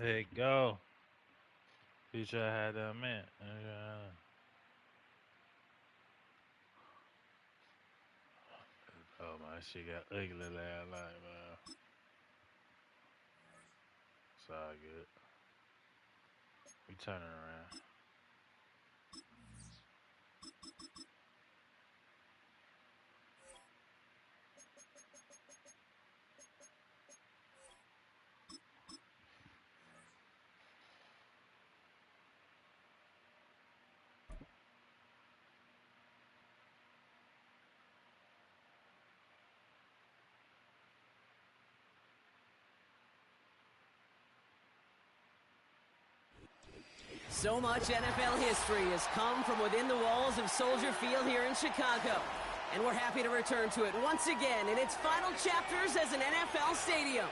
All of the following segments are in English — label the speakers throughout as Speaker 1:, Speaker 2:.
Speaker 1: There you go. Future had that man. Oh my shit got ugly last night, man. It's all good. We turning around.
Speaker 2: So much NFL history has come from within the walls of Soldier Field here in Chicago. And we're happy to return to it once again in its final chapters as an NFL stadium.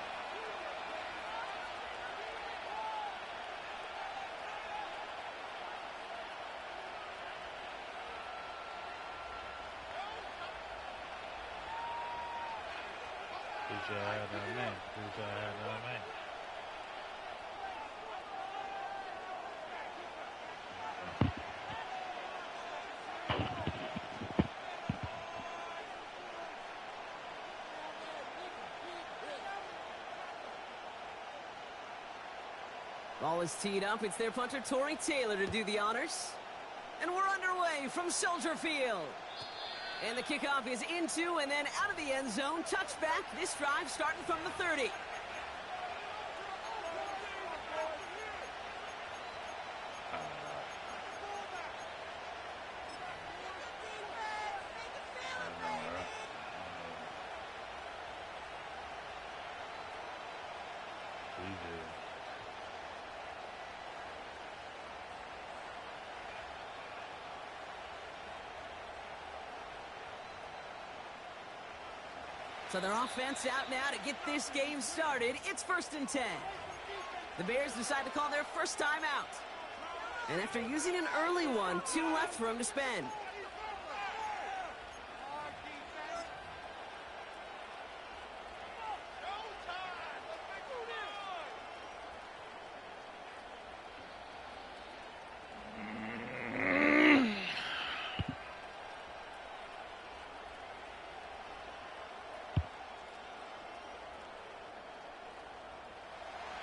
Speaker 1: Future had that man. Future had that man.
Speaker 2: Ball is teed up. It's their punter, Tory Taylor, to do the honors. And we're underway from Soldier Field. And the kickoff is into and then out of the end zone. Touchback. This drive starting from the 30. So their offense out now to get this game started. It's 1st and 10. The Bears decide to call their first time out. And after using an early one, 2 left for them to spend.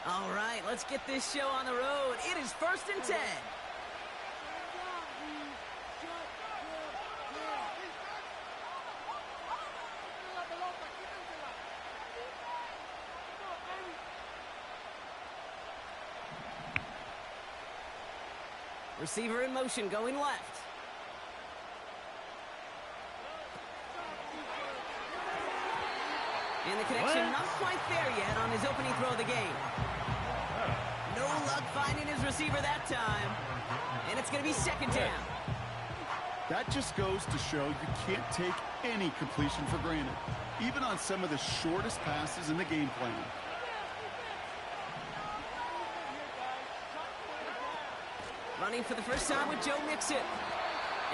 Speaker 2: All right, let's get this show on the road. It is 1st and 10. Receiver in motion, going left. And the connection not quite there yet on his opening throw of the game. No luck finding his receiver that time. And it's going to be 2nd down.
Speaker 3: That just goes to show you can't take any completion for granted, even on some of the shortest passes in the game plan.
Speaker 2: Running for the first time with Joe Mixon.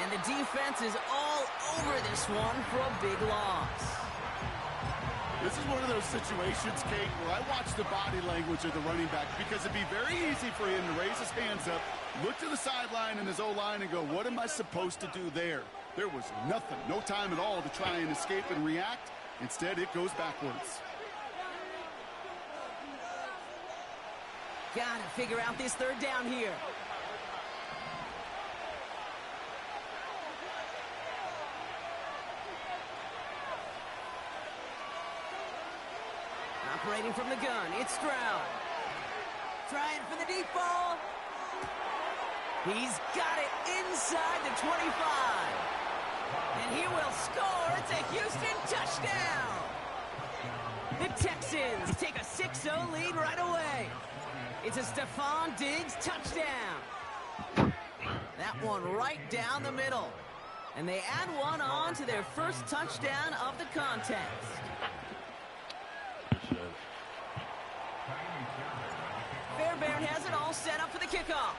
Speaker 2: And the defense is all over this one for a big loss.
Speaker 3: This is one of those situations, Kate, where I watch the body language of the running back because it'd be very easy for him to raise his hands up, look to the sideline and his O-line and go, what am I supposed to do there? There was nothing, no time at all to try and escape and react. Instead, it goes backwards.
Speaker 2: Gotta figure out this 3rd down here. Operating from the gun, it's Stroud. Trying for the deep ball. He's got it inside the 25. And he will score. It's a Houston touchdown. The Texans take a 6-0 lead right away. It's a Stephon Diggs touchdown. That one right down the middle. And they add one on to their first touchdown of the contest. Fairbairn has it all set up for the kickoff.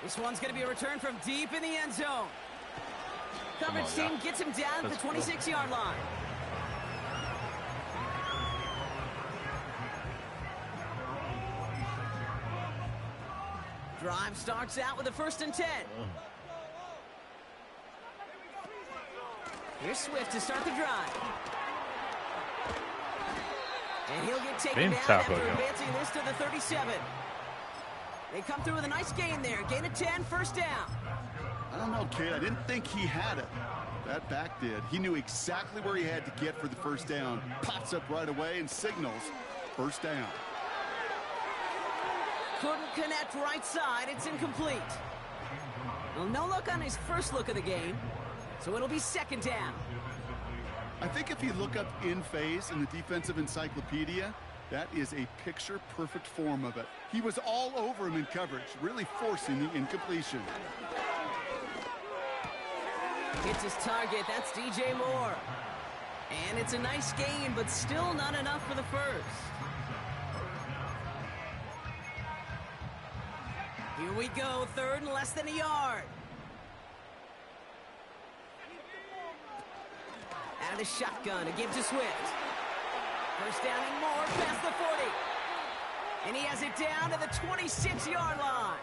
Speaker 2: This one's going to be a return from deep in the end zone. Coverage team gets him down at the 26-yard line. Drive starts out with a 1st and 10. Here's Swift to start the drive. And he'll get taken down after advancing this to the 37. They come through with a nice gain there. Gain of 10, 1st down.
Speaker 3: I don't know, kid. I didn't think he had it. That back did. He knew exactly where he had to get for the 1st down. Pops up right away and signals 1st down.
Speaker 2: Couldn't connect right side. It's incomplete. Well, no look on his first look of the game, so it'll be 2nd down.
Speaker 3: I think if you look up in phase in the defensive encyclopedia, that is a picture-perfect form of it. He was all over him in coverage, really forcing the incompletion.
Speaker 2: Hits his target. That's DJ Moore. And it's a nice gain, but still not enough for the 1st. Here we go, 3rd and less than a yard. Out of the shotgun to give to Swift. 1st down and more past the 40. And he has it down to the 26-yard line.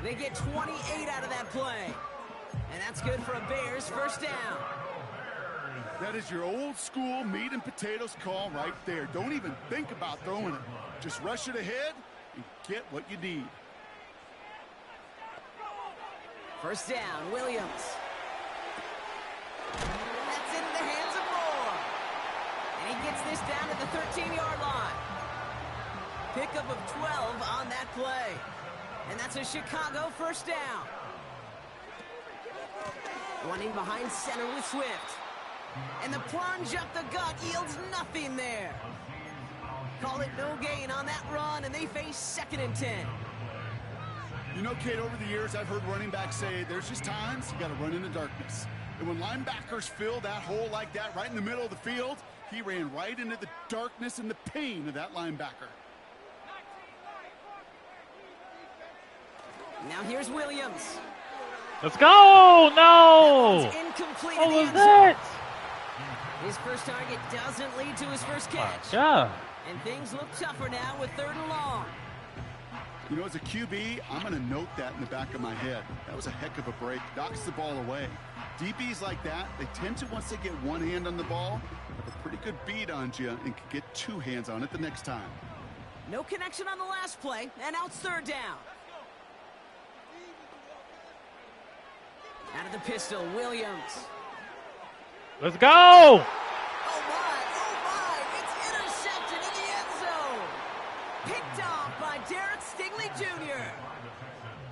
Speaker 2: They get 28 out of that play. And that's good for a Bears 1st down.
Speaker 3: That is your old school meat and potatoes call right there. Don't even think about throwing it. Just rush it ahead and get what you need.
Speaker 2: 1st down, Williams. That's into the hands of Moore. And he gets this down to the 13-yard line. Pickup of 12 on that play. And that's a Chicago 1st down. Running behind center with Swift. And the plunge up the gut yields nothing there. Call it no gain on that run, and they face 2nd and 10.
Speaker 3: You know, Kate, over the years, I've heard running backs say there's just times you got to run in the darkness. And when linebackers fill that hole like that right in the middle of the field, he ran right into the darkness and the pain of that linebacker.
Speaker 2: Now here's Williams.
Speaker 1: Let's go! No!
Speaker 2: Incomplete.
Speaker 1: What was that?
Speaker 2: His first target doesn't lead to his first catch.
Speaker 1: Yeah.
Speaker 2: And things look tougher now with 3rd and long.
Speaker 3: You know, as a QB, I'm going to note that in the back of my head. That was a heck of a break. Knocks the ball away. DBs like that, they tend to, once they get one hand on the ball, have a pretty good beat on you and can get 2 hands on it the next time.
Speaker 2: No connection on the last play, and now it's 3rd down. Out of the pistol, Williams.
Speaker 1: Let's go!
Speaker 2: Oh my, it's intercepted in the end zone. Picked off by Derek Stingley Jr.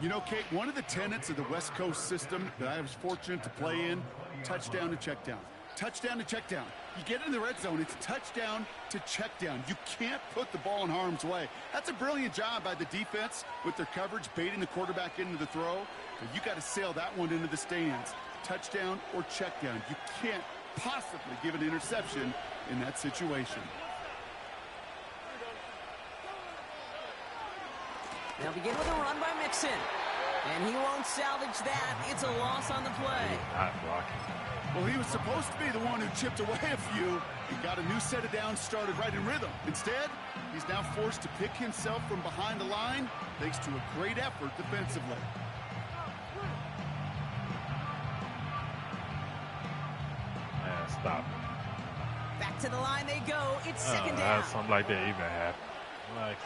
Speaker 3: You know, Kate, one of the tenets of the West Coast system that I was fortunate to play in, touchdown to check down. Touchdown to check down. You get in the red zone, it's touchdown to check down. You can't put the ball in harm's way. That's a brilliant job by the defense with their coverage, baiting the quarterback into the throw. But you got to sail that one into the stands. Touchdown or check down. You can't possibly give an interception in that situation.
Speaker 2: They'll begin with a run by Mixon. And he won't salvage that. It's a loss on the play.
Speaker 1: Not blocking.
Speaker 3: Well, he was supposed to be the one who chipped away a few. He got a new set of downs started right in rhythm. Instead, he's now forced to pick himself from behind the line thanks to a great effort defensively.
Speaker 1: Stop.
Speaker 2: Back to the line they go. It's 2nd down.
Speaker 1: Something like that even happened. Like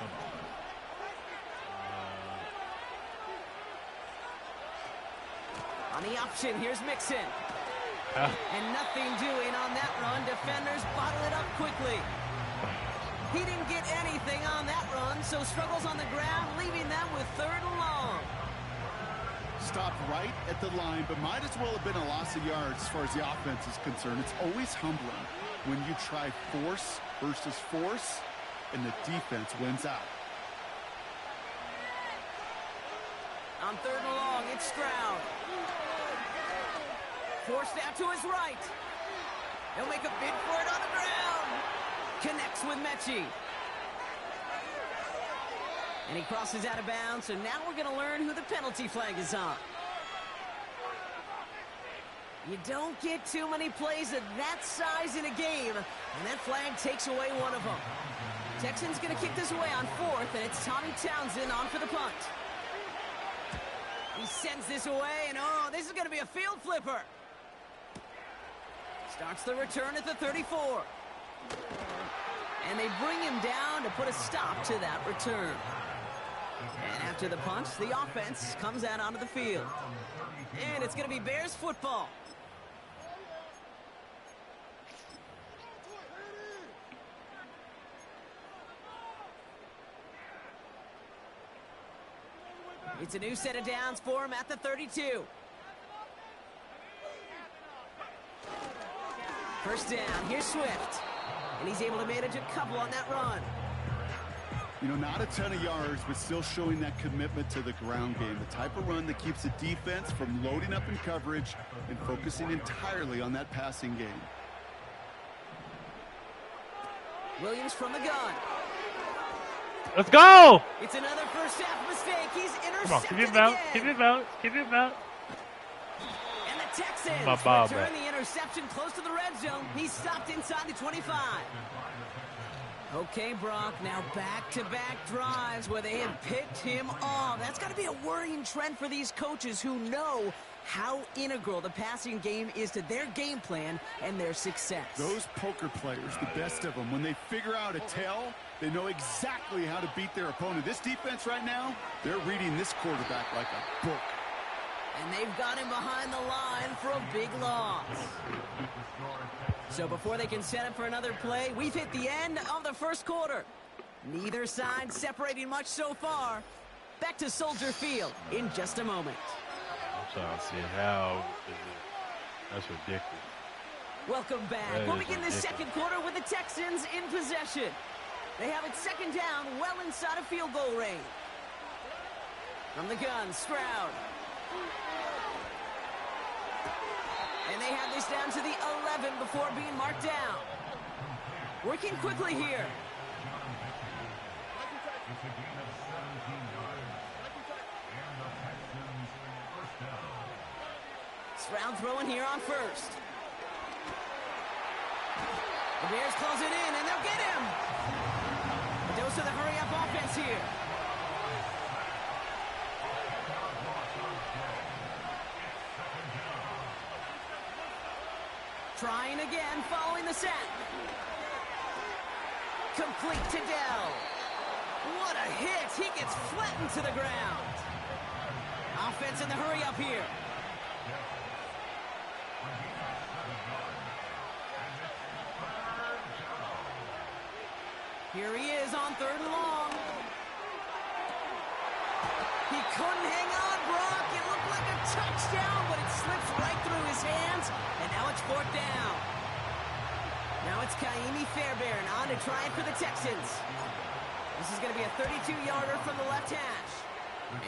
Speaker 2: on the option, here's Mixon. And nothing doing on that run. Defenders bottle it up quickly. He didn't get anything on that run, so struggles on the ground, leaving them with 3rd and long.
Speaker 3: Stopped right at the line, but might as well have been a loss of yards as far as the offense is concerned. It's always humbling when you try force versus force, and the defense wins out.
Speaker 2: On 3rd and long, it's Stroud. Forced out to his right. He'll make a bid for it on the ground. Connects with Mechie. And he crosses out of bounds, so now we're going to learn who the penalty flag is on. You don't get too many plays of that size in a game, and that flag takes away one of them. Texans going to kick this away on 4th, and it's Tommy Townsend on for the punt. He sends this away, and oh, this is going to be a field flipper. Starts the return at the 34. And they bring him down to put a stop to that return. And after the punch, the offense comes out onto the field. And it's going to be Bears football. It's a new set of downs for him at the 32. First down, here's Swift. And he's able to manage a couple on that run.
Speaker 3: You know, not a ton of yards, but still showing that commitment to the ground game. The type of run that keeps the defense from loading up in coverage and focusing entirely on that passing game.
Speaker 2: Williams from the gun.
Speaker 1: Let's go!
Speaker 2: It's another first half mistake. He's intercepted.
Speaker 1: Come on, keep it out, keep it out, keep it out.
Speaker 2: And the Texans return the interception close to the red zone. He's stopped inside the 25. Okay, Brock, now back-to-back drives where they have picked him off. That's got to be a worrying trend for these coaches who know how integral the passing game is to their game plan and their success.
Speaker 3: Those poker players, the best of them, when they figure out a tell, they know exactly how to beat their opponent. This defense right now, they're reading this quarterback like a book.
Speaker 2: And they've got him behind the line for a big loss. So before they can set up for another play, we've hit the end of the first quarter. Neither side separating much so far. Back to Soldier Field in just a moment.
Speaker 1: I'm trying to see how that's ridiculous.
Speaker 2: Welcome back. We'll begin the second quarter with the Texans in possession. They have it second down, well inside of field goal range. From the gun, Stroud. And they have this down to the 11 before being marked down. Working quickly here. Stroud throwing here on first. The Bears close it in, and they'll get him. A dose of the hurry-up offense here. Trying again, following the sack. Complete to Dell. What a hit. He gets flattened to the ground. Offense in the hurry up here. Here he is on third and long. He couldn't hang on, Brock. It looked like a touchdown, but it slips right through his hands, and now it's fourth down. Now it's Kaimi Fairbairn on to try it for the Texans. This is going to be a 32-yarder from the left hash.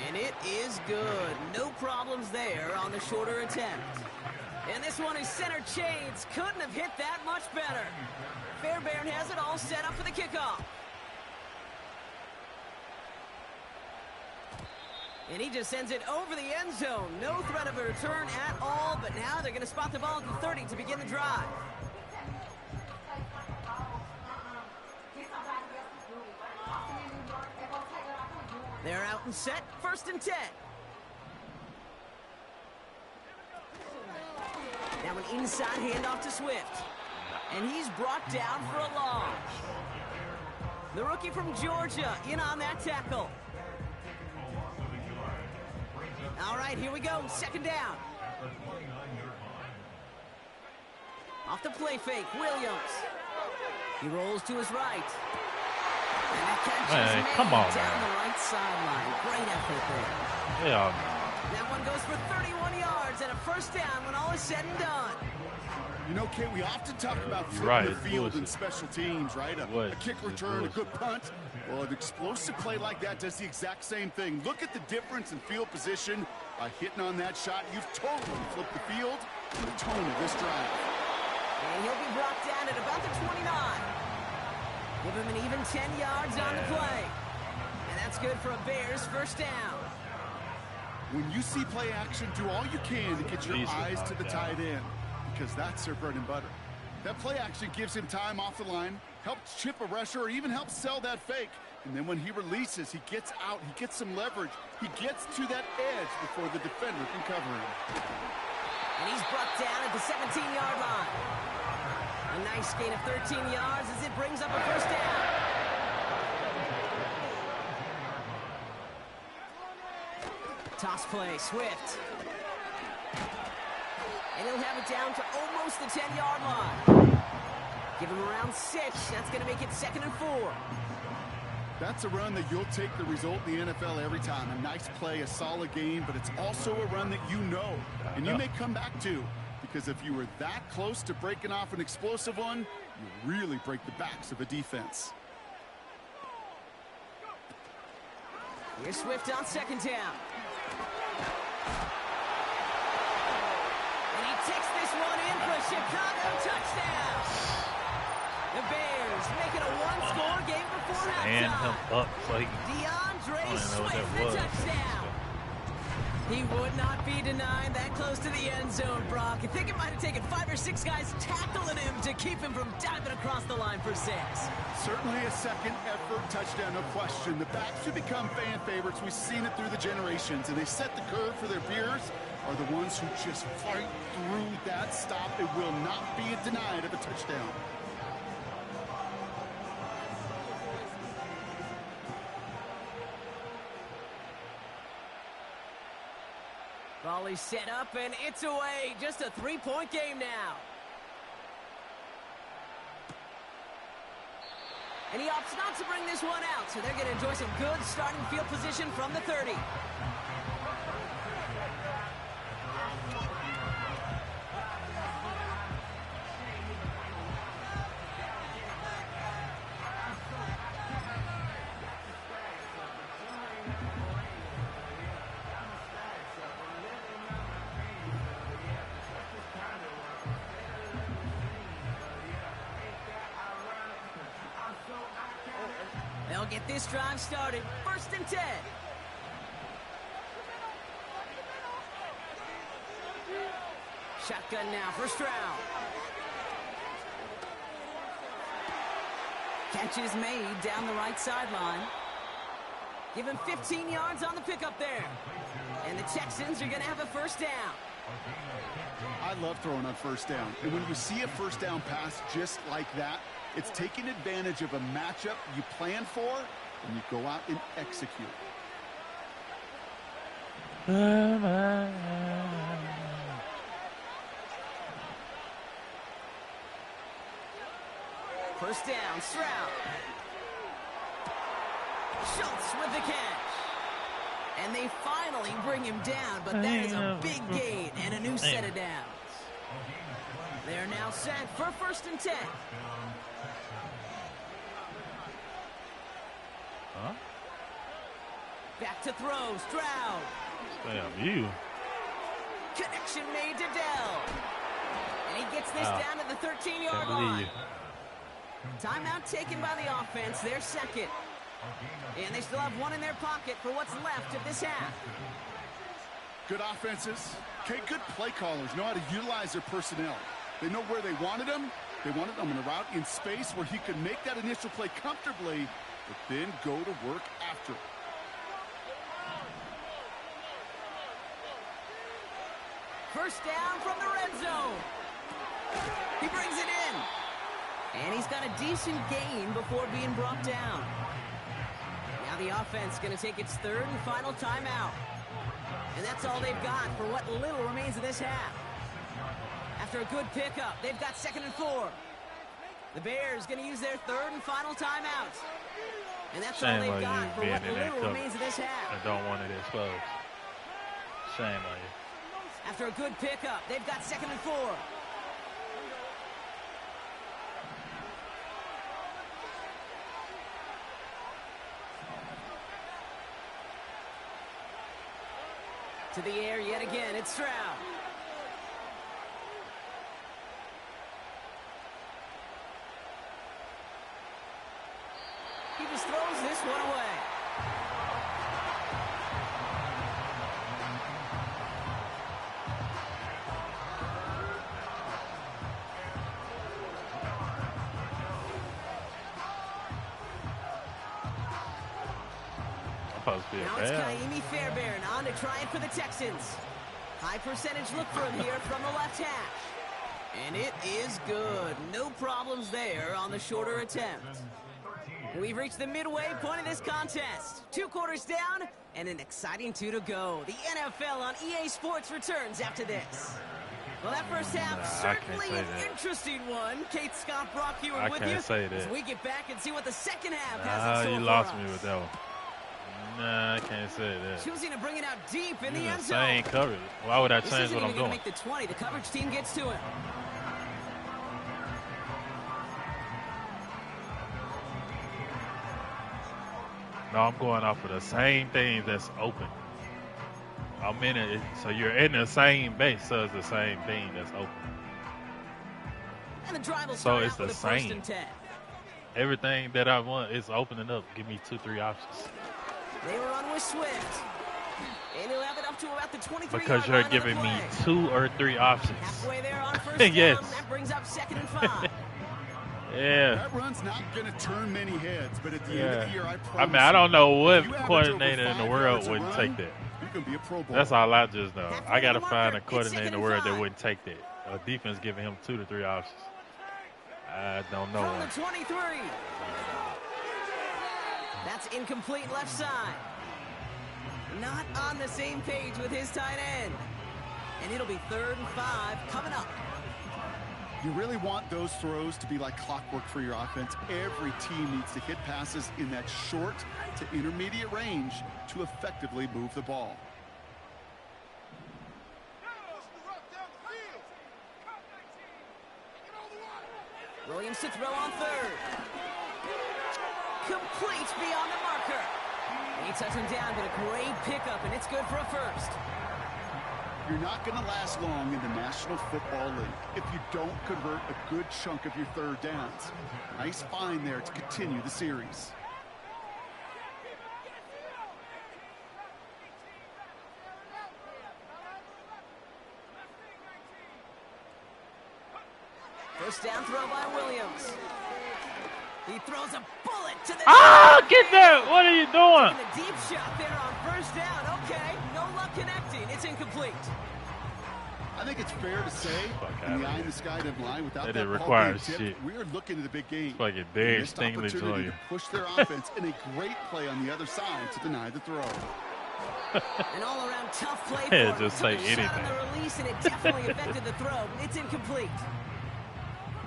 Speaker 2: And it is good. No problems there on the shorter attempt. And this one is center chains. Couldn't have hit that much better. Fairbairn has it all set up for the kickoff. And he just sends it over the end zone. No threat of a return at all, but now they're going to spot the ball at the 30 to begin the drive. They're out and set, first and 10. Now an inside handoff to Swift. And he's brought down for a loss. The rookie from Georgia in on that tackle. All right, here we go, second down. Off the play fake, Williams. He rolls to his right. And that catch is made
Speaker 1: come on,
Speaker 2: down
Speaker 1: man.
Speaker 2: the right sideline. Great effort there.
Speaker 1: Yeah.
Speaker 2: That one goes for 31 yards and a first down when all is said and done.
Speaker 3: You know, Kate, we often talk about flipping
Speaker 1: right,
Speaker 3: the field and special teams, right? A kick return, a good punt. Well, an explosive play like that does the exact same thing. Look at the difference in field position. By hitting on that shot, you've totally flipped the field and the tone of this drive.
Speaker 2: And he'll be brought down at about the 29. Give him an even 10 yards on the play. And that's good for a Bears first down.
Speaker 3: When you see play action, do all you can to get your eyes to the tight end, because that's their bread and butter. That play action gives him time off the line, helps chip a rusher, or even helps sell that fake. And then when he releases, he gets out, he gets some leverage. He gets to that edge before the defender can cover him.
Speaker 2: And he's brought down at the 17-yard line. A nice gain of 13 yards as it brings up a first down. Toss play, Swift. And he'll have it down to almost the 10-yard line. Give him around 6. That's going to make it 2nd and 4.
Speaker 3: That's a run that you'll take the result in the NFL every time. A nice play, a solid game, but it's also a run that you know and you may come back to, because if you were that close to breaking off an explosive one, you really break the backs of a defense.
Speaker 2: Here's Swift on 2nd down. And he takes this one in for a Chicago touchdown. The Bears make it a one-score game before
Speaker 1: Stand
Speaker 2: halftime.
Speaker 1: him up so he can.
Speaker 2: DeAndre Swift,
Speaker 1: that
Speaker 2: the
Speaker 1: was.
Speaker 2: touchdown. He would not be denied that close to the end zone, Brock. I think it might have taken 5 or 6 guys tackling him to keep him from diving across the line for 6.
Speaker 3: Certainly a second-effort touchdown, no question. The backs who become fan favorites, we've seen it through the generations, and they set the curve for their peers, are the ones who just fight through that stop. It will not be denied of a touchdown.
Speaker 2: Volley set up, and it's away. Just a 3-point game now. And he opts not to bring this one out, so they're going to enjoy some good starting field position from the 30. They'll get this drive started. 1st and 10. Shotgun now, 1st round. Catch is made down the right sideline. Give him 15 yards on the pickup there. And the Texans are going to have a 1st down.
Speaker 3: I love throwing on 1st down. And when you see a 1st down pass just like that, it's taking advantage of a matchup you plan for, and you go out and execute.
Speaker 2: First down, Stroud. Schultz with the catch. And they finally bring him down, but that is a big gain and a new set of downs. They're now set for 1st and 10.
Speaker 1: Huh?
Speaker 2: Back to throw, Stroud.
Speaker 1: Damn, you.
Speaker 2: Connection made to Dell. And he gets this down to the 13-yard
Speaker 1: Can't believe
Speaker 2: line.
Speaker 1: you.
Speaker 2: Timeout taken by the offense, their 2nd. And they still have one in their pocket for what's left of this half.
Speaker 3: Good offenses. Okay, good play callers know how to utilize their personnel. They know where they wanted them. They wanted them in a route in space where he could make that initial play comfortably, but then go to work after.
Speaker 2: First down from the red zone. He brings it in. And he's got a decent gain before being brought down. Now the offense going to take its 3rd and final timeout. And that's all they've got for what little remains of this half. After a good pickup, they've got 2nd and 4. The Bears going to use their 3rd and final timeout. And that's all they've got for what little remains of this half.
Speaker 1: I don't want it exposed. Shame on you.
Speaker 2: After a good pickup, they've got 2nd and 4. To the air yet again, it's Stroud. He just throws this one away.
Speaker 1: supposed to be a
Speaker 2: Now it's
Speaker 1: bad.
Speaker 2: Kaimi Fairbairn on to try it for the Texans. High percentage look for him here from the left hash. And it is good. No problems there on the shorter attempt. We've reached the midway point of this contest. 2 quarters down and an exciting 2 to go. The NFL on EA Sports returns after this. Well, that first half, certainly an interesting one. Kate, Scott, Brock Hewitt with you.
Speaker 1: I can't say that.
Speaker 2: As we get back and see what the second half has in store
Speaker 1: You
Speaker 2: for
Speaker 1: lost
Speaker 2: us.
Speaker 1: me with that one. Nah, I can't say that.
Speaker 2: Choosing to bring it out deep in the
Speaker 1: You're
Speaker 2: end
Speaker 1: the
Speaker 2: zone.
Speaker 1: same coverage. Why would I
Speaker 2: This
Speaker 1: change
Speaker 2: isn't
Speaker 1: what I'm
Speaker 2: even gonna
Speaker 1: doing?
Speaker 2: make the 20. The coverage team gets to him.
Speaker 1: No, I'm going off of the same thing that's open. I'm in it, so you're in the same base, so it's the same thing that's open.
Speaker 2: And the drive will
Speaker 1: So
Speaker 2: start
Speaker 1: it's
Speaker 2: out
Speaker 1: the
Speaker 2: with a first
Speaker 1: same.
Speaker 2: and 10.
Speaker 1: Everything that I want is opening up. Give me 2-3 options.
Speaker 2: They were on with Swift. And he'll have it up to about the 23-yard
Speaker 1: Because
Speaker 2: line
Speaker 1: you're
Speaker 2: on the
Speaker 1: giving me
Speaker 2: play.
Speaker 1: 2 or 3 options.
Speaker 2: Halfway there on first down.
Speaker 1: Yes.
Speaker 2: That brings up 2nd and 5.
Speaker 1: Yeah.
Speaker 3: That run's not going to turn many heads, but at the end of the year, I promise
Speaker 1: I mean, I don't know
Speaker 3: you,
Speaker 1: what
Speaker 3: if you average
Speaker 1: coordinator
Speaker 3: over
Speaker 1: in the
Speaker 3: 5
Speaker 1: world
Speaker 3: yards a
Speaker 1: wouldn't
Speaker 3: run,
Speaker 1: take that.
Speaker 3: You can be a Pro Bowl.
Speaker 1: That's all I just know.
Speaker 2: Halfway
Speaker 1: I got to
Speaker 2: to the
Speaker 1: find a
Speaker 2: marker.
Speaker 1: coordinator
Speaker 2: It's
Speaker 1: in the
Speaker 2: 2nd
Speaker 1: world
Speaker 2: and
Speaker 1: that
Speaker 2: 5.
Speaker 1: wouldn't take that. A defense giving him 2 to 3 options. I don't know
Speaker 2: From
Speaker 1: one.
Speaker 2: the 23. That's incomplete left side. Not on the same page with his tight end. And it'll be 3rd and 5 coming up.
Speaker 3: You really want those throws to be like clockwork for your offense. Every team needs to hit passes in that short to intermediate range to effectively move the ball.
Speaker 2: Williams to throw on 3rd. Complete beyond the marker. He touched him down, but a great pickup, and it's good for a first.
Speaker 3: You're not going to last long in the National Football League if you don't convert a good chunk of your 3rd downs. Nice find there to continue the series.
Speaker 2: First down throw by Williams. He throws a bullet to the...
Speaker 1: Get that! What are you doing?
Speaker 2: And a deep shot there on first down. Okay, no luck connecting. It's incomplete.
Speaker 3: I think it's fair to say, in the eye in the sky doesn't lie. Without
Speaker 1: That
Speaker 3: that
Speaker 1: didn't
Speaker 3: ball
Speaker 1: require
Speaker 3: being tipped,
Speaker 1: shit.
Speaker 3: we are looking at a big game.
Speaker 1: Fucking dang
Speaker 3: Missed
Speaker 1: Stingley
Speaker 3: opportunity
Speaker 1: Jr.
Speaker 3: to push their offense and a great play on the other side to deny the throw.
Speaker 2: An all-around tough play
Speaker 1: Yeah,
Speaker 2: for him.
Speaker 1: just
Speaker 2: Took
Speaker 1: say
Speaker 2: a shot on
Speaker 1: anything.
Speaker 2: the release, and it definitely affected the throw. It's incomplete.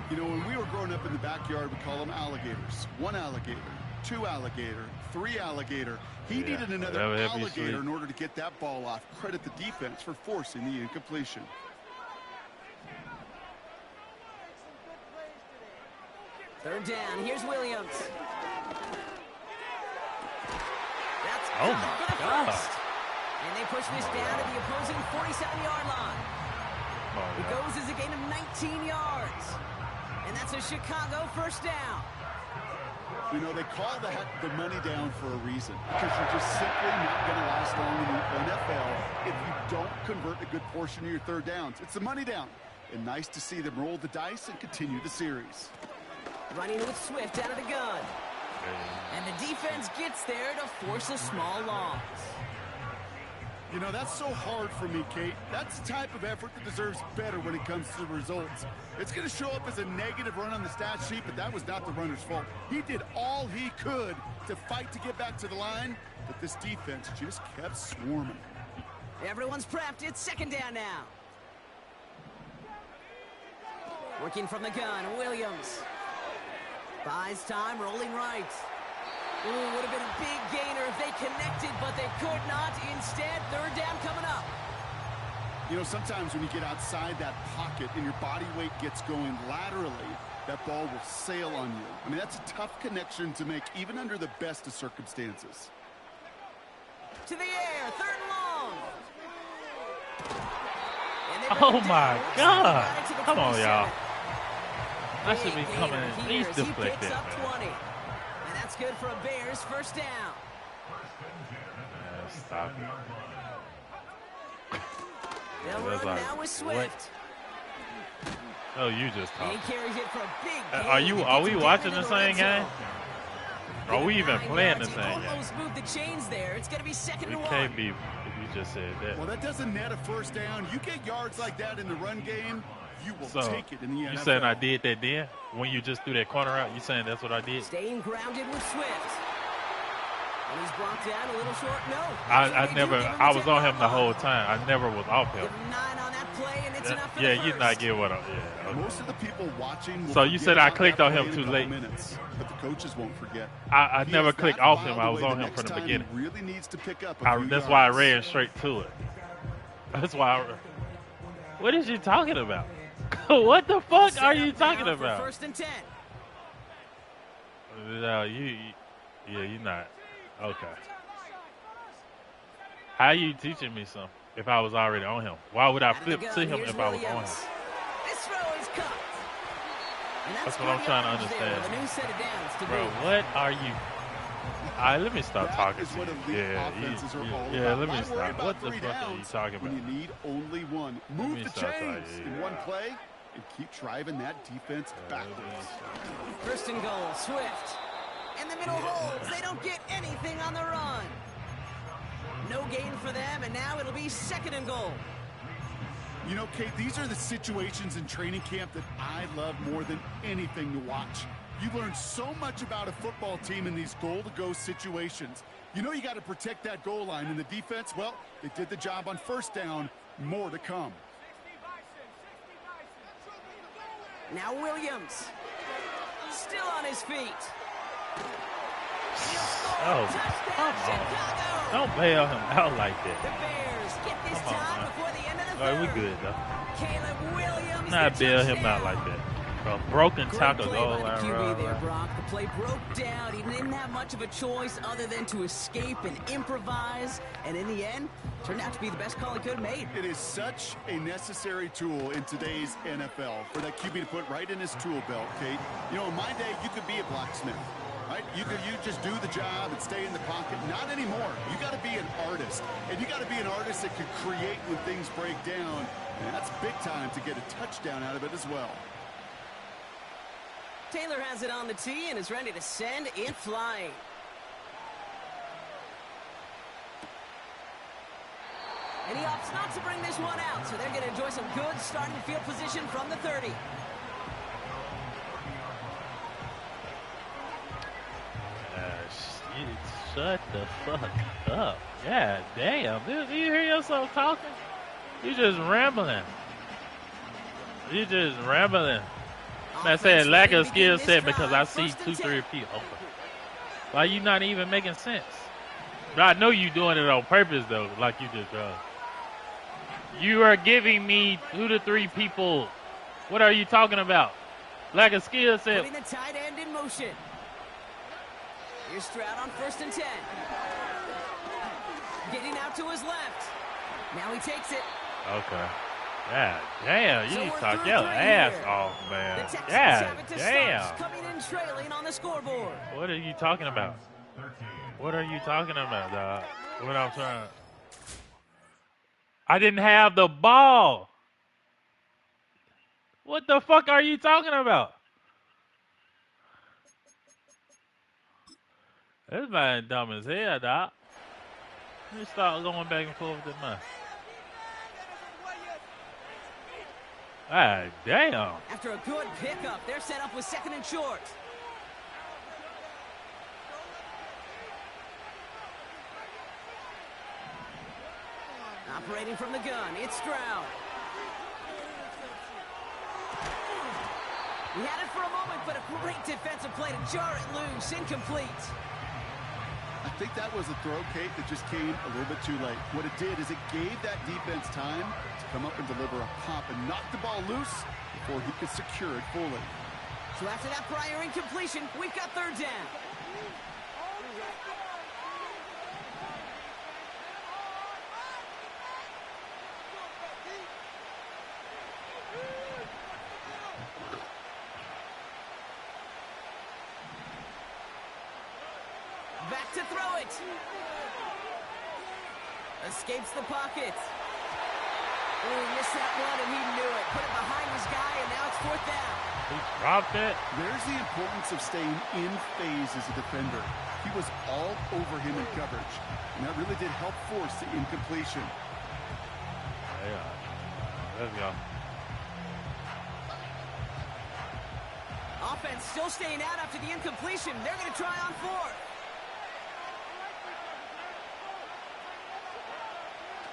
Speaker 3: You know, when we were growing up in the backyard, we call them alligators. 1 alligator, 2 alligator, 3 alligator. He needed another
Speaker 1: that would be
Speaker 3: alligator
Speaker 1: sweet.
Speaker 3: in order to get that ball off. Credit the defense for forcing the incompletion.
Speaker 2: Third down. Here's Williams. That's
Speaker 1: Oh,
Speaker 2: good
Speaker 1: my
Speaker 2: for the
Speaker 1: God.
Speaker 2: first. And they push this down to the opposing 47-yard line.
Speaker 1: Oh,
Speaker 2: It
Speaker 1: yeah.
Speaker 2: goes as a gain of 19 yards. And that's a Chicago first down.
Speaker 3: You know, they call that the money down for a reason, because you're just simply not going to last long in the NFL if you don't convert a good portion of your 3rd downs. It's the money down. And nice to see them roll the dice and continue the series.
Speaker 2: Running with Swift out of the gun. And the defense gets there to force a small loss.
Speaker 3: You know, that's so hard for me, Kate. That's the type of effort that deserves better when it comes to the results. It's going to show up as a negative run on the stat sheet, but that was not the runner's fault. He did all he could to fight to get back to the line, but this defense just kept swarming.
Speaker 2: Everyone's prepped. It's 2nd down now. Working from the gun, Williams. Buys time, rolling right. Ooh, would have been a big gainer if they connected, but they could not. Instead, 3rd down coming up.
Speaker 3: You know, sometimes when you get outside that pocket and your body weight gets going laterally, that ball will sail on you. I mean, that's a tough connection to make, even under the best of circumstances.
Speaker 2: To the air, 3rd and long. And they
Speaker 1: Oh,
Speaker 2: bring it
Speaker 1: my
Speaker 2: down.
Speaker 1: God.
Speaker 2: Right to the
Speaker 1: Come on,
Speaker 2: 27.
Speaker 1: y'all. I should be
Speaker 2: Big
Speaker 1: coming
Speaker 2: gainer
Speaker 1: at
Speaker 2: here
Speaker 1: least
Speaker 2: as he
Speaker 1: deflect
Speaker 2: picks
Speaker 1: that,
Speaker 2: up
Speaker 1: man.
Speaker 2: 20. And that's good for a Bears first down.
Speaker 1: Yeah, stop it.
Speaker 2: They'll
Speaker 1: That's
Speaker 2: run
Speaker 1: like,
Speaker 2: now with
Speaker 1: what?
Speaker 2: Swift.
Speaker 1: Oh, you just
Speaker 2: And he
Speaker 1: talking.
Speaker 2: carries it for a big gain.
Speaker 1: Are
Speaker 2: He
Speaker 1: we
Speaker 2: gets him down
Speaker 1: watching
Speaker 2: into
Speaker 1: the
Speaker 2: red
Speaker 1: same game?
Speaker 2: zone.
Speaker 1: Are we even
Speaker 2: 9
Speaker 1: playing the
Speaker 2: yards. He
Speaker 1: same game?
Speaker 2: almost moved the chains there. It's going to be second
Speaker 1: We
Speaker 2: and 1.
Speaker 1: can't be if you just said that.
Speaker 3: Well, that doesn't net a first down. You get yards like that in the run game, you will
Speaker 1: So,
Speaker 3: take it in the NFL.
Speaker 1: you saying I did that then? When you just threw that corner out, you saying that's what I did?
Speaker 2: Staying grounded with Swift. And he's brought down a little short. No.
Speaker 1: I was on him the whole time. I never was off him.
Speaker 2: Give him 9 on that play, and it's enough for
Speaker 1: Yeah,
Speaker 2: the
Speaker 1: you
Speaker 2: first.
Speaker 1: not get what I. Yeah. Okay.
Speaker 3: Most of the people watching will
Speaker 1: So you
Speaker 3: forget
Speaker 1: said I
Speaker 3: about
Speaker 1: clicked
Speaker 3: that
Speaker 1: on him
Speaker 3: play in
Speaker 1: too
Speaker 3: a couple
Speaker 1: late.
Speaker 3: minutes, but the coaches won't forget.
Speaker 1: I
Speaker 3: He
Speaker 1: never
Speaker 3: has
Speaker 1: clicked
Speaker 3: that
Speaker 1: off
Speaker 3: filed
Speaker 1: him. I was
Speaker 3: away
Speaker 1: on
Speaker 3: the
Speaker 1: him from
Speaker 3: next
Speaker 1: the
Speaker 3: time
Speaker 1: beginning.
Speaker 3: He really needs to pick up a few
Speaker 1: That's why I
Speaker 3: yards.
Speaker 1: ran straight to it. That's why. What is you talking about? What the fuck
Speaker 2: Set
Speaker 1: are
Speaker 2: up
Speaker 1: you
Speaker 2: now
Speaker 1: talking
Speaker 2: for
Speaker 1: about?
Speaker 2: First and 10.
Speaker 1: No, yeah, you're not. Okay. How you teaching me something if I was already on him? Why would I
Speaker 2: Out of the
Speaker 1: flip
Speaker 2: gun,
Speaker 1: to him
Speaker 2: here's
Speaker 1: if I was on him?
Speaker 2: Williams. This throw is caught. And
Speaker 1: That's what
Speaker 2: good
Speaker 1: I'm trying to
Speaker 2: yardage there
Speaker 1: understand.
Speaker 2: with a new set of downs to
Speaker 1: Bro,
Speaker 2: boot.
Speaker 1: what are you? All right, let me stop
Speaker 3: That
Speaker 1: talking
Speaker 3: is
Speaker 1: to
Speaker 3: what
Speaker 1: you.
Speaker 3: elite
Speaker 1: Yeah,
Speaker 3: offenses are all
Speaker 1: yeah,
Speaker 3: about.
Speaker 1: let me
Speaker 3: Why worry
Speaker 1: stop.
Speaker 3: about
Speaker 1: What the
Speaker 3: 3
Speaker 1: fuck are you
Speaker 3: downs
Speaker 1: talking
Speaker 3: when
Speaker 1: about?
Speaker 3: you need only one?
Speaker 1: me
Speaker 3: Move the
Speaker 1: stop talking,
Speaker 3: chains
Speaker 1: yeah.
Speaker 3: in one play and keep driving that defense backwards.
Speaker 2: First and goal, Swift. And the middle holds. They don't get anything on the run. No gain for them, and now it'll be second and goal.
Speaker 3: You know, Kate, these are the situations in training camp that I love more than anything to watch. You learn so much about a football team in these goal-to-go situations. You know you got to protect that goal line, and the defense, well, they did the job on first down. More to come.
Speaker 2: Now Williams. Still on his feet.
Speaker 1: Oh,
Speaker 2: Touchdown, Chicago.
Speaker 1: don't bail him out like
Speaker 2: The
Speaker 1: that.
Speaker 2: Bears get this
Speaker 1: Come on,
Speaker 2: time
Speaker 1: man.
Speaker 2: before the end of the
Speaker 1: All right,
Speaker 2: third.
Speaker 1: we good though.
Speaker 2: Caleb Williams.
Speaker 1: Not
Speaker 2: the
Speaker 1: bail him out
Speaker 2: touchdown.
Speaker 1: like that. A broken
Speaker 2: Great
Speaker 1: tackle
Speaker 2: play
Speaker 1: goal
Speaker 2: by the
Speaker 1: line
Speaker 2: QB there,
Speaker 1: run.
Speaker 2: Brock. The play broke down. He didn't have much of a choice other than to escape and improvise. And in the end, turned out to be the best call he could have made.
Speaker 3: It is such a necessary tool in today's NFL for that QB to put right in his tool belt, Kate. You know, in my day, you could be a blacksmith, right? You just do the job and stay in the pocket. Not anymore. You got to be an artist, and you got to be an artist that can create when things break down. And that's big time to get a touchdown out of it as well.
Speaker 2: Taylor has it on the tee and is ready to send it flying. And he opts not to bring this one out, so they're going to enjoy some good starting field position from the 30.
Speaker 1: Shut the fuck up. Yeah, damn. Do you hear yourself talking? You just rambling. You just rambling. I said lack of skill set because I see 2-3 people. Why you not even making sense? But I know you doing it on purpose though, like you just You are giving me 2 to 3 people. What are you talking about? Lack of skill set.
Speaker 2: Putting the tight end in motion. Here's Stroud on first and 10. Getting out to his left. Now he takes it.
Speaker 1: Okay. Yeah, damn,
Speaker 2: So
Speaker 1: you
Speaker 2: we're
Speaker 1: talk
Speaker 2: through
Speaker 1: your
Speaker 2: 3
Speaker 1: ass
Speaker 2: here.
Speaker 1: off,
Speaker 2: The
Speaker 1: man.
Speaker 2: Texans
Speaker 1: Yeah,
Speaker 2: have it to
Speaker 1: damn.
Speaker 2: start, coming in trailing on the scoreboard.
Speaker 1: What are you talking about? What are you talking about, dog? What I'm trying. I didn't have the ball. What the fuck are you talking about? This man dumb as hell, dog. Let me start going back and forth with this man. Ah, damn.
Speaker 2: After a good pickup, they're set up with second and short. Operating from the gun, it's Stroud. He had it for a moment, but a great defensive play to jar it loose, incomplete.
Speaker 3: I think that was a throw, Kate, that just came a little bit too late. What it did is it gave that defense time to come up and deliver a pop and knock the ball loose before he could secure it fully.
Speaker 2: So after that prior incompletion, we've got third down. Back to throw it. Escapes the pocket. Oh, he missed that one, and he knew it. Put it behind his guy, and now it's fourth down.
Speaker 1: He dropped it.
Speaker 3: There's the importance of staying in phase as a defender. He was all over him in coverage, and that really did help force the incompletion.
Speaker 1: Yeah. Let's go.
Speaker 2: Offense still staying out after the incompletion. They're going to try on fourth.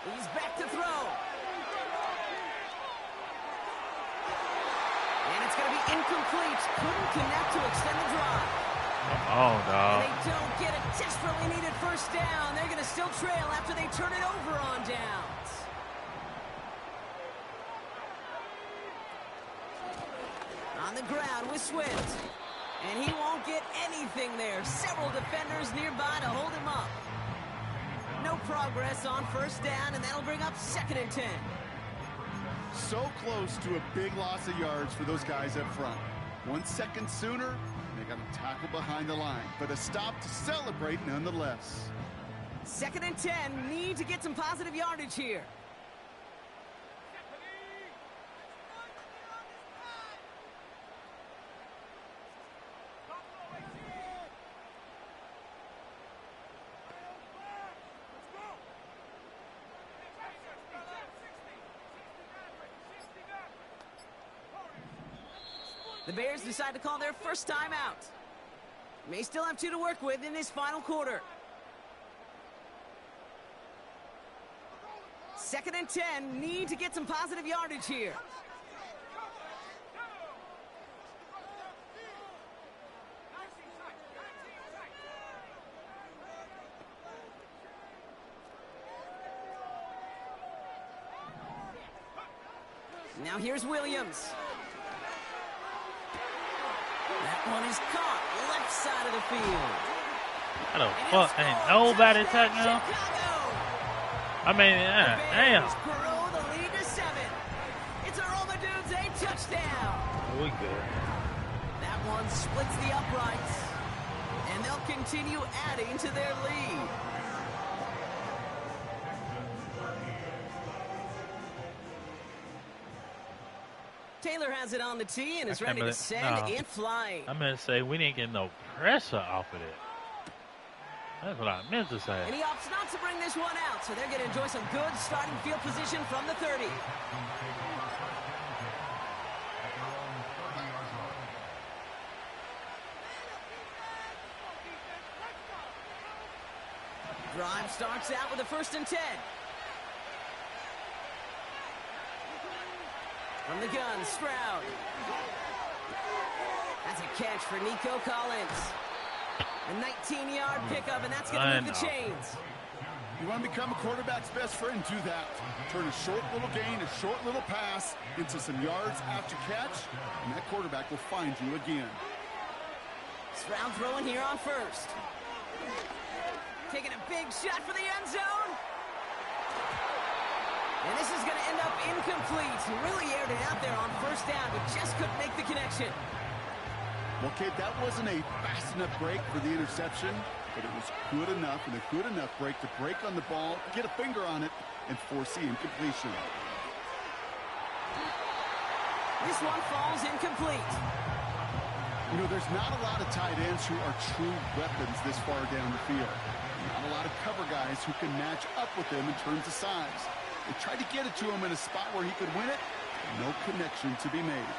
Speaker 2: He's back to throw. And it's going to be incomplete. Couldn't connect to extend the drive.
Speaker 1: Come on, dog.
Speaker 2: They don't get a desperately needed first down. They're going to still trail after they turn it over on downs. On the ground with Swift. And he won't get anything there. Several defenders nearby to hold him up. No progress on first down, and that'll bring up 2nd and 10.
Speaker 3: So close to a big loss of yards for those guys up front. 1 second sooner, they got a tackle behind the line, but a stop to celebrate nonetheless.
Speaker 2: 2nd and 10, need to get some positive yardage here. The Bears decide to call their first timeout. May still have 2 to work with in this final quarter. 2nd and 10, need to get some positive yardage here. Now here's Williams. That one is caught left side of the field.
Speaker 1: How the fuck ain't nobody touchdown? I mean, damn.
Speaker 2: Grow the lead to 7. It's a Roma Dudes a touchdown.
Speaker 1: We good.
Speaker 2: That one splits the uprights, and they'll continue adding to their lead. Taylor has it on the tee and is ready to send and fly.
Speaker 1: I'm going to say we didn't get no pressure off of it. That's what I meant to say.
Speaker 2: And he opts not to bring this one out, so they're going to enjoy some good starting field position from the 30. Drive starts out with a 1st and 10. From the gun, Stroud. That's a catch for Nico Collins. A 19-yard pickup, and that's going to move the chains.
Speaker 3: You want to become a quarterback's best friend, do that. Turn a short little gain, a short little pass into some yards after catch, and that quarterback will find you again.
Speaker 2: Stroud throwing here on 1st. Taking a big shot for the end zone. And this is going to end up incomplete. He really aired it out there on 1st down, but just couldn't make the connection.
Speaker 3: Well, kid, that wasn't a fast enough break for the interception, but it was good enough and a good enough break to break on the ball, get a finger on it, and force the incompletion.
Speaker 2: This one falls incomplete.
Speaker 3: You know, there's not a lot of tight ends who are true weapons this far down the field. Not a lot of cover guys who can match up with them in terms of size. They tried to get it to him in a spot where he could win it. No connection to be made.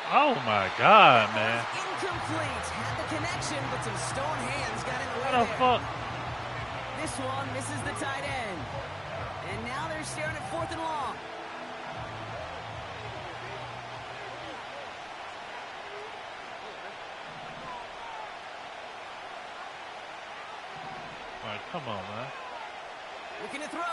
Speaker 1: Oh, my God, man.
Speaker 2: Incomplete. Had the connection, but some stone hands got in the way
Speaker 1: What the
Speaker 2: there.
Speaker 1: fuck?
Speaker 2: This one misses the tight end. And now they're staring at 4th and long.
Speaker 1: All right, come on, man.
Speaker 2: Looking to throw.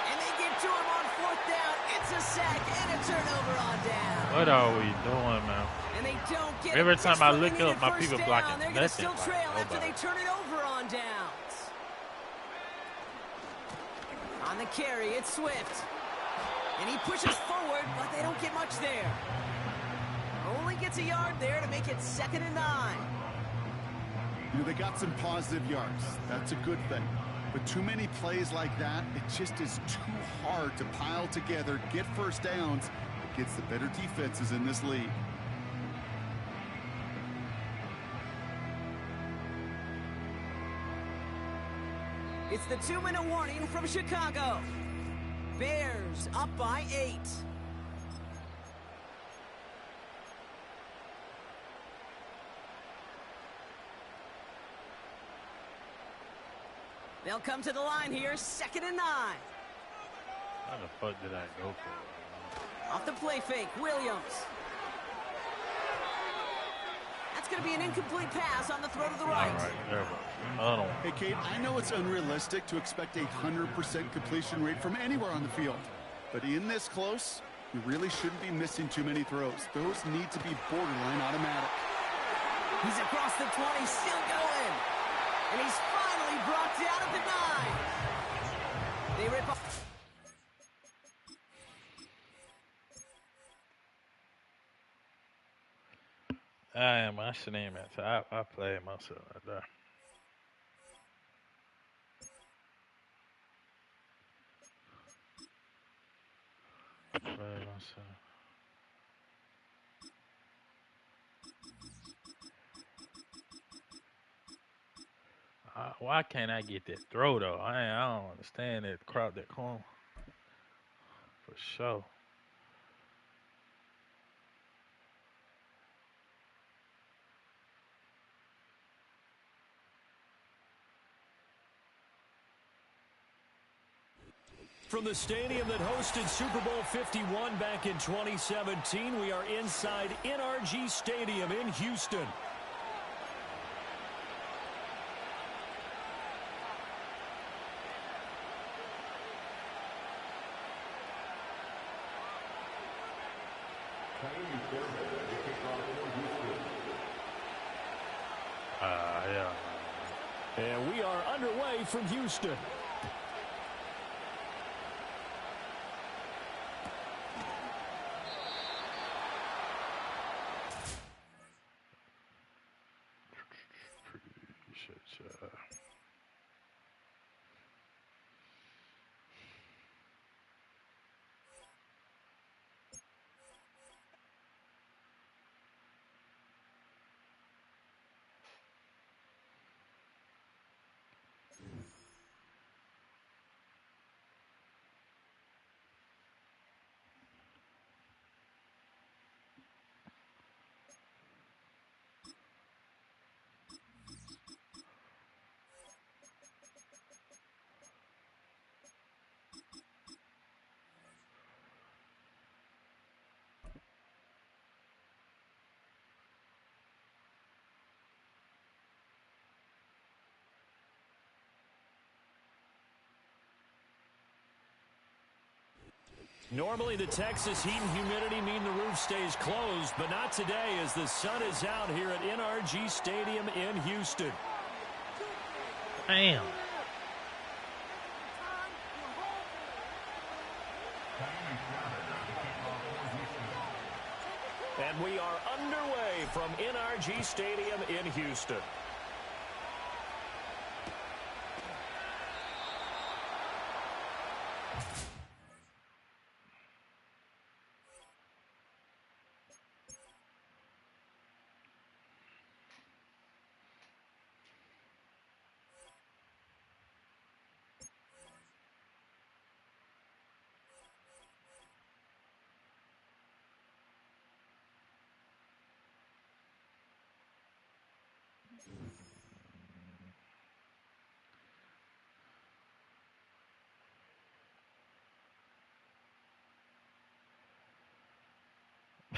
Speaker 2: And they get to him on 4th down. It's a sack and a turnover on down.
Speaker 1: What are we doing, man?
Speaker 2: And they don't get
Speaker 1: Every time I look
Speaker 2: desperately
Speaker 1: up, my
Speaker 2: needed
Speaker 1: people
Speaker 2: first
Speaker 1: blocking.
Speaker 2: down. They're going to
Speaker 1: That's
Speaker 2: still
Speaker 1: it,
Speaker 2: trail
Speaker 1: like,
Speaker 2: after
Speaker 1: nobody.
Speaker 2: they turn it over on downs. On the carry, it's Swift. And he pushes forward, but they don't get much there. Only gets a yard there to make it 2nd and 9.
Speaker 3: You know, they got some positive yards. That's a good thing. But too many plays like that, it just is too hard to pile together, get first downs. It gets the better defenses in this league.
Speaker 2: It's the 2-minute warning from Chicago. Bears up by 8. They'll come to the line here, 2nd and 9.
Speaker 1: How the fuck did I go for?
Speaker 2: Off the play fake, Williams. That's going to be an incomplete pass on the throw to the right.
Speaker 1: All right, there we go. Another one.
Speaker 3: Hey, Kate, I know it's unrealistic to expect a 100% completion rate from anywhere on the field. But in this close, you really shouldn't be missing too many throws. Those need to be borderline automatic.
Speaker 2: He's across the 20, still going. And he's finally brought down at the 9. They rip off.
Speaker 1: I shouldn't even answer. I played myself right there. Played myself. Why can't I get that throw though? I don't understand that crowd that corner. For sure.
Speaker 4: From the stadium that hosted Super Bowl 51 back in 2017, we are inside NRG Stadium in Houston.
Speaker 1: Yeah.
Speaker 4: And we are underway from Houston. Normally the Texas heat and humidity mean the roof stays closed, but not today as the sun is out here at NRG Stadium in Houston.
Speaker 1: Damn.
Speaker 4: And we are underway from NRG Stadium in Houston.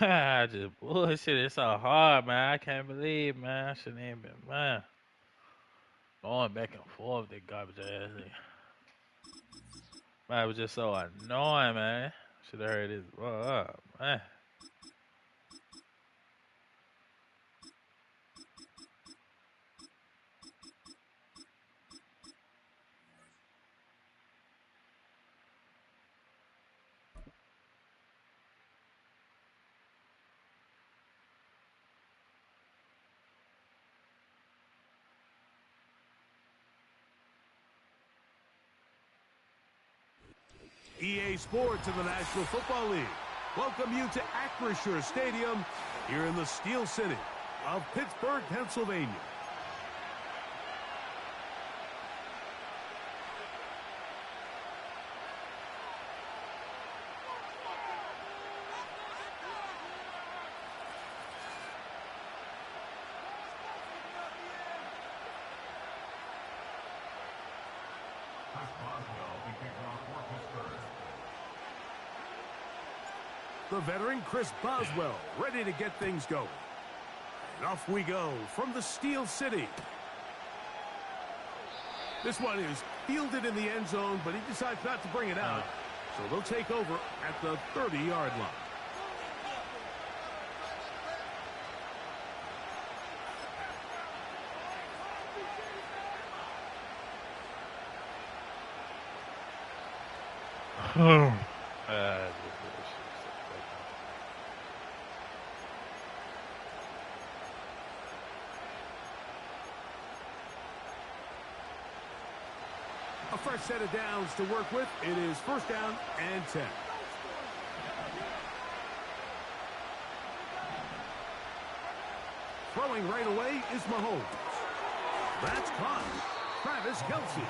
Speaker 1: I just bullshit. It's so hard, man. I can't believe, man. I shouldn't even been, man. Going back and forth, that garbage ass thing. Man, it was just so annoying, man. Should have heard this. Man.
Speaker 5: EA Sports and the National Football League welcome you to Acrisure Stadium here in the Steel City of Pittsburgh, Pennsylvania. The veteran Chris Boswell ready to get things going. And off we go from the Steel City. This one is fielded in the end zone, but he decides not to bring it out. So they'll take over at the 30-yard line. A fresh set of downs to work with. It is first down and 10. Throwing right away is Mahomes. That's caught. Travis Kelce.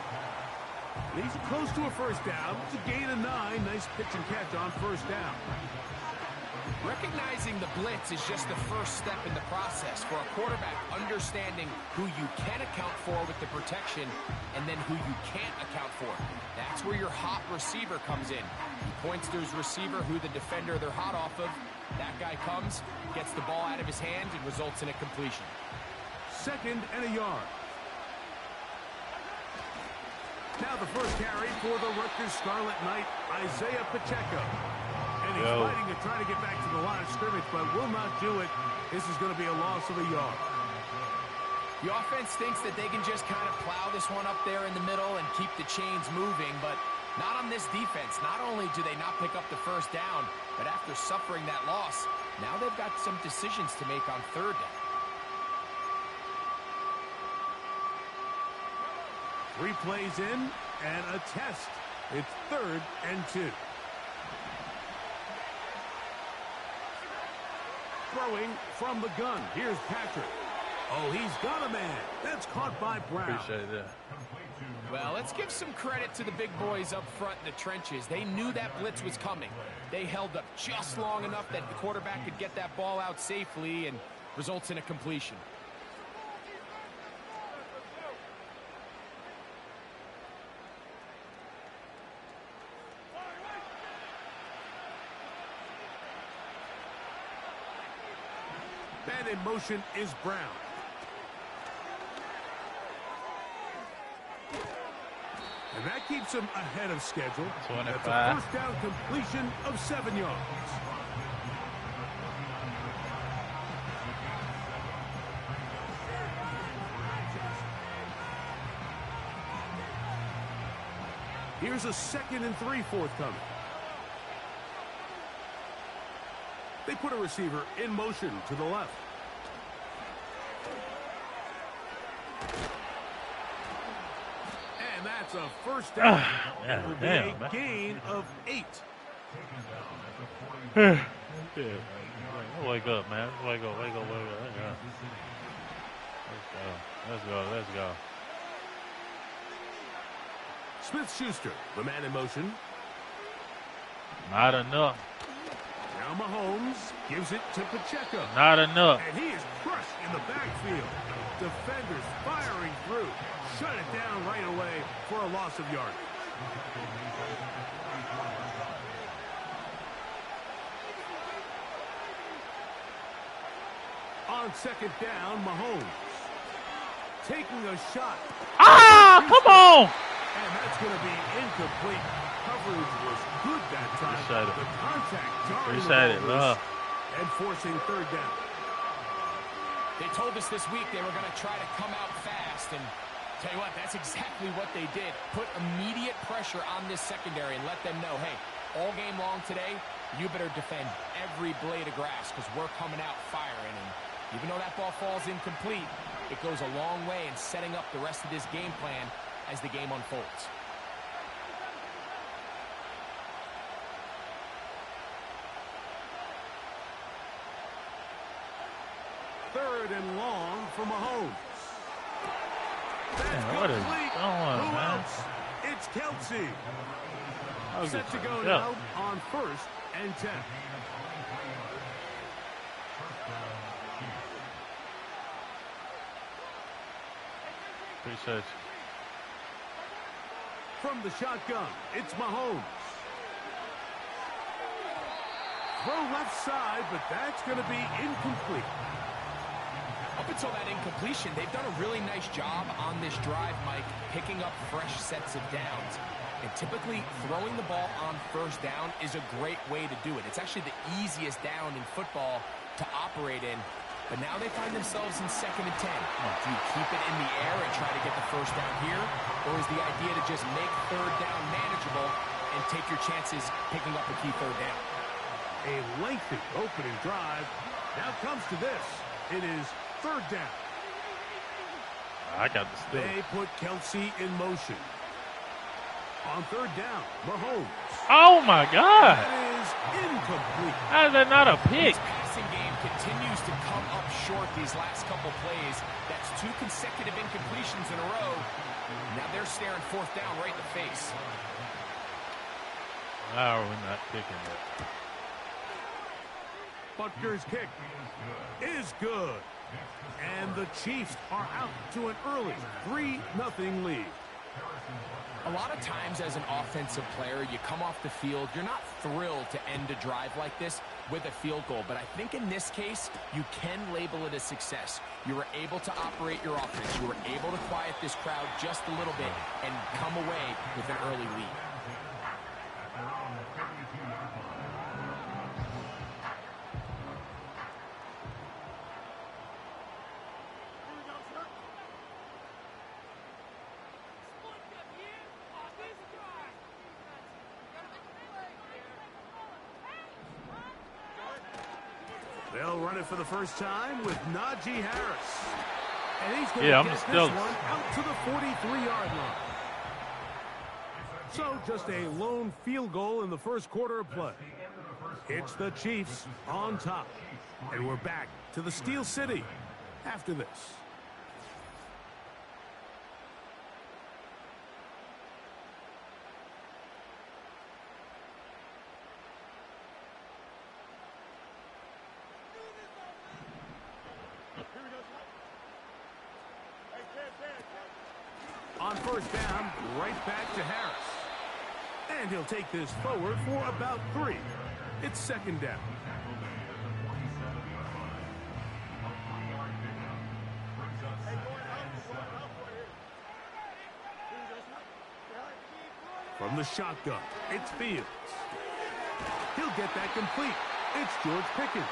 Speaker 5: He's close to a first down. It's a gain of 9. Nice pitch and catch on first down.
Speaker 6: Recognizing the blitz is just the first step in the process for a quarterback, understanding who you can account for with the protection and then who you can't account for. That's where your hot receiver comes in. He points to his receiver who the defender they're hot off of. That guy comes, gets the ball out of his hand, and results in a completion.
Speaker 5: Second and a yard. Now the first carry for the Rutgers Scarlet Knight, Isaiah Pacheco. And he's fighting to try to get back to the line of scrimmage, but will not do it. This is going to be a loss of a yard.
Speaker 6: The offense thinks that they can just kind of plow this one up there in the middle and keep the chains moving, but not on this defense. Not only do they not pick up the first down, but after suffering that loss, now they've got some decisions to make on third down.
Speaker 5: 3 plays in and a test. It's 3rd and 2. Throwing from the gun. Here's Patrick. Oh, he's got a man. That's caught by Brown.
Speaker 1: Appreciate that.
Speaker 6: Well, let's give some credit to the big boys up front in the trenches. They knew that blitz was coming. They held up just long enough that the quarterback could get that ball out safely and results in a completion.
Speaker 5: Man in motion is Brown. And that keeps him ahead of schedule.
Speaker 1: 25.
Speaker 5: That's a first down completion of 7 yards. Here's a 2nd and 3 forthcoming. They put a receiver in motion to the left. And that's a first down. That will be a gain of 8.
Speaker 1: Wake up, man. Wake up. Let's go.
Speaker 5: Smith-Schuster, the man in motion.
Speaker 1: Not enough.
Speaker 5: Now Mahomes gives it to Pacheco.
Speaker 1: Not enough.
Speaker 5: And he is crushed in the backfield. Defenders firing through. Shut it down right away for a loss of yardage. On 2nd down, Mahomes taking a shot.
Speaker 1: Ah, come on!
Speaker 5: And that's going to be incomplete. Coverage was good that time. The contact jarring the ball and forcing 3rd down.
Speaker 6: They told us this week they were going to try to come out fast, and tell you what, that's exactly what they did. Put immediate pressure on this secondary and let them know, hey, all game long today, you better defend every blade of grass because we're coming out firing. And even though that ball falls incomplete, it goes a long way in setting up the rest of this game plan as the game unfolds.
Speaker 5: 3rd and long for Mahomes. That's
Speaker 1: Man, what is
Speaker 5: complete.
Speaker 1: going on,
Speaker 5: Who
Speaker 1: man?
Speaker 5: else? It's Kelsey.
Speaker 1: I'll
Speaker 5: Set
Speaker 1: get
Speaker 5: to
Speaker 1: you.
Speaker 5: go
Speaker 1: Yeah.
Speaker 5: now on 1st and 10.
Speaker 1: Appreciate you.
Speaker 5: From the shotgun, it's Mahomes. Throw left side, but that's going to be incomplete.
Speaker 6: Up until that incompletion, they've done a really nice job on this drive, Mike, picking up fresh sets of downs. And typically, throwing the ball on 1st down is a great way to do it. It's actually the easiest down in football to operate in. But now they find themselves in 2nd and 10. Do you keep it in the air and try to get the 1st down here? Or is the idea to just make 3rd down manageable and take your chances picking up a key 3rd down?
Speaker 5: A lengthy opening drive. Now comes to this. It is 3rd down.
Speaker 1: I got the stick.
Speaker 5: They put Kelsey in motion. On 3rd down, Mahomes.
Speaker 1: Oh my God!
Speaker 5: That is incomplete.
Speaker 1: How is that not a pick?
Speaker 6: His passing game continues to come up short these last couple plays. That's 2 consecutive incompletions in a row. Now they're staring 4th down right in the face.
Speaker 1: How are we not picking it?
Speaker 5: Butker's kick is good. And the Chiefs are out to an early 3-0 lead.
Speaker 6: A lot of times as an offensive player, you come off the field, you're not thrilled to end a drive like this with a field goal. But I think in this case, you can label it a success. You were able to operate your offense. You were able to quiet this crowd just a little bit and come away with an early lead.
Speaker 5: They'll run it for the first time with Najee Harris. And he's going
Speaker 1: Yeah,
Speaker 5: to
Speaker 1: I'm
Speaker 5: get
Speaker 1: still
Speaker 5: this one out to the 43-yard line. So just a lone field goal in the first quarter of play. It's the Chiefs on top. And we're back to the Steel City after this. On 1st down, right back to Harris. And he'll take this forward for about 3. It's 2nd down. From the shotgun, it's Fields. He'll get that complete. It's George Pickens.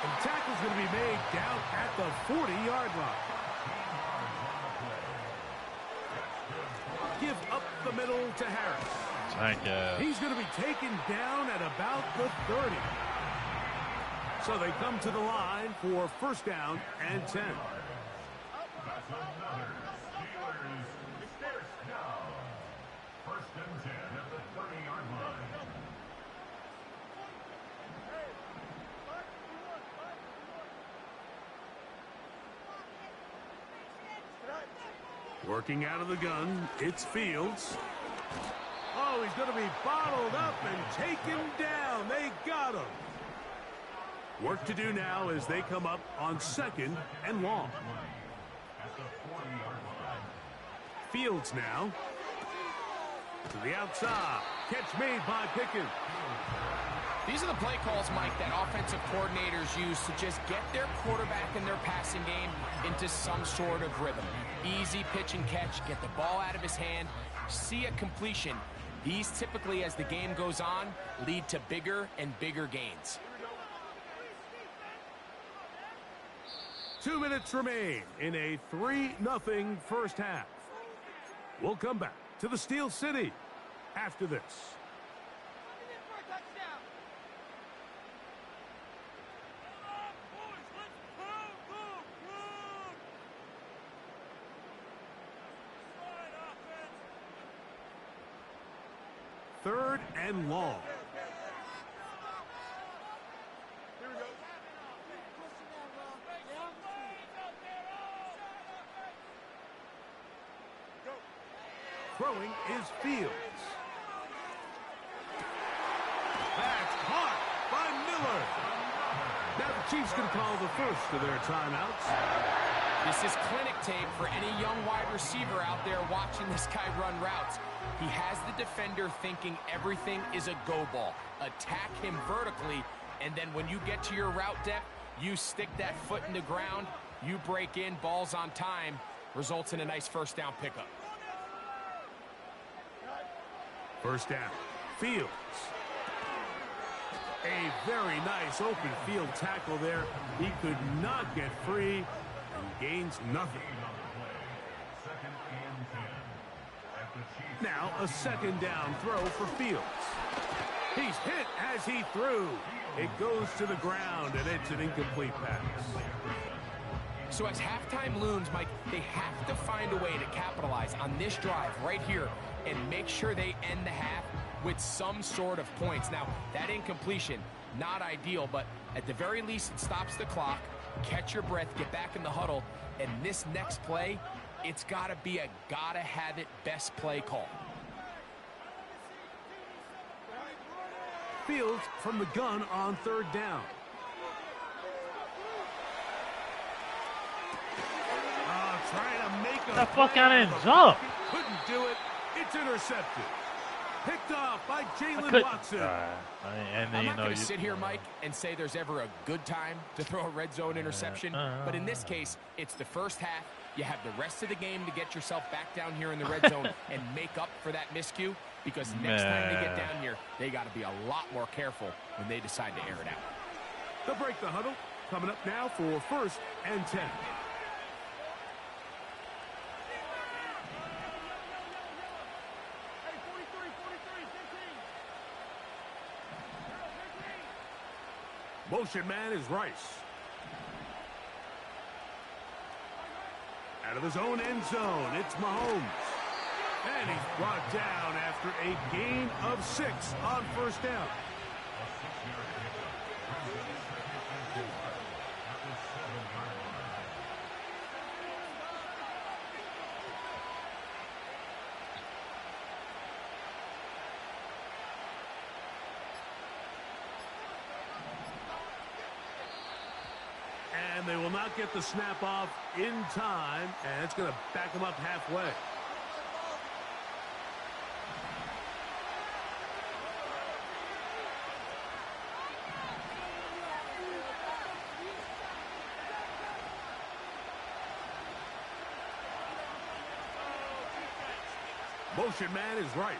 Speaker 5: And the tackle's going to be made down at the 40-yard line. Give up the middle to Harris.
Speaker 1: Thank you.
Speaker 5: He's going to be taken down at about the 30. So they come to the line for 1st down and 10. Working out of the gun, it's Fields. Oh, he's going to be bottled up and taken down. They got him. Work to do now as they come up on 2nd and long. Fields now. To the outside. Catch made by Pickens.
Speaker 6: These are the play calls, Mike, that offensive coordinators use to just get their quarterback and their passing game into some sort of rhythm. Easy pitch and catch, get the ball out of his hand, see a completion. These typically, as the game goes on, lead to bigger and bigger gains.
Speaker 5: 2 minutes remain in a 3-0 first half. We'll come back to the Steel City after this. Third and long. Throwing is Fields. That's caught by Miller. Now the Chiefs can call the first of their timeouts.
Speaker 6: This is clinic tape for any young wide receiver out there watching this guy run routes. He has the defender thinking everything is a go ball. Attack him vertically, and then when you get to your route depth, you stick that foot in the ground, you break in, balls on time, results in a nice first down pickup.
Speaker 5: First down, Fields. A very nice open field tackle there. He could not get free and gains nothing. Now a second down throw for Fields. He's hit as he threw. It goes to the ground, and it's an incomplete pass.
Speaker 6: So as halftime looms, Mike, they have to find a way to capitalize on this drive right here and make sure they end the half with some sort of points. Now, that incompletion, not ideal, but at the very least, it stops the clock. Catch your breath, get back in the huddle, and this next play, it's got to be a gotta-have-it best play call.
Speaker 5: Fields from the gun on third down. Trying to make a
Speaker 1: the fuck out and jump.
Speaker 5: Couldn't do it. It's intercepted. Picked off by Jalen Watson.
Speaker 1: And then,
Speaker 6: I'm not going to sit here, Mike, and say there's ever a good time to throw a red zone interception. But in this case, it's the first half. You have the rest of the game to get yourself back down here in the red zone and make up for that miscue. Because next time they get down here, they got to be a lot more careful when they decide to air it out.
Speaker 5: They'll break the huddle. Coming up now for first and 10. Motion man is Rice. Out of his own end zone, it's Mahomes. And he's brought down after a gain of 6 on first down. And they will not get the snap off in time, and it's going to back them up halfway. Motion man is Rice.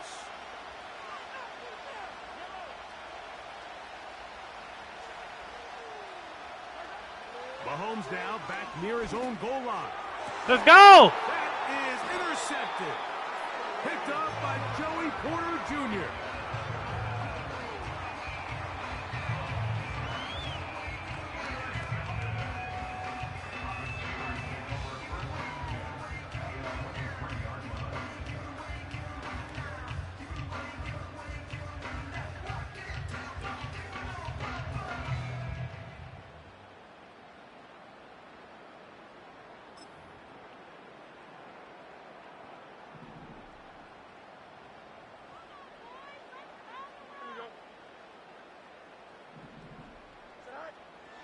Speaker 5: Mahomes now back near his own goal line.
Speaker 1: Let's go!
Speaker 5: That is intercepted. Picked up by Joey Porter Jr.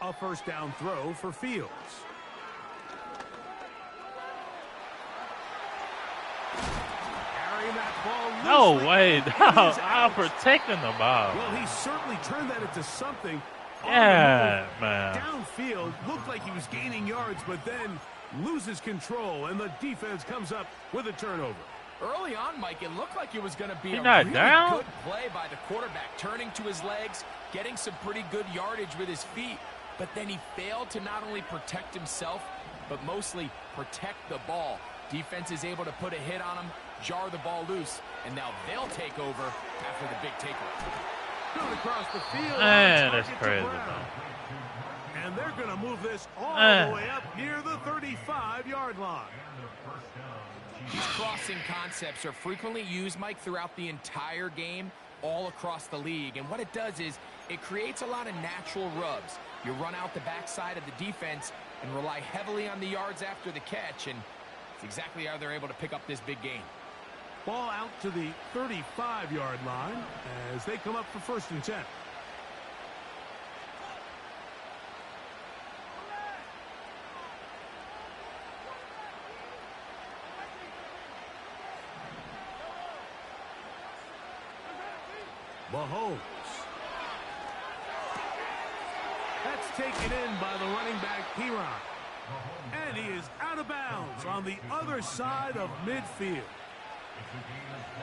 Speaker 5: A first down throw for Fields. Carrying that ball loosely.
Speaker 1: No way. No, I'm protecting the ball.
Speaker 5: Well, he certainly turned that into something.
Speaker 1: Yeah, man.
Speaker 5: Downfield, looked like he was gaining yards, but then loses control, and the defense comes up with a turnover.
Speaker 6: Early on, Mike, it looked like it was going to be a
Speaker 1: not
Speaker 6: really
Speaker 1: down?
Speaker 6: good play by the quarterback, turning to his legs, getting some pretty good yardage with his feet. But then he failed to not only protect himself, but mostly protect the ball. Defense is able to put a hit on him, jar the ball loose, and now they'll take over after the big takeaway.
Speaker 5: Going across the field.
Speaker 1: Man, that's crazy.
Speaker 5: And they're going to move this all the way up near the 35-yard line.
Speaker 6: These crossing concepts are frequently used, Mike, throughout the entire game, all across the league. And what it does is it creates a lot of natural rubs. You run out the backside of the defense and rely heavily on the yards after the catch, and it's exactly how they're able to pick up this big game.
Speaker 5: Ball out to the 35-yard line as they come up for 1st and 10. Mahomes. That's taken in by the running back, Piron. And he is out of bounds on the other side of midfield.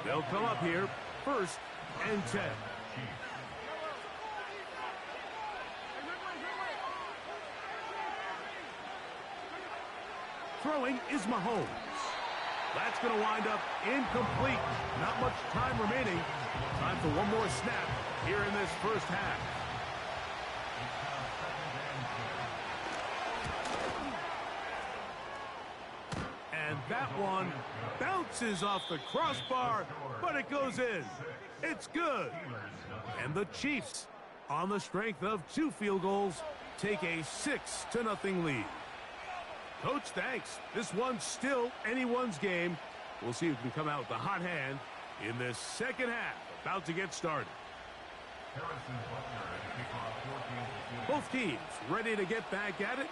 Speaker 5: They'll come up here, 1st and 10. Throwing is Mahomes. That's going to wind up incomplete. Not much time remaining. Time for one more snap here in this 1st half. And that one bounces off the crossbar, but it goes in. It's good. And the Chiefs, on the strength of 2 field goals, take a 6-0 lead. Coach, thanks. This one's still anyone's game. We'll see who can come out with the hot hand in this 2nd half. About to get started. Both teams ready to get back at it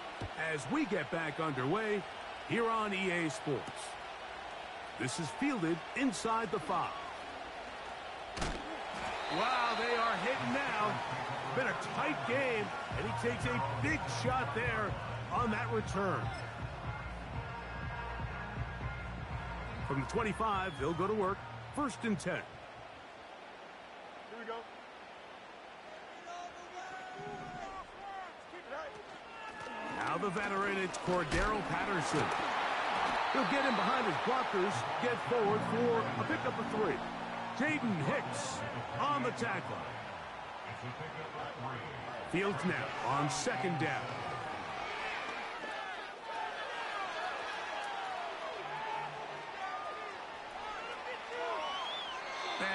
Speaker 5: as we get back underway here on EA Sports. This is fielded inside the 5. Wow, they are hitting now. Been a tight game, and he takes a big shot there on that return. From the 25, they'll go to work. 1st and 10. Here we go. Now the veteran, it's Cordero Patterson. He'll get in behind his blockers, get forward for a pickup of 3. Jaden Hicks on the tackle. Fields now on 2nd down.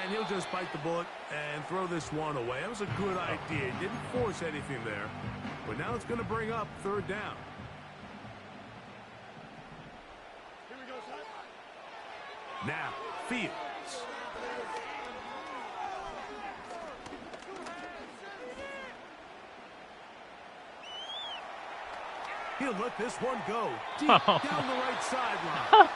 Speaker 5: And he'll just bite the bullet and throw this one away. That was a good idea. He didn't force anything there. But now it's going to bring up 3rd down. Here we go, son. Now, Fields. He'll let this one go deep down the right sideline.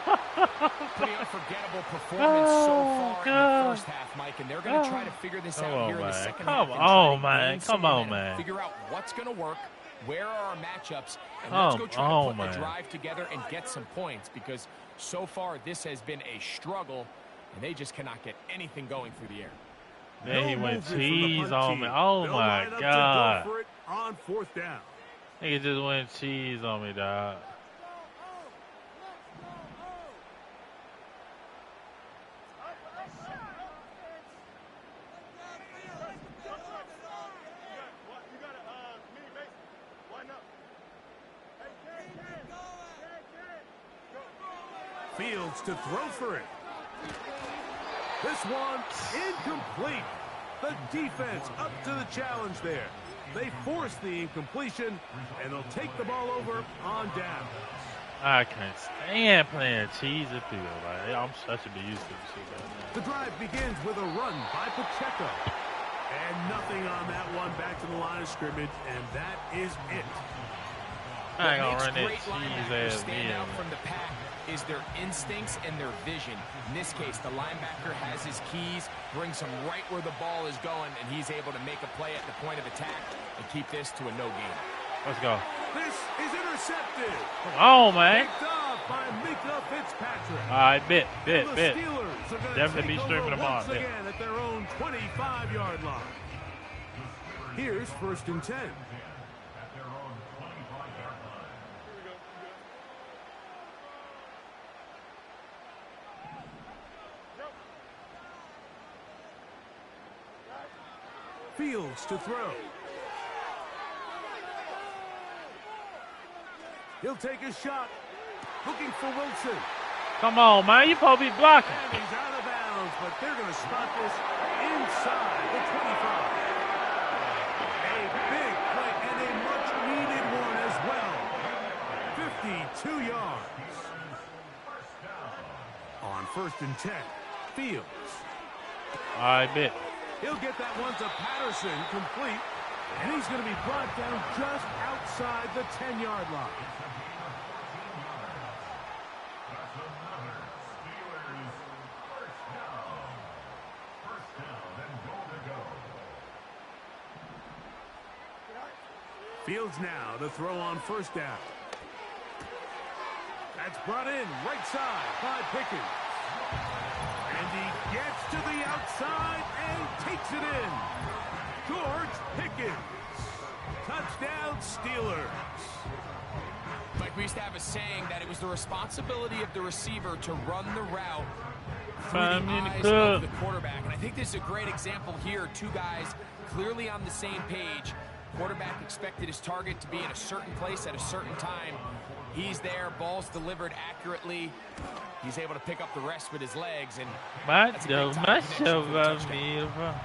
Speaker 6: Pretty unforgettable performance so far in the 1st half, Mike, and they're going to try to figure this out here in the 2nd half.
Speaker 1: Come on, man.
Speaker 6: Figure out what's going to work, where are our matchups, and let's go try to put a drive together and get some points, because so far this has been a struggle, and they just cannot get anything going through the air.
Speaker 1: Then he went cheese on me. Oh, my God.
Speaker 5: Go for it on 4th down.
Speaker 1: He just went cheese on me, dog.
Speaker 5: Fields to throw for it. This one incomplete. The defense up to the challenge there. They force the incompletion, and they'll take the ball over on down.
Speaker 1: I can't stand playing cheese and field. Like, I'm such a used to this shit right now.
Speaker 5: The drive begins with a run by Pacheco. And nothing on that one back to the line of scrimmage, and that is it.
Speaker 1: I ain't gonna run that cheese ass
Speaker 6: stand out from the pack is their instincts and their vision. In this case, the linebacker has his keys, brings him right where the ball is going, and he's able to make a play at the point of attack and keep this to a no gain.
Speaker 1: Let's go.
Speaker 5: This is intercepted.
Speaker 1: Oh, man.
Speaker 5: Picked off by Mika Fitzpatrick.
Speaker 1: All right, bet.
Speaker 5: The Steelers are
Speaker 1: Definitely be
Speaker 5: take
Speaker 1: streaming
Speaker 5: over
Speaker 1: tomorrow.
Speaker 5: once again at their own 25-yard line. Here's 1st and 10. Fields to throw. He'll take a shot. Looking for Wilson.
Speaker 1: Come on, man. You supposed to be blocking.
Speaker 5: And he's out of bounds, but they're going to spot this inside the 25. A big play and a much-needed one as well. 52 yards. On 1st and 10. Fields.
Speaker 1: I bet.
Speaker 5: He'll get that one to Patterson, complete, and he's going to be brought down just outside the 10-yard line. Fields now to throw on first down. That's brought in right side by Pickens. And he gets to the outside and takes it in. George Pickens. Touchdown, Steelers.
Speaker 6: Like we used to have a saying that it was the responsibility of the receiver to run the route through the eyes of the quarterback. And I think this is a great example here. Two guys clearly on the same page. Quarterback expected his target to be in a certain place at a certain time. He's there, ball's delivered accurately. He's able to pick up the rest with his legs, and that's a great time connection for the touchdown.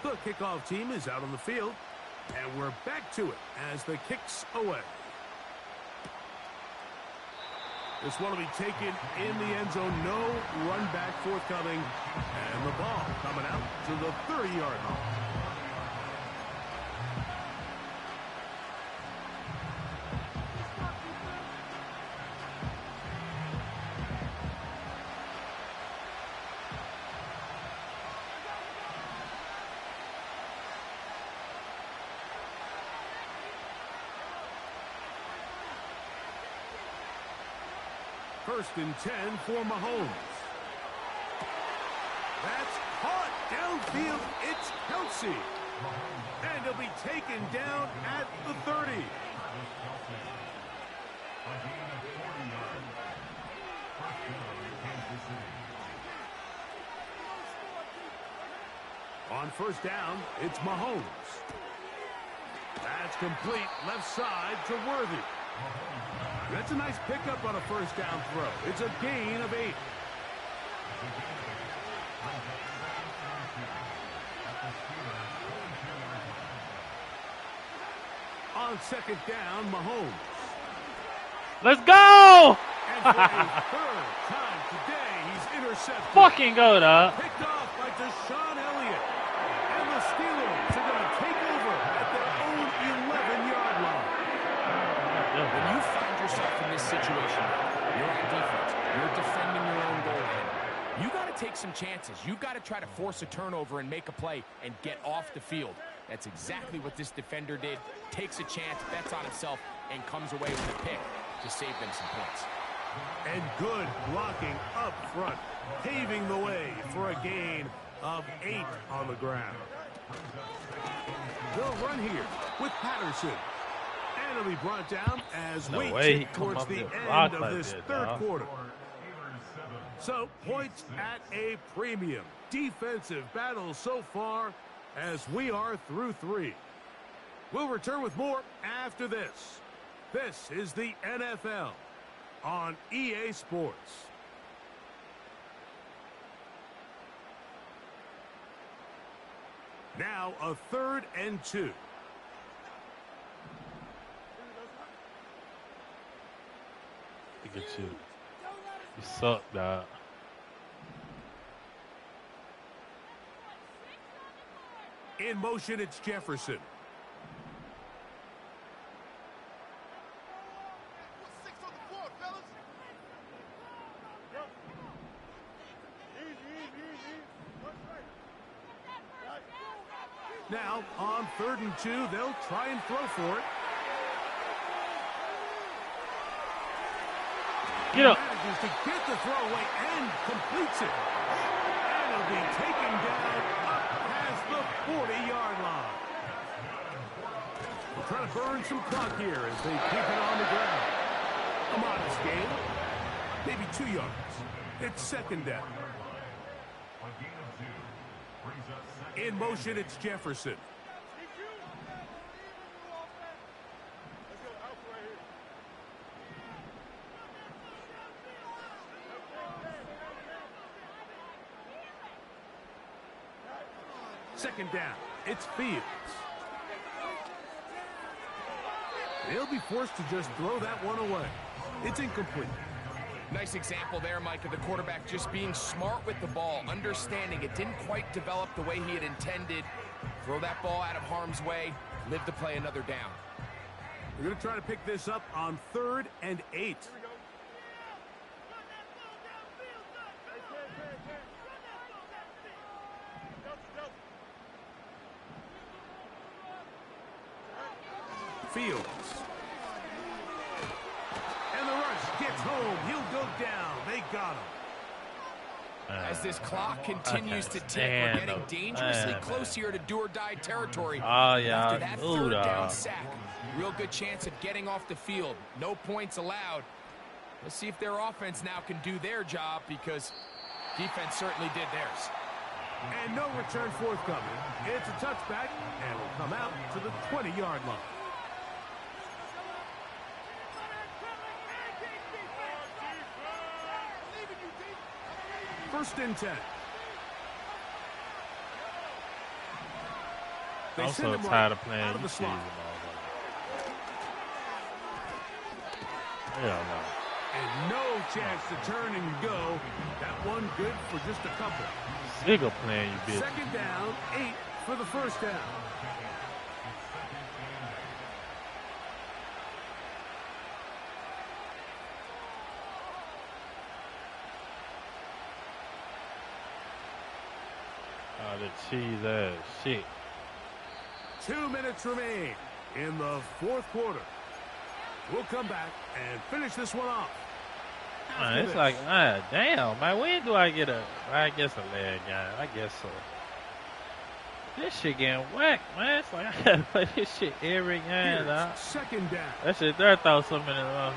Speaker 5: The kickoff team is out on the field, and we're back to it as the kick's away. This one will be taken in the end zone. No run back forthcoming, and the ball coming out to the 30-yard line. First and 10 for Mahomes. That's caught downfield. It's Kelsey. And he'll be taken down at the 30. On first down, it's Mahomes. That's complete left side to Worthy. That's a nice pickup on a first down throw. It's a gain of 8. On second down, Mahomes.
Speaker 1: Let's go!
Speaker 5: And for a third time today, he's intercepted.
Speaker 1: Fucking go, dog.
Speaker 5: Picked off by Deshaun Elliott. And the Steelers are going to take over at their own 11-yard line.
Speaker 6: When you find yourself in this situation, you're on defense, you're defending your own goal line. You got to take some chances. You've got to try to force a turnover and make a play and get off the field. That's exactly what this defender did. Takes a chance, bets on himself, and comes away with a pick to save them some points.
Speaker 5: And good blocking up front, paving the way for a gain of 8 on the ground. They'll run here with Patterson. And it'll be brought down as we tick towards the end of this third quarter. So, points at a premium. Defensive battle so far as we are through 3. We'll return with more after this. This is the NFL on EA Sports. Now a 3rd and 2.
Speaker 1: Look at you. You suck, dog.
Speaker 5: In motion, it's Jefferson. Now, on 3rd and 2, they'll try and throw for it.
Speaker 1: Get up.
Speaker 5: Manages to get the throw away and completes it. And it'll be taken down up past the 40-yard line. We're trying to burn some clock here as they keep it on the ground. A modest gain. Maybe 2 yards. It's 2nd down. In motion, it's Jefferson. Second down. It's Fields. They'll be forced to just throw that one away. It's incomplete.
Speaker 6: Nice example there, Mike, of the quarterback just being smart with the ball, understanding it didn't quite develop the way he had intended. Throw that ball out of harm's way, live to play another down.
Speaker 5: We're going to try to pick this up on 3rd and 8. Fields. And the rush gets home. He'll go down. They got him.
Speaker 6: As this clock continues to tick, we're getting dangerously close here to do-or-die territory.
Speaker 1: Oh, yeah.
Speaker 6: After that third down sack, real good chance of getting off the field. No points allowed. Let's see if their offense now can do their job, because defense certainly did theirs.
Speaker 5: And no return forthcoming. It's a touchback, and will come out to the 20-yard line. First and 10.
Speaker 1: I'm so tired of playing you season. Hell no.
Speaker 5: And no chance to turn and go. That one good for just a couple.
Speaker 1: Sick of playing you, bitch.
Speaker 5: Second down, 8 for the first down.
Speaker 1: Oh, the cheese ass shit.
Speaker 5: 2 minutes remain in the fourth quarter. We'll come back and finish this one off.
Speaker 1: Man, it's like, damn, man, when do I get I guess a leg guy. I guess so. This shit getting whacked, man. It's like, I gotta play this shit every game, dog.
Speaker 5: Second down.
Speaker 1: That shit there, I thought something in the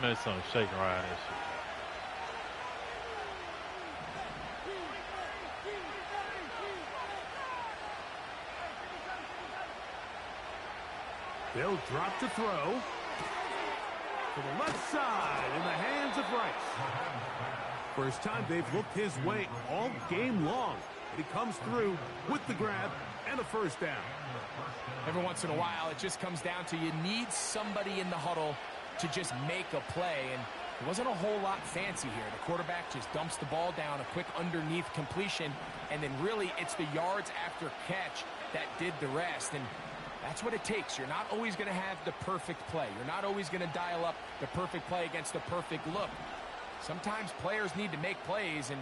Speaker 1: made something shaking around this shit.
Speaker 5: They'll drop to throw. To the left side in the hands of Rice. First time they've looked his way all game long. He comes through with the grab and a first down.
Speaker 6: Every once in a while, it just comes down to you need somebody in the huddle to just make a play. And it wasn't a whole lot fancy here. The quarterback just dumps the ball down, a quick underneath completion, and then really it's the yards after catch that did the rest. And that's what it takes. You're not always going to have the perfect play. You're not always going to dial up the perfect play against the perfect look. Sometimes players need to make plays, and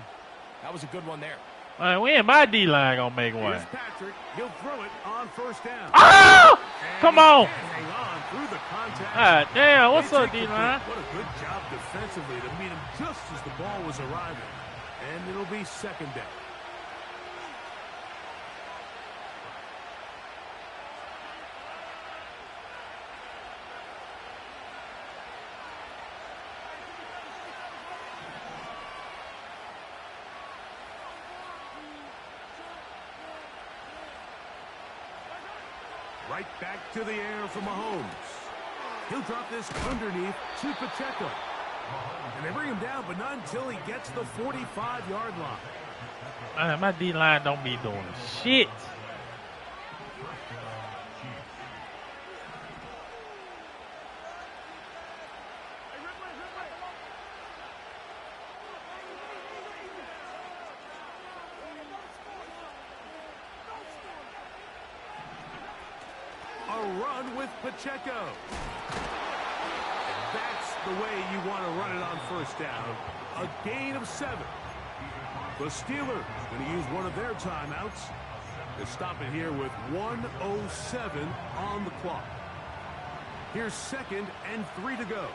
Speaker 6: that was a good one there.
Speaker 1: Man, when my D-line going to make one?
Speaker 5: Here's Patrick. He'll throw it on first down.
Speaker 1: Oh! Come on.
Speaker 5: Hang on through the contact.
Speaker 1: Ah, damn. What's up, D-line?
Speaker 5: What a good job defensively to meet him just as the ball was arriving. And it'll be second down. Right back to the air for Mahomes. He'll drop this underneath to Pacheco. And they bring him down, but not until he gets the 45-yard line.
Speaker 1: Man, my D-line don't be doing shit.
Speaker 5: Run with Pacheco. That's the way you want to run it on first down. A gain of 7. The Steelers going to use one of their timeouts to stop it here with 1:07 on the clock. Here's 2nd and 3 to go.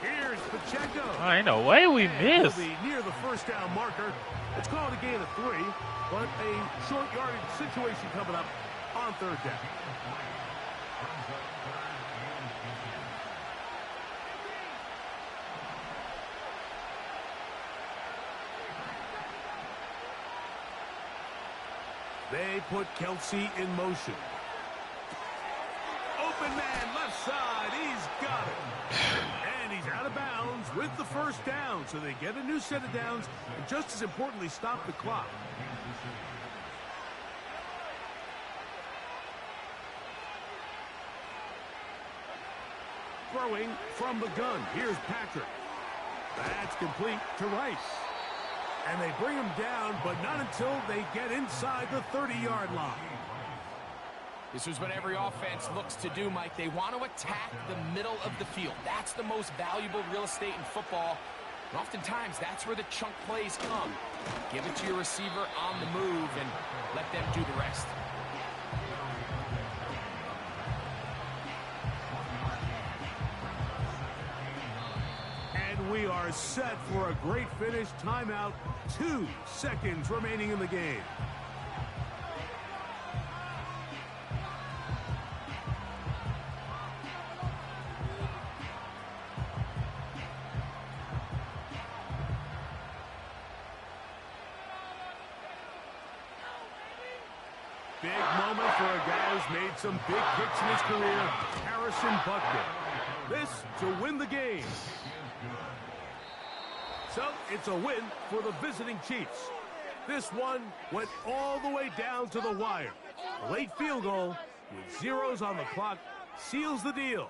Speaker 5: Here's Pacheco.
Speaker 1: Ain't no way we missed.
Speaker 5: Near the first down marker. It's called a gain of 3, but a short yardage situation coming up on third down. They put Kelsey in motion. Open man left side. He's got it. And he's out of bounds with the first down, so they get a new set of downs and just as importantly stop the clock. Throwing from the gun. Here's Patrick. That's complete to Rice. And they bring him down, but not until they get inside the 30-yard line.
Speaker 6: This is what every offense looks to do, Mike. They want to attack the middle of the field. That's the most valuable real estate in football. And oftentimes, that's where the chunk plays come. Give it to your receiver on the move and let them do the rest.
Speaker 5: And we are set for a great finish. Timeout. 2 seconds remaining in the game. Big moment for a guy who's made some big kicks in his career, Harrison Butker. This to win the game. So it's a win for the visiting Chiefs. This one went all the way down to the wire. A late field goal with zeros on the clock seals the deal.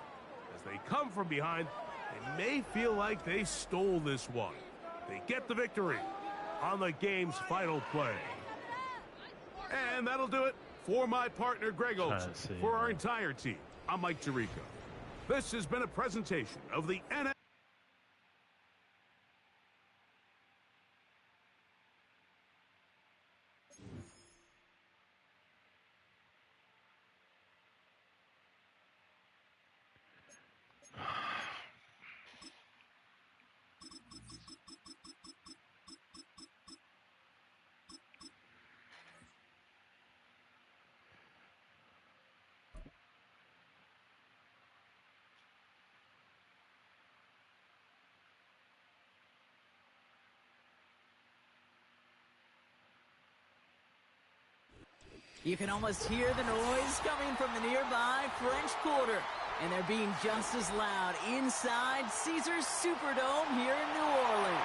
Speaker 5: As they come from behind, they may feel like they stole this one. They get the victory on the game's final play. And that'll do it for my partner, Greg Olsen. For our entire team, I'm Mike Tirico. This has been a presentation of the NFL.
Speaker 2: You can almost hear the noise coming from the nearby French Quarter. And they're being just as loud inside Caesars Superdome here in New Orleans.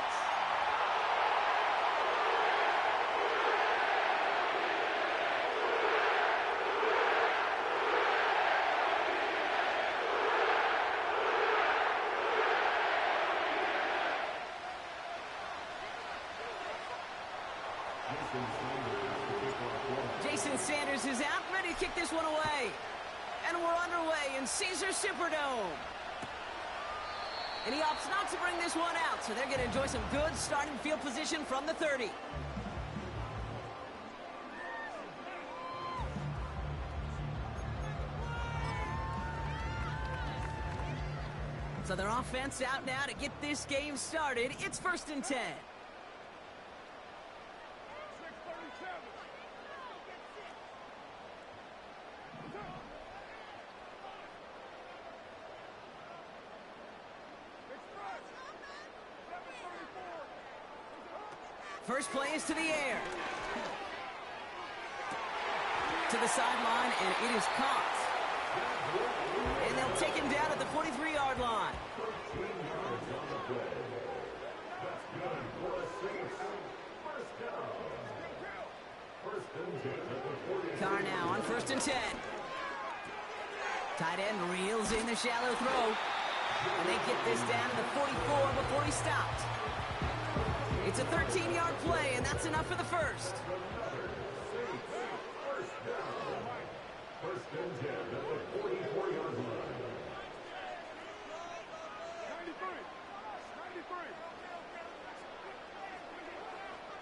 Speaker 2: Jason Sanders is out, ready to kick this one away. And we're underway in Caesars Superdome. And he opts not to bring this one out, so they're going to enjoy some good starting field position from the 30. So their offense out now to get this game started. It's 1st and 10. First play is to the air. To the sideline, and it is caught. And they'll take him down at the 43-yard line. Carr now on 1st and 10. Tight end reels in the shallow throw. And they get this down to the 44 before he stopped. It's a 13-yard play, and that's enough for the first.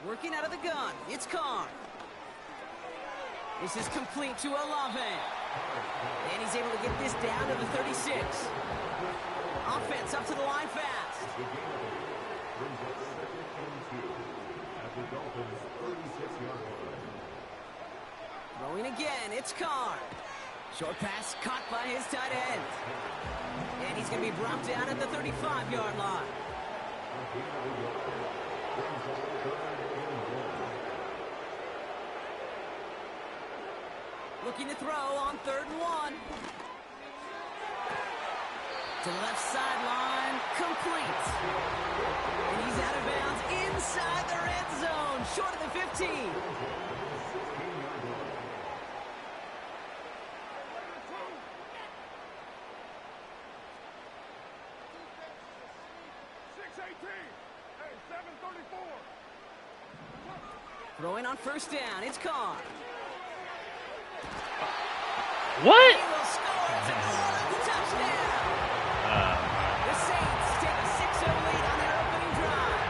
Speaker 2: Working out of the gun, it's Carr. This is complete to Olave. And he's able to get this down to the 36. Offense up to the line fast. Throwing again, it's Carr. Short pass caught by his tight end. And he's going to be brought down at the 35-yard line. Looking to throw on 3rd and 1. To the left sideline, complete. Throwing on first down, it's Carr.
Speaker 1: What?
Speaker 2: He will score to go on the touchdown. The Saints take a 6-0 lead on their opening drive.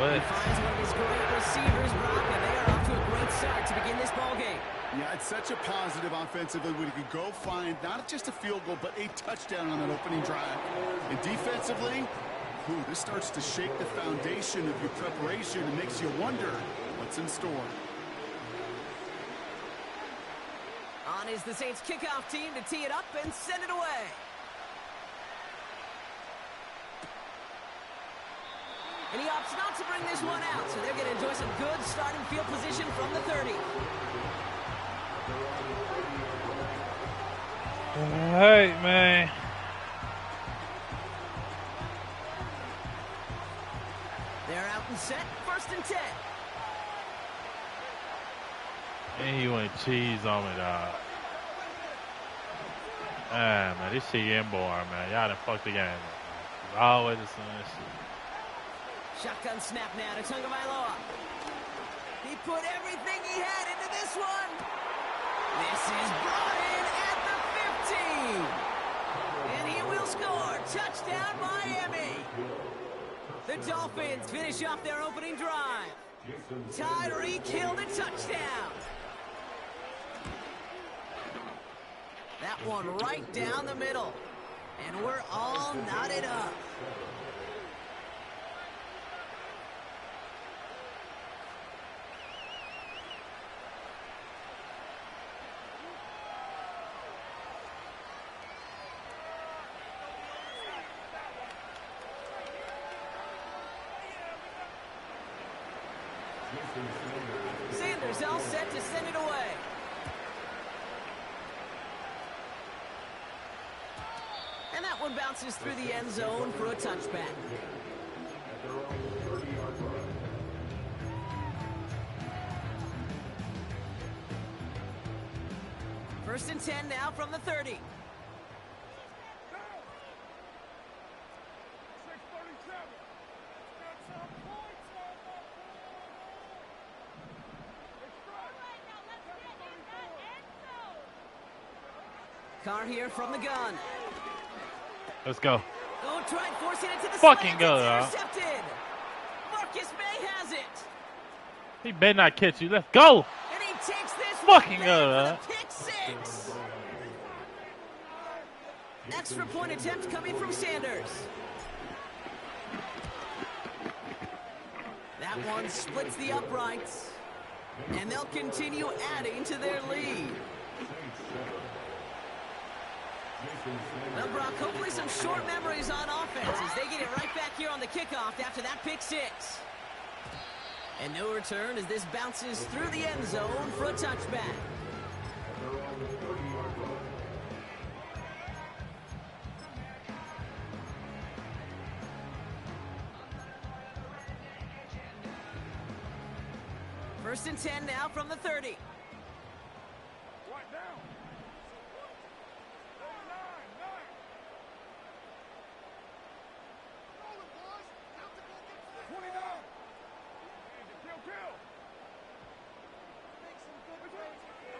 Speaker 1: What?
Speaker 2: He finds one of his great receivers, Brock, and they are off to a great start to begin this ball game.
Speaker 3: Yeah, it's such a positive offensively when you can go find not just a field goal, but a touchdown on that opening drive. And defensively, this starts to shake the foundation of your preparation and makes you wonder what's in store.
Speaker 2: On is the Saints kickoff team to tee it up and send it away. And he opts not to bring this one out, so they're going to enjoy some good starting field position from the 30.
Speaker 1: Hey, man.
Speaker 2: They're out and set, 1st and 10.
Speaker 1: And he went cheese on me, dog. Ah, man, this shit getting boring, man. Y'all done fucked the game up, man. It's always the same shit.
Speaker 2: Shotgun snap now to Tagovailoa. He put everything he had into this one. This is brought in at the 15. And he will score. Touchdown, Miami. The Dolphins finish off their opening drive. Tyreek Hill the touchdown. That one right down the middle. And we're all knotted up. Sanders all set to send it away. And that one bounces through the end zone for a touchback. First and 10 now from the 30. Carr here from the gun.
Speaker 1: Let's go.
Speaker 2: Go try and force it into the
Speaker 1: Fucking
Speaker 2: slants.
Speaker 1: go,
Speaker 2: It's intercepted. Marcus May has it.
Speaker 1: He better not catch you. Let's go.
Speaker 2: And he takes this
Speaker 1: Fucking
Speaker 2: one
Speaker 1: go,
Speaker 2: back for the pick six. Extra point attempt coming from Sanders. That one splits the uprights. And they'll continue adding to their lead. Well, Brock, hopefully some short memories on offense as they get it right back here on the kickoff after that pick six. And no return as this bounces through the end zone for a touchback. First and 10 now from the 30.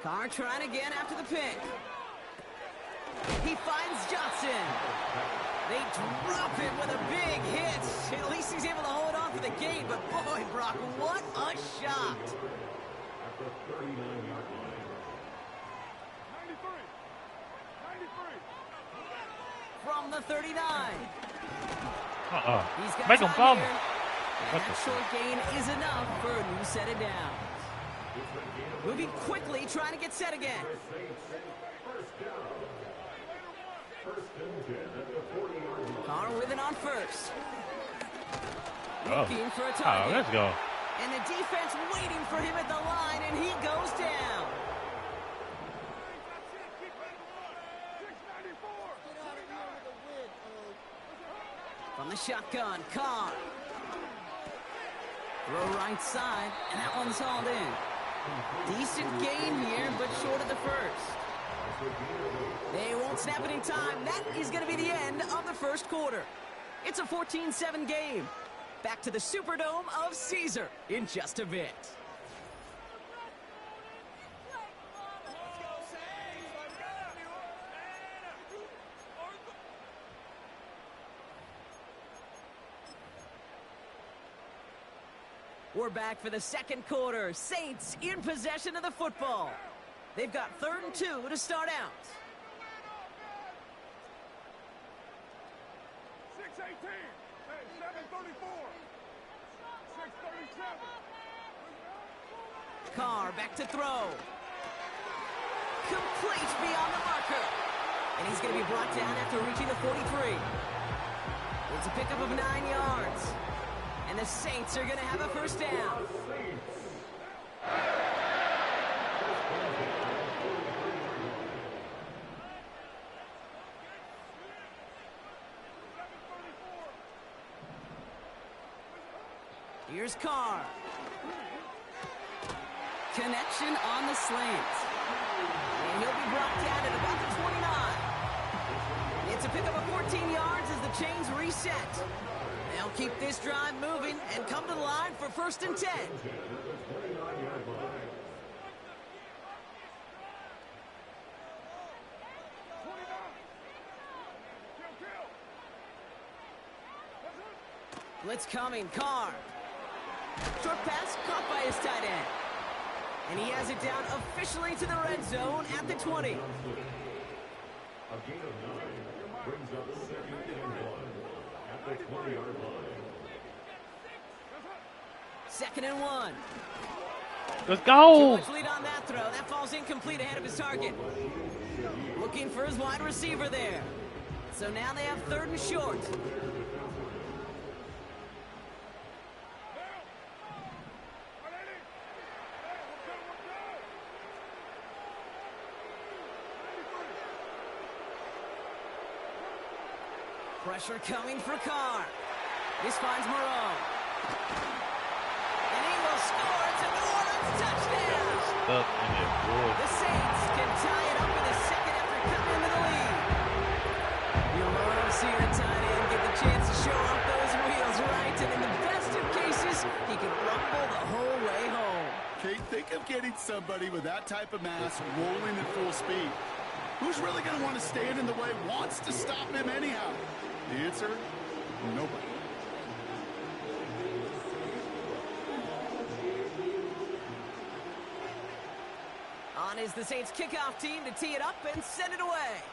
Speaker 2: Carr trying again after the pick. He finds Johnson. They drop it with a big hit. At least he's able to hold on for the game. But boy, Brock, what a shot. From the 39. He's got
Speaker 1: Make him
Speaker 2: time
Speaker 1: fumble.
Speaker 2: here, and that short gain is enough for a new set of downs. Moving quickly, trying to get set again. Carr with it on first. Looking for a target.
Speaker 1: Let's go.
Speaker 2: And the defense waiting for him at the line, and he goes down. From the shotgun, Carr. Throw right side, and that one's hauled in. Decent gain here, but short of the first. They won't snap it in time. That is going to be the end of the first quarter. It's a 14-7 game. Back to the Superdome of Caesar in just a bit. We're back for the second quarter. Saints in possession of the football. They've got 3rd and 2 to start out.
Speaker 5: 6:18. Hey, 7:34. 6:37.
Speaker 2: Carr back to throw. Complete beyond the marker. And he's going to be brought down after reaching the 43. It's a pickup of 9 yards. And the Saints are going to have a first down. Here's Carr. Connection on the slant. And he'll be brought down at about the 29. It's a pickup of 14 yards as the chains reset. They'll keep this drive moving and come to the line for 1st and 10. Blitz coming, Carr. Short pass caught by his tight end. And he has it down officially to the red zone at the 20.
Speaker 7: A gain of 9 brings up 2nd and 1 at the 20-yard line.
Speaker 2: 2nd and 1.
Speaker 1: Let's go.
Speaker 2: Much lead on that throw. That falls incomplete ahead of his target. Looking for his wide receiver there. So now they have 3rd and short. Pressure coming for Carr. This finds Moreau. And he will score. It's a New Orleans touchdown.
Speaker 1: Stuck in it, boy.
Speaker 2: The Saints can tie it up in a second after cutting into the lead. You'll love seeing a tight end get the chance to show off those wheels, right? And in the best of cases, he can rumble the whole way home.
Speaker 3: Kate, think of getting somebody with that type of mass rolling at full speed. Who's really going to want to stand in the way, wants to stop him anyhow? The answer, nobody.
Speaker 2: On is the Saints kickoff team to tee it up and send it away.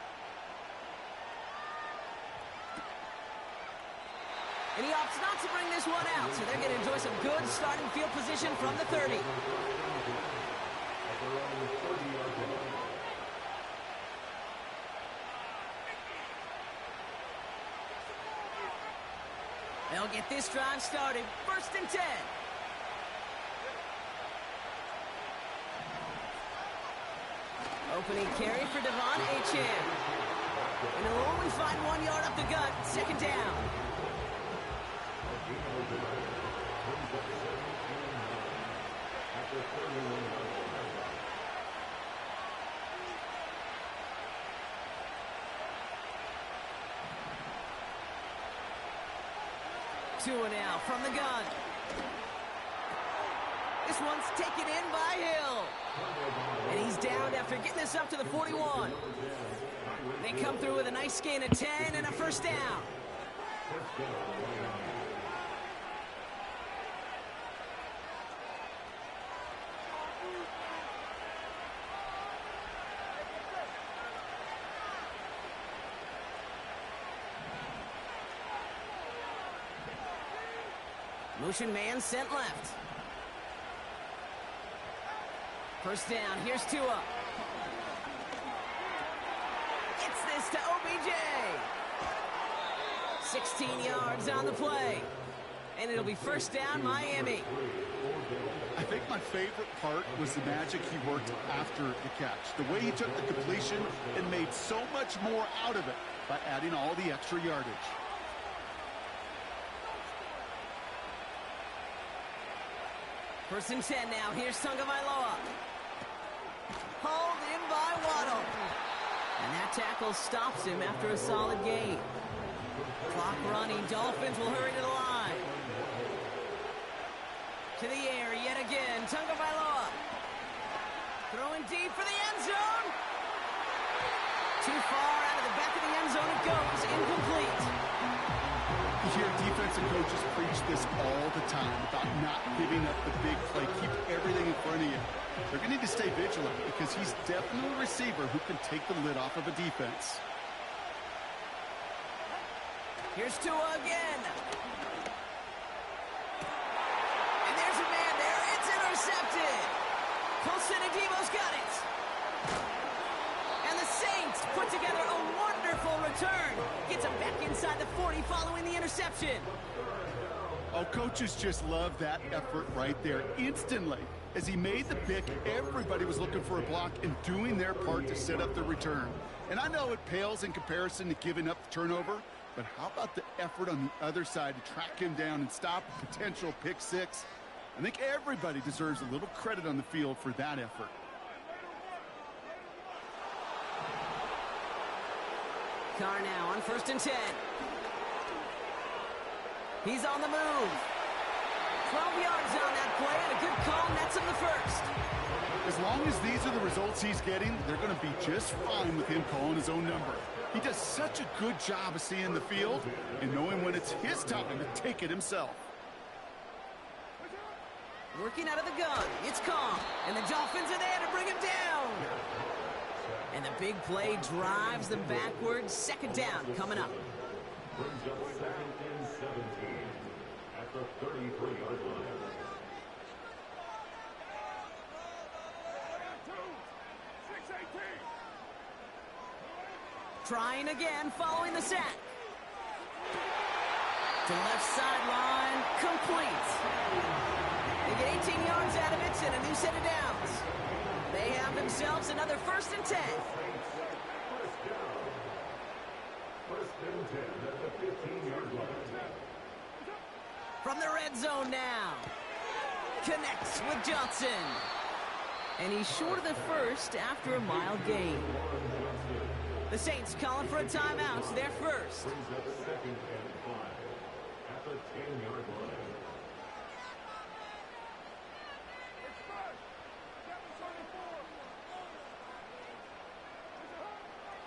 Speaker 2: And he opts not to bring this one out, so they're going to enjoy some good starting field position from the 30. They'll get this drive started. 1st and 10. Opening carry for Devon Achane. And he'll only find 1 yard up the gut. 2nd down. Tua now from the gun. This one's taken in by Hill. And he's down after getting this up to the 41. They come through with a nice gain of 10 and a first down. Motion man sent left. First down, here's Tua. Gets this to OBJ. 16 yards on the play. And it'll be first down, Miami.
Speaker 3: I think my favorite part was the magic he worked after the catch. The way he took the completion and made so much more out of it by adding all the extra yardage.
Speaker 2: First and 10 now. Here's Tagovailoa. Hauled in by Waddle. And that tackle stops him after a solid gain. Clock running. Dolphins will hurry to the line. To the air yet again. Tagovailoa. Throwing deep for the end zone. Too far out of the back of the end zone it goes. Incomplete.
Speaker 3: You hear defensive coaches preach this all the time about not giving up the big play. Keep everything in front of you. They're going to need to stay vigilant because he's definitely a receiver who can take the lid off of a defense.
Speaker 2: Here's Tua again. And there's a man there. It's intercepted. Colson Adebo's got it. And the Saints put together a wonderful return. Gets him back inside the 40 following the interception.
Speaker 3: Oh, coaches just love that effort right there. Instantly, as he made the pick, everybody was looking for a block and doing their part to set up the return. And I know it pales in comparison to giving up the turnover, but how about the effort on the other side to track him down and stop a potential pick six? I think everybody deserves a little credit on the field for that effort.
Speaker 2: Carr now on 1st and 10. He's on the move. 12 yards on that play and a good call nets him the first.
Speaker 3: As long as these are the results he's getting, they're going to be just fine with him calling his own number. He does such a good job of seeing the field and knowing when it's his time to take it himself.
Speaker 2: Working out of the gun. It's Carr. And the Dolphins are there to bring him down. And the big play drives them backwards. 2nd down coming up.
Speaker 7: Brings up 2nd and 17 at the 33-yard line.
Speaker 2: Trying again following the sack. To left sideline, complete. They get 18 yards out of it and a new set of downs. They have themselves another 1st and 10.
Speaker 7: First and 10 at the 15-yard line.
Speaker 2: From the red zone now. Connects with Johnson. And he's short of the first after a mild gain. The Saints calling for a timeout. They're first.
Speaker 7: Brings up 2nd and 5 at the 10-yard line.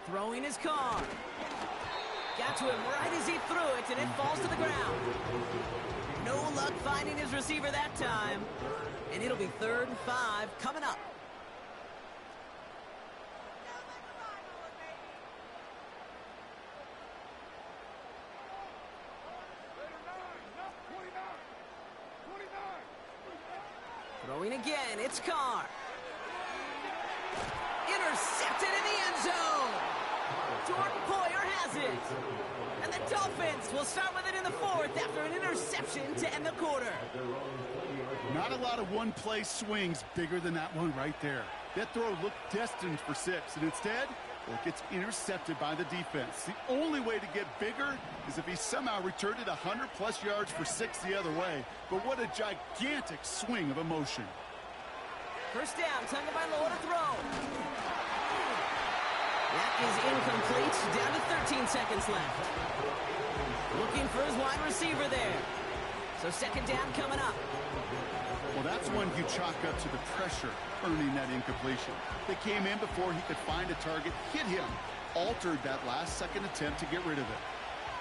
Speaker 2: Throwing his car. Got to him right as he threw it, and it falls to the ground. No luck finding his receiver that time. And it'll be 3rd and 5 coming up. Throwing again, it's Carr. Intercepted in the end zone. Jordan Poyer has it. And the Dolphins will start with it in the 4th after an interception to end the quarter.
Speaker 3: Not a lot of one-play swings bigger than that one right there. That throw looked destined for 6, and instead, well, it gets intercepted by the defense. The only way to get bigger is if he somehow returned it 100-plus yards for 6 the other way. But what a gigantic swing of emotion.
Speaker 2: 1st down, Tagovailoa to throw. That is incomplete. Down to 13 seconds left. Looking for his wide receiver there. So 2nd down coming up.
Speaker 3: Well, that's one you chalk up to the pressure earning that incompletion. They came in before he could find a target, hit him, altered that last second attempt to get rid of it.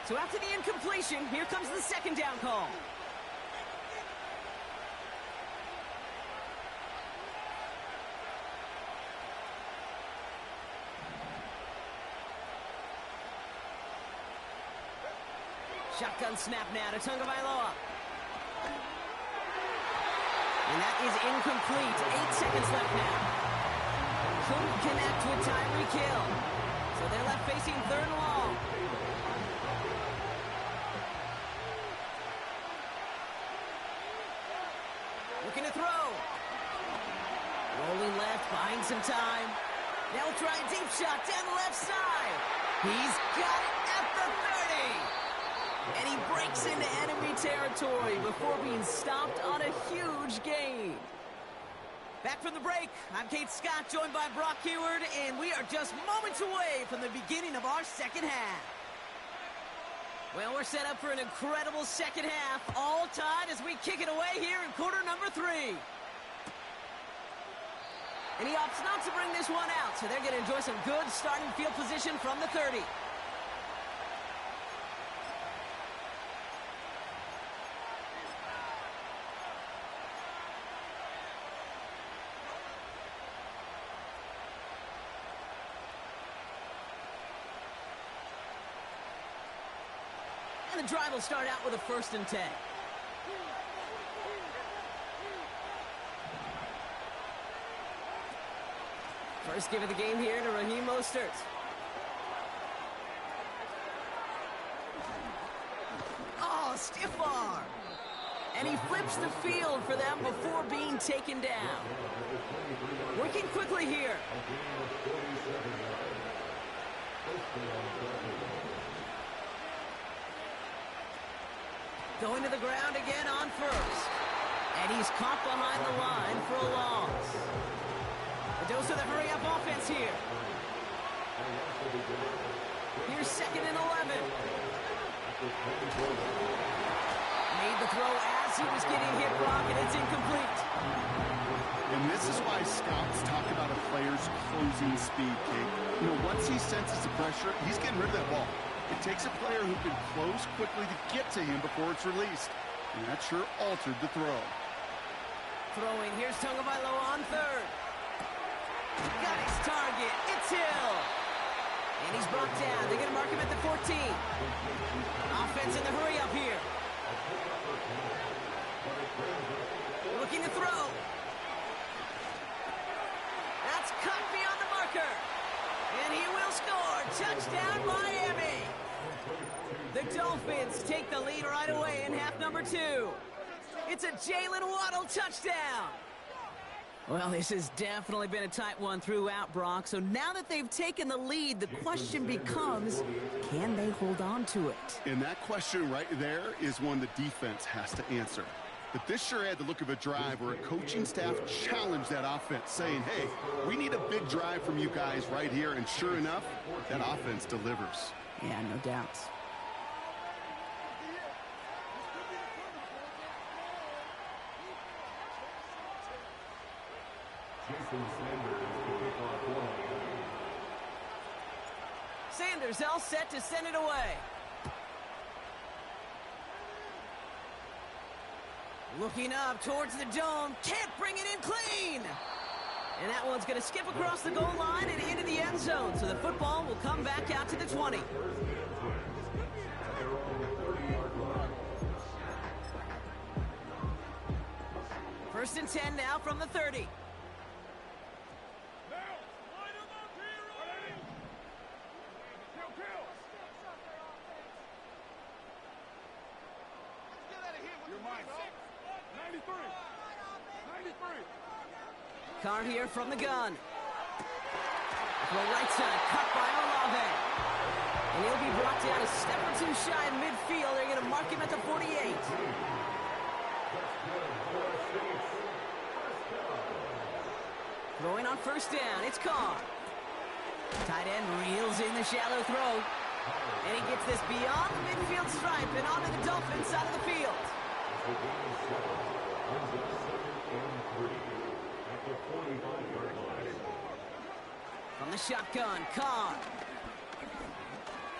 Speaker 2: So after the incompletion, here comes the 2nd down call. Shotgun snap now to Tagovailoa. And that is incomplete. 8 seconds left now. Couldn't connect with Tyreek Hill. So they're left facing 3rd and long. Looking to throw. Rolling left, buying some time. Now we'll try a deep shot down the left side. He's got it at the 30. And he breaks into enemy territory before being stopped on a huge gain. Back from the break, I'm Kate Scott, joined by Brock Heward, and we are just moments away from the beginning of our 2nd half. Well, we're set up for an incredible second half. All tied as we kick it away here in quarter number 3. And he opts not to bring this one out, so they're going to enjoy some good starting field position from the 30. And the drive will start out with a 1st and 10. First give of the game here to Raheem Mostert. Oh, stiff arm. And he flips the field for them before being taken down. Working quickly here. Going to the ground again on 1st. And he's caught behind the line for a loss. A dose of the hurry-up offense here. Here's 2nd and 11. Made the throw as he was getting hit, Brock, and it's incomplete.
Speaker 3: And this is why scouts talk about a player's closing speed, Kate. You know, once he senses the pressure, he's getting rid of that ball. It takes a player who can close quickly to get to him before it's released. And that sure altered the throw.
Speaker 2: Throwing, here's Tagovailoa on 3rd. Got his target, it's Hill. And he's brought down, they're gonna mark him at the 14. Offense in the hurry up here. Looking to throw. That's cut beyond the marker. And he will score. Touchdown, Miami. The Dolphins take the lead right away in half number 2. It's a Jalen Waddle touchdown. Well, this has definitely been a tight one throughout, Brock. So now that they've taken the lead, the question becomes, can they hold on to it?
Speaker 3: And that question right there is one the defense has to answer. But this sure had the look of a drive where a coaching staff challenged that offense, saying, hey, we need a big drive from you guys right here. And sure enough, that offense delivers.
Speaker 2: Yeah, no doubt. Sanders all set to send it away. Looking up towards the dome. Can't bring it in clean. And that one's going to skip across the goal line and into the end zone. So the football will come back out to the 20. First and 10 now from the 30. Carr here from the gun. The right side, cut by Olave. And he'll be brought down a step or two shy in midfield. They're going to mark him at the 48. Throwing on 1st down, it's Carr. Tight end reels in the shallow throw. And he gets this beyond the midfield stripe and onto the Dolphins side of the field. From the shotgun, Carr.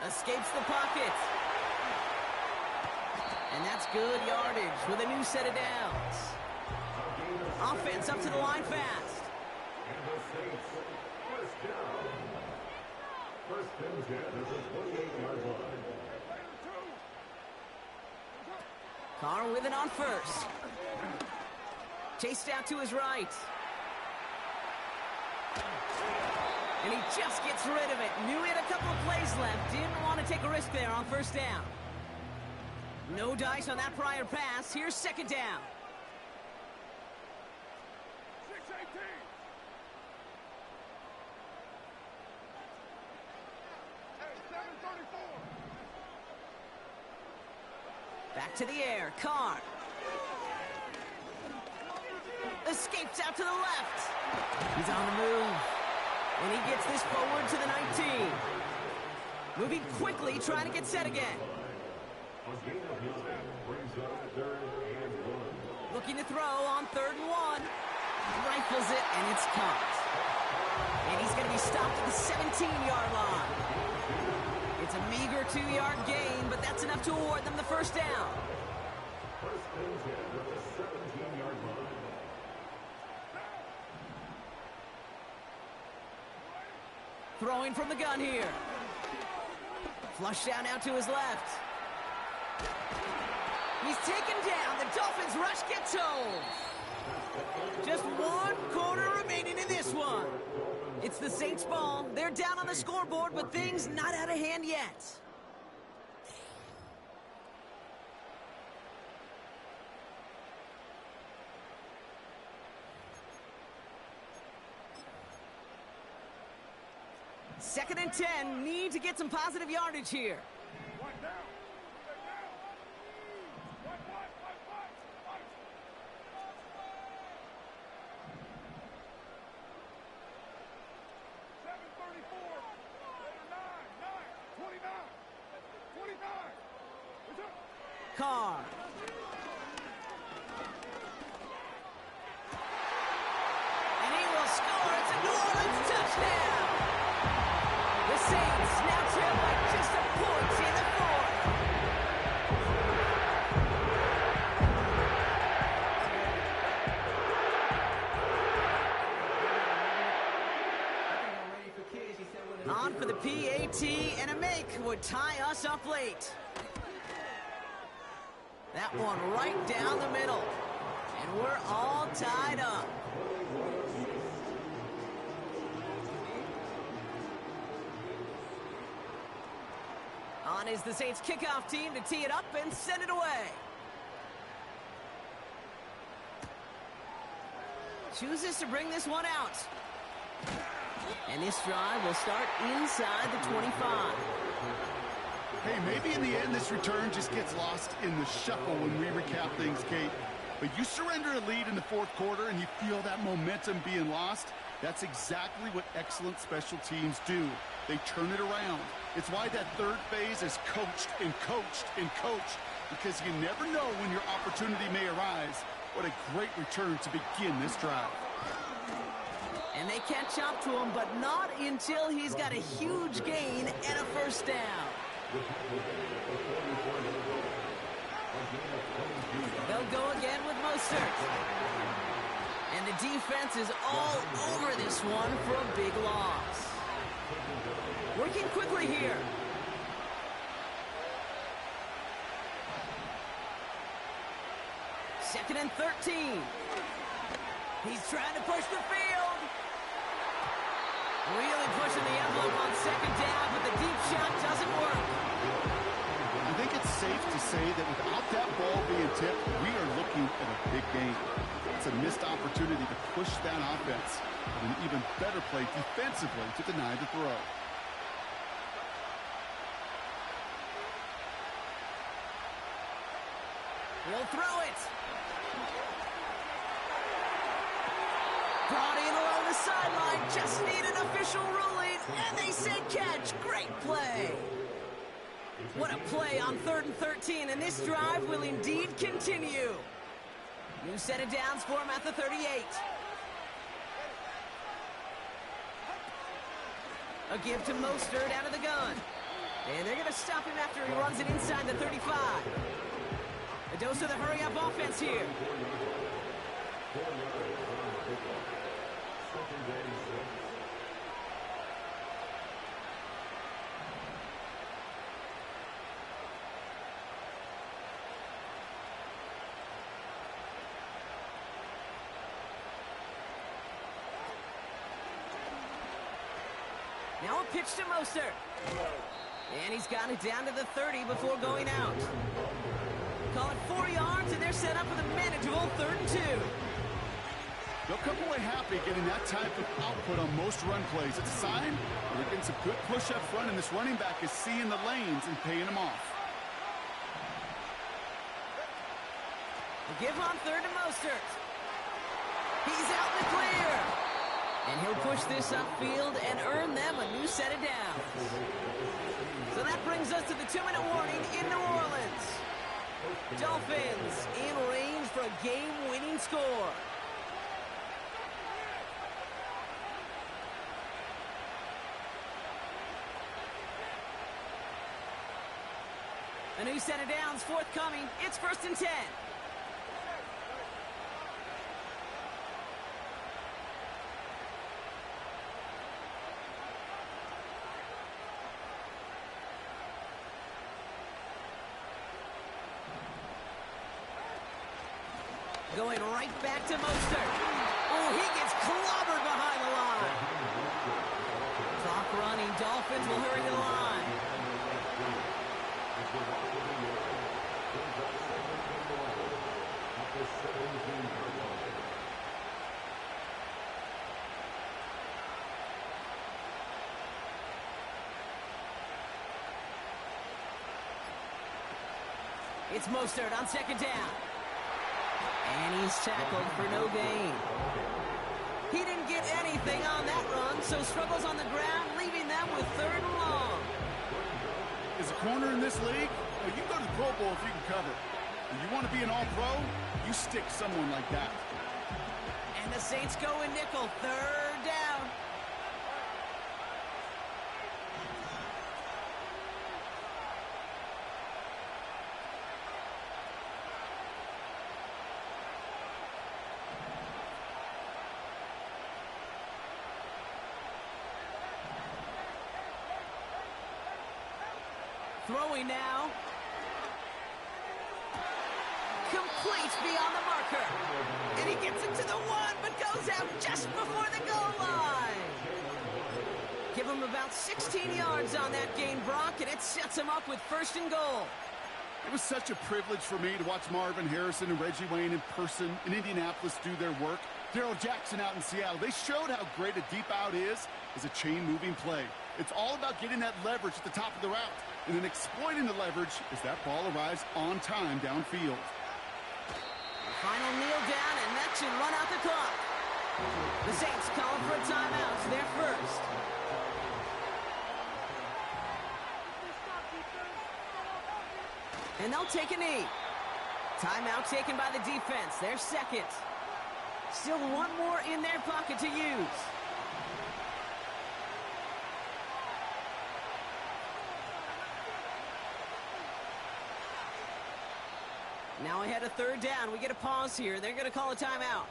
Speaker 2: Escapes the pocket. And that's good yardage with a new set of downs. Offense up to the line fast.
Speaker 7: And the Saints, first down. First and 10 at the 28-yard line.
Speaker 2: Carr with it on 1st. Chased out to his right. And he just gets rid of it. Knew he had a couple of plays left. Didn't want to take a risk there on 1st down. No dice on that prior pass. Here's 2nd down. Back to the air. Carr. Escapes out to the left. He's on the move. And he gets this forward to the 19. Moving quickly, trying to get set again.
Speaker 7: A gain of 9 brings up 3rd and 1.
Speaker 2: Looking to throw on 3rd and 1. Rifles it, and it's caught. And he's going to be stopped at the 17-yard line. It's a meager 2-yard gain, but that's enough to award them the first down.
Speaker 7: First and 10 at the 17-yard line.
Speaker 2: Throwing from the gun here. Flush down out to his left. He's taken down. The Dolphins rush gets home. Just 1 quarter remaining in this one. It's the Saints ball. They're down on the scoreboard, but things not out of hand yet. Second and 10. Need to get some positive yardage here. Carr. And he will score. It's a New Orleans touchdown. The Saints now trail by just a point in the 4th. On for the PAT, and a make would tie us up late. That one right down the middle. And we're all tied up. On is the Saints kickoff team to tee it up and send it away. Chooses to bring this one out. And this drive will start inside the 25.
Speaker 3: Hey, maybe in the end this return just gets lost in the shuffle when we recap things, Kate. But you surrender a lead in the 4th quarter and you feel that momentum being lost. That's exactly what excellent special teams do. They turn it around. It's why that 3rd phase is coached and coached and coached, because you never know when your opportunity may arise. What a great return to begin this drive.
Speaker 2: And they catch up to him, but not until he's got a huge gain and a first down. They'll go again with Mostert. And the defense is all over this one for a big loss. Working quickly here. Second and 13. He's trying to push the field. Really pushing the envelope on second down, but the deep shot doesn't work.
Speaker 3: I think it's safe to say that without that ball being tipped, we are looking at a big game. It's a missed opportunity to push that offense, but an even better play defensively to deny the throw.
Speaker 2: He'll throw it. Brought in along the sideline, just need an official ruling, and they say catch. Great play. What a play on 3rd and 13, and this drive will indeed continue. New set of downs for him at the 38. A give to Mostert out of the gun. And they're going to stop him after he runs it inside the 35. A dose of the hurry-up offense here. Now a pitch to Mostert. And he's got it down to the 30 before going out. Call it 4 yards, and they're set up with a manageable 3rd and 2.
Speaker 3: They'll come away happy getting that type of output on most run plays. It's a sign that they're getting some good push up front, and this running back is seeing the lanes and paying them off.
Speaker 2: The give on 3rd to Mostert. He's out in the clear. And he'll push this upfield and earn them a new set of downs. So that brings us to the 2-minute warning in New Orleans. Dolphins in range for a game-winning score. A new set of downs forthcoming. It's 1st and 10. Going right back to Mostert. Oh, he gets clobbered behind the line. Clock running. Dolphins will hurry to the line. It's Mostert on 2nd down. And he's tackled for no gain. He didn't get anything on that run, so struggles on the ground, leaving them with 3rd and long.
Speaker 3: As a corner in this league, well, you go to the Pro Bowl if you can cover. And you want to be an all-pro, you stick someone like that.
Speaker 2: And the Saints go in nickel, 3rd down. Throwing now. Completes beyond the marker. And he gets it to the 1, but goes out just before the goal line. Give him about 16 yards on that gain, Brock, and it sets him up with 1st and goal.
Speaker 3: It was such a privilege for me to watch Marvin Harrison and Reggie Wayne in person in Indianapolis do their work. Darrell Jackson out in Seattle. They showed how great a deep out is as a chain-moving play. It's all about getting that leverage at the top of the route and then exploiting the leverage as that ball arrives on time downfield.
Speaker 2: Final kneel down, and that should run out the clock. The Saints calling for a timeout. It's their first. And they'll take a knee. Timeout taken by the defense. Their second. Still one more in their pocket to use. Now ahead of 3rd down. We get a pause here. They're going to call a timeout.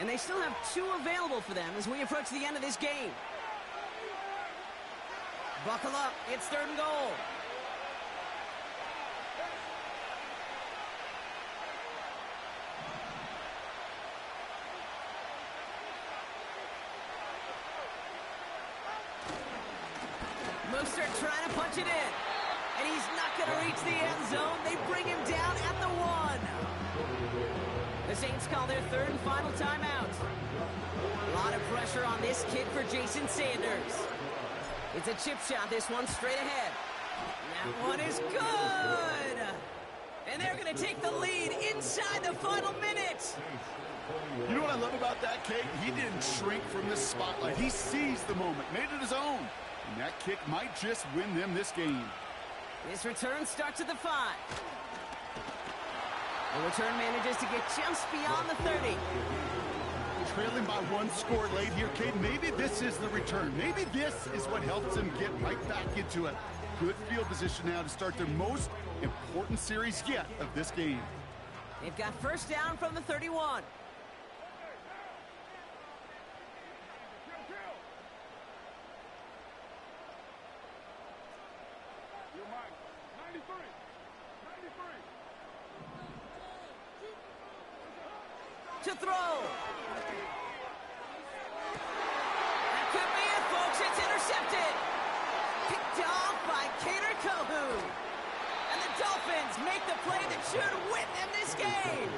Speaker 2: And they still have 2 available for them as we approach the end of this game. Buckle up. It's 3rd and goal. Mostert trying to punch it in. And he's not going to reach the end zone. They bring him down at the 1. The Saints call their 3rd and final timeout. A lot of pressure on this kid for Jason Sanders. It's a chip shot, this one straight ahead. And that one is good. And they're going to take the lead inside the final minute.
Speaker 3: You know what I love about that, Kate? He didn't shrink from the spotlight. He seized the moment, made it his own. And that kick might just win them this game.
Speaker 2: This return starts at the 5. The return manages to get just beyond the 30.
Speaker 3: Trailing by 1 score late here, Kate. Maybe this is the return. Maybe this is what helps them get right back into it. Good field position now to start their most important series yet of this game.
Speaker 2: They've got 1st down from the 31. To throw. That could be it, folks. It's intercepted. Picked off by Kader Kohou. And the Dolphins make the play that should win them this game.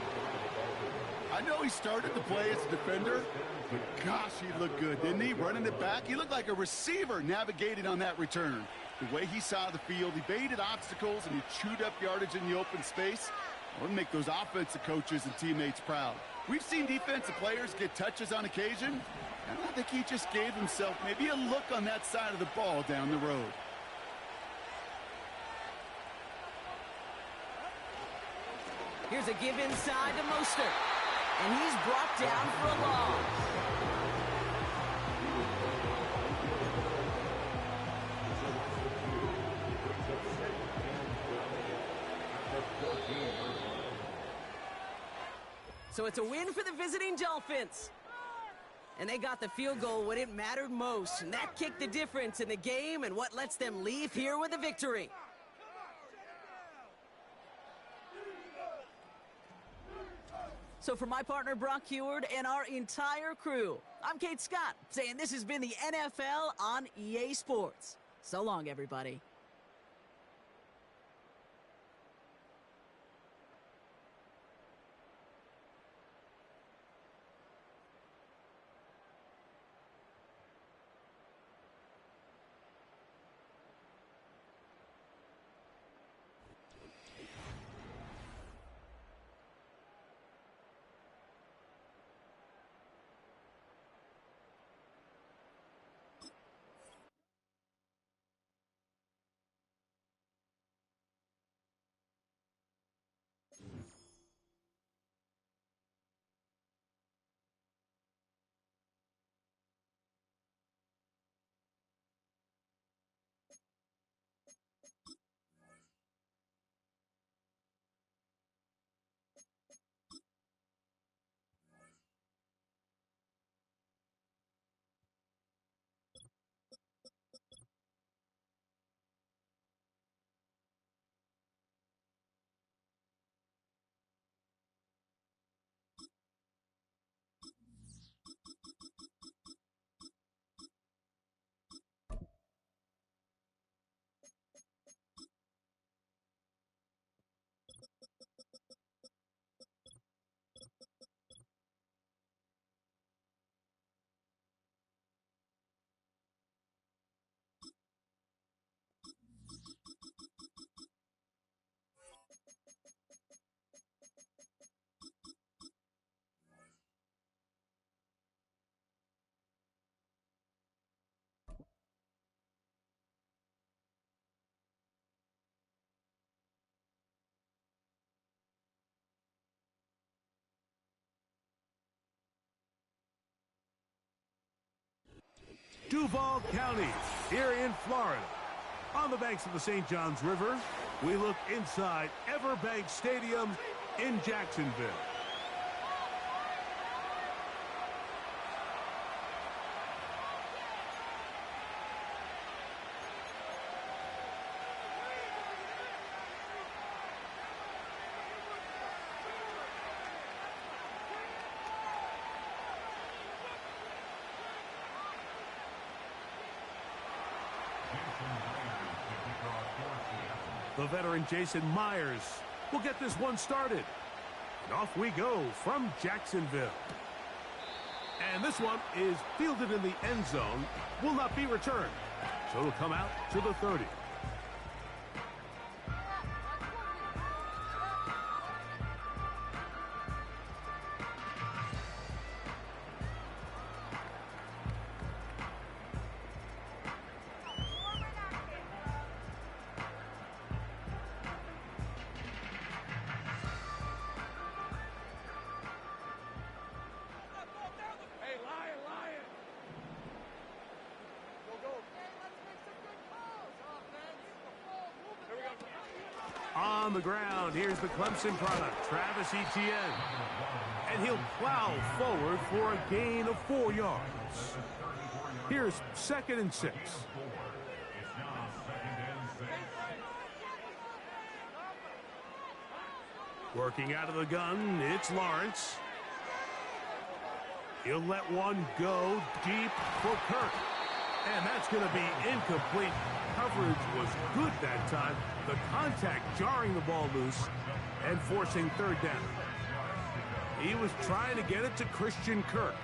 Speaker 3: I know he started the play as a defender, but gosh, he looked good, didn't he? Running it back, he looked like a receiver navigating on that return. The way he saw the field, he baited obstacles and he chewed up yardage in the open space. I would make those offensive coaches and teammates proud. We've seen defensive players get touches on occasion, And I think he just gave himself maybe a look on that side of the ball down the road.
Speaker 2: Here's a give inside to Mostert. And he's brought down for a loss. So it's a win for the visiting Dolphins. And they got the field goal when it mattered most. And that kicked the difference in the game and what lets them leave here with a victory. So for my partner, Brock Heward, and our entire crew, I'm Kate Scott, saying this has been the NFL on EA Sports. So long, everybody.
Speaker 5: Duval County, here in Florida. On the banks of the St. Johns River, we look inside Everbank Stadium in Jacksonville. The veteran Jason Myers will get this one started. And off we go from Jacksonville. And this one is fielded in the end zone, will not be returned. So it'll come out to the 30. On the ground, here's the Clemson product, Travis Etienne. And he'll plow forward for a gain of 4 yards. Here's 2nd and 6. Working out of the gun, it's Lawrence. He'll let one go deep for Kirk. And that's going to be incomplete. Coverage was good that time. The contact jarring the ball loose and forcing 3rd down. He was trying to get it to Christian Kirk.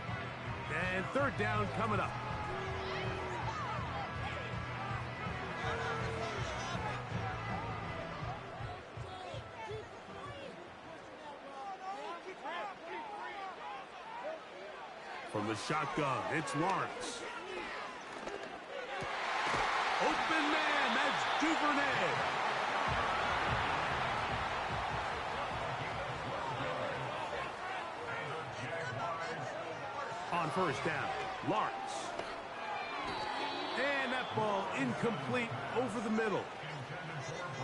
Speaker 5: And 3rd down coming up. From the shotgun, it's Lawrence. Open man, that's Duvernay. On first down, Lawrence. And that ball incomplete over the middle.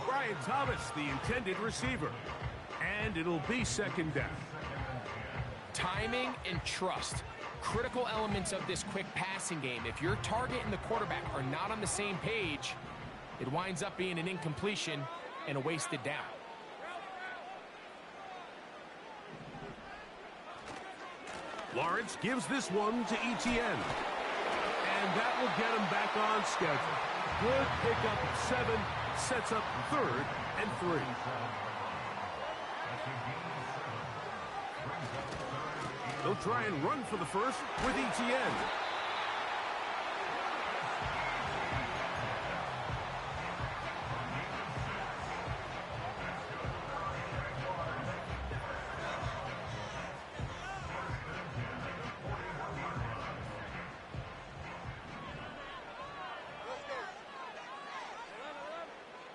Speaker 5: Brian Thomas, the intended receiver. And it'll be second down.
Speaker 6: Timing and trust. Critical elements of this quick passing game. If your target and the quarterback are not on the same page, it winds up being an incompletion and a wasted down.
Speaker 5: Lawrence gives this one to Etienne. And that will get him back on schedule. Good pickup of 7, sets up 3rd and 3. They'll try and run for the first with Etienne.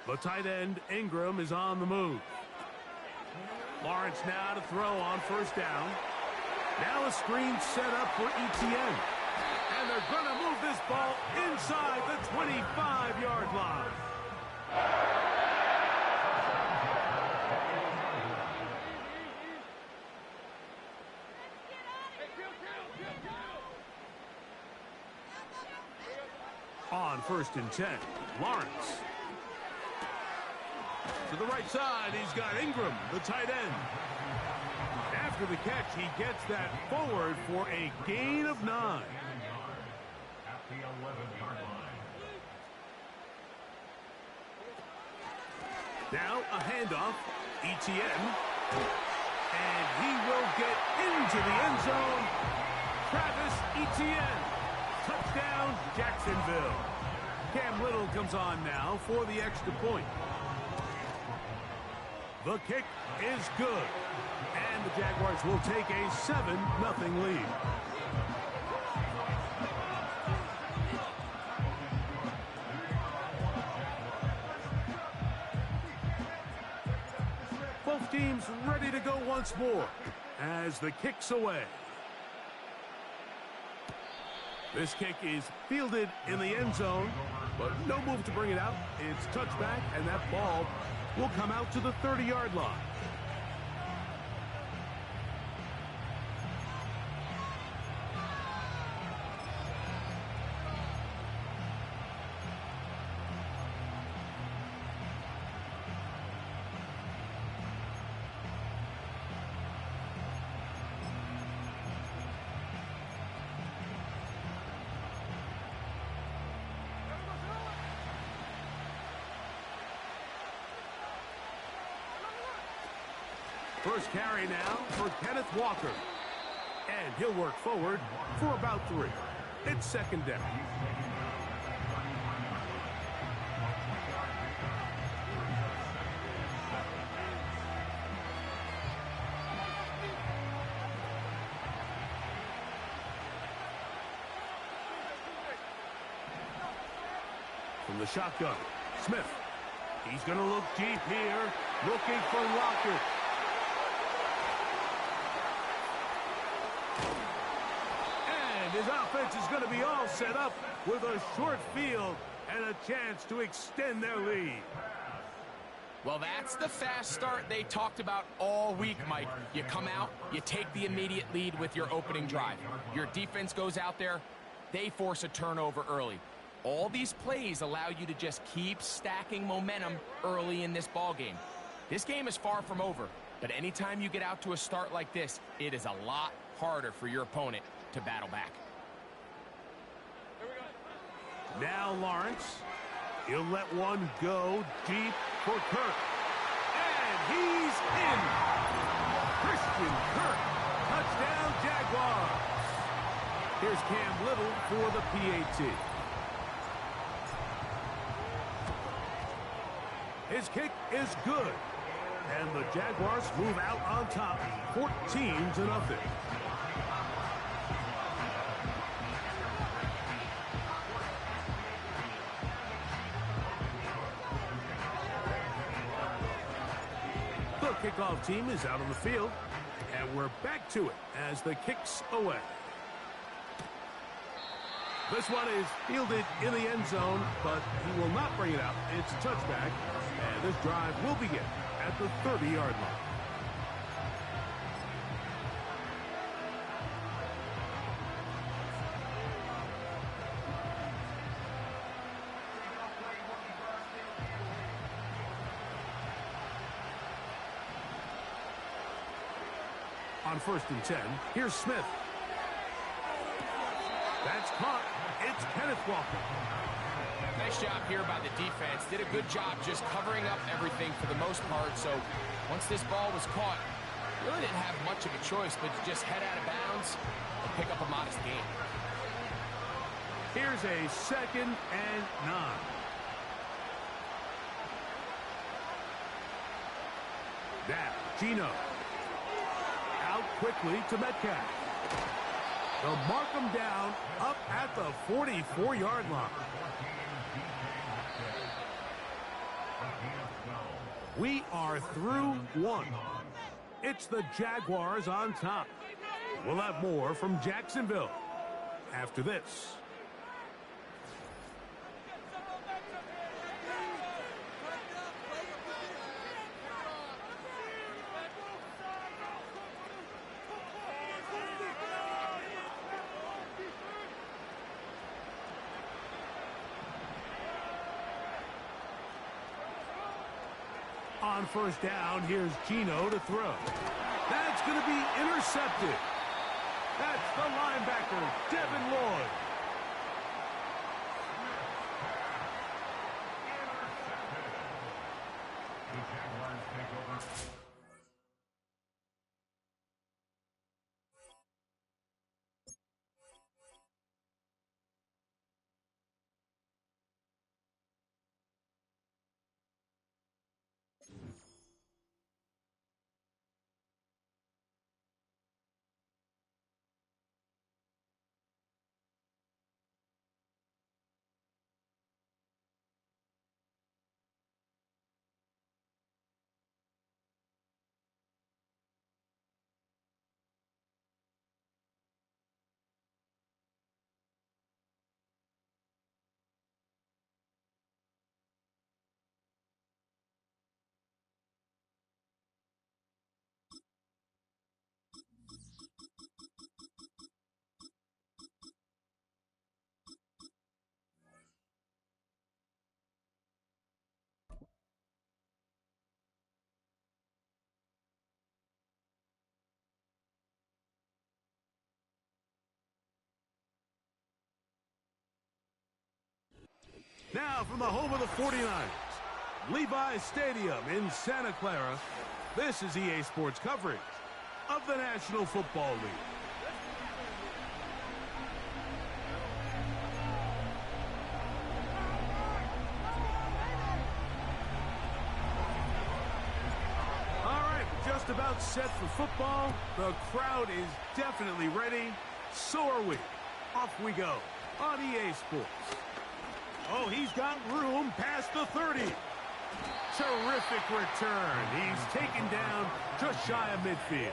Speaker 5: The tight end, Ingram, is on the move. Lawrence now to throw on first down. Now a screen set up for Etienne. And they're going to move this ball inside the 25-yard line. On first and 10, Lawrence. To the right side, he's got Ingram, the tight end. After the catch, he gets that forward for a gain of 9.
Speaker 7: At the 11-yard line.
Speaker 5: Now a handoff, Etienne. And he will get into the end zone. Travis Etienne. Touchdown, Jacksonville. Cam Little comes on now for the extra point. The kick is good. And the Jaguars will take a 7-0 lead. Both teams ready to go once more as the kick's away. This kick is fielded in the end zone, but no move to bring it out. It's touchback, and that ball will come out to the 30-yard line. First carry now for Kenneth Walker. And he'll work forward for about 3. It's second down. From the shotgun, Smith. He's going to look deep here, looking for Lockett. His offense is going to be all set up with a short field and a chance to extend their lead.
Speaker 6: Well, that's the fast start they talked about all week, Mike. You come out, you take the immediate lead with your opening drive. Your defense goes out there, they force a turnover early. All these plays allow you to just keep stacking momentum early in this ball game. This game is far from over, but anytime you get out to a start like this, it is a lot harder for your opponent to battle back.
Speaker 5: Now Lawrence. He'll let one go deep for Kirk. And he's in. Christian Kirk. Touchdown Jaguars. Here's Cam Little for the PAT. His kick is good. And the Jaguars move out on top, 14-0. kickoff team is out on the field. And we're back to it as the kick's away. This one is fielded in the end zone, but he will not bring it out. It's touchback, and this drive will begin at the 30-yard line. On 1st and 10, here's Smith. That's caught. It's Kenneth Walker.
Speaker 6: Nice job here by the defense. Did a good job just covering up everything for the most part. So once this ball was caught, really didn't have much of a choice but to just head out of bounds and pick up a modest gain.
Speaker 5: Here's a 2nd and 9. Now, Geno. Out quickly to Metcalf. They'll mark him down up at the 44-yard line. We are through one. It's the Jaguars on top. We'll have more from Jacksonville after this. On 1st down, here's Geno to throw. That's going to be intercepted. That's the linebacker, Devin Lloyd. Now from the home of the 49ers, Levi's Stadium in Santa Clara, this is EA Sports coverage of the National Football League. All right, just about set for football. The crowd is definitely ready. So are we. Off we go on EA Sports. Oh, he's got room past the 30. Terrific return. He's taken down just shy of midfield.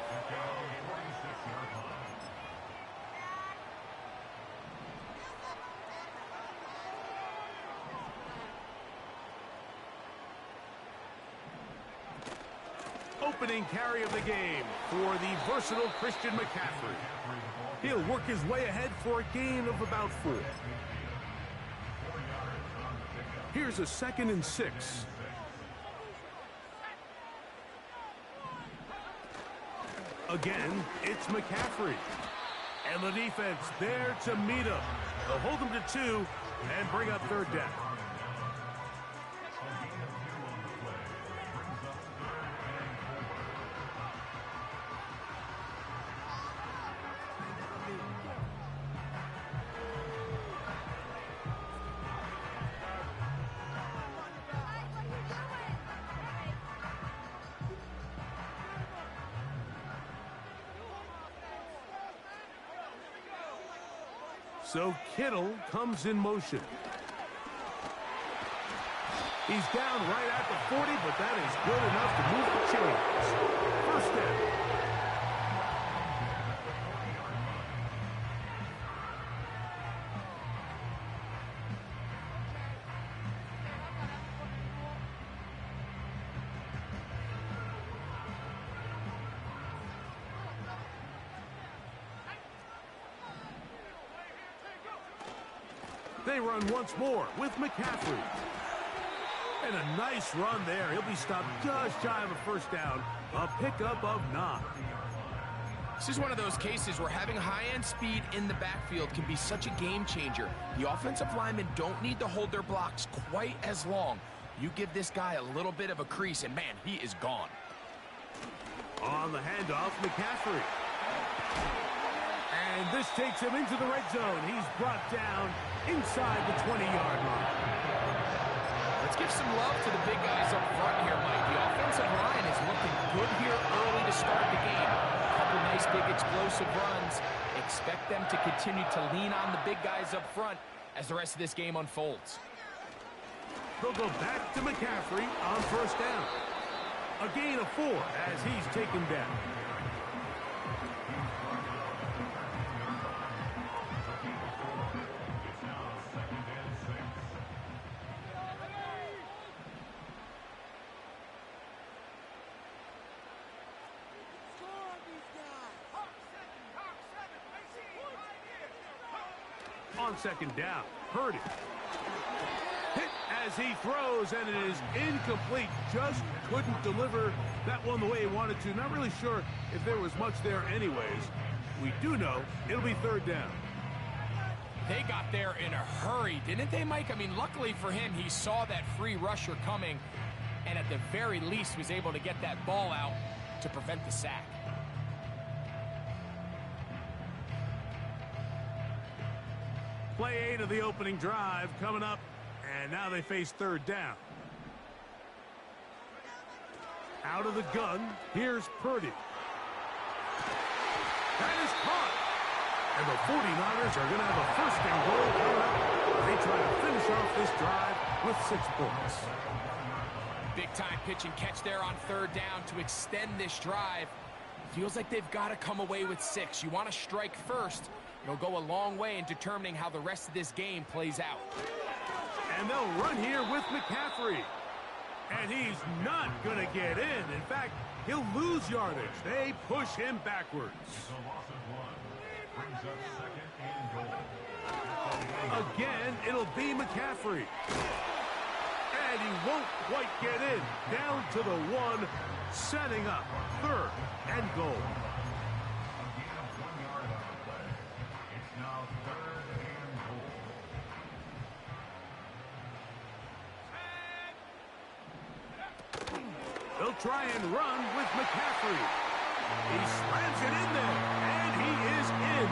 Speaker 5: Opening carry of the game for the versatile Christian McCaffrey. He'll work his way ahead for a gain of about 4. Here's a 2nd and 6. Again, it's McCaffrey. And the defense there to meet him. They'll hold him to 2 and bring up 3rd down. So Kittle comes in motion. He's down right at the 40, but that is good enough to move the chains. First down. They run once more with McCaffrey. And a nice run there. He'll be stopped just shy of a first down. A pickup of 9.
Speaker 6: This is one of those cases where having high-end speed in the backfield can be such a game changer. The offensive linemen don't need to hold their blocks quite as long. You give this guy a little bit of a crease, and man, he is gone.
Speaker 5: On the handoff, McCaffrey. And this takes him into the red zone. He's brought down inside the 20-yard line.
Speaker 6: Let's give some love to the big guys up front here, Mike. The offensive line is looking good here early to start the game. A couple nice big explosive runs. Expect them to continue to lean on the big guys up front as the rest of this game unfolds.
Speaker 5: They'll go back to McCaffrey on first down. A gain of 4 as he's taken down. On second down, Purdy. Hit as he throws, and it is incomplete. Just couldn't deliver that one the way he wanted to. Not really sure if there was much there anyways. We do know it'll be third down.
Speaker 6: They got there in a hurry, didn't they, Mike? I mean, luckily for him, he saw that free rusher coming, and at the very least was able to get that ball out to prevent the sack.
Speaker 5: Play 8 of the opening drive coming up, and now they face third down. Out of the gun, here's Purdy. That is caught. And the 49ers are going to have a first and goal coming up. They try to finish off this drive with 6 points.
Speaker 6: Big-time pitch and catch there on third down to extend this drive. Feels like they've got to come away with 6. You want to strike first. It'll go a long way in determining how the rest of this game plays out.
Speaker 5: And they'll run here with McCaffrey. And he's not going to get in. In fact, he'll lose yardage. They push him backwards. Again, it'll be McCaffrey. And he won't quite get in. Down to the 1, setting up third and goal. They'll try and run with McCaffrey. He slams it in there, and he is in.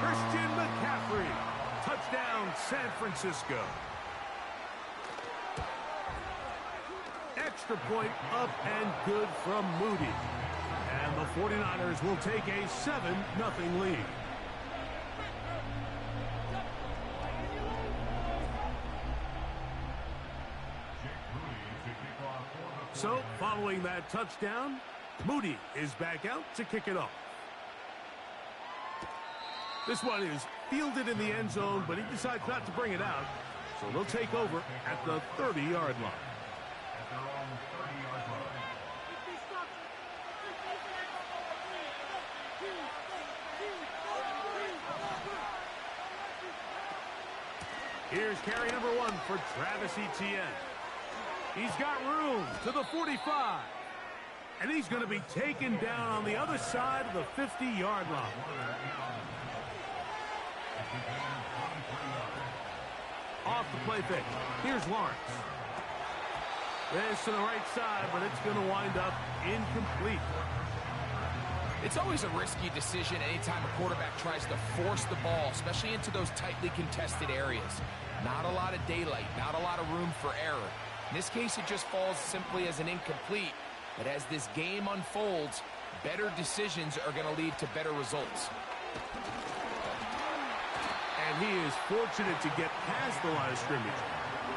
Speaker 5: Christian McCaffrey. Touchdown, San Francisco. Extra point up and good from Moody. And the 49ers will take a 7-0 lead. So, following that touchdown, Moody is back out to kick it off. This one is fielded in the end zone, but he decides not to bring it out. So they'll take over at the 30-yard line. Here's carry number 1 for Travis Etienne. He's got room to the 45. And he's going to be taken down on the other side of the 50-yard line. Off the play fake. Here's Lawrence. This to the right side, but it's going to wind up incomplete.
Speaker 6: It's always a risky decision anytime a quarterback tries to force the ball, especially into those tightly contested areas. Not a lot of daylight, not a lot of room for error. In this case, it just falls simply as an incomplete. But as this game unfolds, better decisions are going to lead to better results.
Speaker 5: And he is fortunate to get past the line of scrimmage.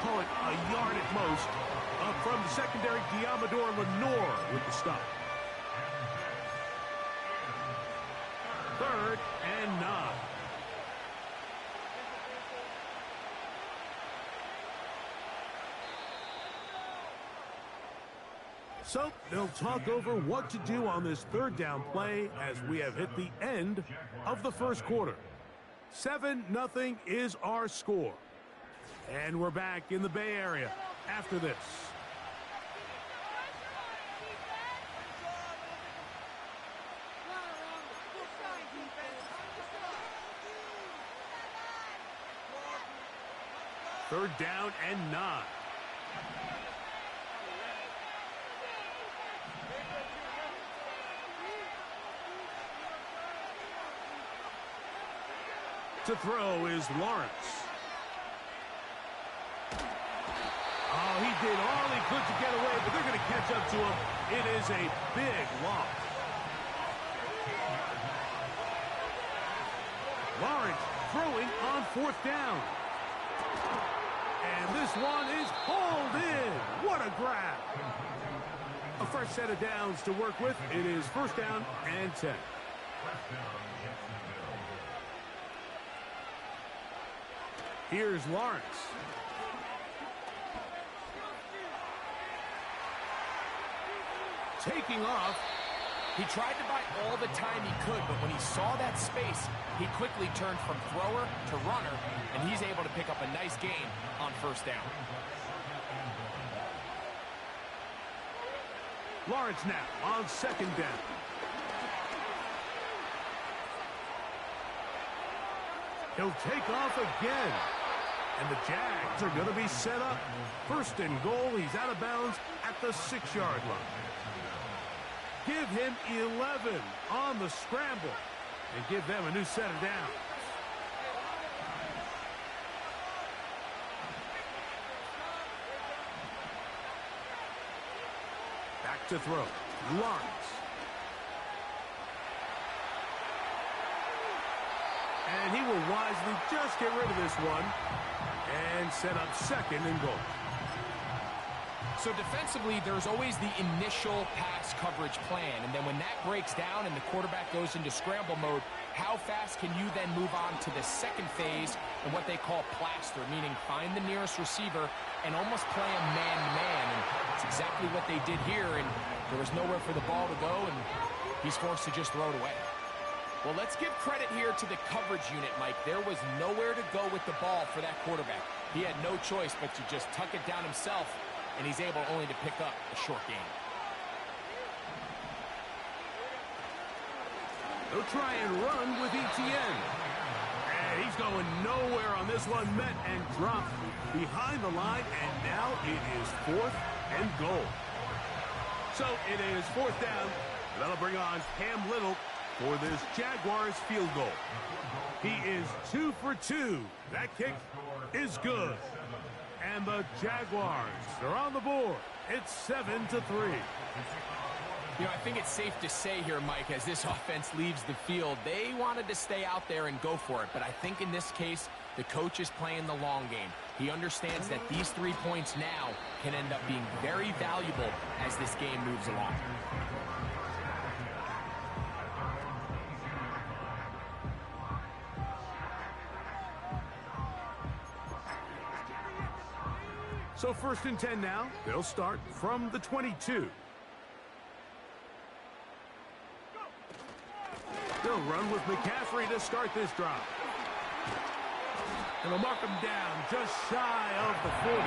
Speaker 5: call it a yard at most. From the secondary, Diamador Lenore with the stop. 3rd and 9. So they'll talk over what to do on this 3rd down play as we have hit the end of the first quarter. 7-0 is our score. And we're back in the Bay Area after this. Third down and 9. To throw is Lawrence. Oh, he did all he could to get away, but they're going to catch up to him. It is a big loss. Lawrence throwing on 4th down. And this one is hauled in. What a grab. A fresh set of downs to work with. It is 1st down and 10. Here's Lawrence. Taking off.
Speaker 6: He tried to buy all the time he could, but when he saw that space, he quickly turned from thrower to runner, and he's able to pick up a nice gain on 1st down.
Speaker 5: Lawrence now on 2nd down. He'll take off again. And the Jags are going to be set up. 1st and goal. He's out of bounds at the 6-yard line. Give him 11 on the scramble and give them a new set of downs. Back to throw. Lawrence. And he will wisely just get rid of this one and set up 2nd and goal.
Speaker 6: So defensively, there's always the initial pass coverage plan, and then when that breaks down and the quarterback goes into scramble mode, how fast can you then move on to the 2nd phase and what they call plaster, meaning find the nearest receiver and almost play a man-to-man, and it's exactly what they did here, and there was nowhere for the ball to go, and he's forced to just throw it away. Well, let's give credit here to the coverage unit, Mike. There was nowhere to go with the ball for that quarterback. He had no choice but to just tuck it down himself, and he's able only to pick up a short gain.
Speaker 5: They'll try and run with Etienne. And he's going nowhere on this one. Met and dropped behind the line, and now it is 4th and goal. So it is 4th down. That'll bring on Cam Little for this Jaguars field goal. He is 2 for 2. That kick is good. And the Jaguars are on the board. It's 7-3.
Speaker 6: You know, I think it's safe to say here, Mike, as this offense leaves the field, they wanted to stay out there and go for it. But I think in this case, the coach is playing the long game. He understands that these 3 points now can end up being very valuable as this game moves along.
Speaker 5: So 1st and 10 now. They'll start from the 22. They'll run with McCaffrey to start this drive. And they'll mark him down just shy of the 40.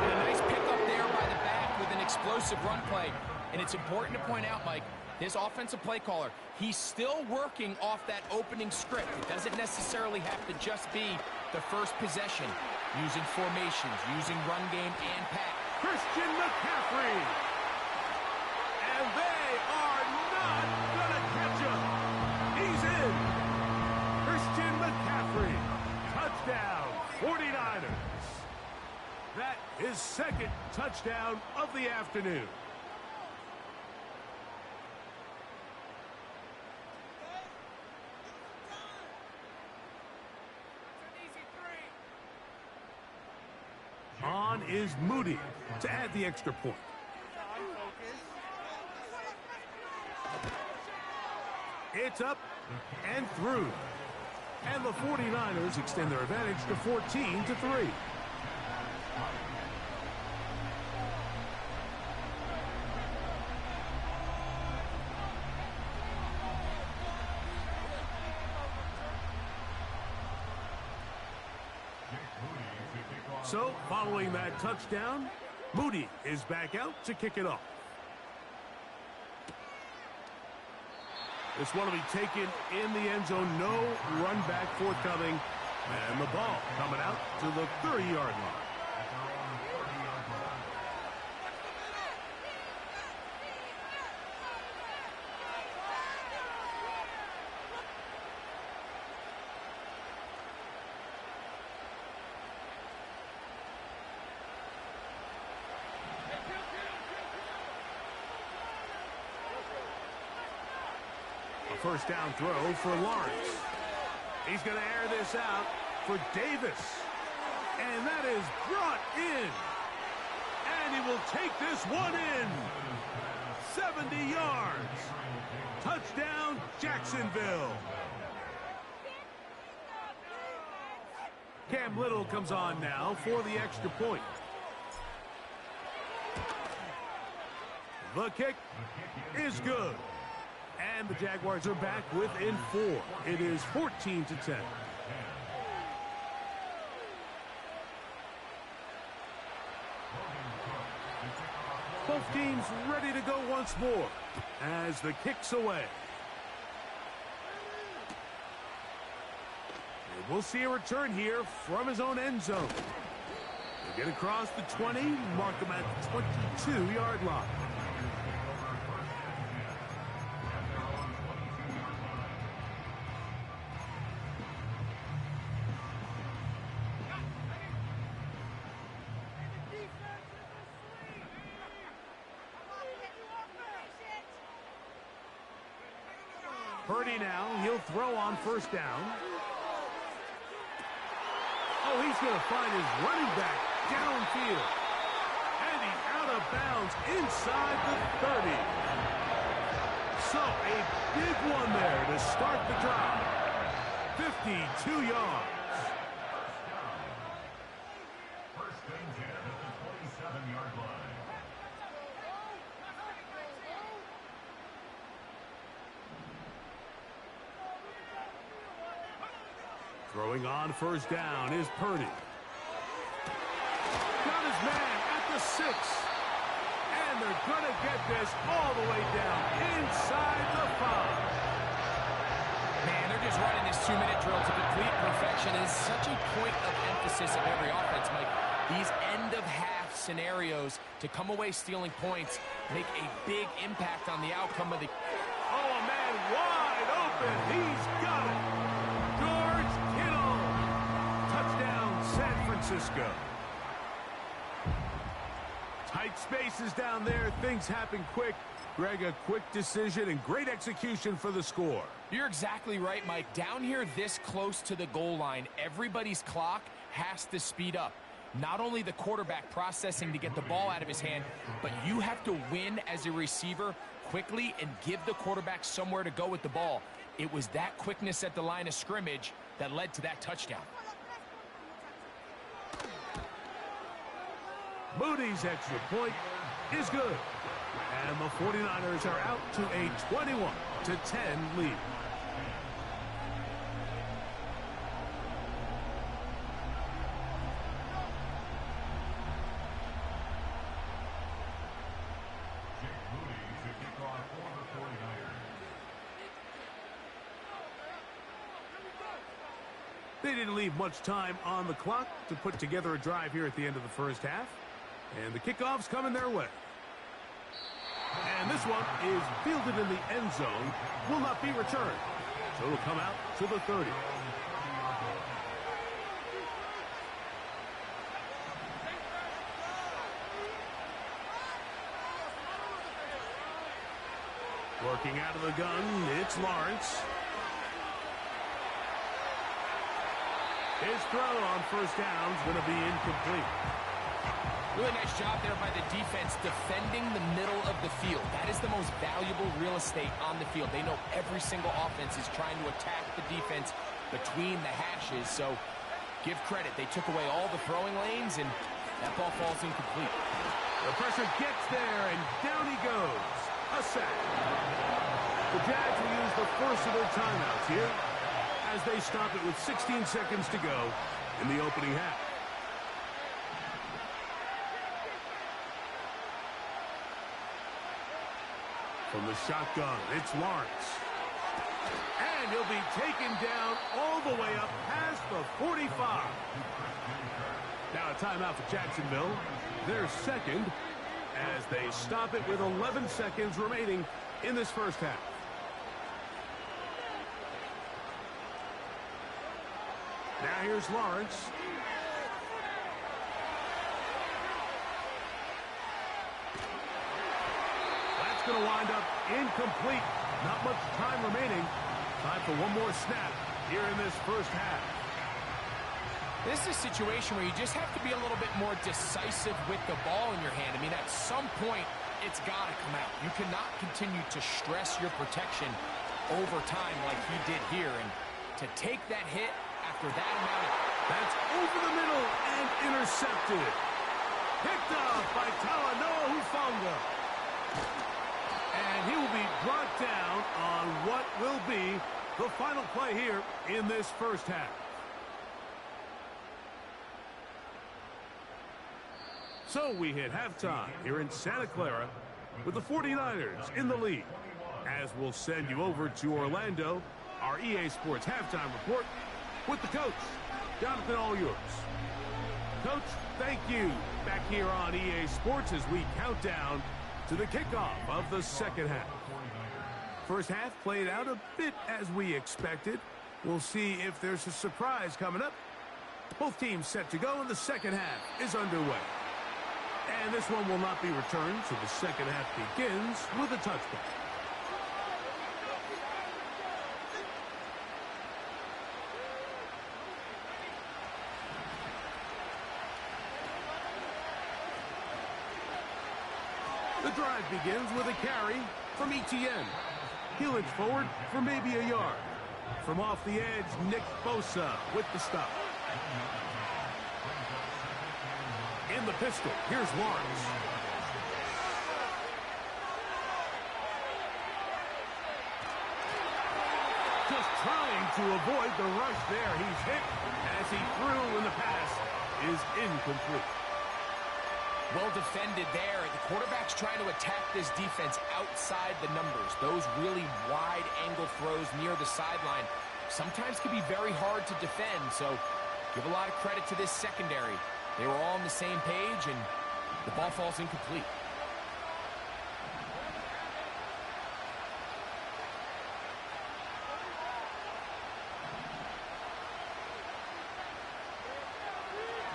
Speaker 6: And a nice pickup there by the back with an explosive run play. And it's important to point out, Mike, this offensive play caller, he's still working off that opening script. It doesn't necessarily have to just be the first possession. Using formations, using run game and pass.
Speaker 5: Christian McCaffrey. And they are not going to catch him. He's in. Christian McCaffrey. Touchdown, 49ers. That is 2nd touchdown of the afternoon. on is Moody to add the extra point. It's up and through. And the 49ers extend their advantage to 14-3. So, following that touchdown, Moody is back out to kick it off. This one will be taken in the end zone. No run back forthcoming. And the ball coming out to the 30-yard line. First down throw for Lawrence. He's going to air this out for Davis. And that is brought in. And he will take this one in. 70 yards. Touchdown, Jacksonville. Cam Little comes on now for the extra point. The kick is good. And the Jaguars are back within 4. It is 14-10. Both teams ready to go once more as the kick's away. And we'll see a return here from his own end zone. They get across the 20, mark them at the 22-yard line. Purdy now, he'll throw on first down. Oh, he's going to find his running back downfield. And he's out of bounds inside the 30. So a big one there to start the drive. 52 yards.
Speaker 7: First and 10 at the 27-yard line.
Speaker 5: Throwing on first down is Purdy. Got his man at the 6. And they're going to get this all the way down inside the 5.
Speaker 6: Man, they're just running this 2-minute drill to complete perfection. It is such a point of emphasis of every offense, Mike. These end-of-half scenarios to come away stealing points make a big impact on the outcome of the...
Speaker 5: Oh, a man wide open. He's got it. George Kittle. Touchdown, San Francisco. Tight spaces down there. Things happen quick. Greg, a quick decision and great execution for the score.
Speaker 6: You're exactly right, Mike. Down here this close to the goal line, everybody's clock has to speed up. Not only the quarterback processing to get the ball out of his hand, but you have to win as a receiver quickly and give the quarterback somewhere to go with the ball. It was that quickness at the line of scrimmage that led to that touchdown.
Speaker 5: Moody's extra point is good. And the 49ers are out to a 21-10 lead. They didn't leave much time on the clock to put together a drive here at the end of the first half. And the kickoff's coming their way. And this one is fielded in the end zone. Will not be returned. So it'll come out to the 30. Working out of the gun, it's Lawrence. His throw on first down is going to be incomplete.
Speaker 6: Really nice job there by the defense defending the middle of the field. That is the most valuable real estate on the field. They know every single offense is trying to attack the defense between the hashes, so give credit. They took away all the throwing lanes, and that ball falls incomplete.
Speaker 5: The pressure gets there, and down he goes. A sack. The Jags will use the first of their timeouts here as they stop it with 16 seconds to go in the opening half. From the shotgun, it's Lawrence. And he'll be taken down all the way up past the 45. Now a timeout for Jacksonville. Their second as they stop it with 11 seconds remaining in this first half. Now here's Lawrence. That's going to wind up incomplete. Not much time remaining. Time for one more snap here in this first half.
Speaker 6: This is a situation where you just have to be a little bit more decisive with the ball in your hand. I mean, at some point, it's got to come out. You cannot continue to stress your protection over time like he did here. And to take that hit after that amount of...
Speaker 5: That's over the middle and intercepted. Picked off by Talanoa Hufanga. And he will be brought down on what will be the final play here in this first half. So we hit halftime here in Santa Clara with the 49ers in the lead. As we'll send you over to Orlando, our EA Sports halftime report with the coach. Jonathan, all yours. Coach, thank you. Back here on EA Sports as we count down to the kickoff of the second half. First half played out a bit as we expected. We'll see if there's a surprise coming up. Both teams set to go and the second half is underway. And this one will not be returned, so the second half begins with a touchback. The drive begins with a carry from Etienne. He'll inch forward for maybe a yard. From off the edge, Nick Bosa with the stop. In the pistol, here's Lawrence. Just trying to avoid the rush there. He's hit as he threw when the pass is incomplete.
Speaker 6: Well defended there. The quarterback's trying to attack this defense outside the numbers. Those really wide angle throws near the sideline sometimes can be very hard to defend. So give a lot of credit to this secondary. They were all on the same page, and the ball falls incomplete.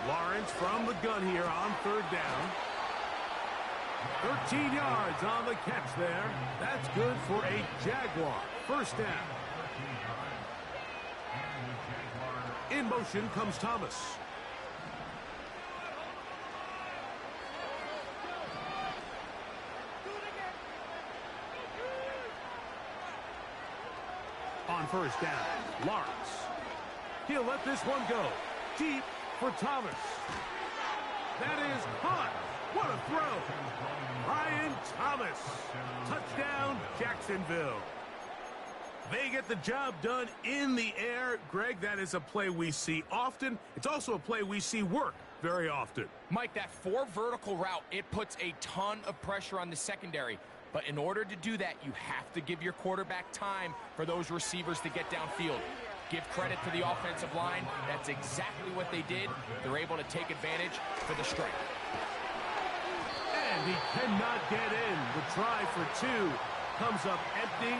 Speaker 5: Lawrence from the gun here on third down. 13 yards on the catch there. That's good for a Jaguar. First down. In motion comes Thomas. On first down, Lawrence. He'll let this one go. Deep for Thomas. That is caught. What a throw. Brian Thomas. Touchdown, Jacksonville. They get the job done in the air. Greg, that is a play we see often. It's also a play we see work very often.
Speaker 6: Mike, that 4 vertical route, it puts a ton of pressure on the secondary. But in order to do that, you have to give your quarterback time for those receivers to get downfield. Give credit to the offensive line. That's exactly what they did. They're able to take advantage for the strike.
Speaker 5: And he cannot get in. The try for 2 comes up empty,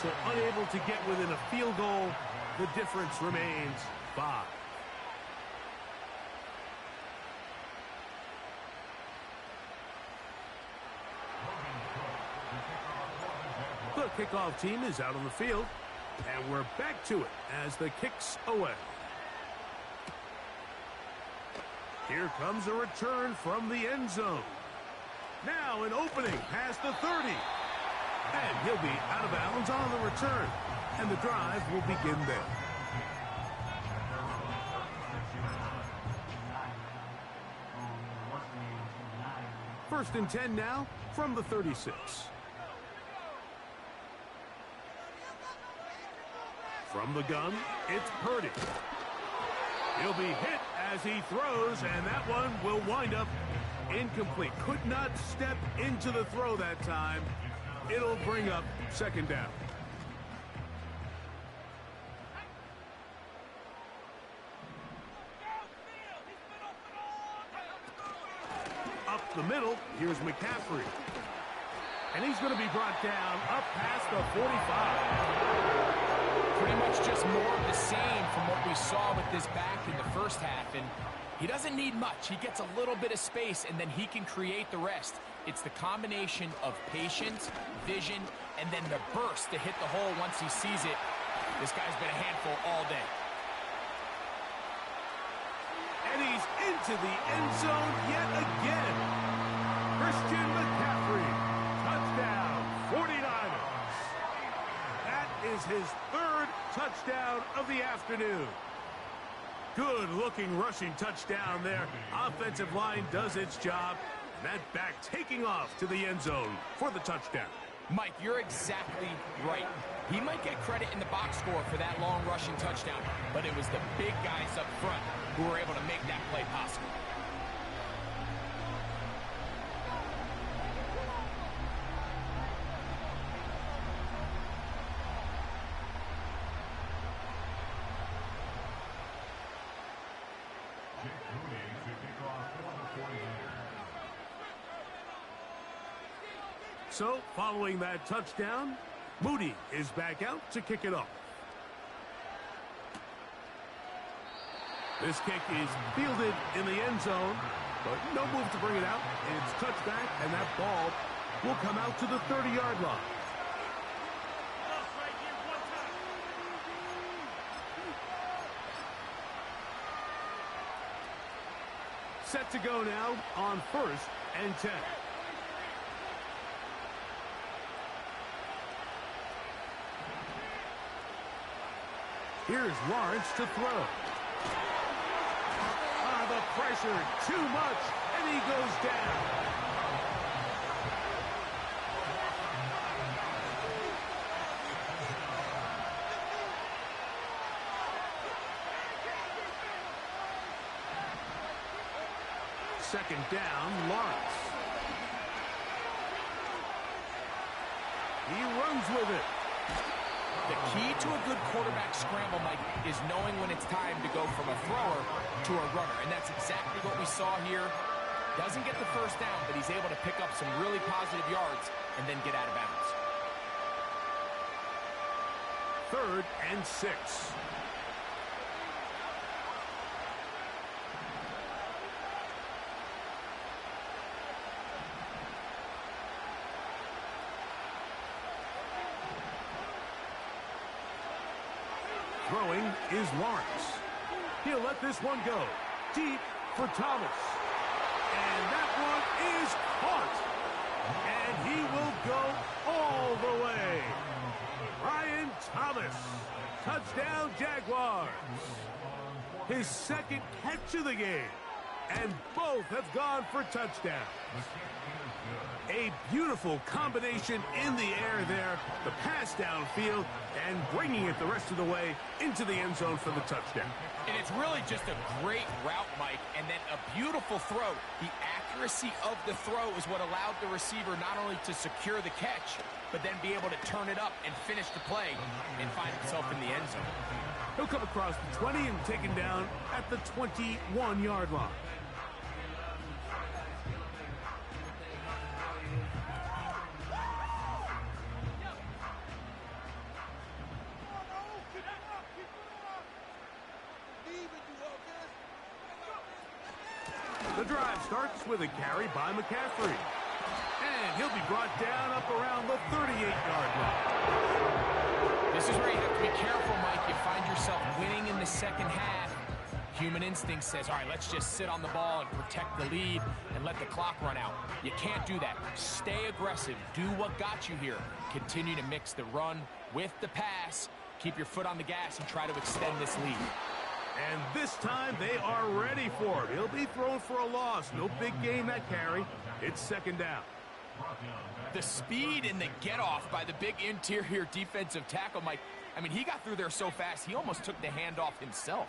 Speaker 5: so unable to get within a field goal. The difference remains 5. The kickoff team is out on the field, and we're back to it as the kick's away. Here comes a return from the end zone. Now an opening past the 30. And he'll be out of bounds on the return. And the drive will begin there. First and 10 now from the 36. From the gun, it's Purdy. He'll be hit as he throws, and that one will wind up incomplete. Could not step into the throw that time. It'll bring up second down. Up the middle, here's McCaffrey. And he's going to be brought down up past the 45.
Speaker 6: Pretty much just more of the same from what we saw with this back in the first half. And he doesn't need much. He gets a little bit of space, and then he can create the rest. It's the combination of patience, vision, and then the burst to hit the hole once he sees it. This guy's been a handful all day.
Speaker 5: And he's into the end zone yet again. Christian McCaffrey, touchdown, 49ers. That is his third touchdown of the afternoon. Good-looking rushing touchdown there. Offensive line does its job. That back taking off to the end zone for the touchdown.
Speaker 6: Mike, you're exactly right. He might get credit in the box score for that long rushing touchdown, but it was the big guys up front who were able to make that play possible.
Speaker 5: So, following that touchdown, Moody is back out to kick it off. This kick is fielded in the end zone, but no move to bring it out. It's touchback, and that ball will come out to the 30-yard line. Set to go now on 1st and 10. Here's Lawrence to throw. The pressure, too much, and he goes down. Second down, Lawrence. He runs with it.
Speaker 6: The key to a good quarterback scramble, Mike, is knowing when it's time to go from a thrower to a runner. And that's exactly what we saw here. Doesn't get the first down, but he's able to pick up some really positive yards and then get out of bounds.
Speaker 5: 3rd and 6. Throwing is Lawrence. He'll let this one go. Deep for Thomas. And that one is caught. And he will go all the way. Brian Thomas. Touchdown, Jaguars. His second catch of the game. And both have gone for touchdowns. A beautiful combination in the air there. The pass downfield and bringing it the rest of the way into the end zone for the touchdown.
Speaker 6: And it's really just a great route, Mike, and then a beautiful throw. The accuracy of the throw is what allowed the receiver not only to secure the catch, but then be able to turn it up and finish the play and find himself in the end zone.
Speaker 5: He'll come across the 20 and taken down at the 21-yard line. The drive starts with a carry by McCaffrey. And he'll be brought down up around the 38-yard line.
Speaker 6: This is where you have to be careful, Mike. You find yourself winning in the second half. Human instinct says, all right, let's just sit on the ball and protect the lead and let the clock run out. You can't do that. Stay aggressive. Do what got you here. Continue to mix the run with the pass. Keep your foot on the gas and try to extend this lead.
Speaker 5: And this time they are ready for it. He'll be thrown for a loss. No big gain that carry. It's second down.
Speaker 6: The speed and the get-off by the big interior defensive tackle, Mike. I mean, he got through there so fast, he almost took the handoff himself.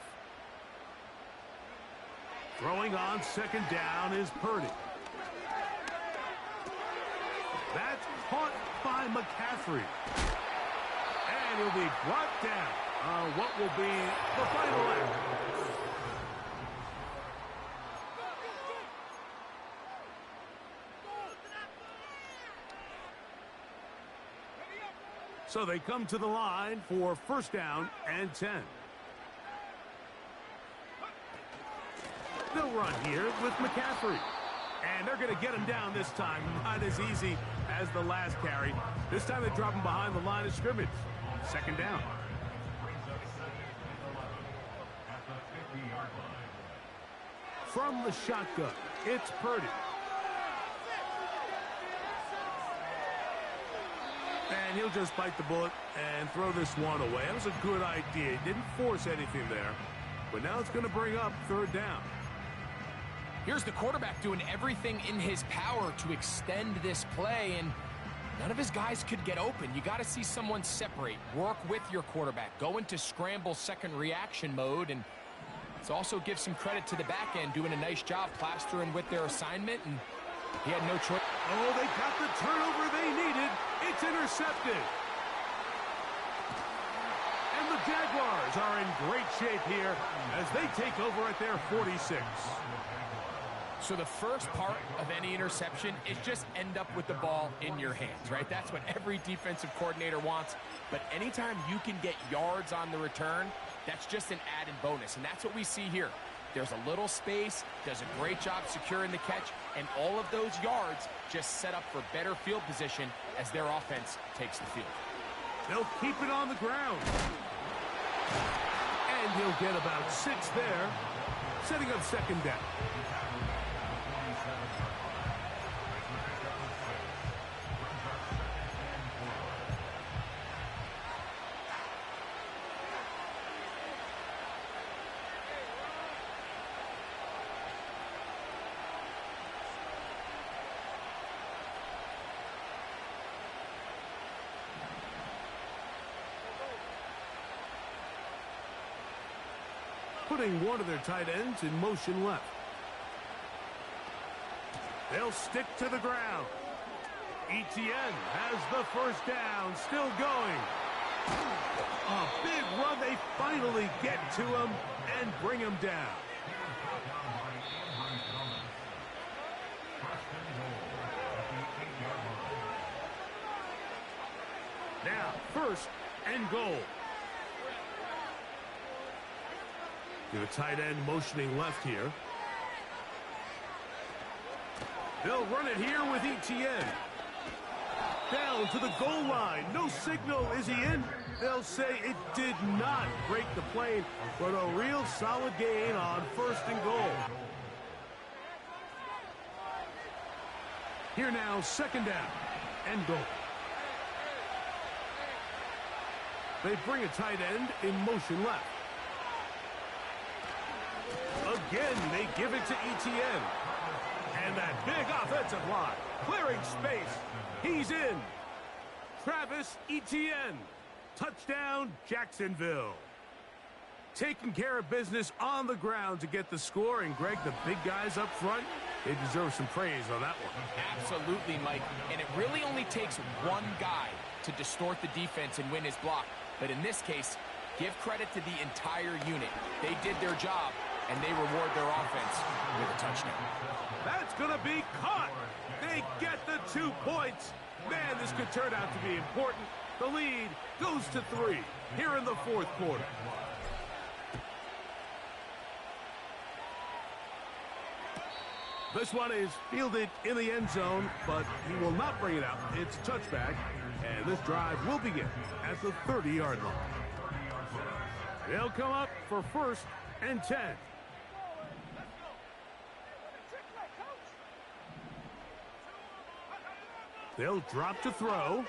Speaker 5: Throwing on second down is Purdy. That's caught by McCaffrey. And he'll be brought down on what will be the final act. So they come to the line for first down and 10. They'll run here with McCaffrey. And they're going to get him down this time. Not as easy as the last carry. This time they drop him behind the line of scrimmage. Second down. From the shotgun, it's Purdy. And he'll just bite the bullet and throw this one away. That was a good idea. He didn't force anything there. But now it's going to bring up third down.
Speaker 6: Here's the quarterback doing everything in his power to extend this play, and none of his guys could get open. You got to see someone separate, work with your quarterback, go into scramble second reaction mode, and let's also give some credit to the back end doing a nice job plastering with their assignment, and he had no choice.
Speaker 5: Oh, they got the turnover they needed. It's intercepted. And the Jaguars are in great shape here as they take over at their 46.
Speaker 6: So the first part of any interception is just end up with the ball in your hands, right? That's what every defensive coordinator wants. But anytime you can get yards on the return, that's just an added bonus. And that's what we see here. There's a little space, does a great job securing the catch, and all of those yards just set up for better field position as their offense takes the field.
Speaker 5: They'll keep it on the ground. And he'll get about 6 there, setting up second down. Putting one of their tight ends in motion left. They'll stick to the ground. Etienne has the first down, still going. A big run. They finally get to him and bring him down. Now, first and goal. The tight end motioning left here. They'll run it here with Etienne. Down to the goal line. No signal. Is he in? They'll say it did not break the plane, but a real solid gain on first and goal. Here now, second down and goal. They bring a tight end in motion left. Again, they give it to Etienne. And that big offensive line, clearing space. He's in. Travis Etienne. Touchdown, Jacksonville. Taking care of business on the ground to get the score. And, Greg, the big guys up front, they deserve some praise on that one.
Speaker 6: Absolutely, Mike. And it really only takes one guy to distort the defense and win his block. But in this case, give credit to the entire unit. They did their job, and they reward their offense with a touchdown.
Speaker 5: That's going to be caught. They get the 2 points. Man, this could turn out to be important. The lead goes to 3 here in the fourth quarter. This one is fielded in the end zone, but he will not bring it out. It's a touchback, and this drive will begin at the 30-yard line. They'll come up for first and 10. They'll drop to throw.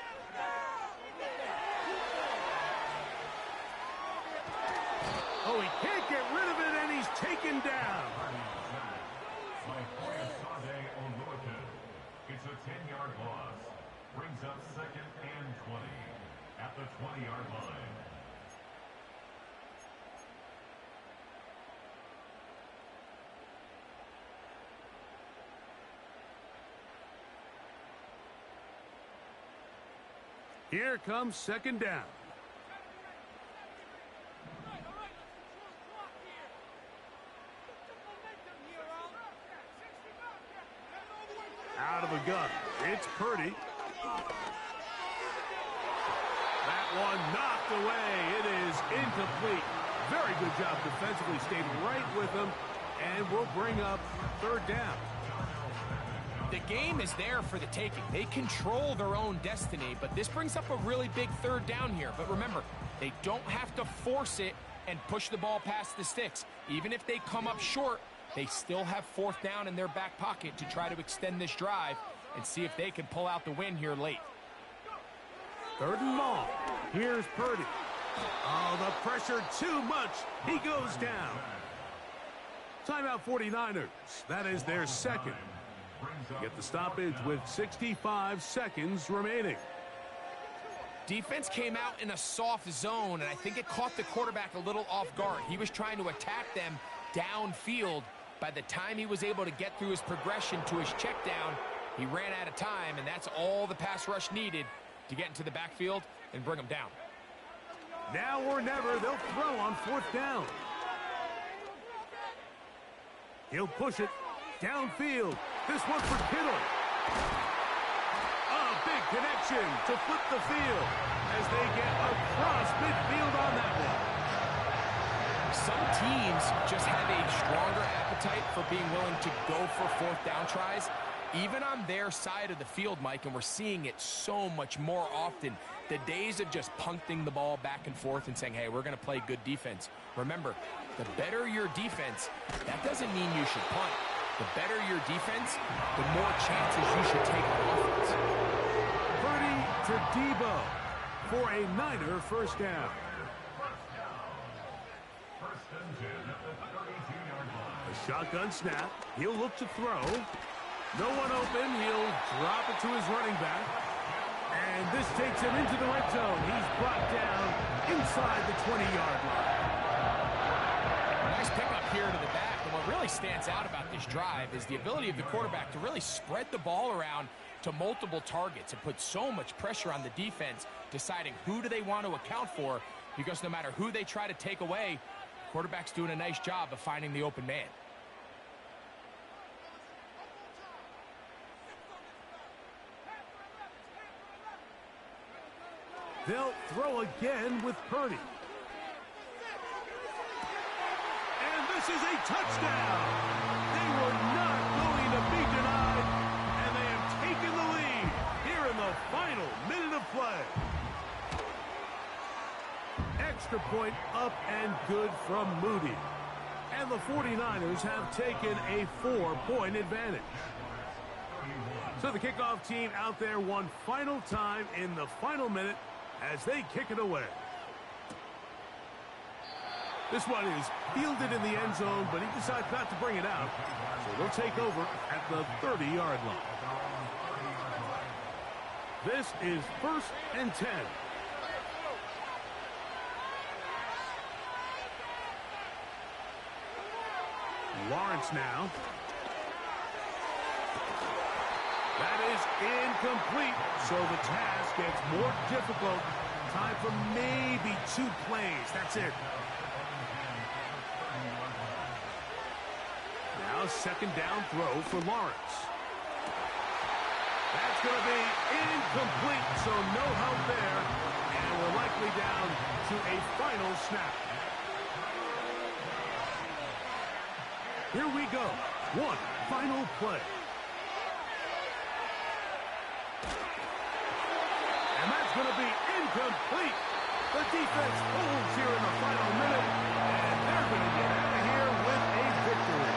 Speaker 5: Oh, he can't get rid of it, and he's taken down.
Speaker 7: It's a 10-yard loss. Brings up 2nd and 20 at the 20-yard line.
Speaker 5: Here comes 2nd down. Out of a gun. It's Purdy. That one knocked away. It is incomplete. Very good job defensively. Stayed right with him. And we'll bring up 3rd down.
Speaker 6: The game is there for the taking. They control their own destiny, but this brings up a really big 3rd down here. But remember, they don't have to force it and push the ball past the sticks. Even if they come up short, they still have 4th down in their back pocket to try to extend this drive and see if they can pull out the win here late.
Speaker 5: 3rd and long. Here's Purdy. Oh, the pressure too much. He goes down. Timeout 49ers. That is their 2nd. Get the stoppage with 65 seconds remaining.
Speaker 6: Defense came out in a soft zone, and I think it caught the quarterback a little off guard. He was trying to attack them downfield. By the time he was able to get through his progression to his check down, he ran out of time, and that's all the pass rush needed to get into the backfield and bring him down.
Speaker 5: Now or never, they'll throw on 4th down. He'll push it downfield. This one for Kittle. A big connection to flip the field as they get across midfield on that one.
Speaker 6: Some teams just have a stronger appetite for being willing to go for 4th down tries, even on their side of the field, Mike, and we're seeing it so much more often. The days of just punting the ball back and forth and saying, hey, we're going to play good defense. Remember, the better your defense, that doesn't mean you should punt. The better your defense, the more chances you should take on offense.
Speaker 5: Purdy to Debo for a Niner 1st down. A shotgun snap. He'll look to throw. No one open. He'll drop it to his running back. And this takes him into the red zone. He's brought down inside the 20-yard line.
Speaker 6: Nice pickup here to the back. And what really stands out about this drive is the ability of the quarterback to really spread the ball around to multiple targets and put so much pressure on the defense, deciding who do they want to account for, because no matter who they try to take away, the quarterback's doing a nice job of finding the open man.
Speaker 5: They'll throw again with Purdy. And this is a touchdown. They were not going to be denied, and they have taken the lead here in the final minute of play. Extra point up and good from Moody. And the 49ers have taken a 4-point advantage. So the kickoff team out there one final time in the final minute as they kick it away. This one is fielded in the end zone, but he decides not to bring it out. So they'll take over at the 30-yard line. This is 1st and 10. Lawrence now. That is incomplete, so the task gets more difficult. Time for maybe 2 plays. That's it. Now 2nd down throw for Lawrence. That's going to be incomplete, so no help there. And we're likely down to a final snap. Here we go. One final play. And that's going to be incomplete. The defense holds here in the final minute, and they're going to get out of here with a victory.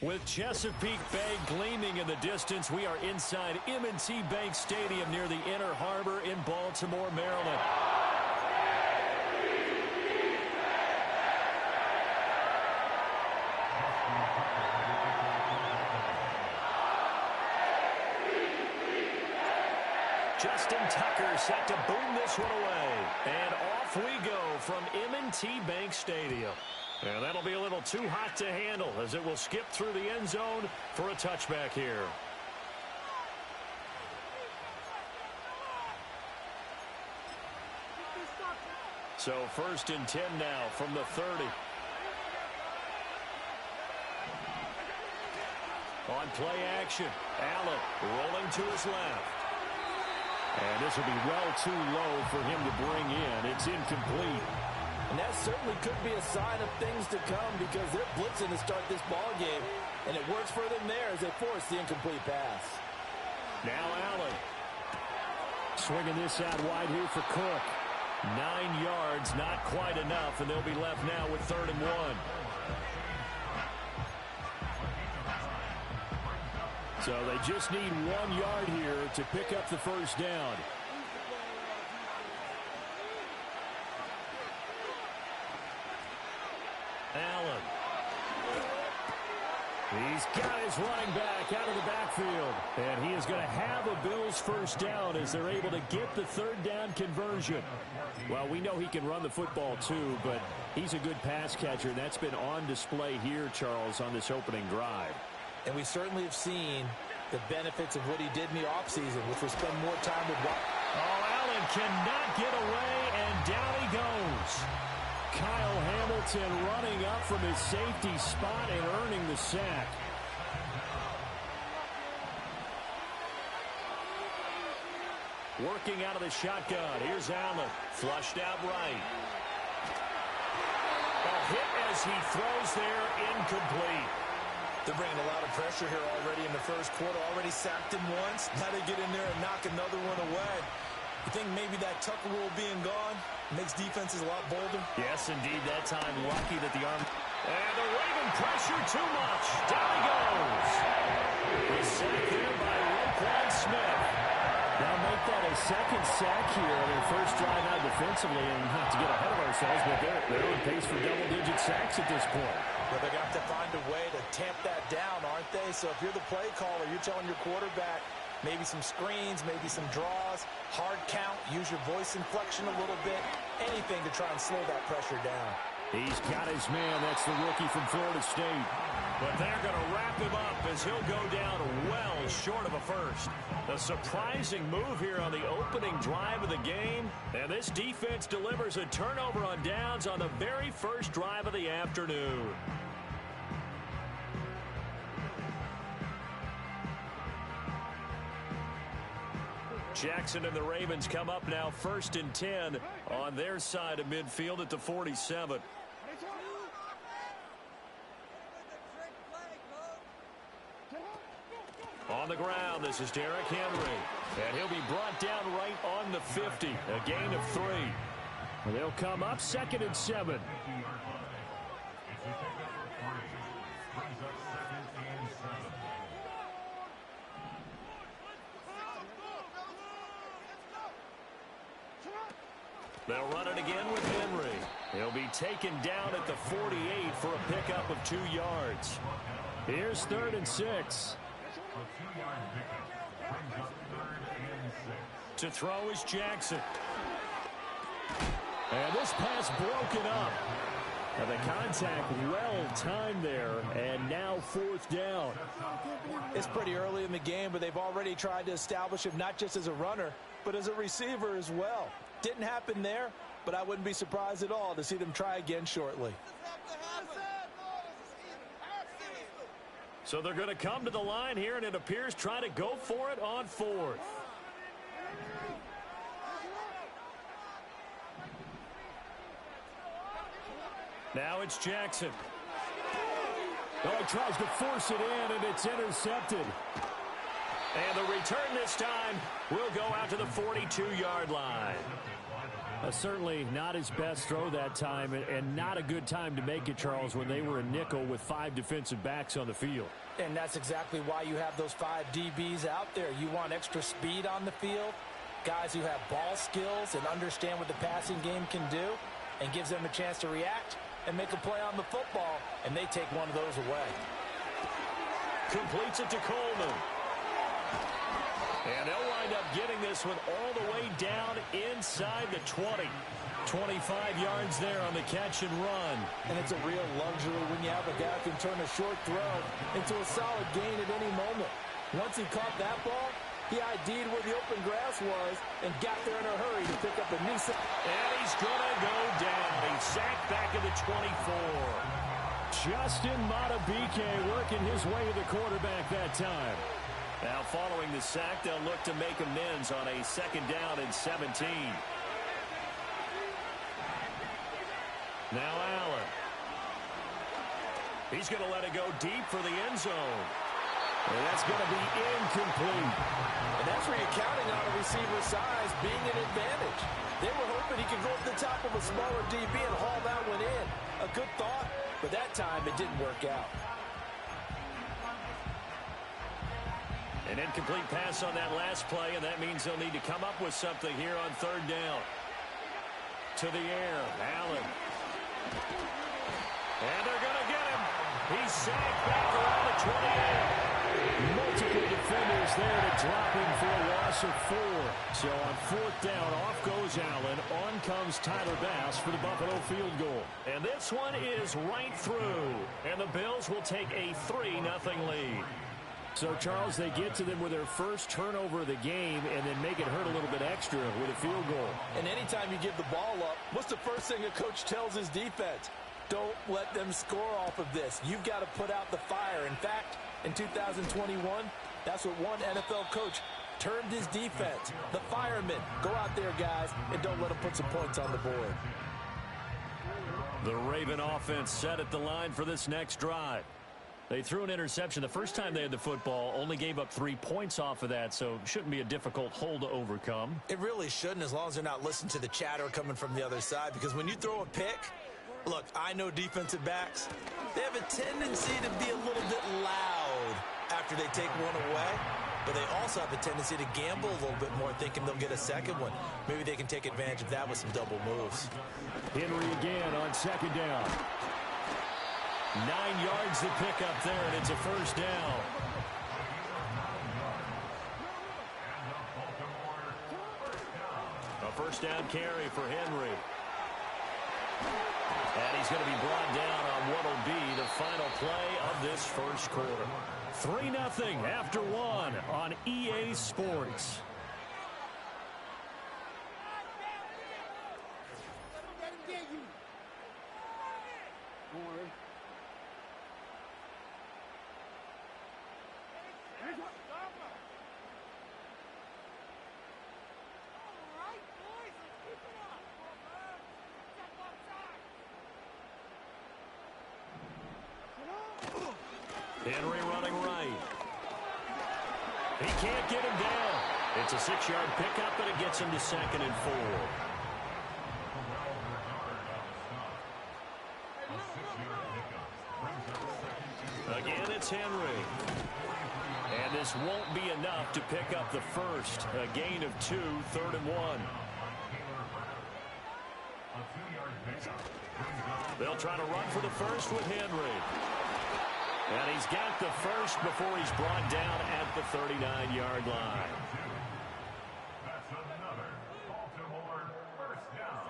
Speaker 4: With Chesapeake Bay gleaming in the distance, we are inside M&T Bank Stadium near the Inner Harbor in Baltimore, Maryland. Justin Tucker set to boom this one away. And off we go from M&T Bank Stadium. And that'll be a little too hot to handle as it will skip through the end zone for a touchback here. So 1st and 10 now from the 30. On play action, Allen rolling to his left. And this will be well too low for him to bring in. It's incomplete.
Speaker 8: And that certainly could be a sign of things to come because they're blitzing to start this ball game. And it works for them there as they force the incomplete pass.
Speaker 4: Now Allen. Swinging this out wide here for Cook. 9 yards, not quite enough, and they'll be left now with 3rd and 1. So they just need 1 yard here to pick up the first down. Allen. He's got his running back out of the backfield. And he is going to have a Bills first down as they're able to get the 3rd down conversion. Well, we know he can run the football too, but he's a good pass catcher. And that's been on display here, Charles, on this opening drive.
Speaker 8: And we certainly have seen the benefits of what he did in the offseason, which was spend more time with...
Speaker 4: Oh, Allen cannot get away, and down he goes. Kyle Hamilton running up from his safety spot and earning the sack. Working out of the shotgun. Here's Allen. Flushed out right. A hit as he throws there, incomplete.
Speaker 8: They're bringing a lot of pressure here already in the first quarter. Already sacked him once. Now they get in there and knock another one away. You think maybe that Tucker rule being gone makes defenses a lot bolder?
Speaker 4: Yes, indeed. That time lucky that the arm... And the Raven pressure too much. Down he goes. He's sacked there by Roquan Smith. Now make that a second sack here on their first drive out defensively, and not to get ahead of ourselves, but they're on pace for double-digit sacks at this point.
Speaker 8: Well, they're going to have to find a way to tamp that down, aren't they? So if you're the play caller, you're telling your quarterback maybe some screens, maybe some draws, hard count, use your voice inflection a little bit, anything to try and slow that pressure down.
Speaker 4: He's got his man. That's the rookie from Florida State. But they're going to wrap him up as he'll go down well short of a first. A surprising move here on the opening drive of the game. And this defense delivers a turnover on downs on the very first drive of the afternoon. Jackson and the Ravens come up now 1st and 10 on their side of midfield at the 47. On the ground, this is Derrick Henry. And he'll be brought down right on the 50. A gain of 3. And they'll come up 2nd and 7. They'll run it again with Henry. He'll be taken down at the 48 for a pickup of 2 yards. Here's 3rd and 6. To throw is Jackson. And this pass broken up. And the contact well timed there, and now 4th down.
Speaker 8: It's pretty early in the game, but they've already tried to establish him not just as a runner, but as a receiver as well. Didn't happen there, but I wouldn't be surprised at all to see them try again shortly.
Speaker 4: So they're going to come to the line here, and it appears try to go for it on 4th. Now it's Jackson. Oh, he tries to force it in, and it's intercepted. And the return this time will go out to the 42-yard line. Certainly not his best throw that time, and not a good time to make it, Charles, when they were a nickel with 5 defensive backs on the field.
Speaker 8: And that's exactly why you have those 5 DBs out there. You want extra speed on the field, guys who have ball skills and understand what the passing game can do, and gives them a chance to react and make a play on the football, and they take one of those away.
Speaker 4: Completes it to Coleman. And they'll wind up getting this one all the way down inside the 20. 25 yards there on the catch and run.
Speaker 8: And it's a real luxury when you have a guy who can turn a short throw into a solid gain at any moment. Once he caught that ball, he ID'd where the open grass was and got there in a hurry to pick up a new set.
Speaker 4: And he's going to go down. He's sacked back at the 24. Justin Madubuike working his way to the quarterback that time. Now following the sack, they'll look to make amends on a 2nd down and 17. Now Allen. He's going to let it go deep for the end zone. And that's going to be incomplete.
Speaker 8: And that's where you're counting on a receiver's size being an advantage. They were hoping he could go to the top of a smaller DB and haul that one in. A good thought, but that time it didn't work out.
Speaker 4: An incomplete pass on that last play, and that means they'll need to come up with something here on 3rd down. To the air, Allen. And they're going to get him. He's sacked back around the 28. Multiple defenders there to drop him for a loss of 4. So on 4th down, off goes Allen. On comes Tyler Bass for the Buffalo field goal. And this one is right through. And the Bills will take a 3-0 lead. So, Charles, they get to them with their first turnover of the game and then make it hurt a little bit extra with a field goal.
Speaker 8: And anytime you give the ball up, what's the first thing a coach tells his defense? Don't let them score off of this. You've got to put out the fire. In fact, in 2021, that's what one NFL coach termed his defense. The firemen. Go out there, guys, and don't let them put some points on the board.
Speaker 4: The Raven offense set at the line for this next drive. They threw an interception the first time they had the football, only gave up 3 points off of that, so shouldn't be a difficult hole to overcome.
Speaker 8: It really shouldn't, as long as they're not listening to the chatter coming from the other side, because when you throw a pick, look, I know defensive backs, they have a tendency to be a little bit loud after they take one away, but they also have a tendency to gamble a little bit more, thinking they'll get a second one. Maybe they can take advantage of that with some double moves.
Speaker 4: Henry again on 2nd down. 9 yards to pick up there, and it's a 1st down. A 1st down carry for Henry. And he's going to be brought down on what will be the final play of this first quarter. 3-0 after 1 on EA Sports. Henry running right. He can't get him down. It's a 6-yard pickup, and it gets him to 2nd and 4. Again, it's Henry. And this won't be enough to pick up the first. A gain of 2, 3rd and 1. They'll try to run for the first with Henry. And he's got the first before he's brought down at the 39-yard line.
Speaker 7: That's another Baltimore 1st down.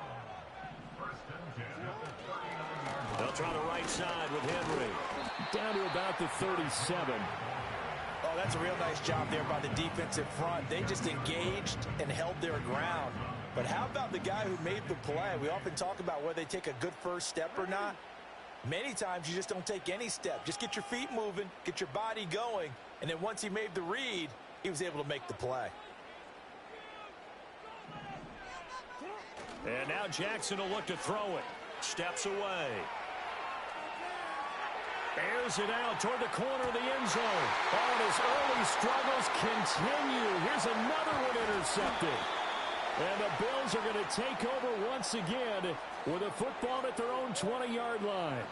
Speaker 7: 1st and 10.
Speaker 4: They'll try the right side with Henry. Down to about the 37.
Speaker 8: Oh, that's a real nice job there by the defensive front. They just engaged and held their ground. But how about the guy who made the play? We often talk about whether they take a good first step or not. Many times you just don't take any step. Just get your feet moving, get your body going, and then once he made the read, he was able to make the play.
Speaker 4: And now Jackson will look to throw it. Steps away. Airs it out toward the corner of the end zone. Oh, and his early struggles continue. Here's another one intercepted. And the Bills are going to take over once again with a football at their own 20-yard line.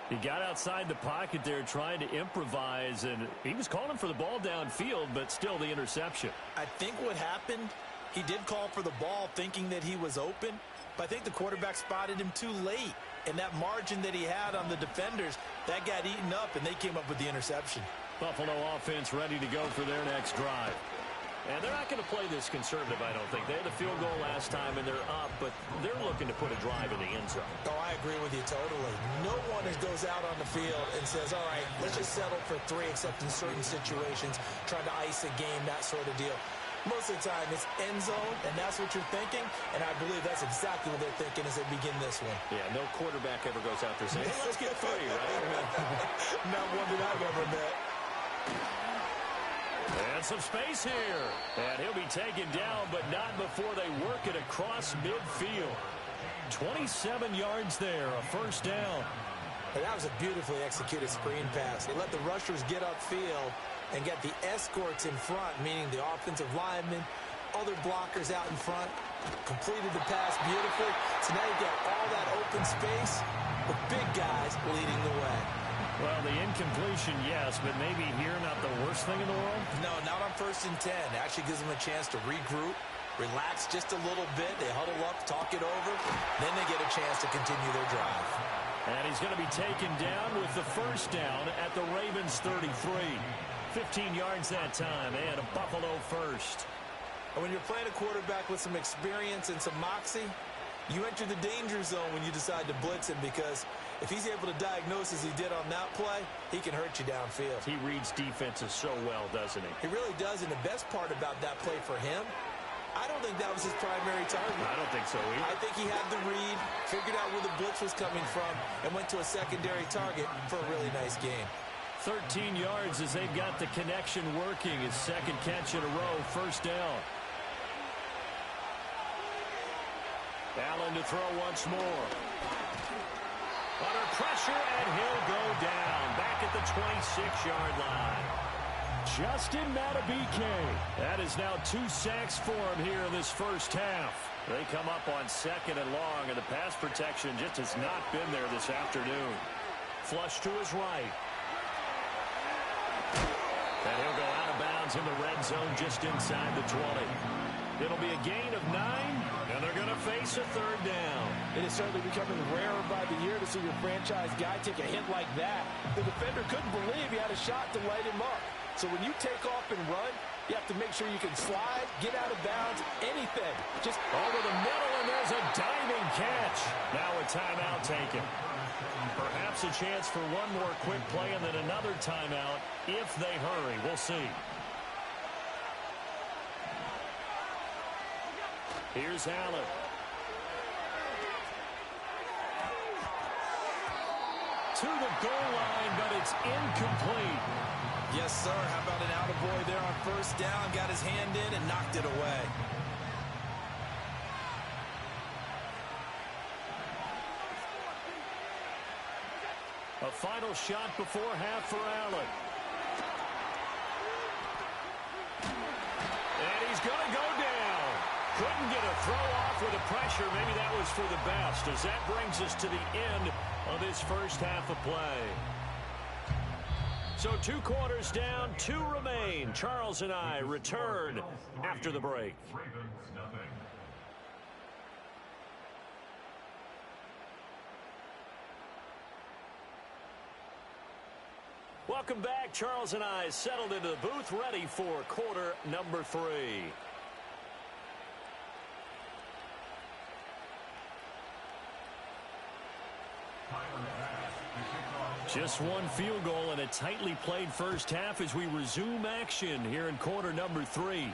Speaker 4: He got outside the pocket there trying to improvise, and he was calling for the ball downfield, but still the interception.
Speaker 8: I think what happened, he did call for the ball thinking that he was open, but I think the quarterback spotted him too late. And that margin that he had on the defenders, that got eaten up, and they came up with the interception.
Speaker 4: Buffalo offense ready to go for their next drive. And they're not going to play this conservative, I don't think. They had a field goal last time, and they're up, but they're looking to put a drive in the end zone.
Speaker 8: Oh, I agree with you totally. No one goes out on the field and says, all right, let's just settle for 3, except in certain situations, trying to ice a game, that sort of deal. Most of the time, it's end zone, and that's what you're thinking, and I believe that's exactly what they're thinking as they begin this one.
Speaker 4: Yeah, no quarterback ever goes out there saying, hey, let's get 3, right?
Speaker 8: Not one that I've ever met.
Speaker 4: And some space here. And he'll be taken down, but not before they work it across midfield. 27 yards there, a first down.
Speaker 8: And that was a beautifully executed screen pass. They let the rushers get upfield and get the escorts in front, meaning the offensive linemen, other blockers out in front, completed the pass beautifully. So now you get all that open space with big guys leading the way.
Speaker 4: Well, the incompletion, yes, but maybe here not the worst thing in the world?
Speaker 8: No, not on 1st and 10. It actually gives them a chance to regroup, relax just a little bit. They huddle up, talk it over. Then they get a chance to continue their drive.
Speaker 4: And he's going to be taken down with the first down at the Ravens 33. 15 yards that time, and a Buffalo first.
Speaker 8: And when you're playing a quarterback with some experience and some moxie, you enter the danger zone when you decide to blitz him, because if he's able to diagnose as he did on that play, he can hurt you downfield.
Speaker 4: He reads defenses so well, doesn't he?
Speaker 8: He really does, and the best part about that play for him, I don't think that was his primary target.
Speaker 4: I don't think so either.
Speaker 8: I think he had the read, figured out where the blitz was coming from, and went to a secondary target for a really nice game.
Speaker 4: 13 yards as they've got the connection working. His second catch in a row, first down. Allen to throw once more. Under pressure, and he'll go down. Back at the 26-yard line. Justin Madubuike. That is now 2 sacks for him here in this first half. They come up on 2nd and long, and the pass protection just has not been there this afternoon. Flush to his right. And he'll go out of bounds in the red zone just inside the 20. It'll be a gain of 9, and they're going to face a third down.
Speaker 9: It is certainly becoming rarer by the year to see your franchise guy take a hit like that. The defender couldn't believe he had a shot to light him up. So when you take off and run, you have to make sure you can slide, get out of bounds, anything. Just
Speaker 4: over the middle, and there's a diving catch. Now a timeout taken. Perhaps a chance for one more quick play and then another timeout if they hurry. We'll see. Here's Allen. To the goal line, but it's incomplete.
Speaker 8: Yes, sir. How about an attaboy there on first down? Got his hand in and knocked it away.
Speaker 4: A final shot before half for Allen. And he's going to go down. Couldn't get a throw off with the pressure. Maybe that was for the best, as that brings us to the end of this first half of play. So 2 quarters down, 2 remain. Charles and I return after the break. Welcome back. Charles and I settled into the booth, ready for quarter number 3. Just one field goal and a tightly played first half as we resume action here in quarter number 3.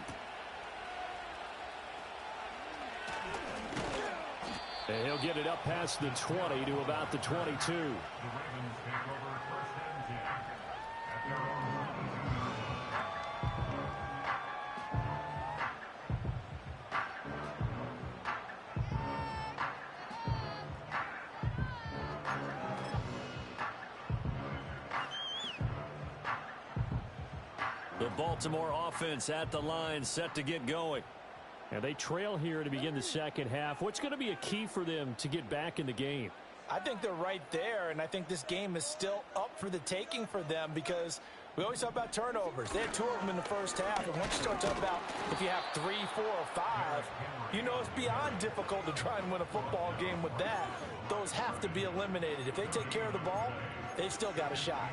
Speaker 4: And he'll get it up past the 20 to about the 22. The Baltimore offense at the line, set to get going. And they trail here to begin the second half. What's going to be a key for them to get back in the game?
Speaker 8: I think they're right there, and I think this game is still up for the taking for them because we always talk about turnovers. They had 2 of them in the first half, and once you start talking about if you have 3, 4, or 5, you know it's beyond difficult to try and win a football game with that. Those have to be eliminated. If they take care of the ball, they've still got a shot.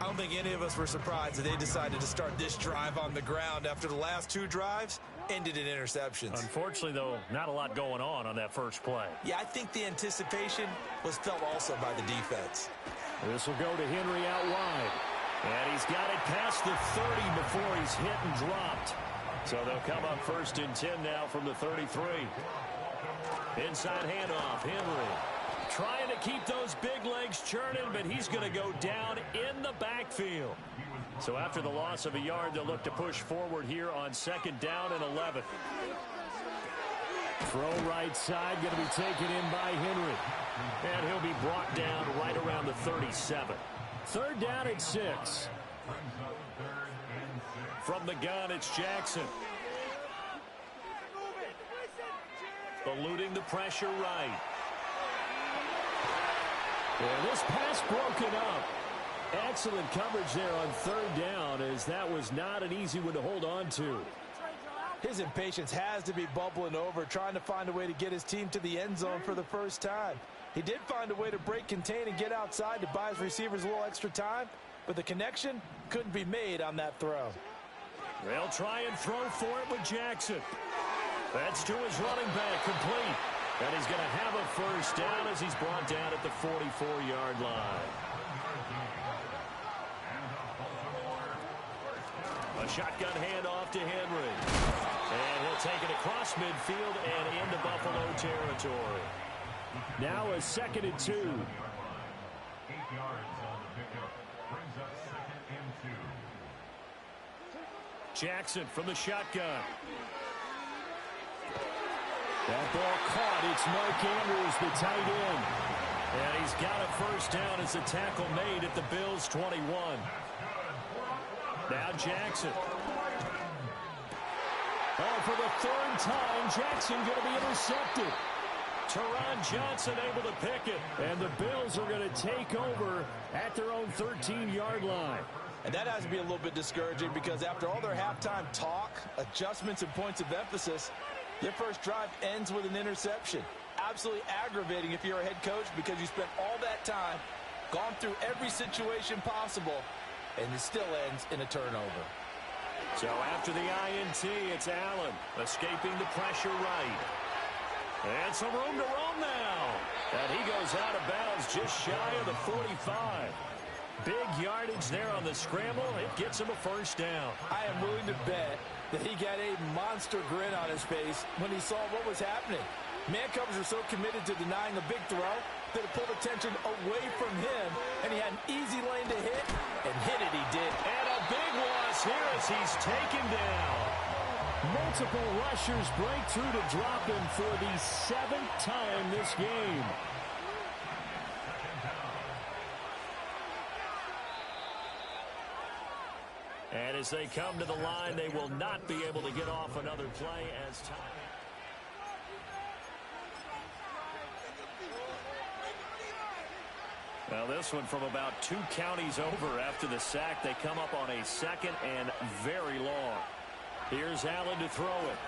Speaker 9: I don't think any of us were surprised that they decided to start this drive on the ground after the last 2 drives ended in interceptions.
Speaker 4: Unfortunately, though, not a lot going on that first play.
Speaker 9: Yeah, I think the anticipation was felt also by the defense.
Speaker 4: This will go to Henry out wide. And he's got it past the 30 before he's hit and dropped. So they'll come up 1st and 10 now from the 33. Inside handoff, Henry. Trying to keep those big legs churning, but he's going to go down in the backfield. So after the loss of a yard, they'll look to push forward here on 2nd down and 11. Throw right side, going to be taken in by Henry. And he'll be brought down right around the 37. 3rd down and 6. From the gun, it's Jackson. Eluding the pressure right. And this pass broken up. Excellent coverage there on 3rd down, as that was not an easy one to hold on to.
Speaker 8: His impatience has to be bubbling over, trying to find a way to get his team to the end zone for the first time. He did find a way to break, contain, and get outside to buy his receivers a little extra time, but the connection couldn't be made on that throw.
Speaker 4: They'll try and throw for it with Jackson. That's to his running back, complete. And he's going to have a 1st down as he's brought down at the 44-yard line. A shotgun handoff to Henry. And he'll take it across midfield and into Buffalo territory. Now a 2nd and 2.
Speaker 7: 8 yards on the pickup. Brings up 2nd and 2.
Speaker 4: Jackson from the shotgun. That ball caught. It's Mark Andrews, the tight end. And he's got a 1st down as the tackle made at the Bills' 21. Now Jackson. Oh, for the 3rd time, Jackson going to be intercepted. Teron Johnson able to pick it. And the Bills are going to take over at their own 13-yard line.
Speaker 8: And that has to be a little bit discouraging because after all their halftime talk, adjustments, and points of emphasis, their first drive ends with an interception. Absolutely aggravating if you're a head coach because you spent all that time, gone through every situation possible, and it still ends in a turnover.
Speaker 4: So after the INT, it's Allen escaping the pressure right. And some room to roam now. And he goes out of bounds just shy of the 45. Big yardage there on the scramble. It gets him a 1st down.
Speaker 8: I am willing to bet that he got a monster grin on his face when he saw what was happening. Man covers are so committed to denying a big throw that it pulled attention away from him, and he had an easy lane to hit, and hit it he did.
Speaker 4: And a big loss here as he's taken down. Multiple rushers break through to drop him for the 7th time this game. And as they come to the line, they will not be able to get off another play as time. Well, this one from about 2 counties over after the sack. They come up on a 2nd and very long. Here's Allen to throw it.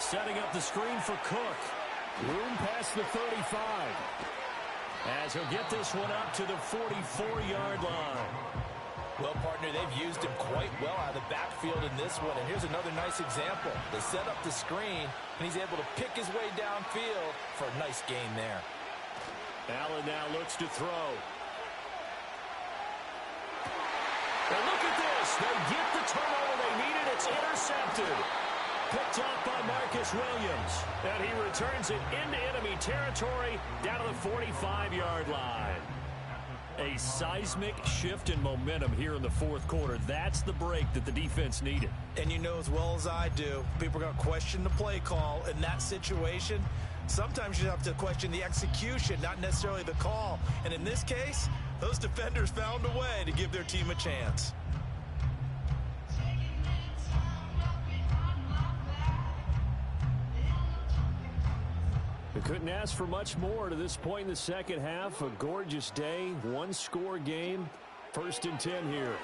Speaker 4: Setting up the screen for Cook. Room past the 35. As he'll get this one up to the 44-yard line.
Speaker 8: Well, partner, they've used him quite well out of the backfield in this one. And here's another nice example. They set up the screen, and he's able to pick his way downfield for a nice gain there.
Speaker 4: Allen now looks to throw. And look at this. They get the turnover they needed. It's intercepted. Picked up by Marcus Williams. And he returns it into enemy territory down to the 45-yard line. A seismic shift in momentum here in the 4th quarter. That's the break that the defense needed.
Speaker 8: And you know as well as I do, people are going to question the play call in that situation. Sometimes you have to question the execution, not necessarily the call. And in this case, those defenders found a way to give their team a chance.
Speaker 4: They couldn't ask for much more to this point in the second half. A gorgeous day, one-score game. 1st and 10 here.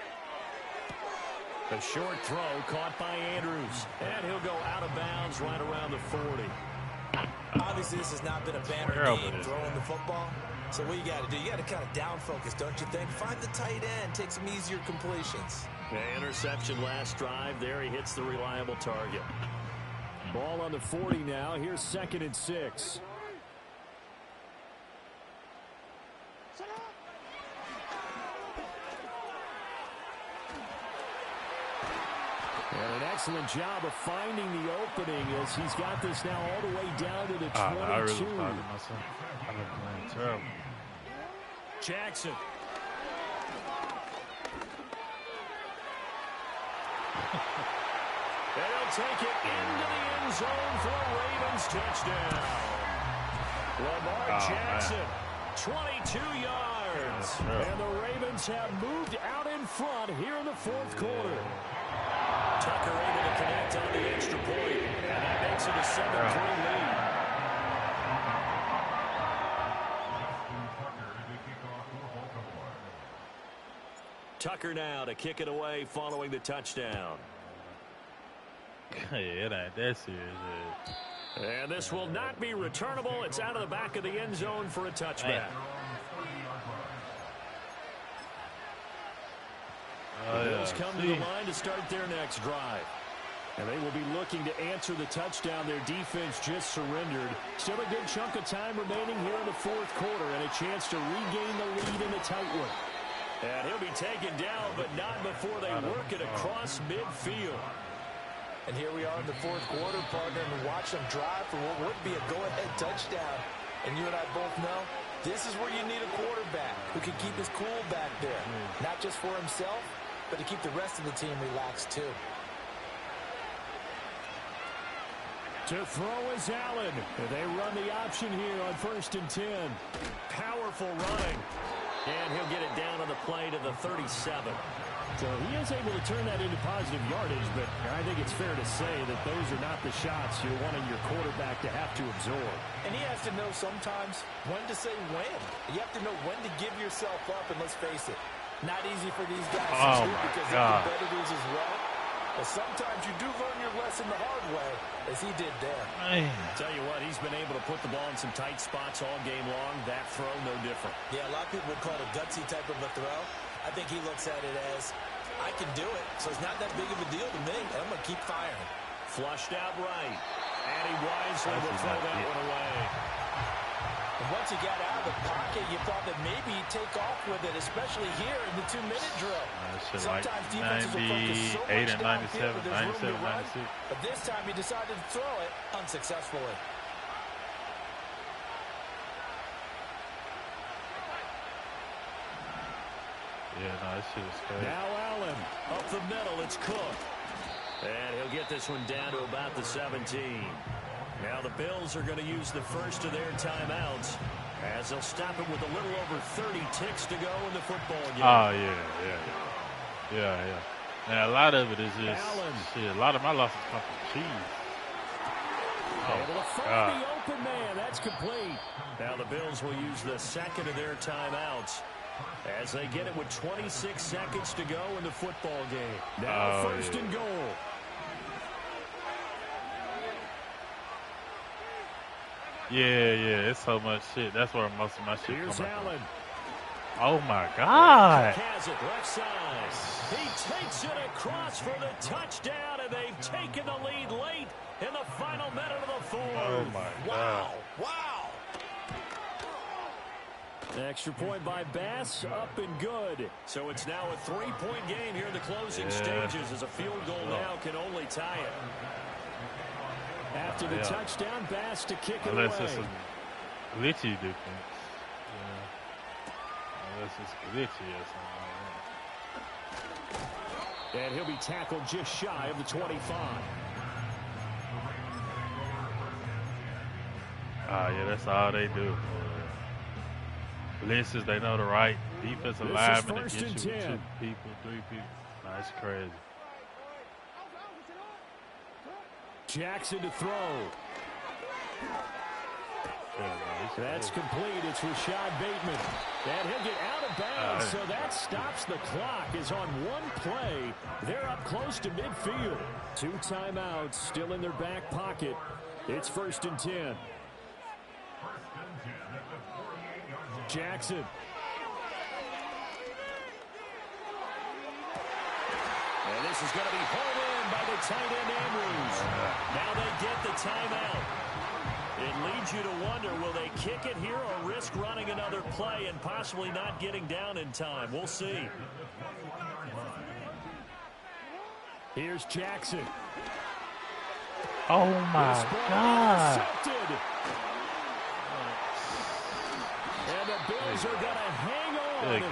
Speaker 4: A short throw caught by Andrews. And he'll go out of bounds right around the 40.
Speaker 8: Obviously, this has not been a banner game throwing the football. So what you got to do, you got to kind of down focus, don't you think? Find the tight end, take some easier completions.
Speaker 4: The interception last drive. There he hits the reliable target. Ball on the 40 now. Here's 2nd and 6. And an excellent job of finding the opening as he's got this now all the way down to the 22.
Speaker 1: I really thought to myself, I've been playing terrible.
Speaker 4: Jackson. They'll take it into the end zone for a Ravens touchdown. Lamar Jackson, 22 yards. And the Ravens have moved out in front here in the 4th quarter. Tucker able to connect on the extra point, and that makes it a 7-3 lead. Tucker now to kick it away following the touchdown.
Speaker 1: Yeah, it ain't that serious.
Speaker 4: And this will not be returnable. It's out of the back of the end zone for a touchback. The Bills come to the line to start their next drive. And they will be looking to answer the touchdown their defense just surrendered. Still a good chunk of time remaining here in the 4th quarter and a chance to regain the lead in a tight one. And he'll be taken down, but not before they work it across midfield.
Speaker 8: And here we are in the 4th quarter, partner, and watch them drive for what would be a go-ahead touchdown. And you and I both know this is where you need a quarterback who can keep his cool back there. Not just for himself, but to keep the rest of the team relaxed too.
Speaker 4: To throw is Allen. They run the option here on 1st and 10. Powerful running. And he'll get it down on the play to the 37. So he is able to turn that into positive yardage, but I think it's fair to say that those are not the shots you're wanting your quarterback to have to absorb.
Speaker 8: And he has to know sometimes when to say when. You have to know when to give yourself up, and let's face it, not easy for these guys to do because they're competitors as well. But sometimes you do learn your lesson the hard way, as he did there.
Speaker 4: Tell you what, he's been able to put the ball in some tight spots all game long. That throw, no different.
Speaker 8: Yeah, a lot of people would call it a gutsy type of a throw. I think he looks at it as, I can do it, so it's not that big of a deal to me. I'm going to keep firing.
Speaker 4: Flushed out right. And he wisely will throw that one away.
Speaker 8: And once he got out of the pocket, you thought that maybe he'd take off with it, especially here in the 2-minute drill.
Speaker 1: Sometimes defenses will focus so much downfield that there's room to run,
Speaker 8: but this time he decided to throw it unsuccessfully.
Speaker 1: Yeah, no, this shit is crazy.
Speaker 4: Now Allen up the middle. It's Cook. And he'll get this one down to about the 17. Now the Bills are going to use the first of their timeouts as they'll stop it with a little over 30 ticks to go in the football game.
Speaker 1: Oh, yeah. And a lot of it is just shit. A lot of my losses come from cheese.
Speaker 4: Able to find the open man. That's complete. Now the Bills will use the second of their timeouts as they get it with 26 seconds to go in the football game. Now first and goal.
Speaker 1: Yeah, it's so much shit. That's where most of my shit
Speaker 4: Here's Allen.
Speaker 1: Oh, my God.
Speaker 4: Has it left side. He takes it across for the touchdown, and they've taken the lead late in the final minute of the 4th.
Speaker 1: Oh, my God.
Speaker 8: Wow.
Speaker 4: Extra point by Bass, up and good. So it's now a 3-point game here in the closing stages as a field goal now can only tie it. After the touchdown, Bass to kick it away.
Speaker 1: Unless it's a glitchy difference. Unless it's glitchy or something like that.
Speaker 4: And he'll be tackled just shy of the 25.
Speaker 1: Yeah, that's all they do. Blitzes, they know the right defensive lineman to get you with 2 people, 3 people. That's crazy.
Speaker 4: Jackson to throw. That's complete. It's Rashad Bateman. And he'll get out of bounds, so that stops the clock. Is on one play. They're up close to midfield. 2 timeouts still in their back pocket. It's 1st and 10. Jackson. And this is going to be hauled in by the tight end Andrews. Now they get the timeout. It leads you to wonder, will they kick it here or risk running another play and possibly not getting down in time? We'll see. Here's Jackson.
Speaker 1: Oh, my God.
Speaker 4: Intercepted. And the Bills are going to hang on.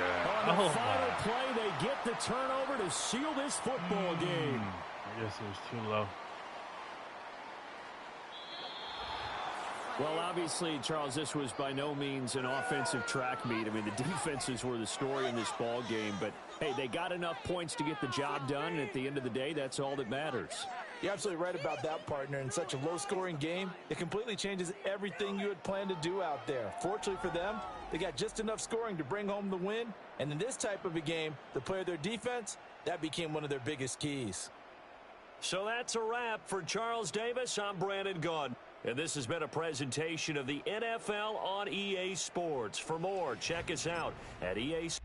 Speaker 4: On the final play, they get the turnover to seal this football game.
Speaker 1: I guess it was too low.
Speaker 4: Well, obviously, Charles, this was by no means an offensive track meet. I mean, the defenses were the story in this ball game. But, hey, they got enough points to get the job done. And at the end of the day, that's all that matters.
Speaker 8: You're absolutely right about that, partner. In such a low-scoring game, it completely changes everything you had planned to do out there. Fortunately for them, they got just enough scoring to bring home the win. And in this type of a game, to play their defense, that became one of their biggest keys.
Speaker 4: So that's a wrap for Charles Davis. I'm Brandon Gunn. And this has been a presentation of the NFL on EA Sports. For more, check us out at EA Sports.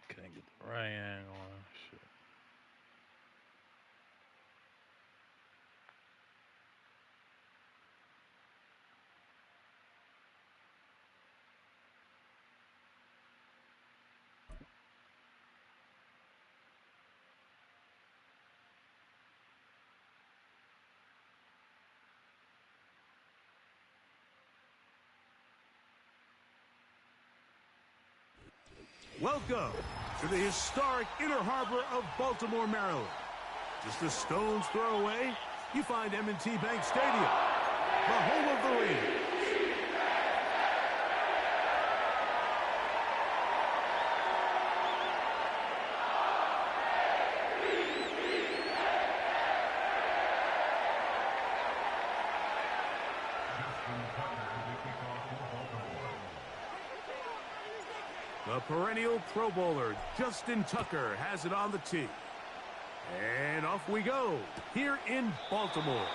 Speaker 1: Can't get the right angle on. Shit.
Speaker 5: Welcome to the historic Inner Harbor of Baltimore, Maryland. Just a stone's throw away, you find M&T Bank Stadium, the home of the Raiders. The perennial Pro Bowler, Justin Tucker, has it on the tee. And off we go, here in Baltimore.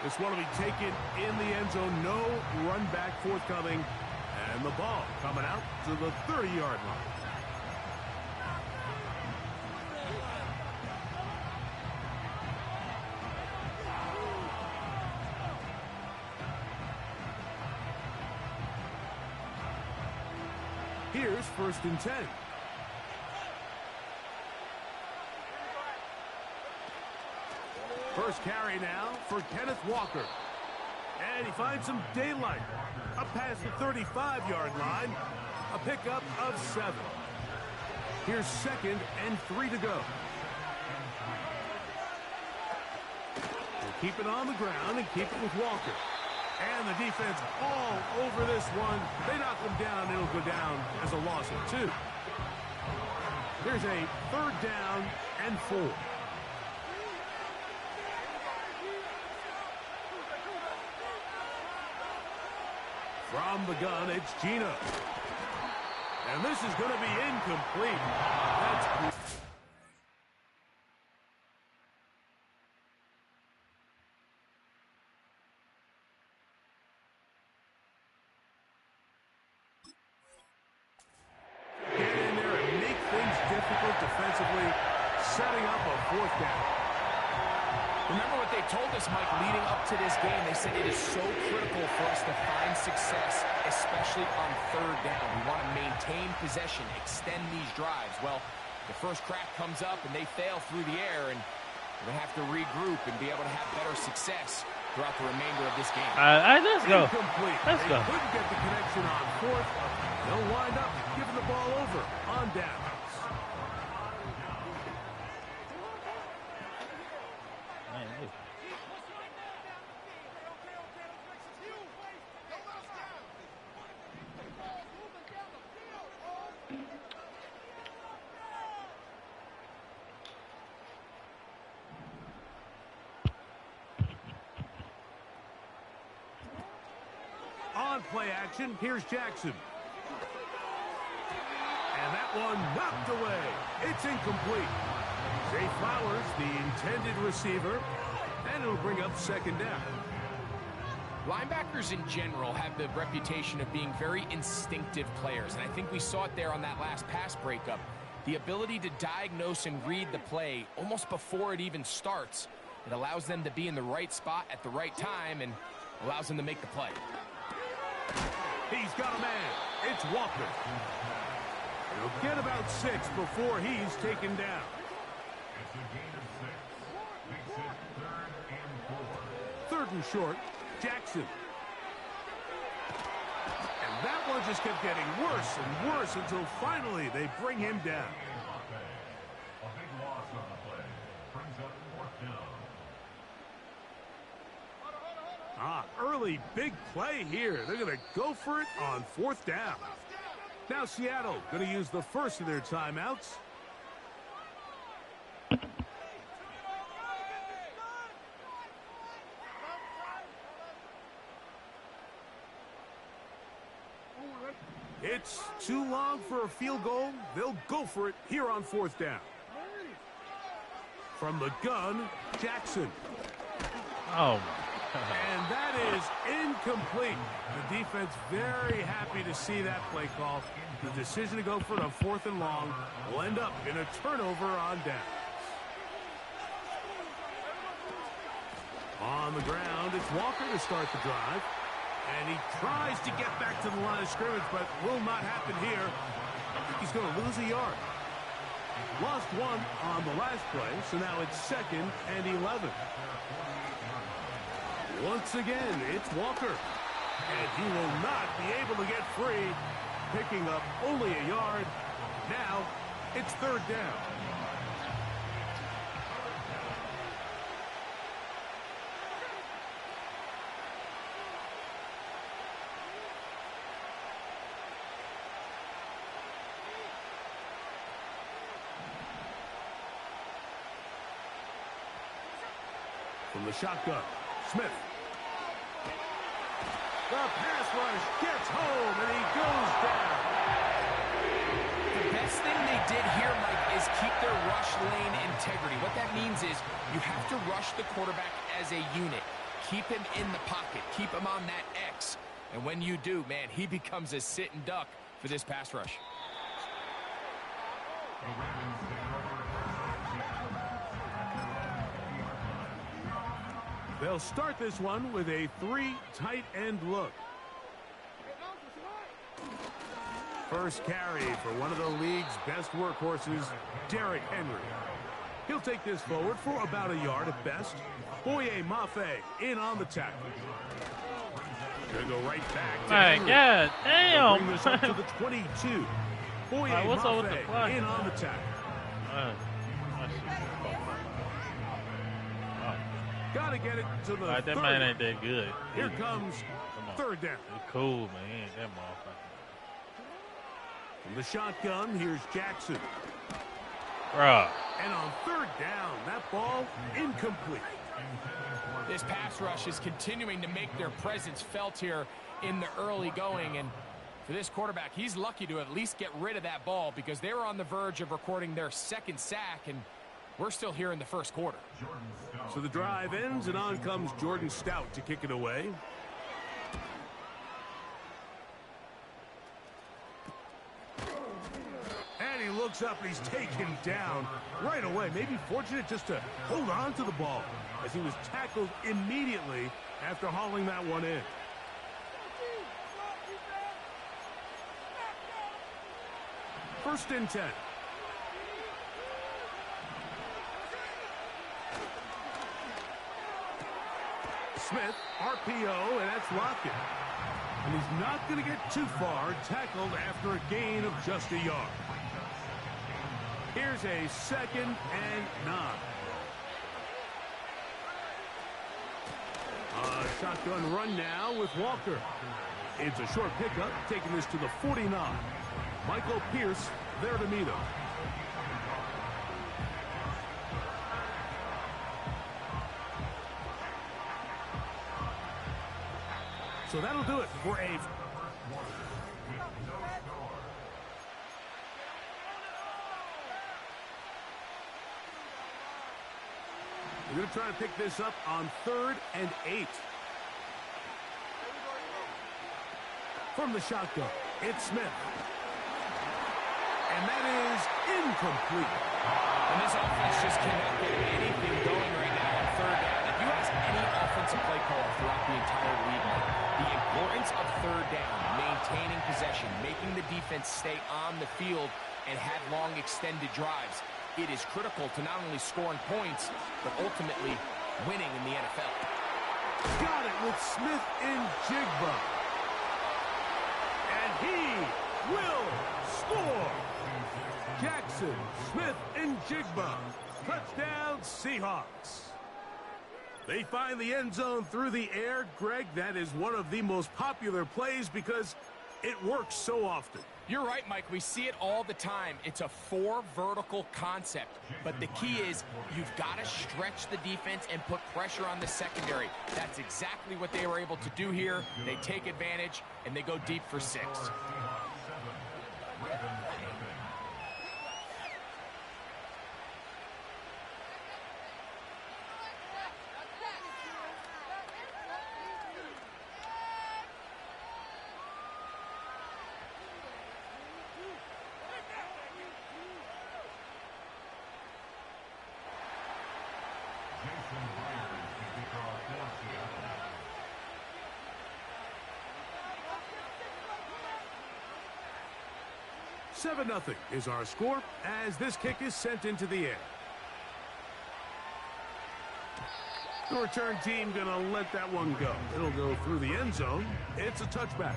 Speaker 5: This one will be taken in the end zone, no run back forthcoming. And the ball coming out to the 30-yard line. Here's 1st and 10. First carry now for Kenneth Walker. And he finds some daylight. Up past the 35-yard line. A pickup of 7. Here's 2nd and 3 to go. We'll keep it on the ground and keep it with Walker. And the defense all over this one. They knock him down. It'll go down as a loss of 2. Here's a 3rd down and 4. From the gun, it's Gino. And this is going to be incomplete. That's defensively, setting up a 4th down.
Speaker 6: Remember what they told us, Mike, leading up to this game. They said it is so critical for us to find success, especially on 3rd down. We want to maintain possession, extend these drives. Well, The first crack comes up, and they fail through the air, and they're going to have to regroup and be able to have better success throughout the remainder of this game.
Speaker 1: Let's go.
Speaker 5: Incomplete.
Speaker 1: Let's
Speaker 5: They
Speaker 1: go.
Speaker 5: couldn't get the connection on fourth. They'll wind up giving the ball over on downs. On play action, here's Jackson. And that one knocked away. It's incomplete. Zay Flowers, the intended receiver, and it'll bring up second down.
Speaker 6: Linebackers in general have the reputation of being very instinctive players, and I think we saw it there on that last pass breakup. The ability to diagnose and read the play almost before it even starts. It allows them to be in the right spot at the right time and allows them to make the play.
Speaker 5: He's got a man. It's Walker. He'll get about 6 before he's taken down.
Speaker 7: It's a gain of 6. Makes it 3rd and 4.
Speaker 5: 3rd and short, Jackson. And that one just kept getting worse and worse until finally they bring him down.
Speaker 7: A big loss on the play. Brings up 4th down.
Speaker 5: Early big play here. They're going to go for it on 4th down. Now Seattle going to use the first of their timeouts. It's too long for a field goal. They'll go for it here on 4th down. From the gun, Jackson.
Speaker 1: Oh, my.
Speaker 5: And that is incomplete. The defense very happy to see that play call. The decision to go for it on 4th and long will end up in a turnover on down. On the ground, it's Walker to start the drive. And he tries to get back to the line of scrimmage, but will not happen here. I think he's going to lose a yard. Lost 1 on the last play, so now it's 2nd and 11. Once again, it's Walker. And he will not be able to get free, picking up only a yard. Now, it's 3rd down. From the shotgun, Smith. The pass rush gets home, and he goes down.
Speaker 6: The best thing they did here, Mike, is keep their rush lane integrity. What that means is you have to rush the quarterback as a unit. Keep him in the pocket. Keep him on that X. And when you do, man, he becomes a sit and duck for this pass rush.
Speaker 5: They'll start this one with a 3 tight end look. First carry for one of the league's best workhorses, Derrick Henry. He'll take this forward for about a yard at best. Boye Mafe in on the tackle. Gonna go right back to
Speaker 1: My
Speaker 5: Henry.
Speaker 1: God,
Speaker 5: They'll bring
Speaker 1: damn.
Speaker 5: this up to the 22. Boye
Speaker 1: What's up with the
Speaker 5: Mafe
Speaker 1: flag?
Speaker 5: in on the tackle. Got to get it to the
Speaker 1: That
Speaker 5: 30.
Speaker 1: man ain't that good.
Speaker 5: Here comes
Speaker 1: Come on.
Speaker 5: 3rd down.
Speaker 1: He's cool, man. He ain't that motherfucker.
Speaker 5: From the shotgun, here's Jackson.
Speaker 1: Bruh.
Speaker 5: And on 3rd down, that ball incomplete.
Speaker 6: This pass rush is continuing to make their presence felt here in the early going. And for this quarterback, he's lucky to at least get rid of that ball because they were on the verge of recording their 2nd sack, and we're still here in the 1st quarter.
Speaker 5: So the drive ends, and on comes Jordan Stout to kick it away. And he looks up, and he's taken down right away. Maybe fortunate just to hold on to the ball as he was tackled immediately after hauling that one in. First and 10. Smith, RPO, and that's Lockett. And he's not going to get too far, tackled after a gain of just a yard. Here's a 2nd and 9. A shotgun run now with Walker. It's a short pickup, taking this to the 49. Michael Pierce there to meet him. So that'll do it for a... We're going to try to pick this up on 3rd and 8. From the shotgun, it's Smith. And that is incomplete.
Speaker 6: And this offense just cannot get anything going right now on 3rd down. If you ask any offensive play caller throughout the entire league, the importance of 3rd down, maintaining possession, making the defense stay on the field and have long extended drives, it is critical to not only scoring points, but ultimately winning in the NFL.
Speaker 5: Got it with Smith and Jigba. And he will score. Jackson, Smith, and Jigba. Touchdown, Seahawks. They find the end zone through the air. Greg, that is one of the most popular plays because it works so often.
Speaker 6: You're right, Mike. We see it all the time. It's a 4 vertical concept. But the key is you've got to stretch the defense and put pressure on the secondary. That's exactly what they were able to do here. They take advantage, and they go deep for 6.
Speaker 5: Seven 7-0 is our score as this kick is sent into the air. The return team going to let that one go. It'll go through the end zone. It's a touchback.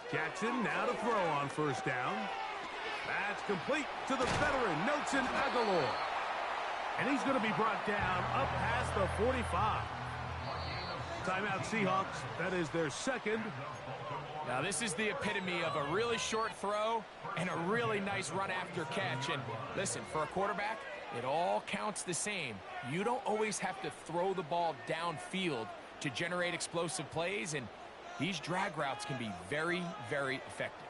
Speaker 5: Jackson now to throw on 1st down. That's complete to the veteran, Nelson Aguilar. And he's going to be brought down up past the 45. Timeout Seahawks. That is their 2nd.
Speaker 6: Now this is the epitome of a really short throw and a really nice run after catch. And listen, for a quarterback, it all counts the same. You don't always have to throw the ball downfield to generate explosive plays, and these drag routes can be very, very effective.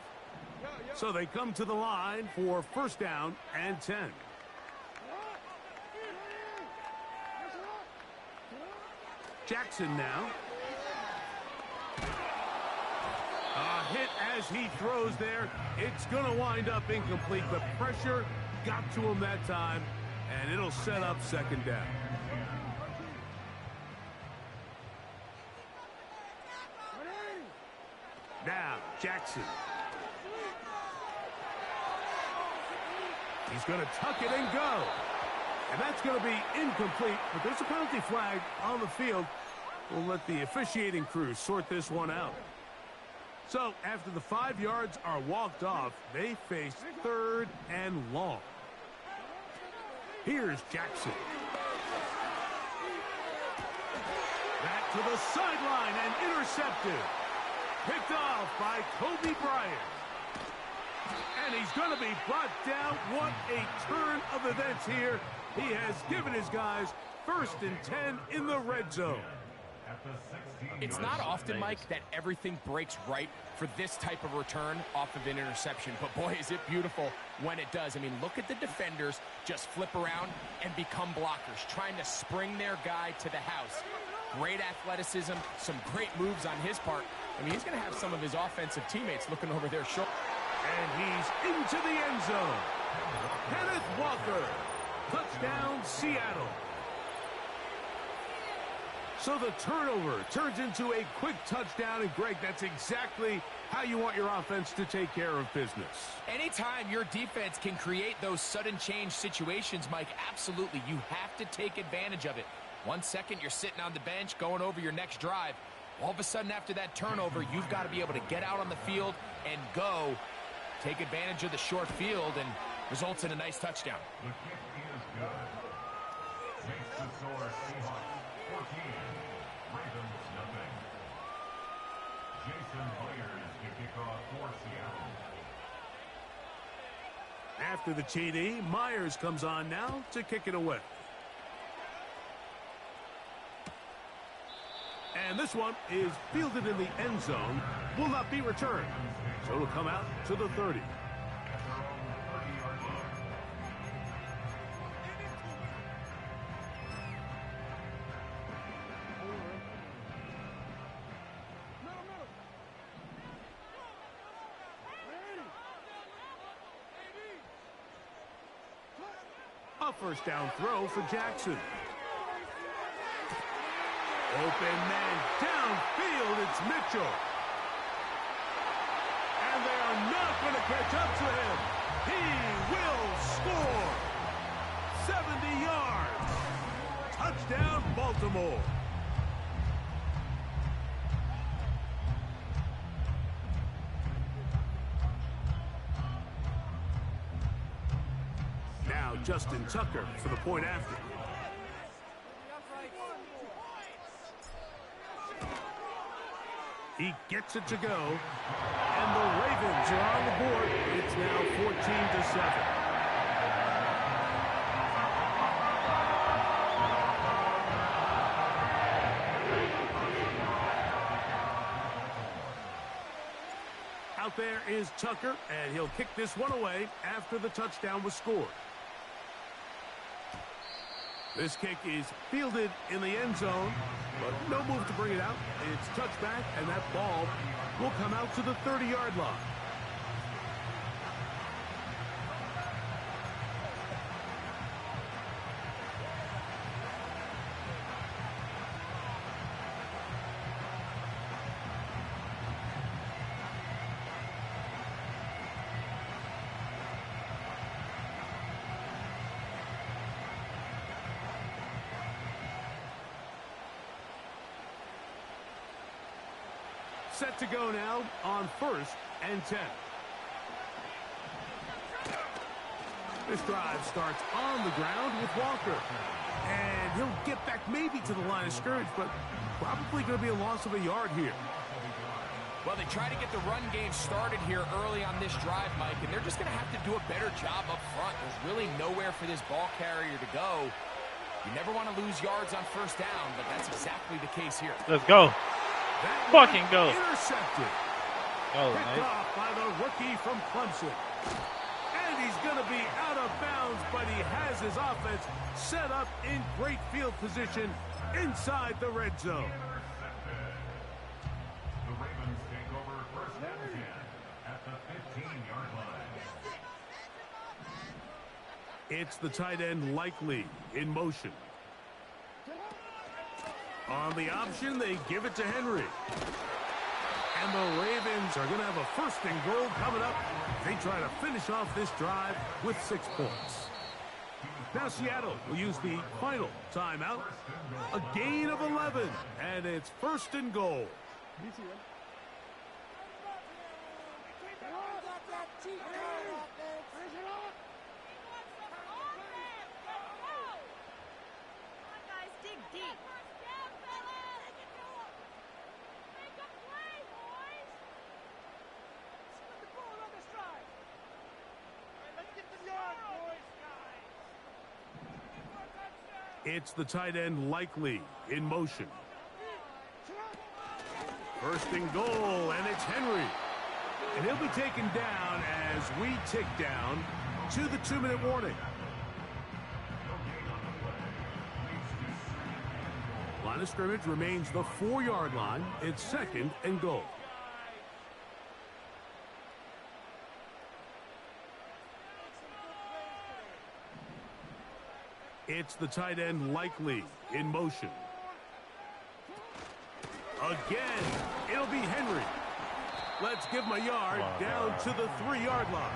Speaker 5: So they come to the line for 1st down and 10. Jackson now. A hit as he throws there. It's going to wind up incomplete. The pressure got to him that time, and it'll set up 2nd down. Now, Jackson. He's going to tuck it and go. And that's going to be incomplete, but there's a penalty flag on the field. We'll let the officiating crew sort this one out. So, after the 5 yards are walked off, they face 3rd and long. Here's Jackson. Back to the sideline and intercepted. Picked off by Kobe Bryant. And he's going to be brought down. What a turn of events here. He has given his guys 1st and 10 in the red zone.
Speaker 6: It's not often, Mike, that everything breaks right for this type of return off of an interception. But boy, is it beautiful when it does. I mean, look at the defenders just flip around and become blockers, trying to spring their guy to the house. Great athleticism, some great moves on his part. I mean, he's going to have some of his offensive teammates looking over their shoulder.
Speaker 5: And he's into the end zone. Kenneth Walker. Touchdown, Seattle. So the turnover turns into a quick touchdown, and Greg, that's exactly how you want your offense to take care of business.
Speaker 6: Anytime your defense can create those sudden change situations, Mike, absolutely, you have to take advantage of it. 1 second, you're sitting on the bench going over your next drive. All of a sudden, after that turnover, you've got to be able to get out on the field and go. Take advantage of the short field and results in a nice touchdown.
Speaker 7: The kick is good. Makes the score Seahawks 14, Ravens nothing. Jason Myers to kick off for Seattle.
Speaker 5: After the TD, Myers comes on now to kick it away. And this one is fielded in the end zone, will not be returned. So it'll come out to the 30. A first down throw for Jackson. Open man downfield, it's Mitchell. And they are not going to catch up to him. He will score. 70 yards. Touchdown, Baltimore. Now Justin Tucker for the point after. He gets it to go, and the Ravens are on the board. It's now 14-7. Out there is Tucker, and he'll kick this one away after the touchdown was scored. This kick is fielded in the end zone, but no move to bring it out. It's touchback, and that ball will come out to the 30-yard line. Set to go now on 1st and 10. This drive starts on the ground with Walker. And he'll get back maybe to the line of scrimmage, but probably going to be a loss of a yard here.
Speaker 6: Well, they try to get the run game started here early on this drive, Mike, and they're just going to have to do a better job up front. There's really nowhere for this ball carrier to go. You never want to lose yards on 1st down, but that's exactly the case here.
Speaker 1: Let's go.
Speaker 5: That
Speaker 1: Fucking go.
Speaker 5: Intercepted.
Speaker 1: Oh,
Speaker 5: Picked
Speaker 1: nice.
Speaker 5: off by the rookie from Clemson. And he's going to be out of bounds, but he has his offense set up in great field position inside the red zone.
Speaker 7: The Ravens take over 1st and 10 at the 15-yard line.
Speaker 5: It's the tight end Likely in motion. On the option, they give it to Henry. And the Ravens are going to have a 1st and goal coming up. They try to finish off this drive with 6 points. Now Seattle will use the final timeout. A gain of 11, and it's 1st and goal.
Speaker 10: Dig deep.
Speaker 5: It's the tight end Likely in motion. 1st and goal, and it's Henry. And he'll be taken down as we tick down to the 2-minute warning. Line of scrimmage remains the 4-yard line. It's 2nd and goal. It's the tight end Likely in motion. Again, it'll be Henry. Let's give him a yard down to the 3-yard line.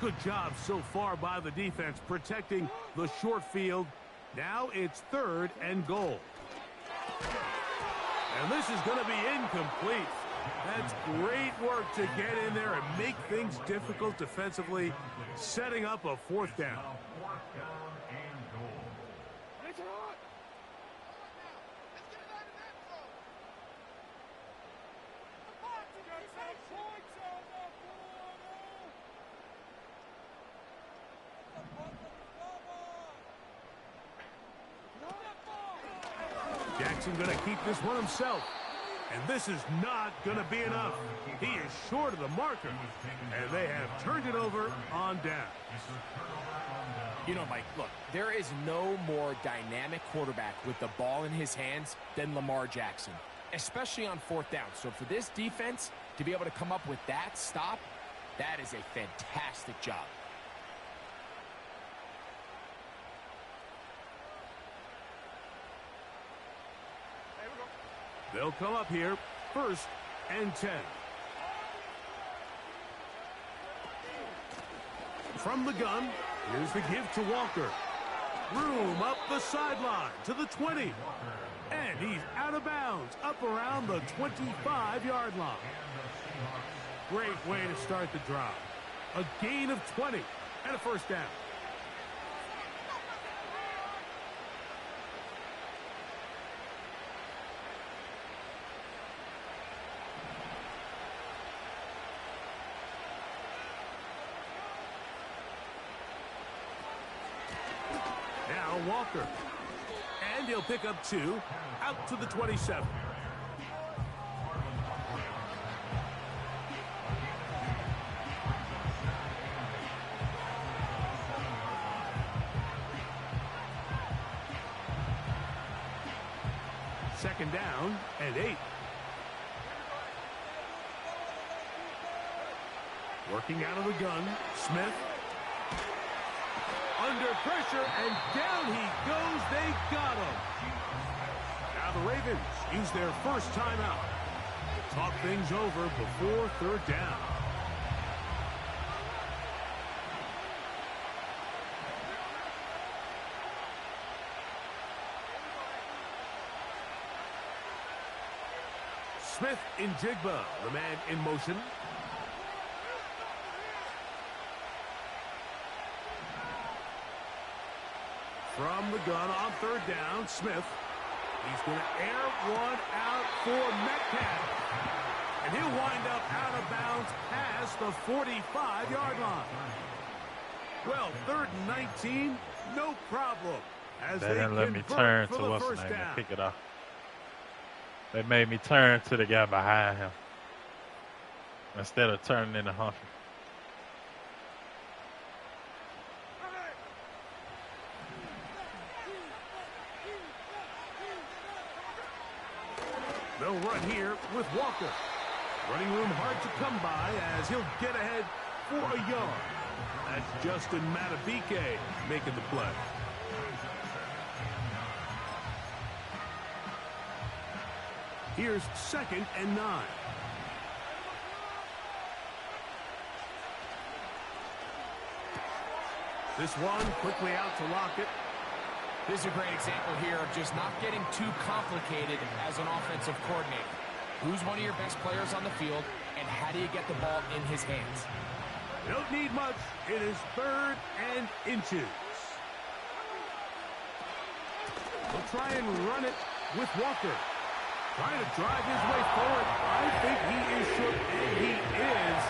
Speaker 5: Good job so far by the defense protecting the short field. Now it's 3rd and goal. And this is going to be incomplete. That's great work to get in there and make things difficult defensively, setting up a 4th down. Jackson going to keep this one himself. And this is not going to be enough. He is short of the marker. And they have turned it over on down.
Speaker 6: You know, Mike, look, there is no more dynamic quarterback with the ball in his hands than Lamar Jackson, especially on 4th down. So for this defense to be able to come up with that stop, that is a fantastic job.
Speaker 5: They'll come up here, 1st and 10. From the gun, here's the give to Walker. Room up the sideline to the 20. And he's out of bounds, up around the 25-yard line. Great way to start the drive. A gain of 20 and a 1st down. Walker. And he'll pick up 2 out to the 27. Second down and 8. Working out of the gun, Smith. Under pressure, and down he goes. They got him. Now the Ravens use their first timeout. Talk things over before 3rd down. Smith in Jigba, the man in motion. From the gun on 3rd down, Smith. He's going to air one out for Metcalf. And he'll wind up out of bounds past the 45-yard line. Well, 3rd and 19, no problem. As
Speaker 1: They didn't let me turn to what's the name and pick it up. They made me turn to the guy behind him instead of turning into Humphrey.
Speaker 5: They'll run here with Walker. Running room hard to come by as he'll get ahead for a yard. That's Justin Matabike making the play. Here's 2nd and 9. This one quickly out to Lockett.
Speaker 6: This is a great example here of just not getting too complicated as an offensive coordinator. Who's one of your best players on the field, and how do you get the ball in his hands?
Speaker 5: You don't need much. It is 3rd and inches. They'll try and run it with Walker. Trying to drive his way forward. I think he is short, and he is.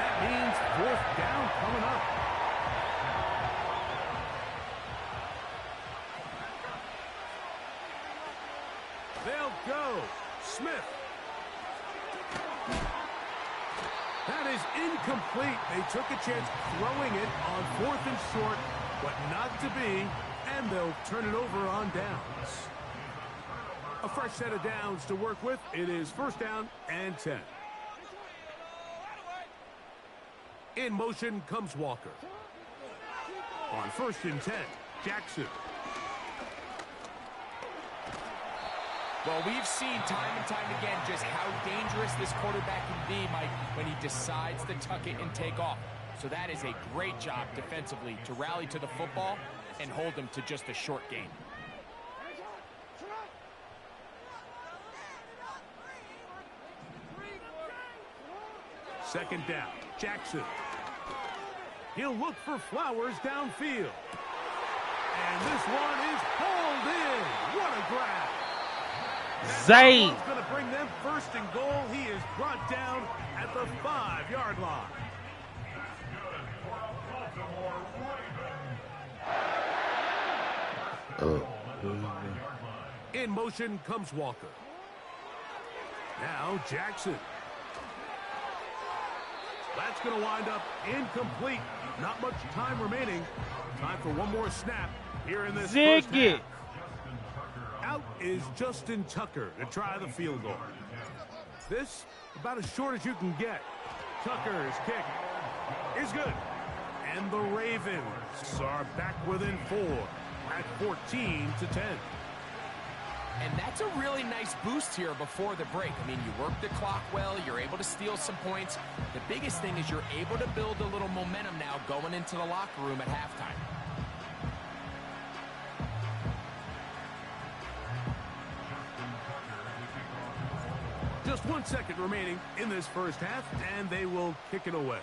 Speaker 5: That means 4th down coming up. They'll go. Smith. That is incomplete. They took a chance throwing it on 4th and short, but not to be, and they'll turn it over on downs. A fresh set of downs to work with. It is first down and 10. In motion comes Walker. On first and 10, Jackson.
Speaker 6: Well, we've seen time and time again just how dangerous this quarterback can be, Mike, when he decides to tuck it and take off. So that is a great job defensively to rally to the football and hold him to just a short gain.
Speaker 5: Second down, Jackson. He'll look for Flowers downfield. And this one is pulled in. What a grab.
Speaker 1: Zay.
Speaker 5: That's going to bring them first and goal. He is brought down at the 5-yard line. In motion comes Walker. Now Jackson. That's going to wind up incomplete. Not much time remaining. Time for one more snap here in this first half. Out is Justin Tucker to try the field goal. This about as short as you can get. Tucker's kick is good. And the Ravens are back within 4 at 14-10.
Speaker 6: And that's a really nice boost here before the break. I mean, you work the clock well, you're able to steal some points. The biggest thing is you're able to build a little momentum now going into the locker room at halftime.
Speaker 5: Just 1 second remaining in this first half, and they will kick it away.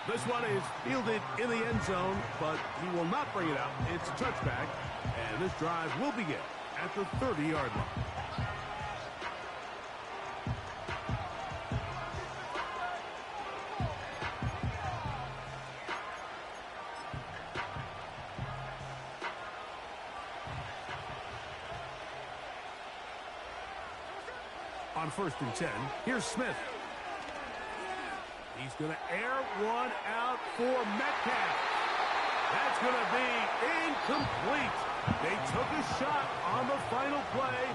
Speaker 5: This one is fielded in the end zone, but he will not bring it out. It's a touchback, and this drive will begin at the 30-yard line. On first and 10, here's Smith. He's going to air one out for Metcalf. That's going to be incomplete. They took a shot on the final play.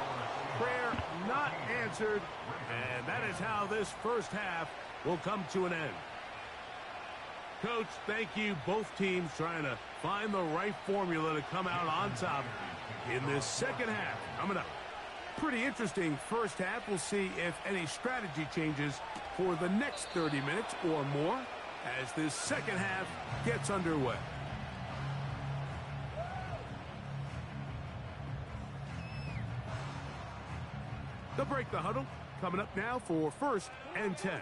Speaker 5: Prayer not answered. And that is how this first half will come to an end. Coach, thank you. Both teams trying to find the right formula to come out on top in this second half. Coming up. Pretty interesting first half. We'll see if any strategy changes for the next 30 minutes or more as this second half gets underway. They'll break the huddle. Coming up now for first and 10.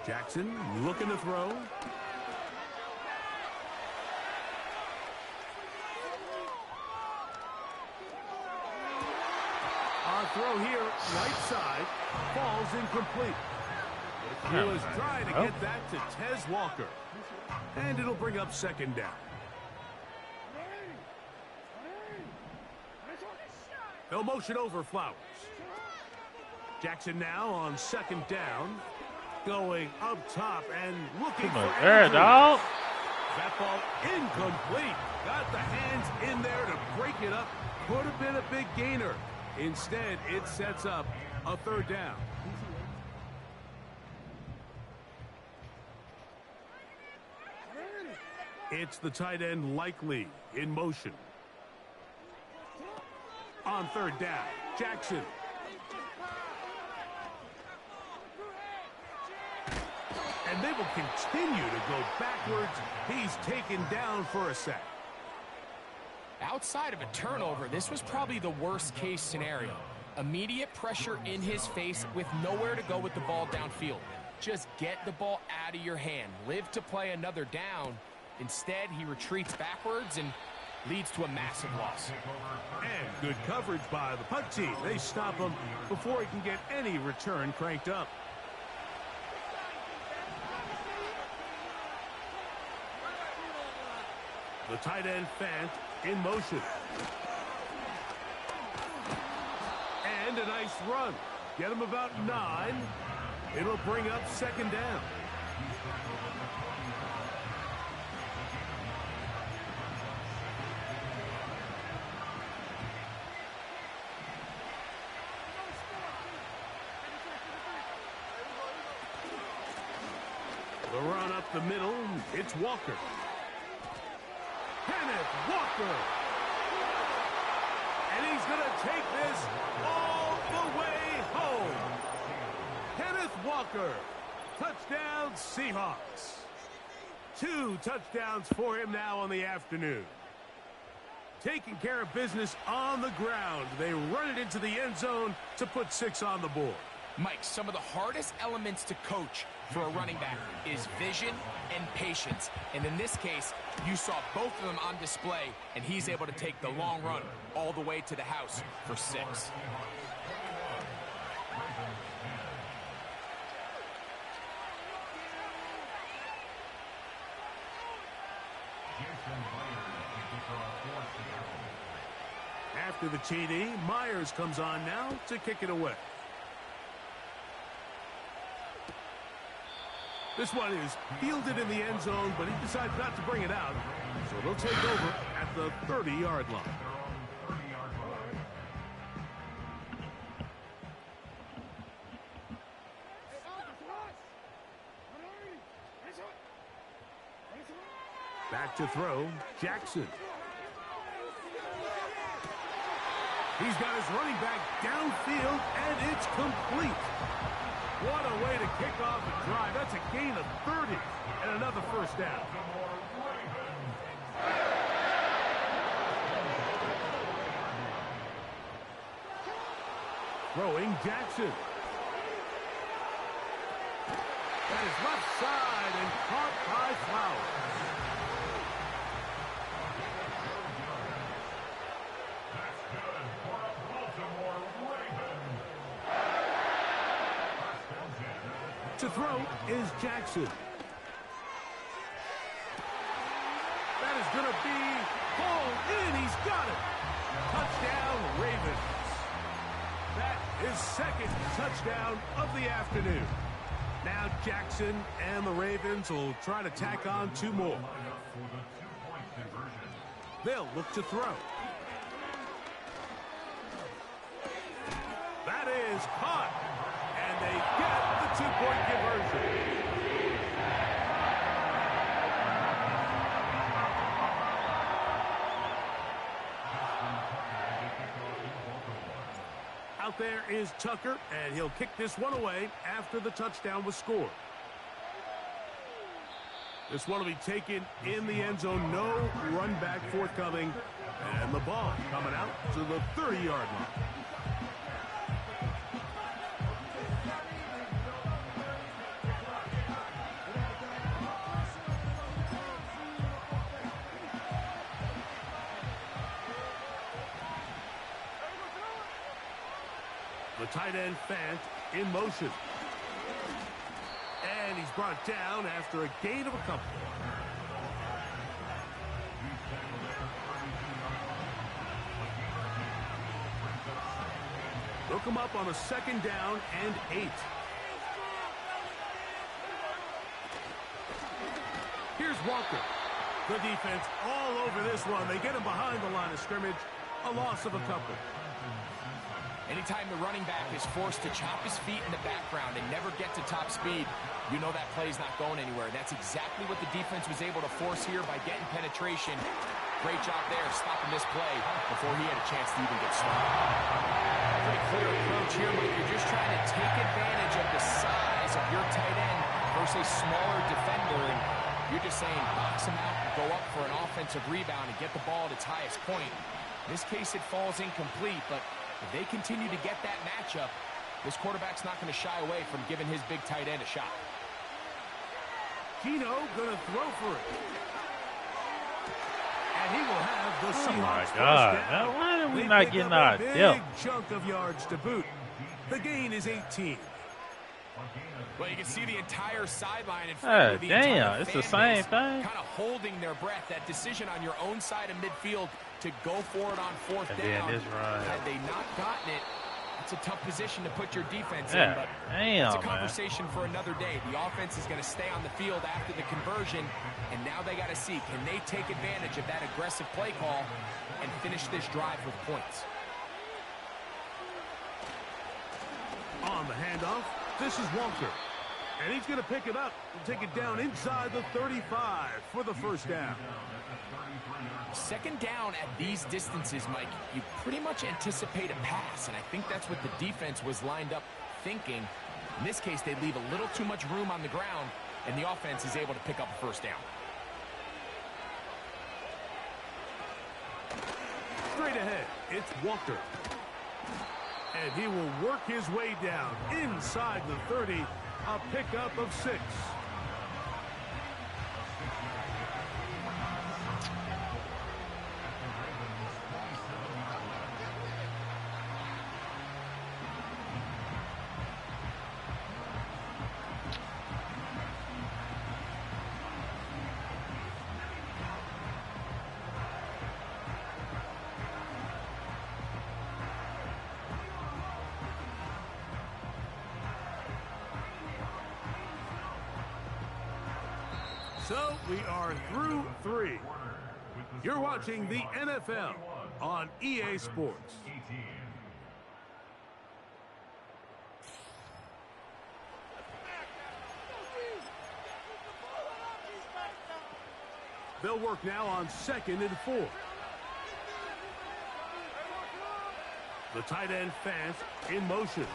Speaker 5: Jackson looking to throw. On throw here, right side, falls incomplete. He was trying to get that to Tez Walker. And it'll bring up second down. They'll motion over Flowers. Jackson now on second down. Going up top and looking for
Speaker 1: there, dog.
Speaker 5: That ball incomplete. Got the hands in there to break it up. Could have been a big gainer. Instead, it sets up a third down. It's the tight end Likely in motion. On third down, Jackson. And they will continue to go backwards. He's taken down for a sack.
Speaker 6: Outside of a turnover, this was probably the worst case scenario. Immediate pressure in his face with nowhere to go with the ball downfield. Just get the ball out of your hand. Live to play another down. Instead, he retreats backwards and leads to a massive loss.
Speaker 5: And good coverage by the punt team. They stop him before he can get any return cranked up. The tight end Fant in motion. And And a nice run. Get him about 9. It'll bring up second down. The run up the middle, it's Walker. Kenneth Walker. And he's going to take this all the way home. Kenneth Walker, touchdown Seahawks. 2 touchdowns for him now on the afternoon. Taking care of business on the ground. They run it into the end zone to put 6 on the board.
Speaker 6: Mike, some of the hardest elements to coach for a running back is vision and patience. And in this case, you saw both of them on display, and he's able to take the long run all the way to the house for 6.
Speaker 5: After the TD, Myers comes on now to kick it away. This one is fielded in the end zone, but he decides not to bring it out. So they'll take over at the 30-yard line. Back to throw, Jackson. He's got his running back downfield, and it's complete. What a way to kick off a drive. That's a gain of 30 and another first down. Throwing Jackson. That is left side and caught by Flowers. To throw is Jackson. That is going to be pulled in. He's got it. Touchdown, Ravens. That is second touchdown of the afternoon. Now Jackson and the Ravens will try to tack on 2 more. They'll look to throw. That is caught. And they get the 2-point conversion. Out there is Tucker, and he'll kick this one away after the touchdown was scored. This one will be taken in the end zone. No run back forthcoming. And the ball coming out to the 30-yard line. The tight end Fant in motion. And he's brought down after a gain of a couple. They'll come up on a 2nd down and 8. Here's Walker. The defense all over this one. They get him behind the line of scrimmage. A loss of a couple.
Speaker 6: Anytime the running back is forced to chop his feet in the background and never get to top speed, you know that play's not going anywhere. And that's exactly what the defense was able to force here by getting penetration. Great job there stopping this play before he had a chance to even get started. Pretty clear approach here, Mike. You're just trying to take advantage of the size of your tight end versus a smaller defender. And you're just saying box him out and go up for an offensive rebound and get the ball at its highest point. In this case, it falls incomplete, but if they continue to get that matchup, this quarterback's not going to shy away from giving his big tight end a shot.
Speaker 5: Gino going to throw for it. And he will have the Seahawks first down.
Speaker 1: Now, why are we not getting our
Speaker 5: big chunk of yards to boot? The gain is 18.
Speaker 6: Well, you can see the entire sideline in front of the
Speaker 1: damn, it's the same thing.
Speaker 6: Kind of holding their breath. That decision on your own side of midfield to go for it on 4th down.
Speaker 1: This run.
Speaker 6: Had they not gotten it, It's a tough position to put your defense in,
Speaker 1: Yeah,
Speaker 6: but
Speaker 1: damn,
Speaker 6: it's a
Speaker 1: man.
Speaker 6: conversation for another day. The offense is going to stay on the field after the conversion, and now they got to see, can they take advantage of that aggressive play call and finish this drive with points?
Speaker 5: On the handoff, this is Walker. And he's going to pick it up and take it down inside the 35 for the first down.
Speaker 6: Second down at these distances, Mike, you pretty much anticipate a pass, and I think that's what the defense was lined up thinking. In this case, they leave a little too much room on the ground, and the offense is able to pick up a first down.
Speaker 5: Straight ahead, it's Walker. And he will work his way down inside the 30, a pickup of 6. So we are through 3. You're watching the NFL on EA Sports. They'll work now on 2nd and 4. The tight end Fant in motion.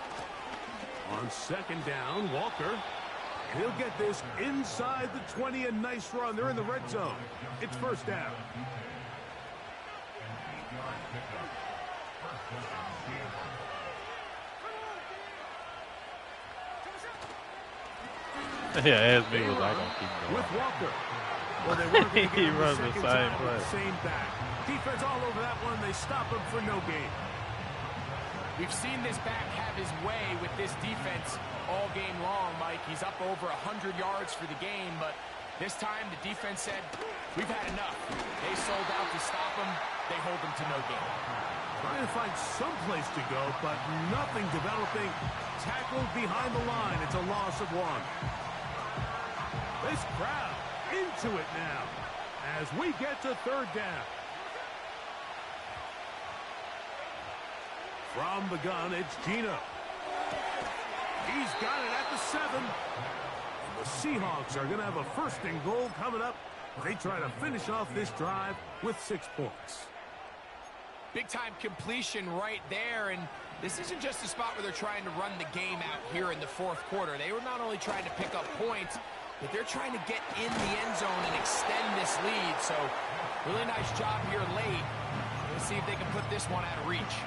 Speaker 5: On 2nd down, Walker. He'll get this inside the 20, a nice run. They're in the red zone. It's first down.
Speaker 1: Yeah, ask me, was I going to keep going?
Speaker 5: With Walker. Well, they weren't going to
Speaker 1: He
Speaker 5: get him
Speaker 1: runs
Speaker 5: the
Speaker 1: the
Speaker 5: second
Speaker 1: same
Speaker 5: time
Speaker 1: play.
Speaker 5: with the same back. Defense all over that one. They stop him for no gain.
Speaker 6: We've seen this back have his way with this defense all game long, Mike. He's up over 100 yards for the game, but this time the defense said, we've had enough. They sold out to stop him. They hold him to no gain.
Speaker 5: Trying to find some place to go, but nothing developing. Tackled behind the line. It's a loss of 1. This crowd into it now as we get to 3rd down. From the gun, it's Geno. He's got it at the 7. And the Seahawks are going to have a 1st and goal coming up. They try to finish off this drive with 6 points.
Speaker 6: Big-time completion right there, and this isn't just a spot where they're trying to run the game out here in the 4th quarter. They were not only trying to pick up points, but they're trying to get in the end zone and extend this lead. So, really nice job here late. Let's see if they can put this one out of reach.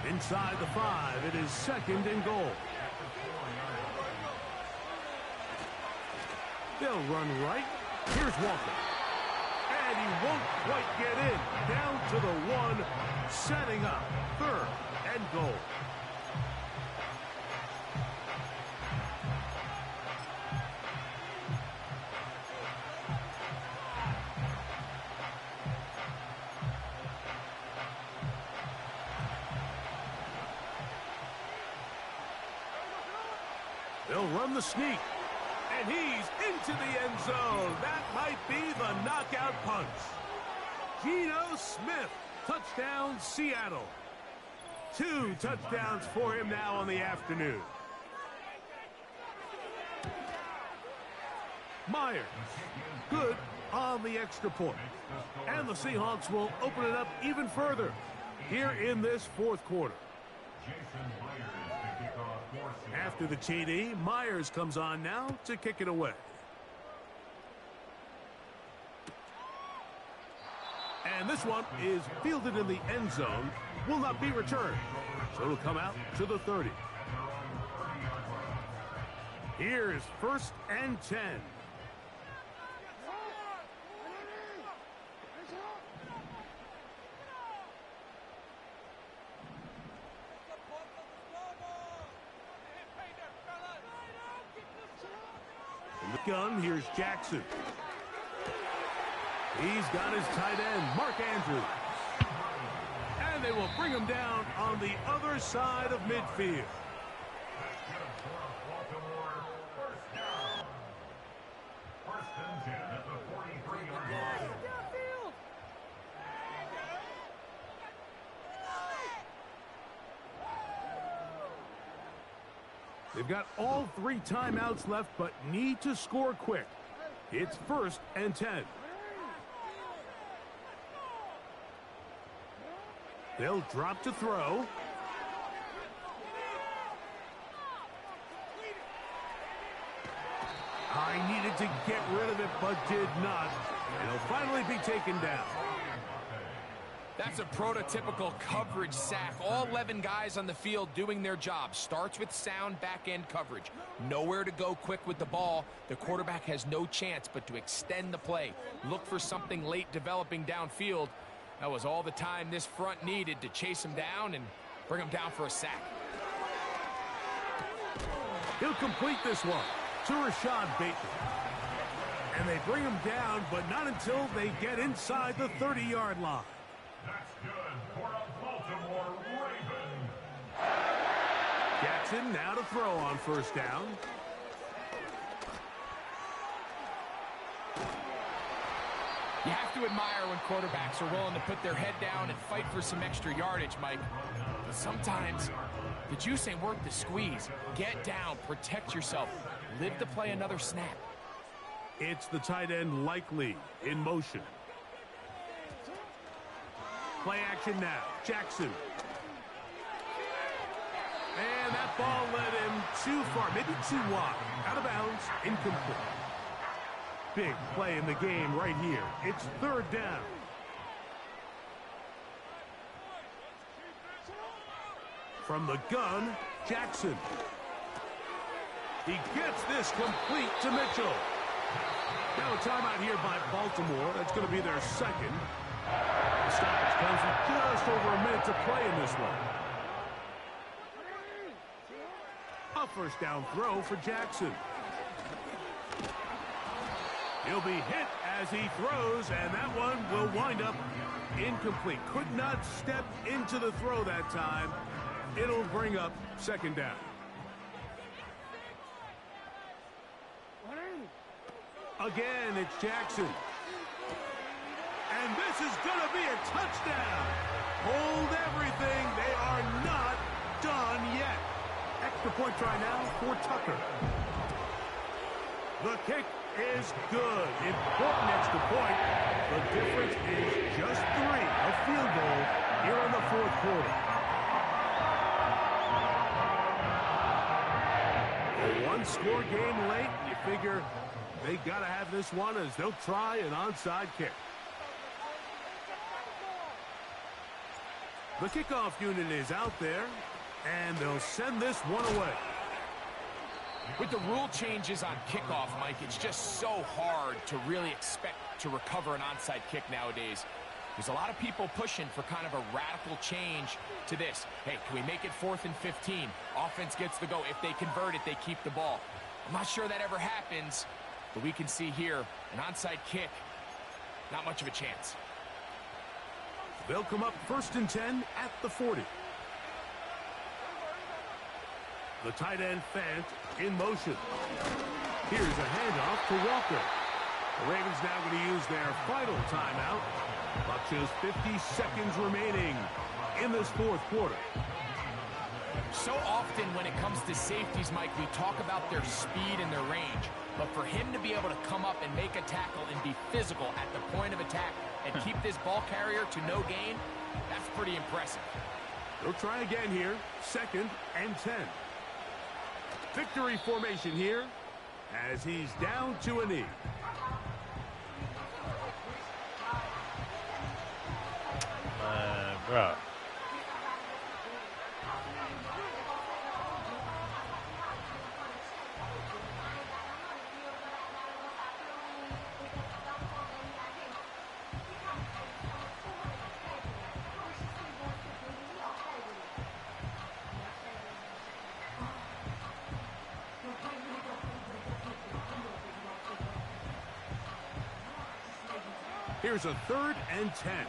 Speaker 5: Inside the 5, it is 2nd and goal. They'll run right. Here's Walker. And he won't quite get in. Down to the 1, setting up 3rd and goal. They'll run the sneak. And he's into the end zone. That might be the knockout punch. Geno Smith, touchdown Seattle. 2 touchdowns for him now on the afternoon. Myers, good on the extra point. And the Seahawks will open it up even further here in this 4th quarter. After the TD, Myers comes on now to kick it away. And this one is fielded in the end zone, will not be returned. So it'll come out to the 30. Here's 1st and 10. Gun, here's Jackson. He's got his tight end, Mark Andrews. And And they will bring him down on the other side of midfield. They've got all 3 timeouts left, but need to score quick. It's 1st and 10. They'll drop to throw. I needed to get rid of it, but did not. And he'll finally be taken down.
Speaker 6: That's a prototypical coverage sack. All 11 guys on the field doing their job. Starts with sound back-end coverage. Nowhere to go quick with the ball. The quarterback has no chance but to extend the play. Look for something late developing downfield. That was all the time this front needed to chase him down and bring him down for a sack.
Speaker 5: He'll complete this one to Rashad Bateman. And they bring him down, but not until they get inside the 30-yard line.
Speaker 7: That's good for a Baltimore Raven.
Speaker 5: Jackson now to throw on 1st down.
Speaker 6: You have to admire when quarterbacks are willing to put their head down and fight for some extra yardage, Mike. But sometimes the juice ain't worth the squeeze. Get down, protect yourself, live to play another snap.
Speaker 5: It's the tight end Likely in motion. Play action now. Jackson. And that ball led him too far, maybe too wide. Out of bounds, incomplete. Big play in the game right here. It's 3rd down. From the gun, Jackson. He gets this complete to Mitchell. Now a timeout here by Baltimore. That's going to be their 2nd. The stoppage comes with just over a minute to play in this one. A 1st down throw for Jackson. He'll be hit as he throws, and that one will wind up incomplete. Could not step into the throw that time. It'll bring up 2nd down. Again, it's Jackson. And this is going to be a touchdown. Hold everything. They are not done yet. Extra point try now for Tucker. The kick is good. Important extra point. The difference is just 3. A field goal here in the 4th quarter. A 1-score game late. You figure they got to have this one as they'll try an onside kick. The kickoff unit is out there, and they'll send this one away.
Speaker 6: With the rule changes on kickoff, Mike, it's just so hard to really expect to recover an onside kick nowadays. There's a lot of people pushing for kind of a radical change to this. Hey, can we make it 4th and 15? Offense gets the go. If they convert it, they keep the ball. I'm not sure that ever happens, but we can see here an onside kick, not much of a chance.
Speaker 5: They'll come up 1st and 10 at the 40. The tight end Fant in motion. Here's a handoff to Walker. The Ravens now going to use their final timeout. About just 50 seconds remaining in this 4th quarter.
Speaker 6: So often when it comes to safeties, Mike, we talk about their speed and their range. But for him to be able to come up and make a tackle and be physical at the point of attack and keep this ball carrier to no gain, that's pretty impressive.
Speaker 5: They'll try again here. 2nd and 10. Victory formation here as he's down to a knee.
Speaker 1: Bro.
Speaker 5: Here's a 3rd and 10.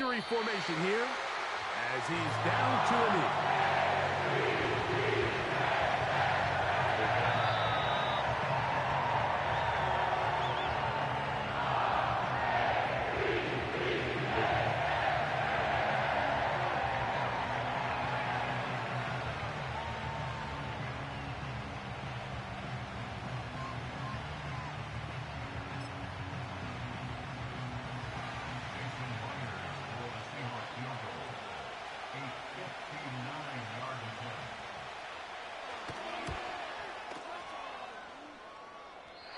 Speaker 5: victory formation here as he's down to a knee.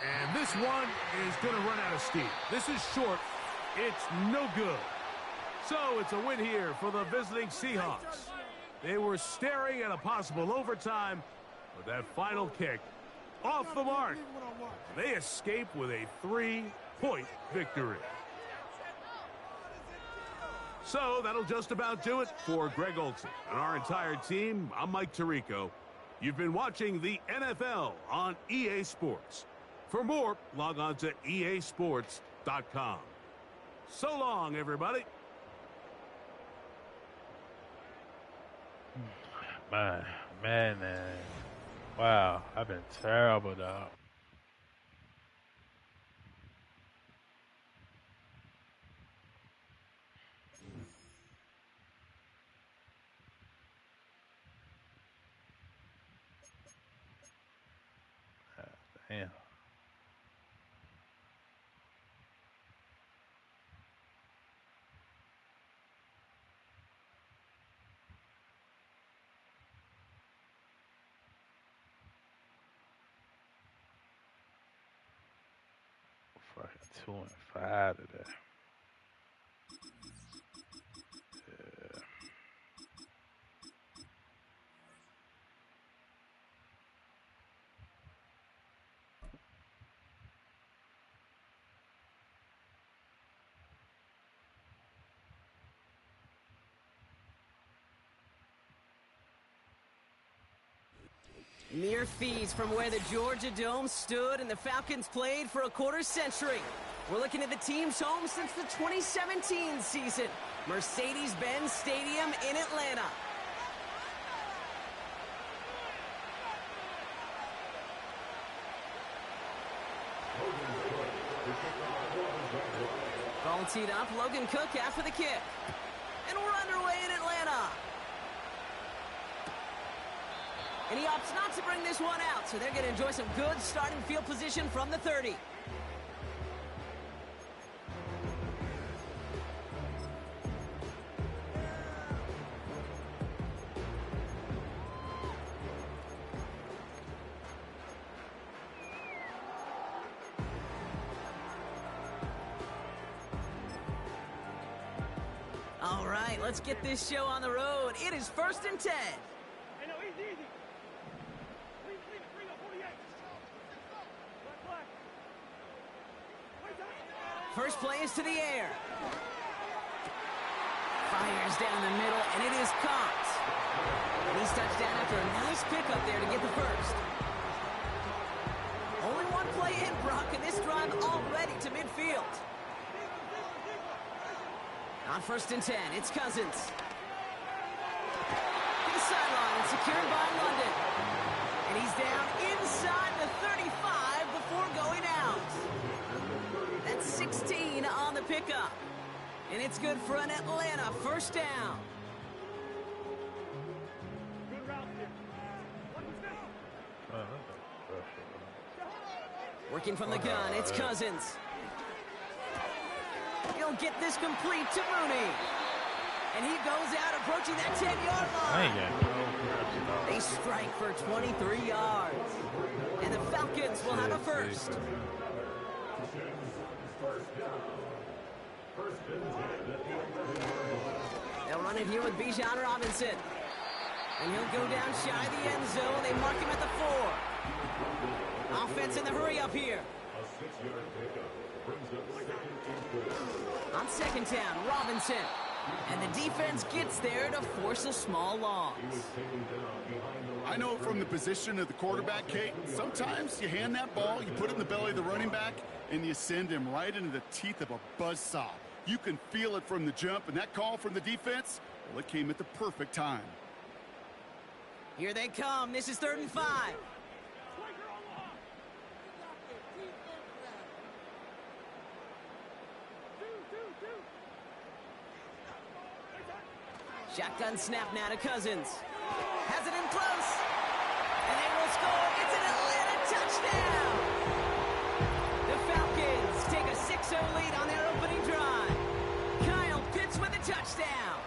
Speaker 5: And this one is going to run out of steam. This is short. It's no good. So it's a win here for the visiting Seahawks. They were staring at a possible overtime, but that final kick off the mark. They escape with a 3-point victory. So that'll just about do it for Greg Olsen and our entire team. I'm Mike Tirico. You've been watching the NFL on EA Sports. For more, log on to easports.com. So long, everybody.
Speaker 1: Man. Wow, I've been terrible, dog. Damn. Fucking 2-5 today. Yeah.
Speaker 2: Mere feeds from where the Georgia Dome stood and the Falcons played for a quarter century. We're looking at the team's home since the 2017 season. Mercedes-Benz Stadium in Atlanta. Ball teed up, Logan Cook after the kick. And we're underway in Atlanta. And he opts not to bring this one out, so they're going to enjoy some good starting field position from the 30. All right, let's get this show on the road. It is 1st and 10. First play is to the air. Fires down the middle, and it is caught. And he's touchdown after a nice pickup there to get the first. Only one play in, Brock, and this drive already to midfield. On 1st and 10, it's Cousins. To the sideline and secured by London. And he's down inside the 35 before going out. That's 16 on the pickup. And it's good for an Atlanta first down. Working from the gun, it's Cousins. He'll get this complete to Mooney. And he goes out approaching that 10-yard line. They strike for 23 yards. And the Falcons will have a first. They'll run it here with Bijan Robinson. And he'll go down shy of the end zone. They mark him at the 4. Offense in the hurry up here. On 2nd down, Robinson. And the defense gets there to force a small loss.
Speaker 3: I know from the position of the quarterback, Kate, sometimes you hand that ball, you put it in the belly of the running back, and you send him right into the teeth of a buzzsaw. You can feel it from the jump, and that call from the defense, well, it came at the perfect time.
Speaker 2: Here they come. This is 3rd and 5. Shotgun snap now to Cousins. Has it in close. And they will score. It's an Atlanta touchdown. The Falcons take a 6-0 lead on their opening drive. Kyle Pitts with a touchdown.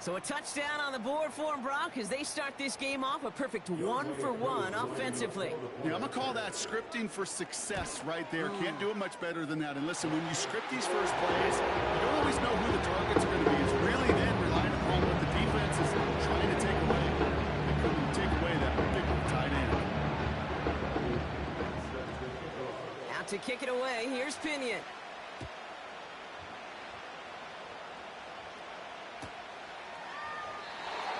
Speaker 2: So a touchdown on the board for them, Brock, as they start this game off a perfect 1-for-1 offensively.
Speaker 3: Yeah, I'm going to call that scripting for success right there. Can't do it much better than that. And listen, when you script these first plays, you don't always know who the targets are going to be. It's really then relying upon what the defense is trying to take away. They couldn't take away that particular tight end.
Speaker 2: Out to kick it away, here's Pinion.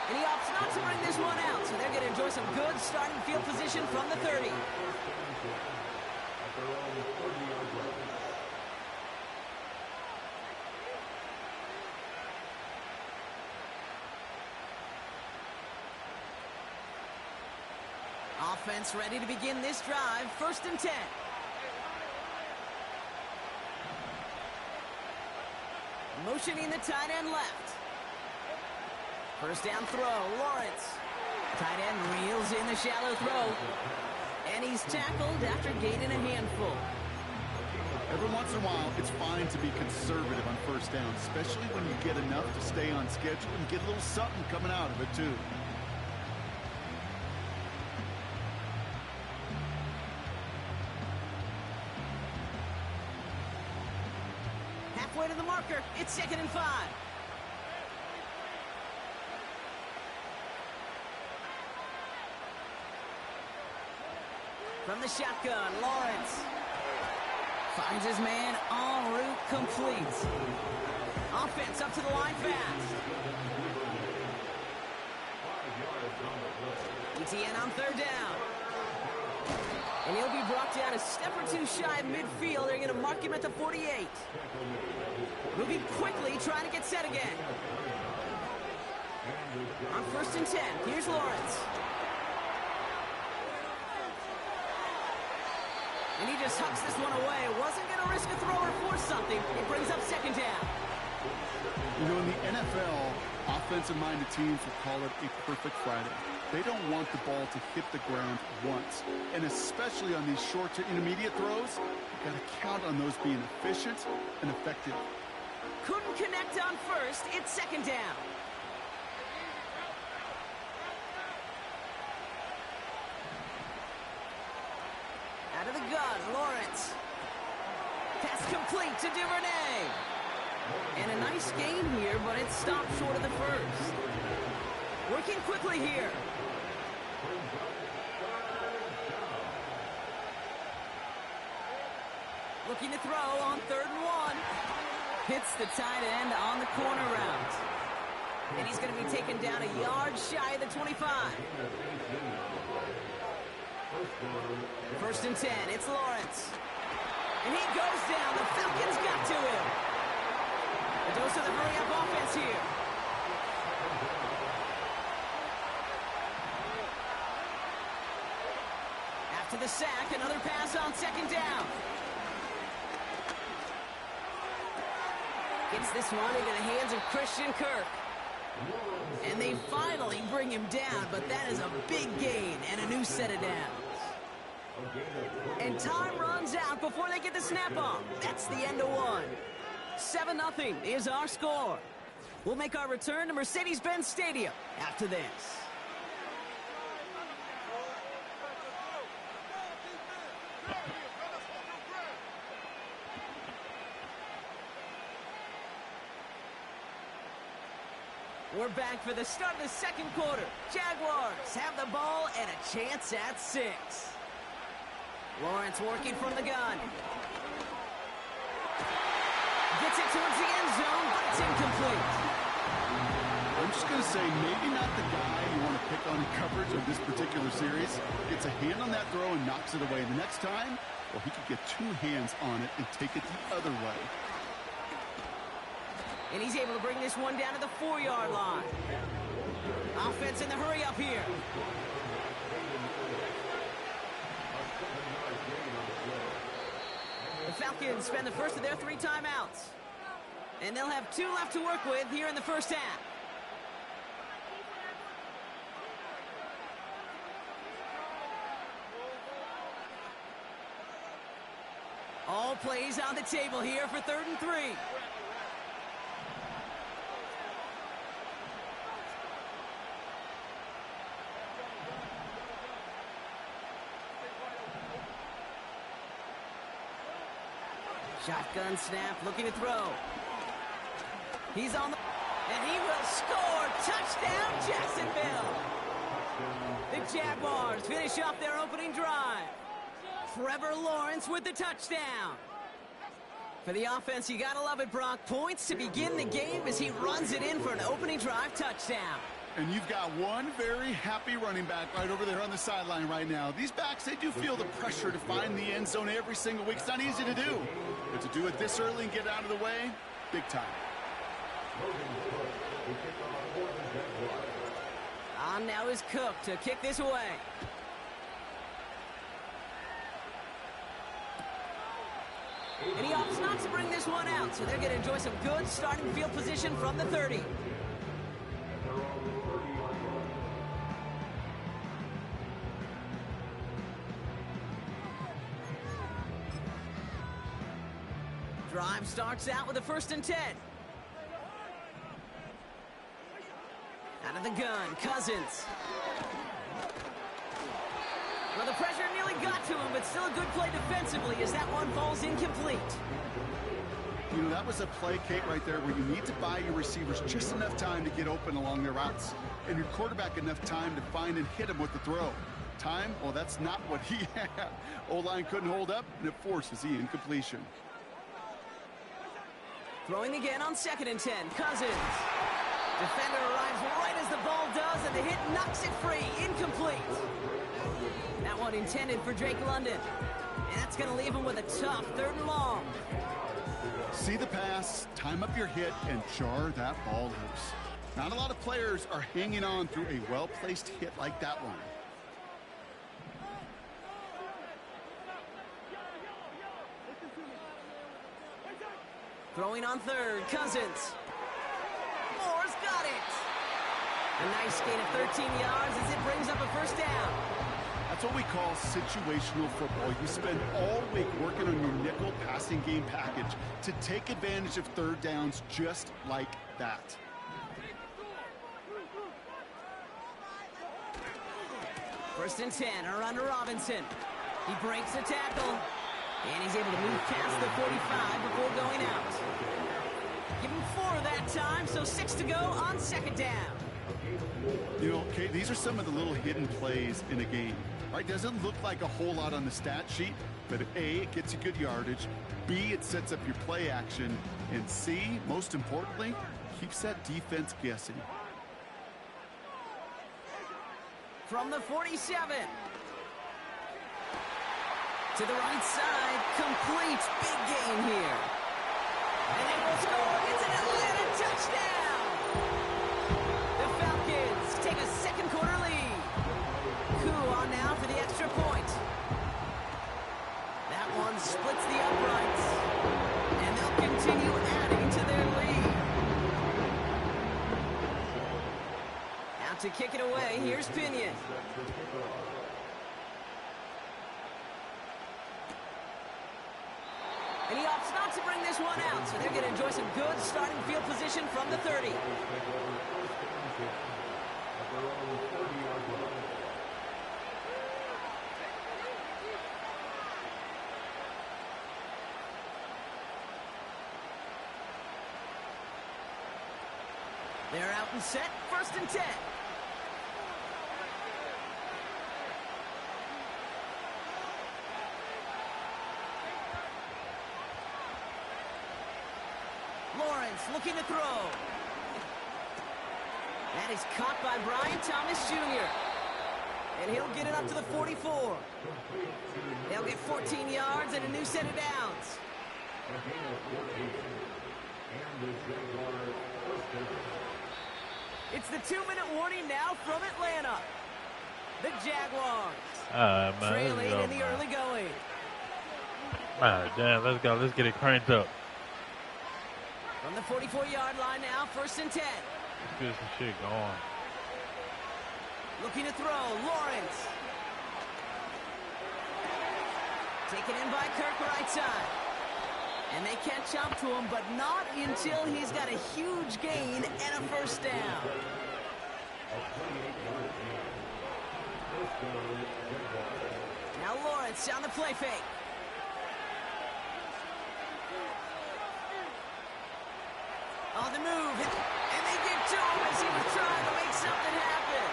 Speaker 2: And he opts not to bring this one out, so they're going to enjoy some good starting field position from the 30. Offense ready to begin this drive. 1st and 10. Motioning the tight end left. 1st down throw, Lawrence. Tight end reels in the shallow throw. And he's tackled after gaining a handful.
Speaker 3: Every once in a while, it's fine to be conservative on 1st down, especially when you get enough to stay on schedule and get a little something coming out of it, too.
Speaker 2: Halfway to the marker, it's 2nd and 5. From the shotgun, Lawrence finds his man en route complete. Offense up to the line fast. ETN on 3rd down. And he'll be brought down a step or two shy of midfield. They're going to mark him at the 48. Moving quickly, trying to get set again. On 1st and 10, here's Lawrence. And he just hucks this one away. Wasn't going to risk a throw or force something. It brings up 2nd down.
Speaker 3: You know, in the NFL, offensive-minded teams will call it a perfect Friday. They don't want the ball to hit the ground once. And especially on these short to intermediate throws, you've got to count on those being efficient and effective.
Speaker 2: Couldn't connect on 1st. It's 2nd down. Out of the gun, Lawrence. Pass complete to Duvernay. And a nice gain here, but it stopped short of the 1st. Working quickly here. Looking to throw on 3rd and 1. Hits the tight end on the corner route. And he's going to be taken down a yard shy of the 25. 1st and 10, it's Lawrence. And he goes down. The Falcons got to him. A dose of the hurry-up offense here. After the sack, another pass on 2nd down. Gets this one into the hands of Christian Kirk. And they finally bring him down, but that is a big gain and a new set of downs. And time runs out before they get the snap off. That's the end of one. 7-0 is our score. We'll make our return to Mercedes-Benz Stadium after this. We're back for the start of the 2nd quarter. Jaguars have the ball and a chance at 6. Lawrence working from the gun. Gets it towards the end zone, but it's incomplete.
Speaker 3: I'm just going to say, maybe not the guy you want to pick on in coverage of this particular series. Gets a hand on that throw and knocks it away. The next time, well, he could get 2 hands on it and take it the other way.
Speaker 2: And he's able to bring this one down to the 4-yard line. Offense in the hurry up here. The Falcons spend the first of their 3 timeouts. And they'll have 2 left to work with here in the first half. All plays on the table here for 3rd and 3. Shotgun snap, looking to throw. He's on the... and he will score! Touchdown, Jacksonville! The Jaguars finish off their opening drive. Trevor Lawrence with the touchdown. For the offense, you gotta love it, Brock. Points to begin the game as he runs it in for an opening drive touchdown.
Speaker 3: And you've got one very happy running back right over there on the sideline right now. These backs, they do feel the pressure to find the end zone every single week. It's not easy to do. But to do it this early and get out of the way, big time.
Speaker 2: On now is Cook to kick this away. And he opts not to bring this one out, so they're going to enjoy some good starting field position from the 30. Drive starts out with a 1st and 10. Out of the gun, Cousins. Well, the pressure nearly got to him, but still a good play defensively as that one falls incomplete.
Speaker 3: You know, that was a play, Kate, right there where you need to buy your receivers just enough time to get open along their routes, and your quarterback enough time to find and hit him with the throw. Time? Well, that's not what he had. O-line couldn't hold up, and it forces the incompletion.
Speaker 2: Throwing again on 2nd and 10. Cousins. Defender arrives right as the ball does, and the hit knocks it free. Incomplete. That one intended for Drake London. And that's going to leave him with a tough 3rd and long.
Speaker 3: See the pass, time up your hit, and jar that ball loose. Not a lot of players are hanging on through a well-placed hit like that one.
Speaker 2: Throwing on 3rd, Cousins. Moore's got it. A nice gain of 13 yards as it brings up a 1st down.
Speaker 3: That's what we call situational football. You spend all week working on your nickel passing game package to take advantage of 3rd downs just like that.
Speaker 2: First and 10, around to Robinson. He breaks the tackle. And he's able to move past the 45 before going out. Give him 4 that time, so 6 to go on 2nd down.
Speaker 3: You know, Kate, these are some of the little hidden plays in a game, right? Doesn't look like a whole lot on the stat sheet, but A, it gets you good yardage. B, it sets up your play action. And C, most importantly, keeps that defense guessing.
Speaker 2: From the 47. To the right side, complete. Big gain here. And they will score. It's an Atlanta touchdown. The Falcons take a 2nd quarter lead. Koo on now for the extra point. That one splits the uprights. And they'll continue adding to their lead. Out to kick it away, here's Pinion. And he opts not to bring this one out, so they're going to enjoy some good starting field position from the 30. They're out and set, 1st and 10. Lawrence looking to throw. That is caught by Brian Thomas Jr. And he'll get it up to the 44. They'll get 14 yards and a new set of downs. It's the 2-minute warning now from Atlanta. The Jaguars
Speaker 1: Man,
Speaker 2: trailing
Speaker 1: let's go,
Speaker 2: in the early going.
Speaker 1: Man, damn, let's go. Let's get it cranked up.
Speaker 2: From the 44-yard line now, 1st and 10.
Speaker 1: Let's get some shit going.
Speaker 2: Looking to throw, Lawrence. Taken in by Kirk right side. And they catch up to him, but not until he's got a huge gain and a 1st down. Now Lawrence on the play fake. On the move, and they get to him as he was trying to make something happen.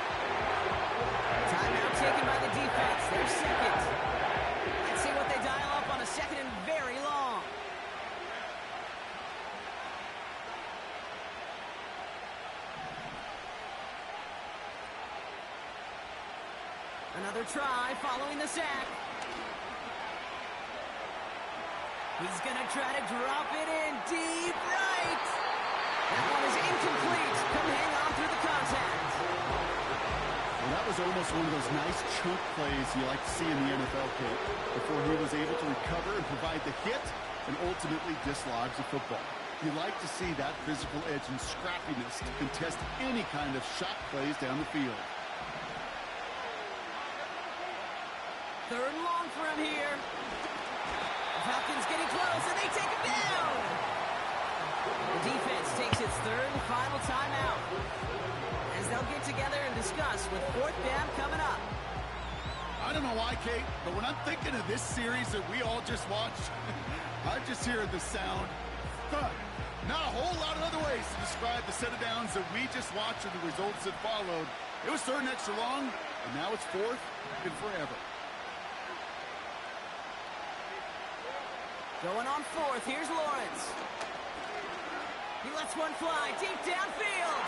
Speaker 2: Timeout taken by the defense. They're second. Let's see what they dial up on a 2nd and very long. Another try following the sack. He's going to try to drop it in deep right. That one is incomplete. Couldn't hang on through the contact.
Speaker 3: Well, that was almost one of those nice chunk plays you like to see in the NFL, Kate, before he was able to recover and provide the hit and ultimately dislodge the football. You like to see that physical edge and scrappiness to contest any kind of shot plays down the field.
Speaker 2: 3rd and long for him here. The Falcons getting close, and they take him down. The defense takes its 3rd and final timeout as they'll get together and discuss with 4th down coming up.
Speaker 3: I don't know why, Kate, but when I'm thinking of this series that we all just watched, I'm just hearing the sound thud. Not a whole lot of other ways to describe the set of downs that we just watched and the results that followed. It was 3rd and extra long, and now it's 4th and forever.
Speaker 2: Going on 4th, here's Lawrence. He lets one fly deep downfield.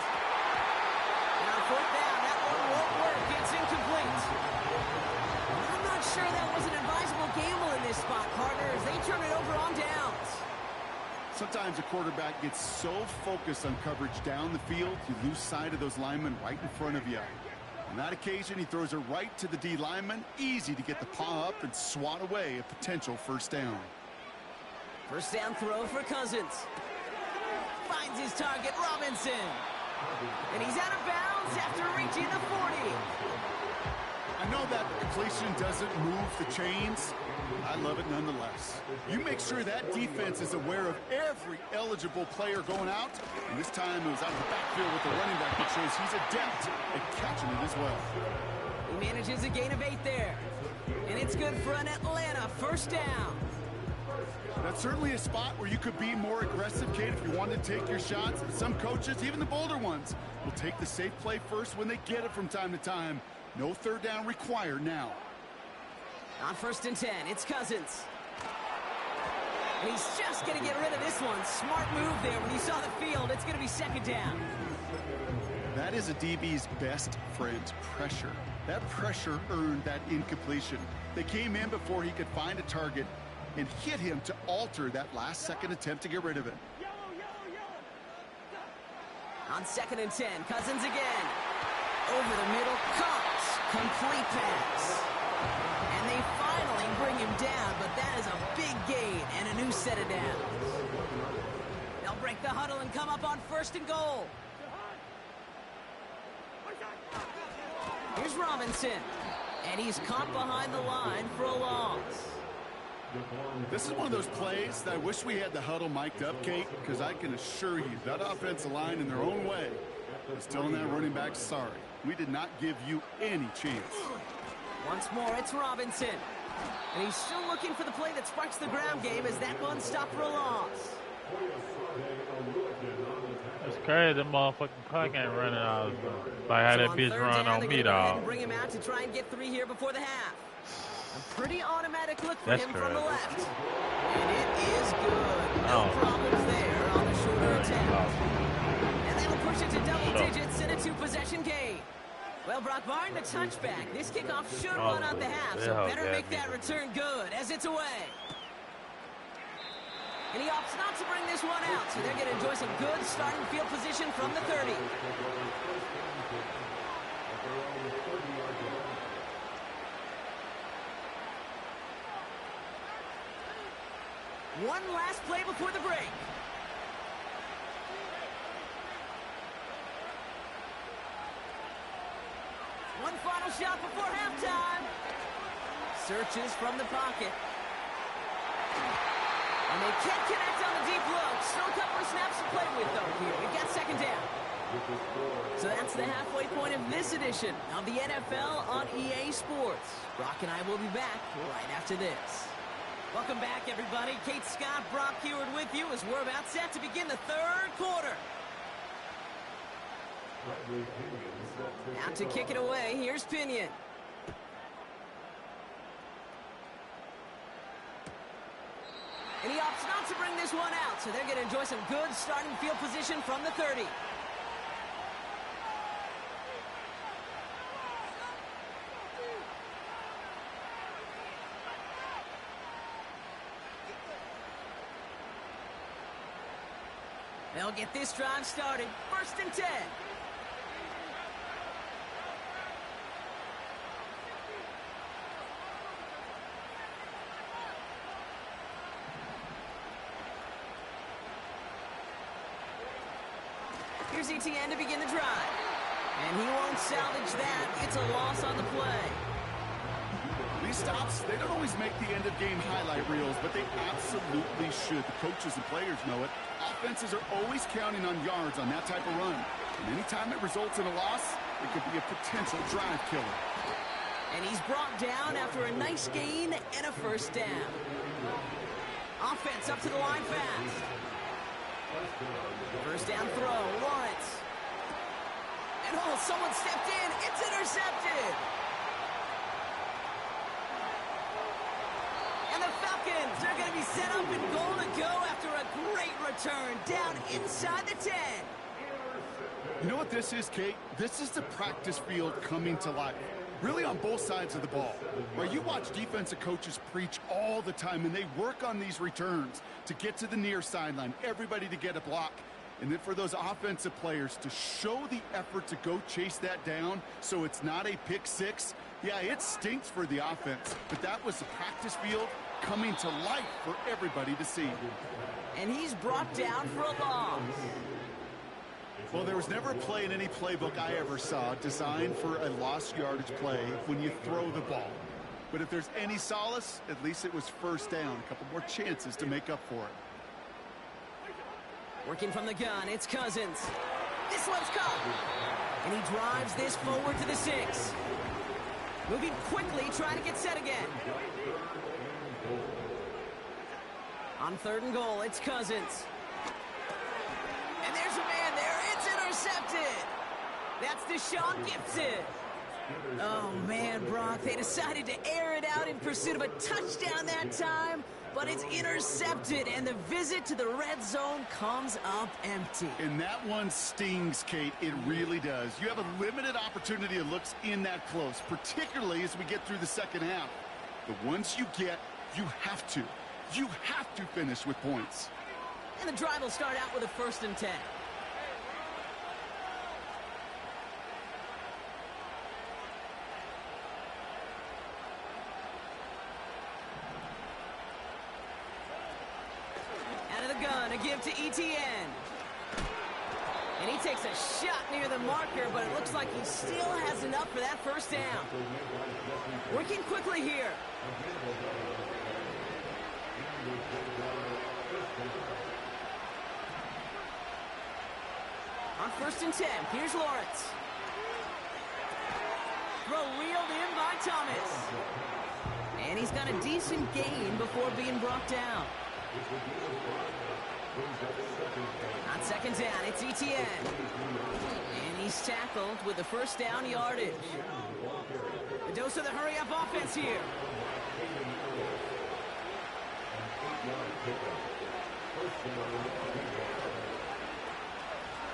Speaker 2: And on 4th down, that one won't work. It's incomplete. I'm not sure that was an advisable gamble in this spot, partner, as they turn it over on downs.
Speaker 3: Sometimes a quarterback gets so focused on coverage down the field, you lose sight of those linemen right in front of you. On that occasion, he throws it right to the D lineman. Easy to get the paw up and swat away a potential 1st down.
Speaker 2: 1st down throw for Cousins. Finds his target, Robinson. And he's out of bounds after reaching the 40.
Speaker 3: I know that completion doesn't move the chains. I love it nonetheless. You make sure that defense is aware of every eligible player going out. And this time it was out of the backfield with the running back, which shows he's adept at catching it as well.
Speaker 2: He manages a gain of 8 there. And it's good for an Atlanta 1st down.
Speaker 3: That's certainly a spot where you could be more aggressive, Kate, if you wanted to take your shots. But some coaches, even the bolder ones, will take the safe play first when they get it from time to time. No 3rd down required now.
Speaker 2: On 1st and 10, it's Cousins. And he's just going to get rid of this one. Smart move there when he saw the field. It's going to be 2nd down.
Speaker 3: That is a DB's best friend, pressure. That pressure earned that incompletion. They came in before he could find a target and hit him to alter that last-second attempt to get rid of it.
Speaker 2: On 2nd and 10, Cousins again. Over the middle, Cox. Complete pass. And they finally bring him down, but that is a big gain and a new set of downs. They'll break the huddle and come up on 1st and goal. Here's Robinson. And he's caught behind the line for a loss.
Speaker 3: This is one of those plays that I wish we had the huddle mic'd up, Kate, because I can assure you that offensive line in their own way is telling that running back, sorry, we did not give you any chance.
Speaker 2: Once more, it's Robinson. And he's still looking for the play that sparks the ground game as that one stopped for a loss.
Speaker 1: It's crazy, the motherfucking clock ain't running out. Like how that bitch run on me, dog.
Speaker 2: Bring him out to try and get 3 here before the half. A pretty automatic look for him from the left. And it is good. No problems there on the shorter attempt. And that'll push it to double digits in a 2-possession game. Well, Brock, barring the touchback, this kickoff should run out the half, so better make that return good as it's away. And he opts not to bring this one out, so they're going to enjoy some good starting field position from the 30. One last play before the break. One final shot before halftime. Searches from the pocket. And they can't connect on the deep look. Still a couple of snaps to play with, though, here. We've got second down. So that's the halfway point of this edition of the NFL on EA Sports. Brock and I will be back right after this. Welcome back, everybody. Kate Scott, Brock Huard with you as we're about set to begin the third quarter. Now to kick it away, here's Pinion. And he opts not to bring this one out, so they're going to enjoy some good starting field position from the 30. They'll get this drive started. 1st and 10. Here's ETN to begin the drive. And he won't salvage that. It's a loss on the play.
Speaker 3: These stops, they don't always make the end-of-game highlight reels, but they absolutely should. The coaches and players know it. Offenses are always counting on yards on that type of run. And anytime it results in a loss, it could be a potential drive killer.
Speaker 2: And he's brought down after a nice gain and a 1st down. Offense up to the line fast. 1st down throw, Lawrence. And oh, someone stepped in. It's intercepted. And the Falcons are going to be set up and goal to go after a great return down inside the 10.
Speaker 3: You know what this is, Kate? This is the practice field coming to life. Really on both sides of the ball. Where you watch defensive coaches preach all the time, and they work on these returns to get to the near sideline, everybody to get a block. And then for those offensive players to show the effort to go chase that down so it's not a pick six. Yeah, it stinks for the offense, but that was the practice field coming to life for everybody to see.
Speaker 2: And he's brought down for a loss.
Speaker 3: Well, there was never a play in any playbook I ever saw designed for a lost yardage play when you throw the ball. But if there's any solace, at least it was 1st down. A couple more chances to make up for it.
Speaker 2: Working from the gun, it's Cousins. This one's caught. And he drives this forward to the 6. Moving quickly, trying to get set again. On 3rd and goal, it's Cousins. And there's a man there. It's intercepted. That's Deshaun Gibson. Oh, man, Brock, they decided to air it out in pursuit of a touchdown that time, but it's intercepted, and the visit to the red zone comes up empty.
Speaker 3: And that one stings, Kate. It really does. You have a limited opportunity that looks in that close, particularly as we get through the second half. The ones you get, you have to finish with points.
Speaker 2: And the drive will start out with a 1st and 10. Out of the gun, a give to ETN. And he takes a shot near the marker, but it looks like he still has enough for that 1st down. Working quickly here. On 1st and 10, here's Lawrence. Throw reeled in by Thomas. And he's got a decent gain before being brought down. On 2nd down, it's ETN. And he's tackled with the 1st down yardage. The dose of the hurry-up offense here.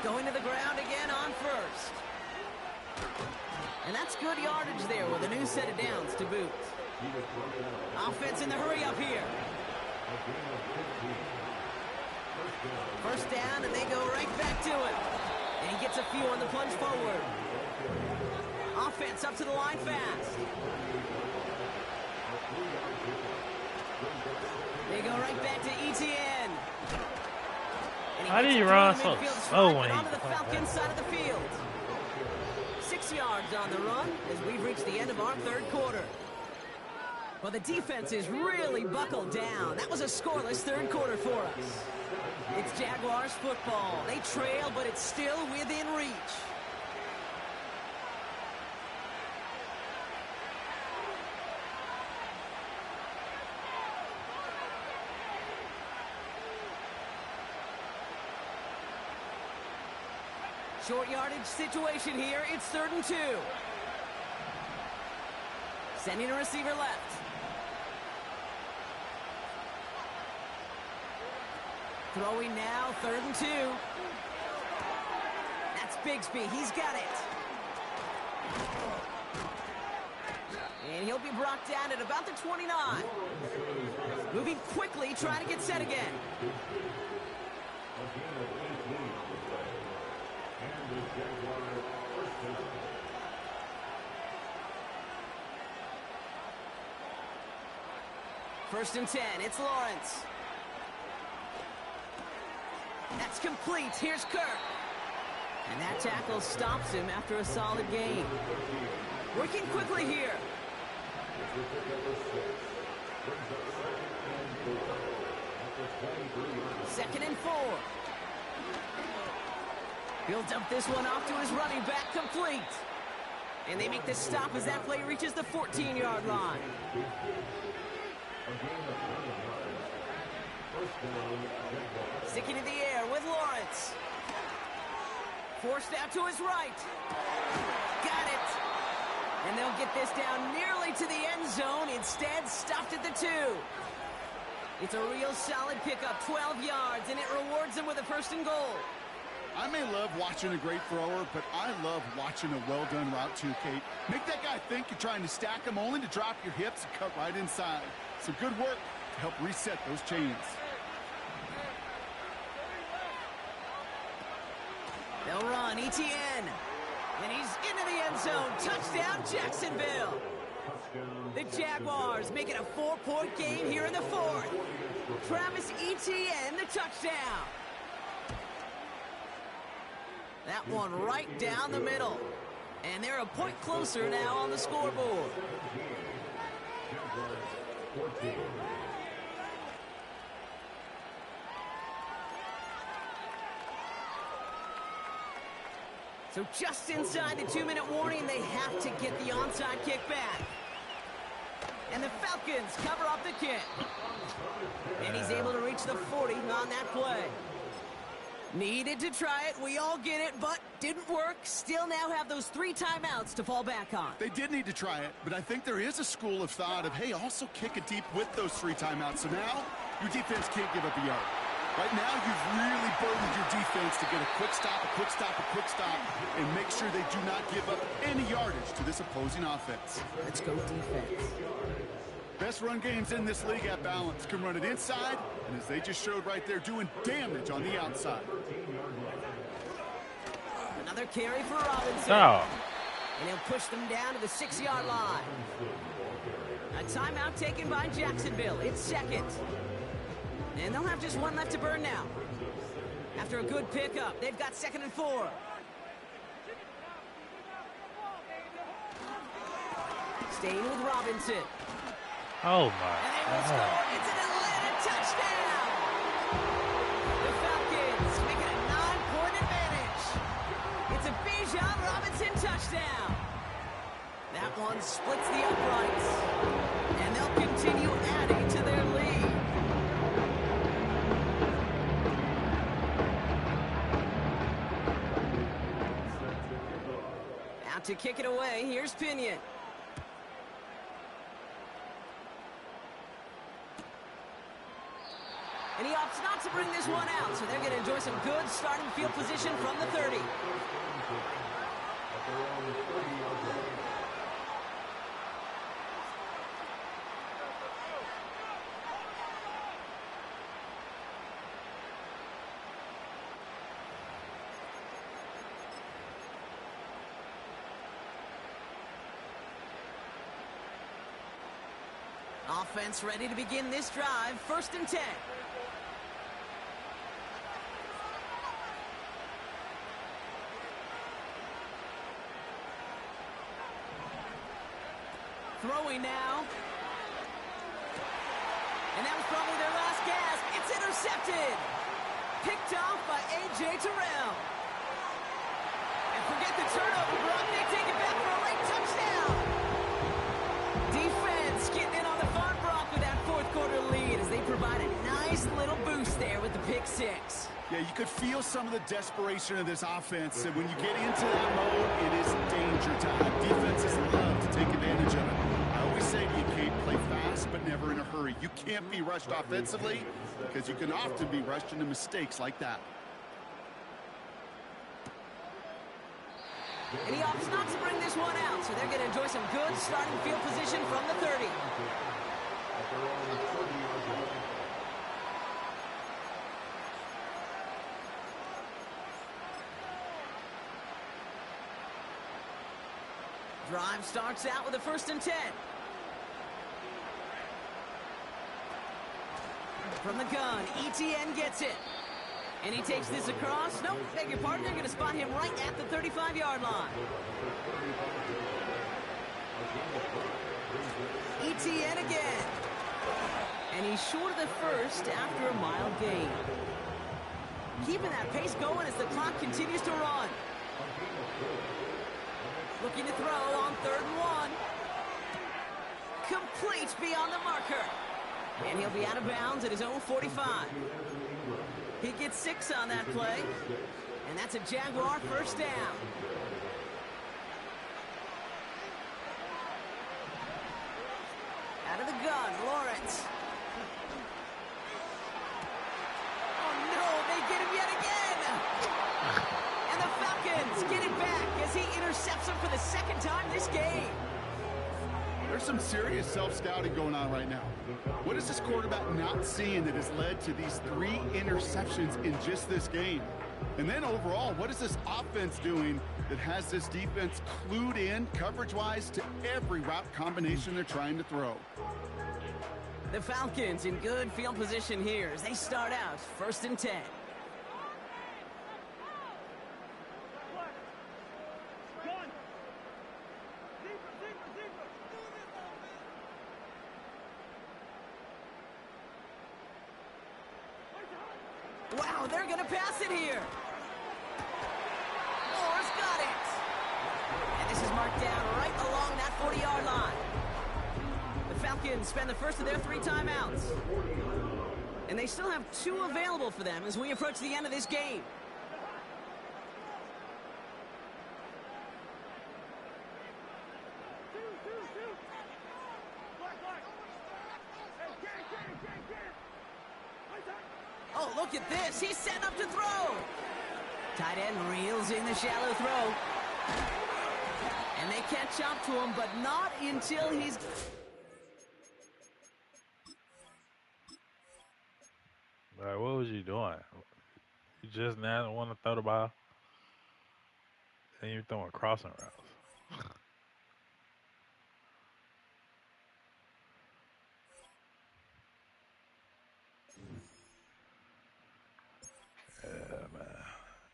Speaker 2: Going to the ground again on 1st. And that's good yardage there with a new set of downs to boot. Offense in the hurry up here. First down, and they go right back to it. And he gets a few on the plunge forward. Offense up to the line fast. They go right back to Etienne.
Speaker 1: How do you run so slow when
Speaker 2: onto the Falcons side of the field? 6 yards on the run as we've reached the end of our third quarter. Well, the defense is really buckled down. That was a scoreless third quarter for us. It's Jaguars football. They trail, but it's still within reach. Short yardage situation here. It's 3rd and 2. Sending a receiver left. Throwing now, 3rd and 2. That's Bigsby. He's got it. And he'll be brought down at about the 29. Moving quickly, trying to get set again. First and 10, it's Lawrence. That's complete, here's Kirk. And that tackle stops him after a solid gain. Working quickly here. Second and 4. He'll dump this one off to his running back, complete. And they make the stop as that play reaches the 14-yard line. Sticking in the air with Lawrence. Forced out to his right. Got it. And they'll get this down nearly to the end zone. Instead, stopped at the 2. It's a real solid pickup, 12 yards, and it rewards them with a 1st and goal.
Speaker 3: I may love watching a great thrower, but I love watching a well-done route too, Kate. Make that guy think you're trying to stack him only to drop your hips and cut right inside. Some good work to help reset those chains.
Speaker 2: They'll run, Etienne. And he's into the end zone. Touchdown, Jacksonville. The Jaguars make it a 4-point game here in the 4th. Travis Etienne, the touchdown. That one right down the middle. And they're a point closer now on the scoreboard. So just inside the 2-minute warning, they have to get the onside kick back. And the Falcons cover up the kick. And he's able to reach the 40 on that play. Needed to try it, we all get it, but didn't work. Still now have those 3 timeouts to fall back on.
Speaker 3: They did need to try it, but I think there is a school of thought of, hey, also kick it deep with those 3 timeouts. So now, your defense can't give up a yard. Right now, you've really burdened your defense to get a quick stop, a quick stop, a quick stop, and make sure they do not give up any yardage to this opposing offense.
Speaker 2: Let's go defense.
Speaker 3: Best run games in this league at balance. Can run it inside, and as they just showed right there, doing damage on the outside.
Speaker 2: Another carry for Robinson.
Speaker 1: Oh.
Speaker 2: And he'll push them down to the 6-yard line. A timeout taken by Jacksonville. It's 2nd. And they'll have just 1 left to burn now. After a good pickup, they've got 2nd and 4. Staying with Robinson.
Speaker 1: Oh, my
Speaker 2: And they will
Speaker 1: God.
Speaker 2: score. It's an Atlanta touchdown. The Falcons make it a 9-point advantage. It's a Bijan Robinson touchdown. That one splits the uprights. And they'll continue adding to their lead. Out to kick it away, here's Pinion. And he opts not to bring this one out, so they're going to enjoy some good starting field position from the 30. Offense ready to begin this drive. 1st and 10. Throwing now. And that was probably their last gasp. It's intercepted. Picked off by A.J. Terrell. And forget the turnover, Brock. They take it back for a late touchdown. Defense getting in on the farm, Brock, with that 4th quarter lead as they provide a nice little boost there with the pick 6.
Speaker 3: Yeah, you could feel some of the desperation of this offense. And when you get into that mode, it is danger time. Defenses love to take advantage of it. I always say to you, Kate, play fast, but never in a hurry. You can't be rushed offensively because you can often be rushed into mistakes like that.
Speaker 2: And he opts not to bring this one out, so they're going to enjoy some good starting field position from the 30. Drive starts out with a 1st and 10. From the gun, ETN gets it. And he takes this across. Nope, beg your pardon. They're going to spot him right at the 35-yard line. ETN again. And he's short of the 1st after a mild gain. Keeping that pace going as the clock continues to run. Looking to throw on 3rd and 1. Complete beyond the marker. And he'll be out of bounds at his own 45. He gets 6 on that play. And that's a Jaguar 1st down. Out of the gun, Lawrence. Oh no, they get him yet again. And the Falcons get it back as he intercepts him for the 2nd time this game.
Speaker 3: There's some serious self-scouting going on right now. What is this quarterback not seeing that has led to these 3 interceptions in just this game? And then overall, what is this offense doing that has this defense clued in coverage-wise to every route combination they're trying to throw?
Speaker 2: The Falcons in good field position here as they start out 1st and 10. Wow, they're going to pass it here. Moore's got it. And this is marked down right along that 40-yard line. The Falcons spend the first of their 3 timeouts. And they still have 2 available for them as we approach the end of this game. Oh, look at this. He's setting up to throw. Tight end reels in the shallow throw. And they catch up to him, but not until he's...
Speaker 1: All right, what was you doing? You just now want to throw the ball? And you're throwing crossing routes.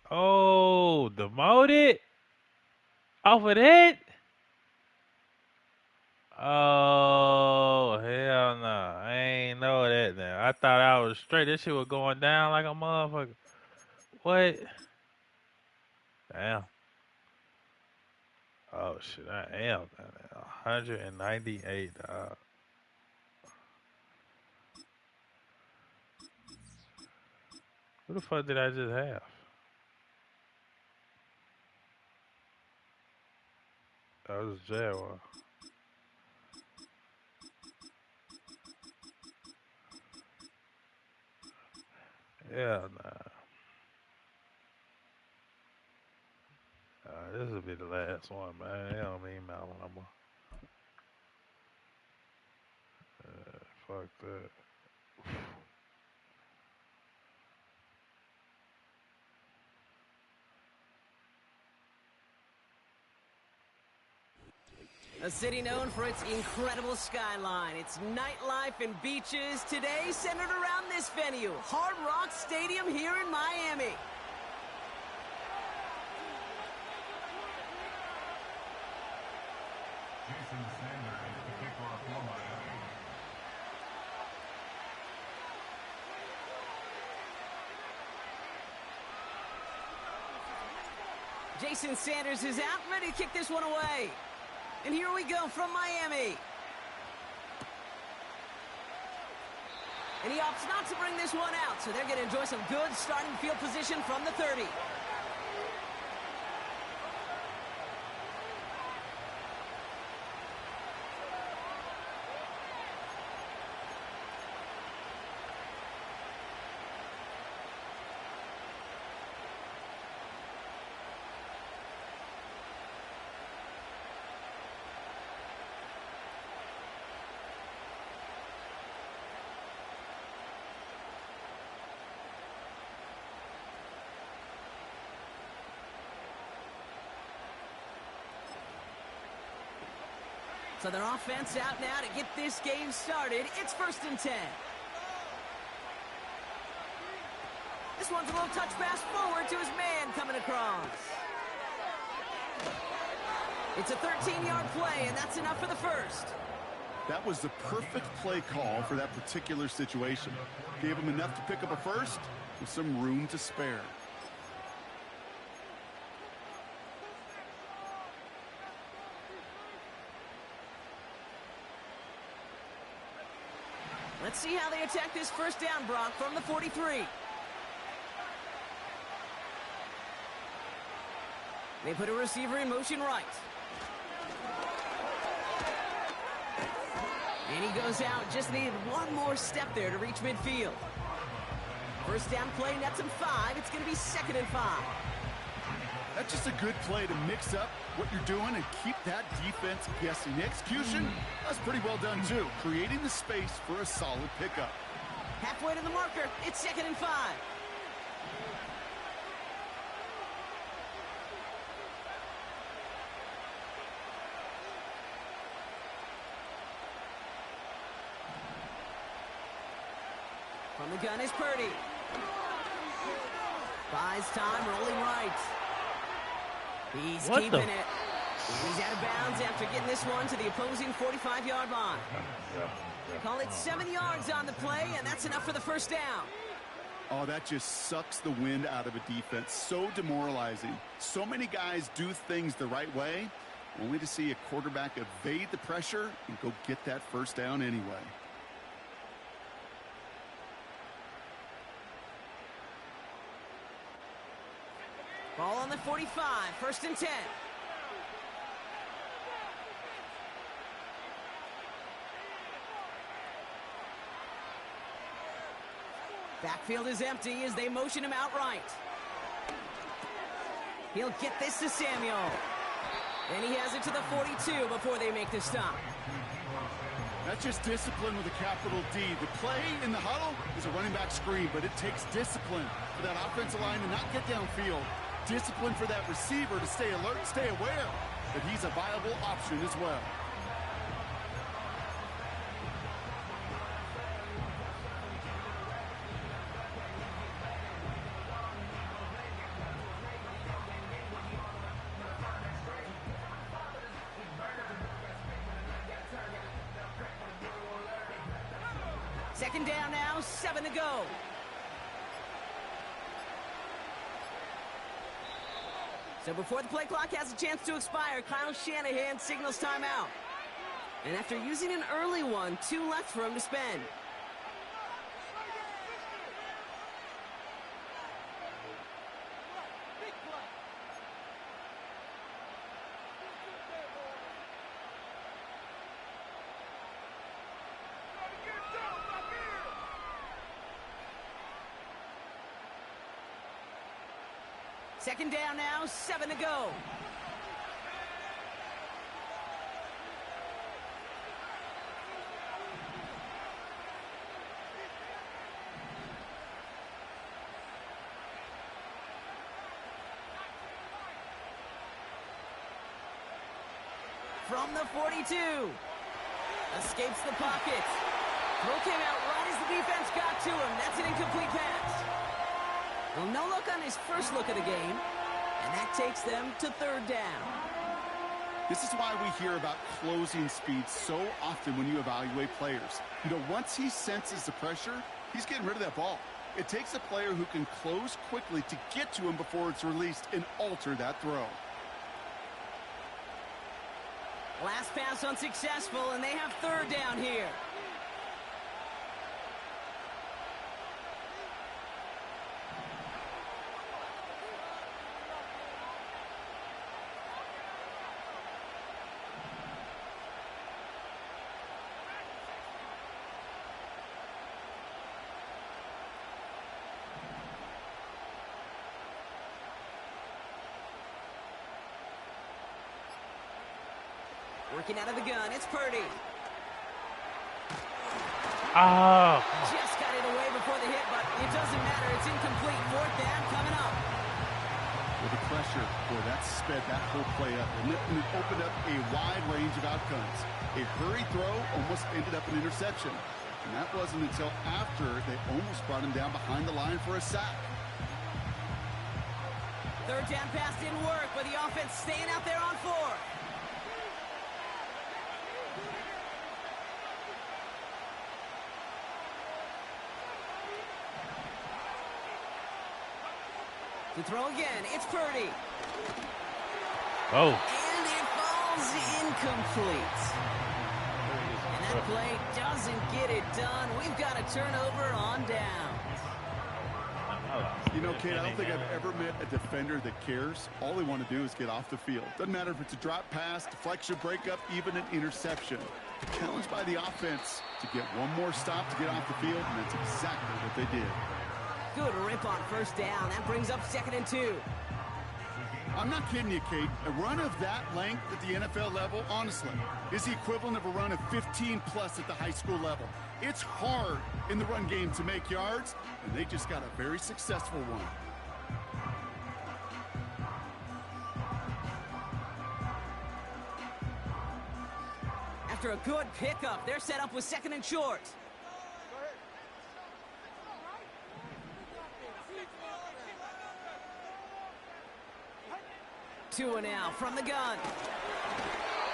Speaker 1: Oh, demoted? Off of that? Oh, hell no. I ain't know that now. I thought I was straight. This shit was going down like a motherfucker. What? Damn. Oh, shit. I am down there. 198. Who the fuck did I just have? That was Jaguar. Yeah, nah. This will be the last one, man. It don't mean nothing no more. Fuck that.
Speaker 2: A city known for its incredible skyline, its nightlife and beaches, today centered around this venue, Hard Rock Stadium here in Miami.
Speaker 7: Jason Sanders, the kickoff for Miami.
Speaker 2: Jason Sanders is out, ready to kick this one away. And here we go from Miami. And he opts not to bring this one out, so they're going to enjoy some good starting field position from the 30. So their offense out now to get this game started. It's 1st and 10. This one's a little touch pass forward to his man coming across. It's a 13-yard play, and that's enough for the first.
Speaker 3: That was the perfect play call for that particular situation. Gave him enough to pick up a first with some room to spare.
Speaker 2: Let's see how they attack this first down, Brock, from the 43. They put a receiver in motion right. And he goes out, just needed one more step there to reach midfield. First down play, nets him 5. It's going to be 2nd and 5.
Speaker 3: That's just a good play to mix up what you're doing and keep that defense guessing. The execution, that's pretty well done too. Creating the space for a solid pickup.
Speaker 2: Halfway to the marker, it's 2nd and 5. From the gun is Purdy. Buys time, rolling right. He's keeping it. He's out of bounds after getting this one to the opposing 45-yard line. Call it 7 yards on the play, and that's enough for the first down.
Speaker 3: Oh, that just sucks the wind out of a defense. So demoralizing. So many guys do things the right way, only to see a quarterback evade the pressure and go get that first down anyway.
Speaker 2: Ball on the 45, 1st and 10. Backfield is empty as they motion him out right. He'll get this to Samuel. And he has it to the 42 before they make the stop.
Speaker 3: That's just discipline with a capital D. The play in the huddle is a running back screen, but it takes discipline for that offensive line to not get downfield. Discipline for that receiver to stay alert, stay aware that he's a viable option as well.
Speaker 2: Second down now, 7 to go. So before the play clock has a chance to expire, Kyle Shanahan signals timeout. And after using an early one, 2 left for him to spend. Second down now, 7 to go. from the 42. Escapes the pocket. Throw came out right as the defense got to him. That's an incomplete pass. Well, no look on his first look of the game, and that takes them to third down.
Speaker 3: This is why we hear about closing speed so often when you evaluate players. You know, once he senses the pressure, he's getting rid of that ball. It takes a player who can close quickly to get to him before it's released and alter that throw.
Speaker 2: Last pass unsuccessful, and they have third down here. Working out of the gun, it's Purdy.
Speaker 1: Oh.
Speaker 2: Just got it away before the hit, but it doesn't matter. It's incomplete. Fourth down coming up.
Speaker 3: With the pressure, boy, that sped that whole play up. And it opened up a wide range of outcomes. A hurried throw almost ended up an interception. And that wasn't until after they almost brought him down behind the line for a sack.
Speaker 2: Third down pass didn't work, but the offense staying out there on fourth. To throw again, it's Purdy.
Speaker 1: Oh.
Speaker 2: And it falls incomplete. And that play doesn't get it done. We've got a turnover on down.
Speaker 3: You know, Kate, I don't think I've ever met a defender that cares. All they want to do is get off the field. Doesn't matter if it's a drop pass, deflection, breakup, even an interception. Challenged by the offense to get one more stop to get off the field, and that's exactly what they did.
Speaker 2: Good rip on first down. That brings up 2nd and 2.
Speaker 3: I'm not kidding you, Kate. A run of that length at the NFL level, honestly, is the equivalent of a run of 15-plus at the high school level. It's hard in the run game to make yards, and they just got a very successful one.
Speaker 2: After a good pickup, they're set up with 2nd and short. Two and out from the gun.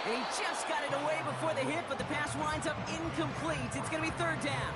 Speaker 2: And he just got it away before the hit, but the pass winds up incomplete. It's going to be third down.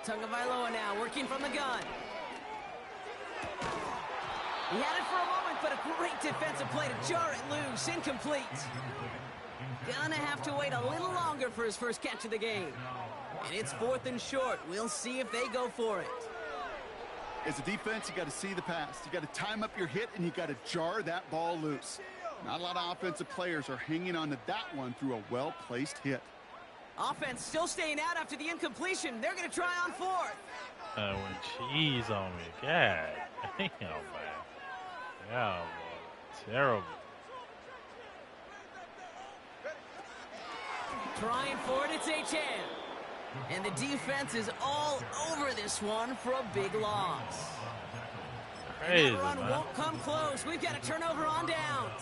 Speaker 2: Tagovailoa now working from the gun. He had it for a moment, but a great defensive play to jar it loose. Incomplete. Gonna have to wait a little longer for his first catch of the game. And it's 4th and short. We'll see if they go for it.
Speaker 3: As a defense, you got to see the pass. You got to time up your hit, and you got to jar that ball loose. Not a lot of offensive players are hanging on to that one through a well-placed hit.
Speaker 2: Offense still staying out after the incompletion. They're going to try on 4th.
Speaker 1: Went cheese on me. God damn, man. Yeah, boy. Terrible.
Speaker 2: Trying for it, it's Achane. And the defense is all over this one for a big loss.
Speaker 1: Crazy,
Speaker 2: and that run
Speaker 1: man.
Speaker 2: won't come close. We've got a turnover on downs.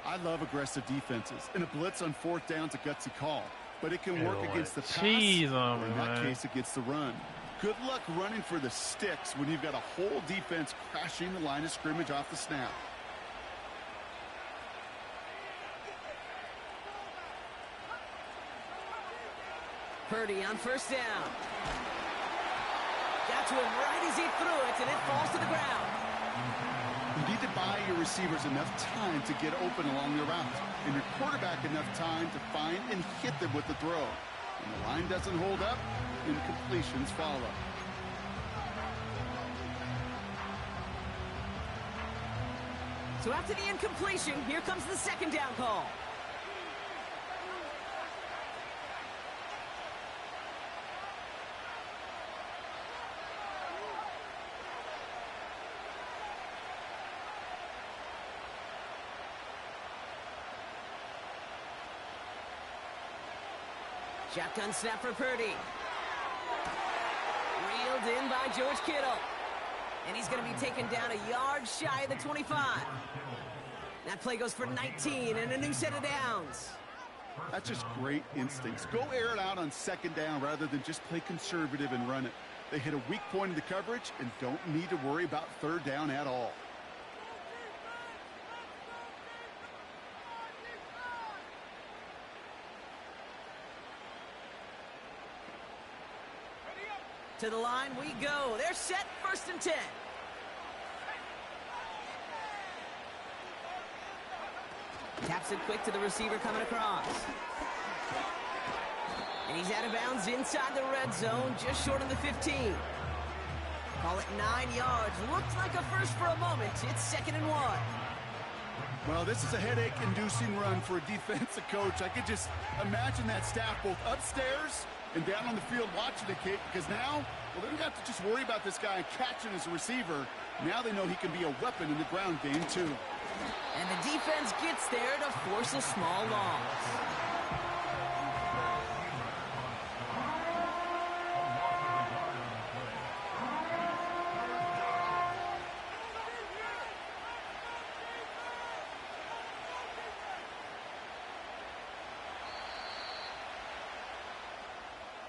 Speaker 3: I love aggressive defenses. And a blitz on 4th down's a gutsy call. But it can work against the pass,
Speaker 1: cheese on
Speaker 3: or
Speaker 1: me,
Speaker 3: in that
Speaker 1: man.
Speaker 3: case, against the run. Good luck running for the sticks when you've got a whole defense crashing the line of scrimmage off the snap.
Speaker 2: Purdy on first down. Got to him right as he threw it, and it falls to the ground.
Speaker 3: You need to buy your receivers enough time to get open along their route, and your quarterback enough time to find and hit them with the throw. And the line doesn't hold up, incompletions follow.
Speaker 2: So after the incompletion, here comes the second down call. Shotgun snap for Purdy. Reeled in by George Kittle. And he's going to be taken down a yard shy of the 25. That play goes for 19 and a new set of downs.
Speaker 3: That's just great instincts. Go air it out on second down rather than just play conservative and run it. They hit a weak point in the coverage and don't need to worry about third down at all.
Speaker 2: To the line we go. They're set, 1st and 10. Taps it quick to the receiver coming across. And he's out of bounds inside the red zone, just short of the 15. Call it 9 yards. Looked like a first for a moment. It's 2nd and 1.
Speaker 3: Well, this is a headache-inducing run for a defensive coach. I could just imagine that staff both upstairs and down on the field watching the kick, because now, well, they don't have to just worry about this guy catching as a receiver. Now they know he can be a weapon in the ground game, too.
Speaker 2: And the defense gets there to force a small loss.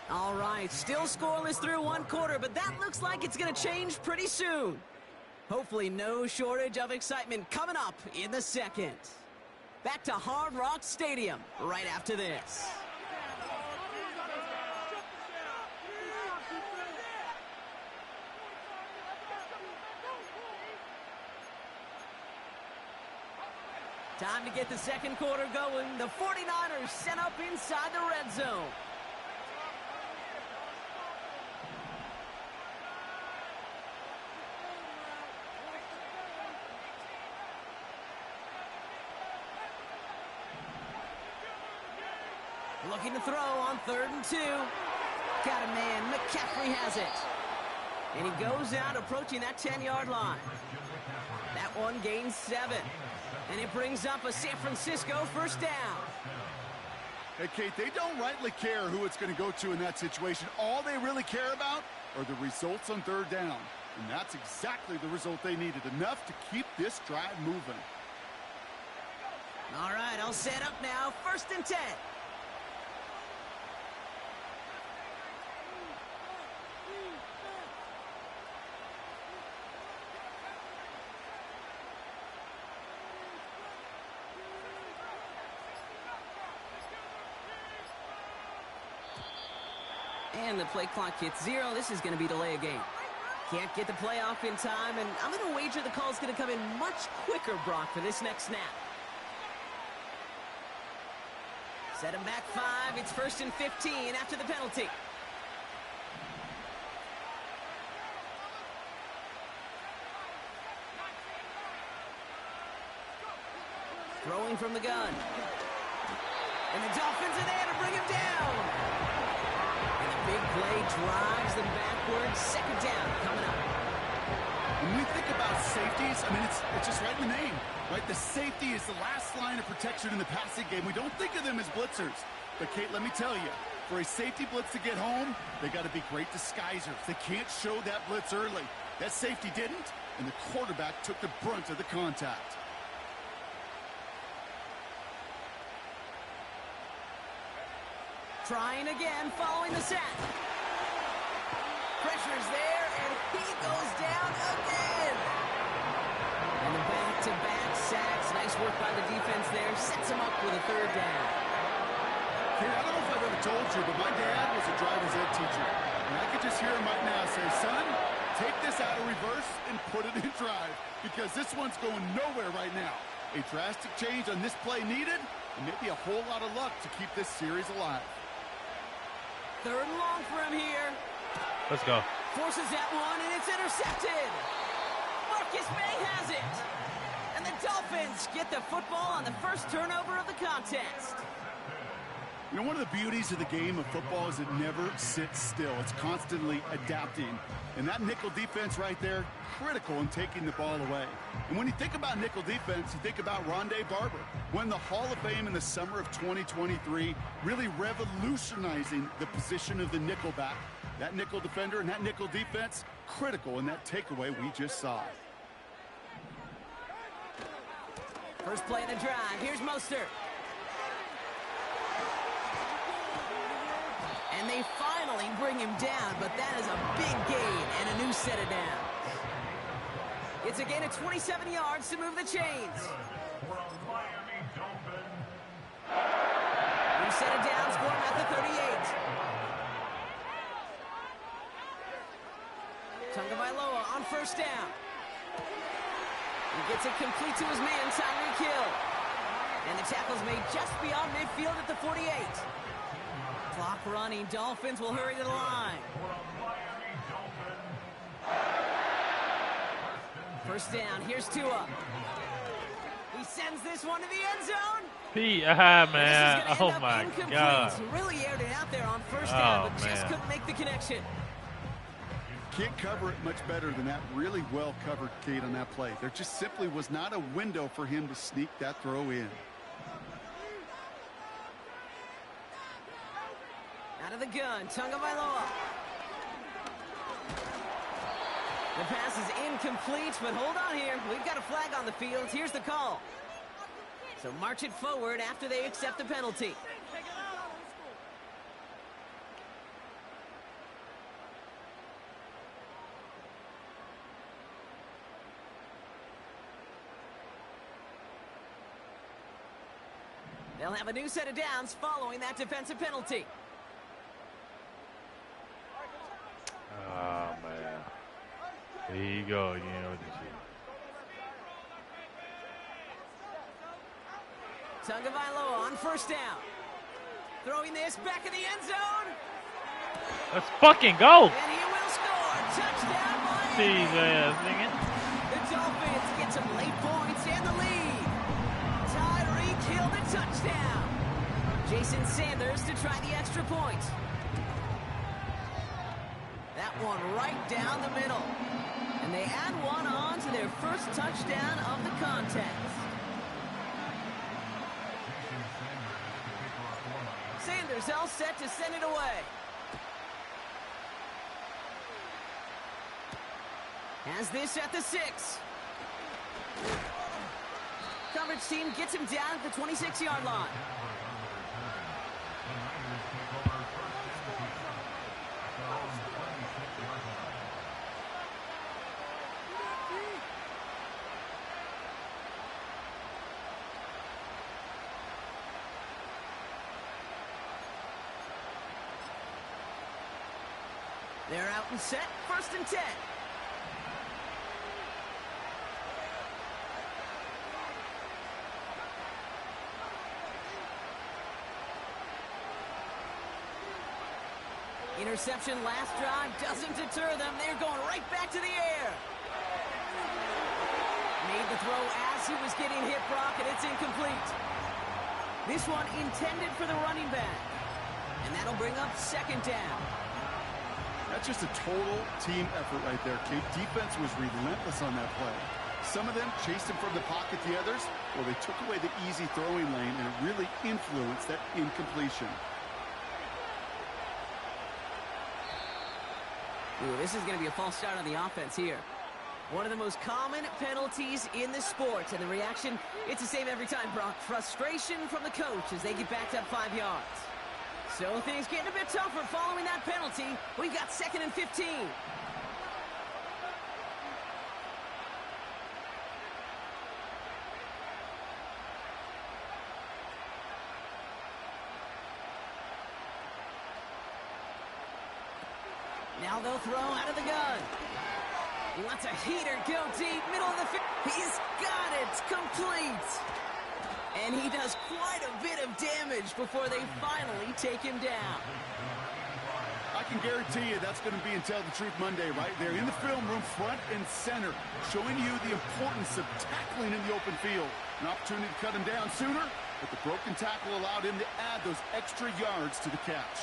Speaker 2: All right, still scoreless through 1 quarter, but that looks like it's going to change pretty soon. Hopefully no shortage of excitement coming up in the second. Back to Hard Rock Stadium right after this. Time to get the second quarter going. The 49ers set up inside the red zone. Looking to throw on 3rd and 2. Got a man. McCaffrey has it. And he goes out approaching that 10-yard line. That one gains 7. And it brings up a San Francisco 1st down.
Speaker 3: Hey, Kate, they don't rightly care who it's going to go to in that situation. All they really care about are the results on 3rd down. And that's exactly the result they needed. Enough to keep this drive moving.
Speaker 2: All right, I'll set up now. 1st and 10. And the play clock hits 0. This is going to be delay a game. Can't get the play off in time, and I'm going to wager the call's going to come in much quicker, Brock, for this next snap. Set him back 5. It's 1st and 15 after the penalty. Throwing from the gun. And the Dolphins are there to bring him down. Big play drives them backwards. 2nd down coming up.
Speaker 3: When we think about safeties, I mean, it's just right in the name, right? The safety is the last line of protection in the passing game. We don't think of them as blitzers. But, Kate, let me tell you, for a safety blitz to get home, they got to be great disguisers. They can't show that blitz early. That safety didn't, and the quarterback took the brunt of the contact.
Speaker 2: Trying again, following the sack. Pressure's there, and he goes down again. And the back-to-back sacks. Nice work by the defense there. Sets him up with a 3rd down.
Speaker 3: Hey, I don't know if I've ever told you, but my dad was a driver's ed teacher. And I could just hear him right now say, son, take this out of reverse and put it in drive, because this one's going nowhere right now. A drastic change on this play needed, and maybe a whole lot of luck to keep this series alive.
Speaker 2: Third and long for him here.
Speaker 1: Let's go.
Speaker 2: Forces that one, and it's intercepted. Marcus May has it. And the Dolphins get the football on the first turnover of the contest.
Speaker 3: You know, one of the beauties of the game of football is it never sits still. It's constantly adapting. And that nickel defense right there, critical in taking the ball away. And when you think about nickel defense, you think about Rondé Barber, won the Hall of Fame in the summer of 2023, really revolutionizing the position of the nickel back. That nickel defender and that nickel defense, critical in that takeaway we just saw.
Speaker 2: First play of the drive. Here's Mostert. And they finally bring him down, but that is a big gain and a new set of downs. It's a gain of 27 yards to move the chains. New set of downs for him at the 38. Tagovailoa on first down. He gets it complete to his man, Tyreek Hill. And the tackle's made just beyond midfield at the 48. Clock running. Dolphins will hurry to the line. First down. Here's Tua. He sends this one to the end zone.
Speaker 1: Man. Oh, my God.
Speaker 2: He really aired it out there on first down, but just couldn't make the connection.
Speaker 3: Can't cover it much better than that. Really well covered, Kate, on that play. There just simply was not a window for him to sneak that throw in.
Speaker 2: Out of the gun, Tagovailoa. The pass is incomplete, but hold on here. We've got a flag on the field. Here's the call. So march it forward after they accept the penalty. They'll have a new set of downs following that defensive penalty.
Speaker 1: Oh, man. There you go. You know what this is.
Speaker 2: Tagovailoa on first down. Throwing this back in the end zone.
Speaker 1: Let's fucking go.
Speaker 2: And he will score. Touchdown, Miami.
Speaker 1: Jesus,
Speaker 2: The Dolphins get some late points and the lead. Tyreek Hill the touchdown. Jason Sanders to try the extra point. That one right down the middle. And they add one on to their first touchdown of the contest. Sanders all set to send it away. Has this at the 6. Coverage team gets him down at the 26-yard line. They're out and set, 1st and 10. Interception last drive doesn't deter them. They're going right back to the air. Made the throw as he was getting hit, Brock, and it's incomplete. This one intended for the running back. And that'll bring up 2nd down.
Speaker 3: That's just a total team effort right there, Kate. Defense was relentless on that play. Some of them chased him from the pocket, the others, well, they took away the easy throwing lane, and it really influenced that incompletion.
Speaker 2: Ooh, this is going to be a false start on the offense here. One of the most common penalties in the sport, and the reaction, it's the same every time, Brock. Frustration from the coach as they get backed up 5 yards. So things getting a bit tougher following that penalty. We've got 2nd and 15. Now they'll throw out of the gun. He lets a heater go deep, middle of the field. He's got it, complete. And he does quite a bit of damage before they finally take him down.
Speaker 3: can guarantee you that's going to be in Tell the Truth Monday right there in the film room, front and center, showing you the importance of tackling in the open field. An opportunity to cut him down sooner, but the broken tackle allowed him to add those extra yards to the catch.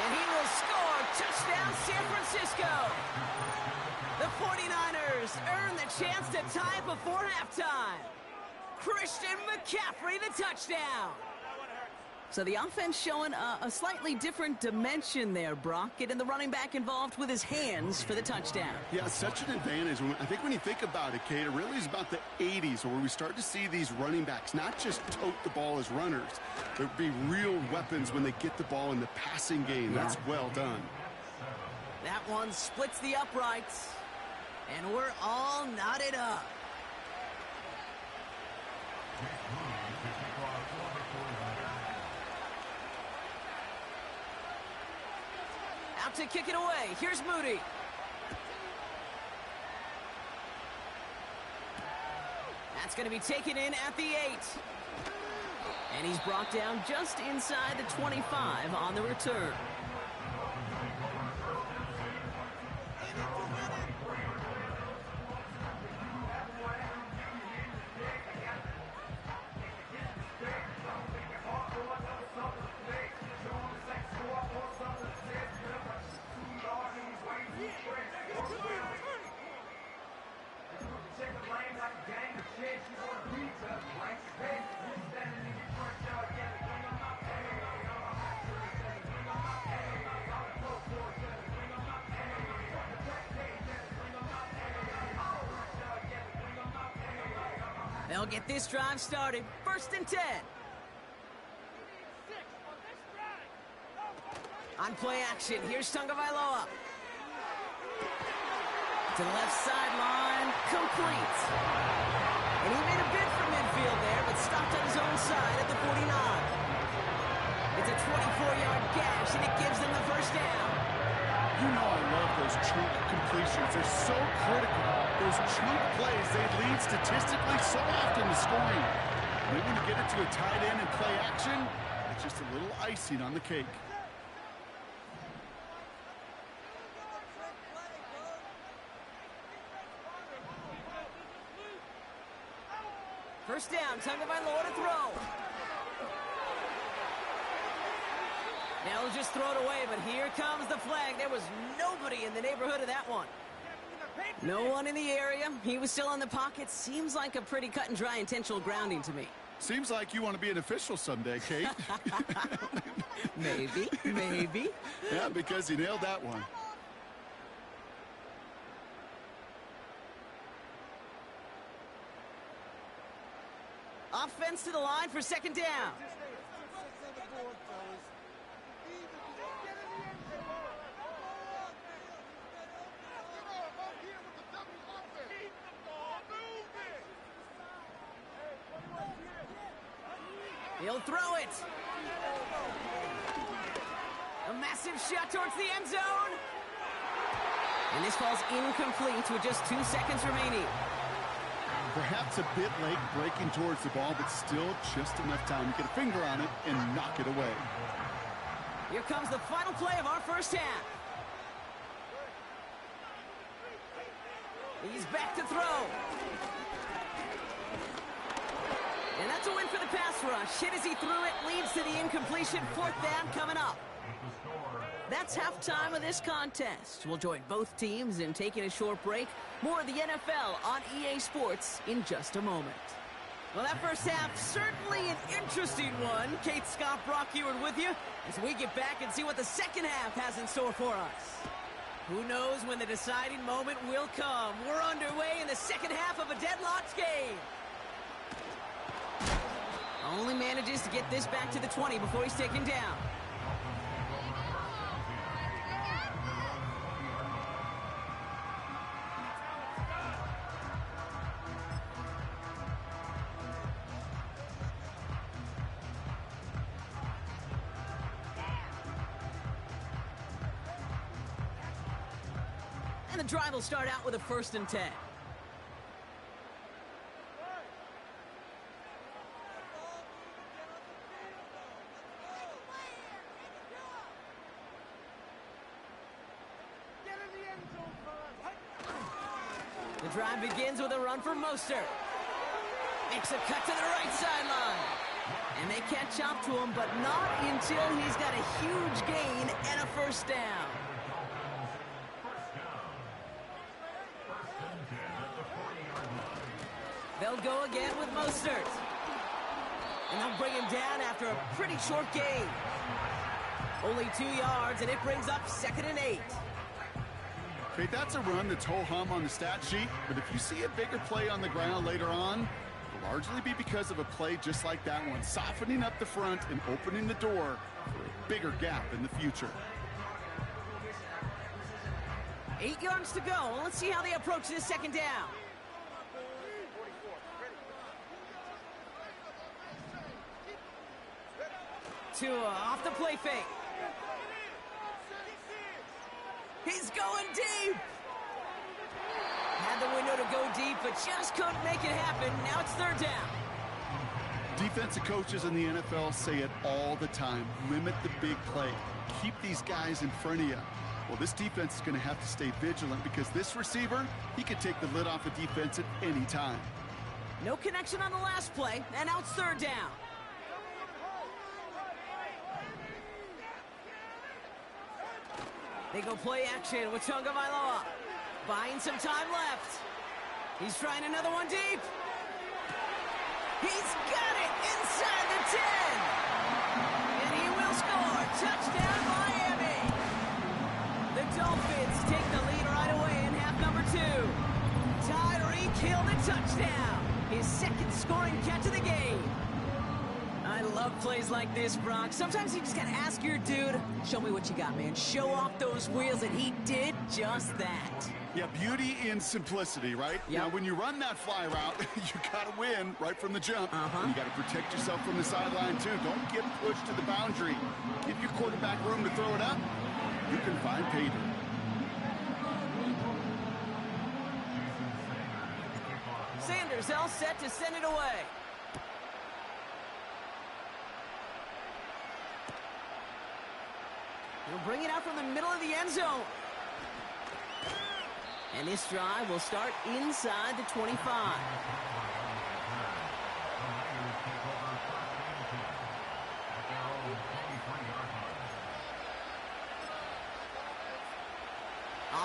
Speaker 2: And he will score. Touchdown, San Francisco. The 49ers earn the chance to tie it before halftime. Christian McCaffrey, the touchdown. So the offense showing a slightly different dimension there, Brock. Getting the running back involved with his hands for the touchdound.
Speaker 3: Yeah, such an advantage. I think when you think about it, Kate, it really is about the 80s where we start to see these running backs not just tote the ball as runners. There'd be real weapons when they get the ball in the passing game. That's well done.
Speaker 2: That one splits the uprights. And we're all knotted up. Out to kick it away. Here's Moody. That's going to be taken in at the 8. And he's brought down just inside the 25 on the return. They'll get this drive started. 1st and 10. On play action, here's Tagovailoa. To the left sideline, complete. And he made a bid for midfield there, but stopped on his own side at the 49. It's a 24-yard gash, and it gives them the first down.
Speaker 3: You know I love those chunk completions. They're so critical. Those chunk plays, they lead statistically so often to scoring. And then when you get it to a tight end and play action, it's just a little icing on the cake.
Speaker 2: First down, Tagovailoa to throw. Now he'll just throw it away, but here comes the flag. There was nobody in the neighborhood of that one. No one in the area. He was still in the pocket. Seems like a pretty cut and dry intentional grounding to me.
Speaker 3: Seems like you want to be an official someday, Kate.
Speaker 2: Maybe, maybe.
Speaker 3: Yeah, because he nailed that one.
Speaker 2: Offense to the line for 2nd down. He'll throw it. A massive shot towards the end zone. And this falls incomplete with just 2 seconds remaining.
Speaker 3: Perhaps a bit late breaking towards the ball, but still just enough time to get a finger on it and knock it away.
Speaker 2: Here comes the final play of our first half. He's back to throw. And that's a win for the pass rush. Hit as he threw it, leads to the incompletion. 4th down coming up. That's halftime of this contest. We'll join both teams in taking a short break. More of the NFL on EA Sports in just a moment. Well, that first half, certainly an interesting one. Kate, Scott, Brock Ewart with you as we get back and see what the second half has in store for us. Who knows when the deciding moment will come. We're underway in the second half of a deadlocked game. Only manages to get this back to the 20 before he's taken down. And the drive will start out with a 1st and 10. drive begins with a run for Mostert. Makes a cut to the right sideline. And they catch up to him, but not until he's got a huge gain and a first down. They'll go again with Mostert. And they'll bring him down after a pretty short gain. Only 2 yards, and it brings up 2nd and 8.
Speaker 3: Okay, that's a run that's ho-hum on the stat sheet, but if you see a bigger play on the ground later on, it'll largely be because of a play just like that one, softening up the front and opening the door for a bigger gap in the future.
Speaker 2: 8 yards to go. Let's see how they approach this 2nd down. Tua off the play fake. He's going deep. Had the window to go deep, but just couldn't make it happen. Now it's 3rd down.
Speaker 3: Defensive coaches in the NFL say it all the time. Limit the big play. Keep these guys in front of you. Well, this defense is going to have to stay vigilant because this receiver, he could take the lid off a defense at any time.
Speaker 2: No connection on the last play, and now it's 3rd down. They go play action with Tagovailoa. Buying some time left. He's trying another one deep. He's got it inside the 10. And he will score. Touchdown, Miami. The Dolphins take the lead right away in half number 2. Tyreek Hill the touchdown. His 2nd scoring catch of the game. I love plays like this, Brock. Sometimes you just gotta ask your dude, show me what you got, man. Show off those wheels, and he did just that.
Speaker 3: Yeah, beauty in simplicity, right?
Speaker 2: Yep.
Speaker 3: Now, when you run that fly route, you gotta win right from the jump. You gotta protect yourself from the sideline, too. Don't get pushed to the boundary. Give your quarterback room to throw it up. You can find pay dirt.
Speaker 2: Sanders all set to send it away. He'll bring it out from the middle of the end zone. And this drive will start inside the 25.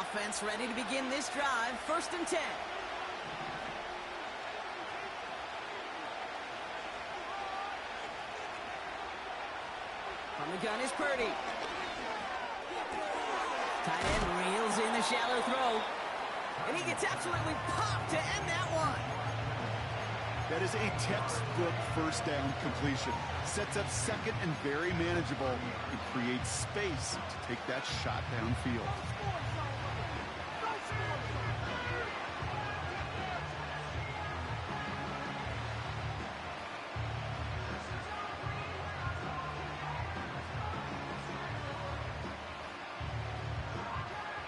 Speaker 2: Offense ready to begin this drive. 1st and 10. From the gun is Purdy. Tight end reels in the shallow throw. And he gets absolutely popped to end that one.
Speaker 3: That is a textbook 1st down completion. Sets up 2nd and very manageable and creates space to take that shot downfield.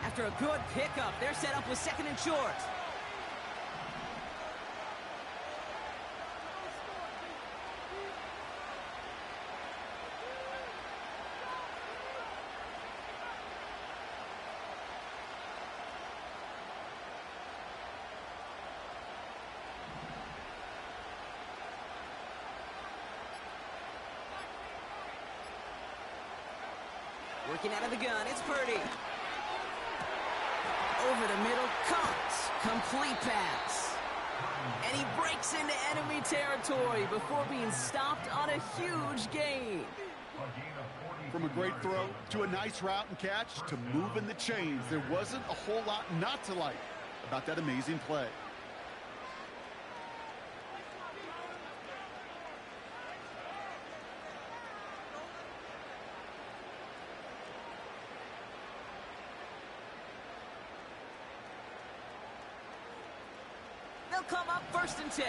Speaker 2: After a good pickup, they're set up with 2nd and short. Working out of the gun, it's Purdy. Over the middle, cuts, complete pass. And he breaks into enemy territory before being stopped on a huge gain.
Speaker 3: From a great throw to a nice route and catch to moving the chains, there wasn't a whole lot not to like about that amazing play.
Speaker 2: They'll come up 1st and 10.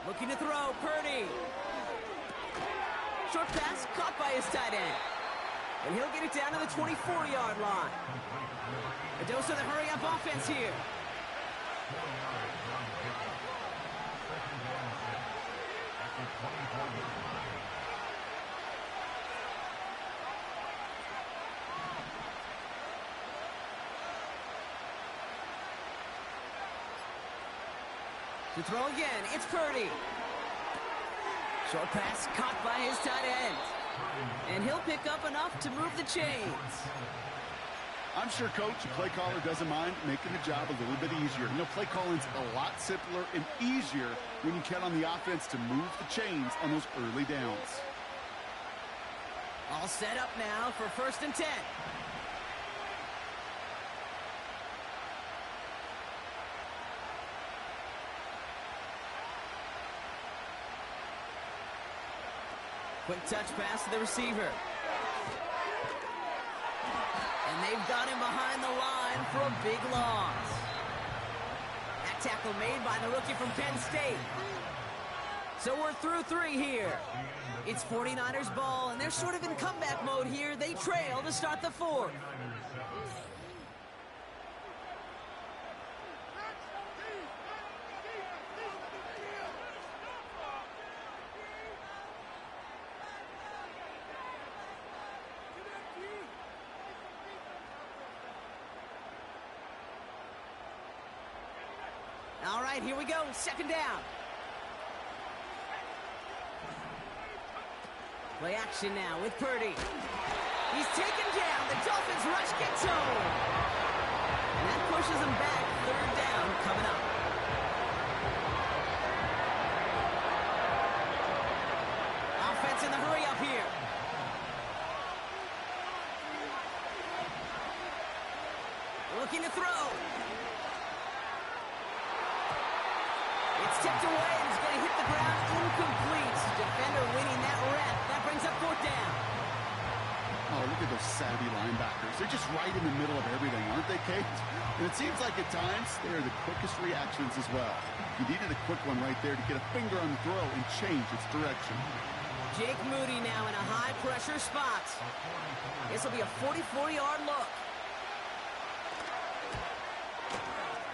Speaker 2: Looking to throw, Purdy. Short pass caught by his tight end. And he'll get it down to the 24-yard line. A dose of the hurry-up offense here. To throw again, it's Purdy. Short pass caught by his tight end. And he'll pick up enough to move the chains.
Speaker 3: I'm sure Coach, the play caller, doesn't mind making the job a little bit easier. You know, play calling's a lot simpler and easier when you count on the offense to move the chains on those early downs.
Speaker 2: All set up now for 1st and 10. Quick touch pass to the receiver. And they've got him behind the line for a big loss. That tackle made by the rookie from Penn State. So we're through 3 here. It's 49ers ball, and they're sort of in comeback mode here. They trail to start the 4th. All right, here we go. 2nd down. Play action now with Purdy. He's taken down. The Dolphins rush gets home. And that pushes him back. 3rd down coming up. Offense in the hurry up here. Looking to throw. It's tipped away and it's going to hit the ground incomplete. Defender winning that rep. That brings up 4th down.
Speaker 3: Oh, look at those savvy linebackers. They're just right in the middle of everything, aren't they, Kate? And it seems like at times they're the quickest reactions as well. You needed a quick one right there to get a finger on the throw and change its direction.
Speaker 2: Jake Moody now in a high-pressure spot. This will be a 44-yard look.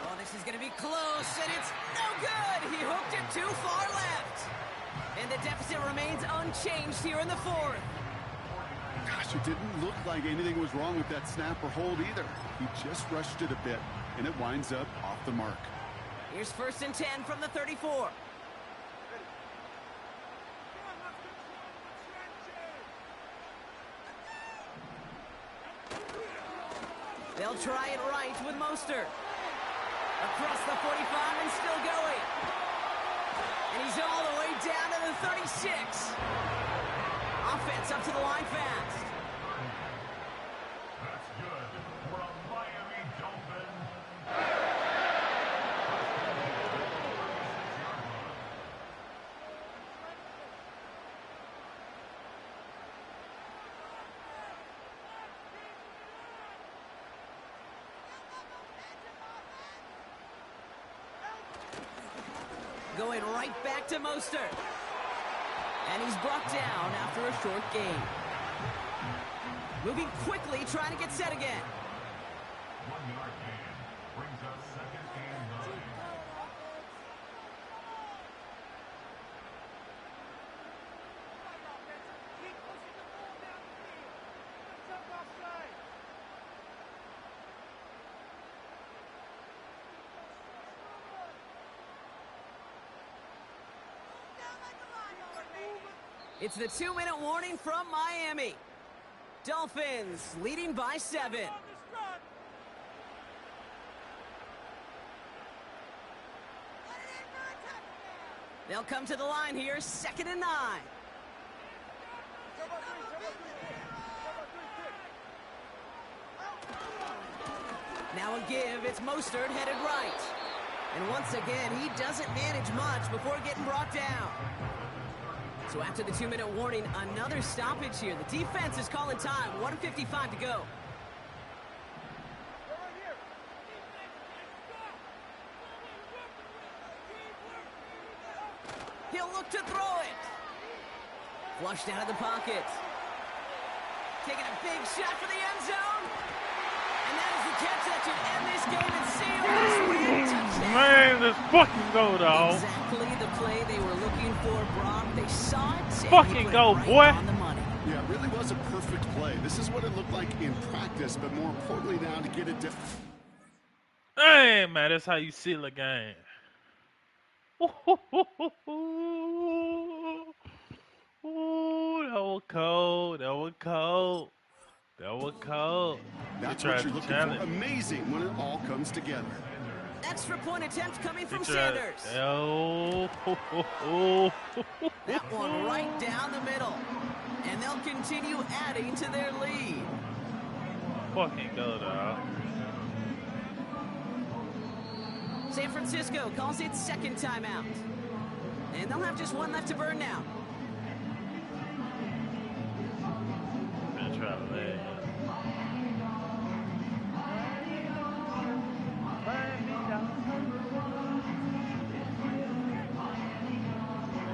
Speaker 2: Oh, this is going to be close, and it's no good. He hooked it too far left. And the deficit remains unchanged here in the 4th.
Speaker 3: Gosh, it didn't look like anything was wrong with that snap or hold either. He just rushed it a bit, and it winds up off the mark.
Speaker 2: Here's 1st and 10 from the 34. They'll try it right with Mostert. Across the 45 and still going. And he's all the way down to the 36. Offense up to the line fast.
Speaker 7: That's good for a Miami Dolphin.
Speaker 2: Going right back to Mostert. And he's brought down after a short gain. Moving quickly, trying to get set again.
Speaker 7: 1 yard gain brings up 2nd and 9.
Speaker 2: It's the 2-minute warning from Miami. Dolphins leading by 7. They'll come to the line here, 2nd and 9. Now a give, it's Mostert headed right. And once again, he doesn't manage much before getting brought down. So after the 2-minute warning, another stoppage here. The defense is calling time, 1:55 to go. He'll look to throw it. Flushed out of the pocket. Taking a big shot for the end zone. And that is the catch that should end this game and seal this win. Touchdown.
Speaker 1: Man, let's fucking go, dog.
Speaker 2: Exactly the play they were looking for, Brock. They saw it. And
Speaker 1: Fucking
Speaker 2: put
Speaker 1: go,
Speaker 2: it right
Speaker 1: boy.
Speaker 2: on the money.
Speaker 3: Yeah, it really was a perfect play. This is what it looked like in practice, but more importantly now to get it done.
Speaker 1: Hey, man, that's how you seal a game. Ooh, that was cold. That was cold. That was cold.
Speaker 3: That's
Speaker 1: They
Speaker 3: what
Speaker 1: tried
Speaker 3: you're
Speaker 1: to
Speaker 3: looking
Speaker 1: challenge.
Speaker 3: for. Amazing when it all comes together.
Speaker 2: Extra point attempt coming
Speaker 1: They
Speaker 2: from
Speaker 1: tried-
Speaker 2: Sanders.
Speaker 1: Oh,
Speaker 2: That one right down the middle. And they'll continue adding to their lead.
Speaker 1: fucking go, dog.
Speaker 2: San Francisco calls it second timeout. And they'll have just one left to burn now.
Speaker 1: Gonna try to lay it.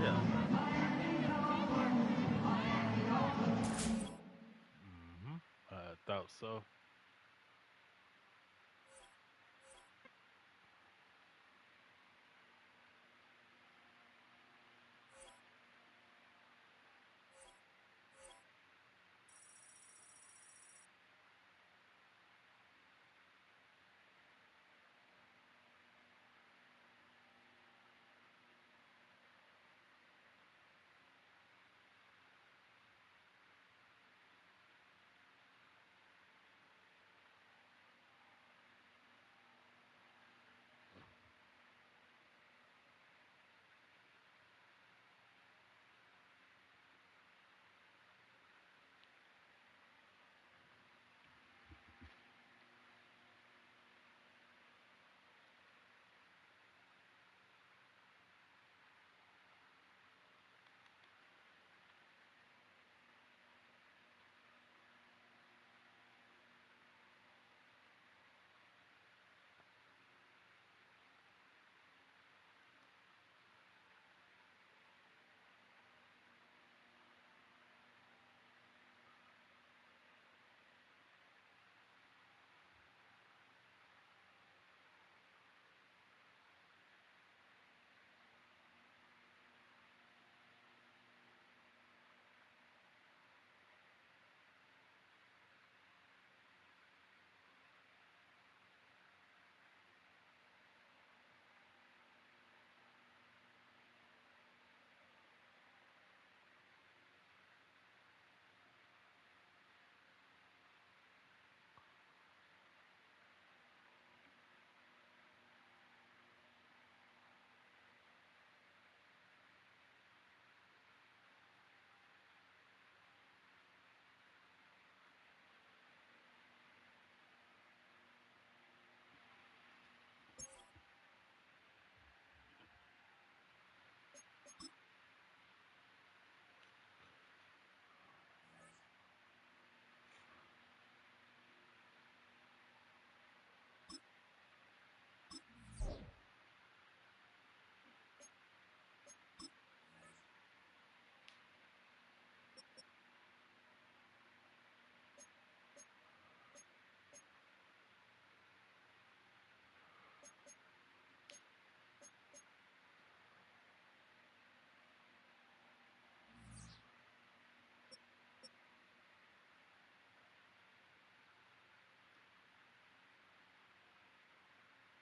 Speaker 1: Yeah. I thought so.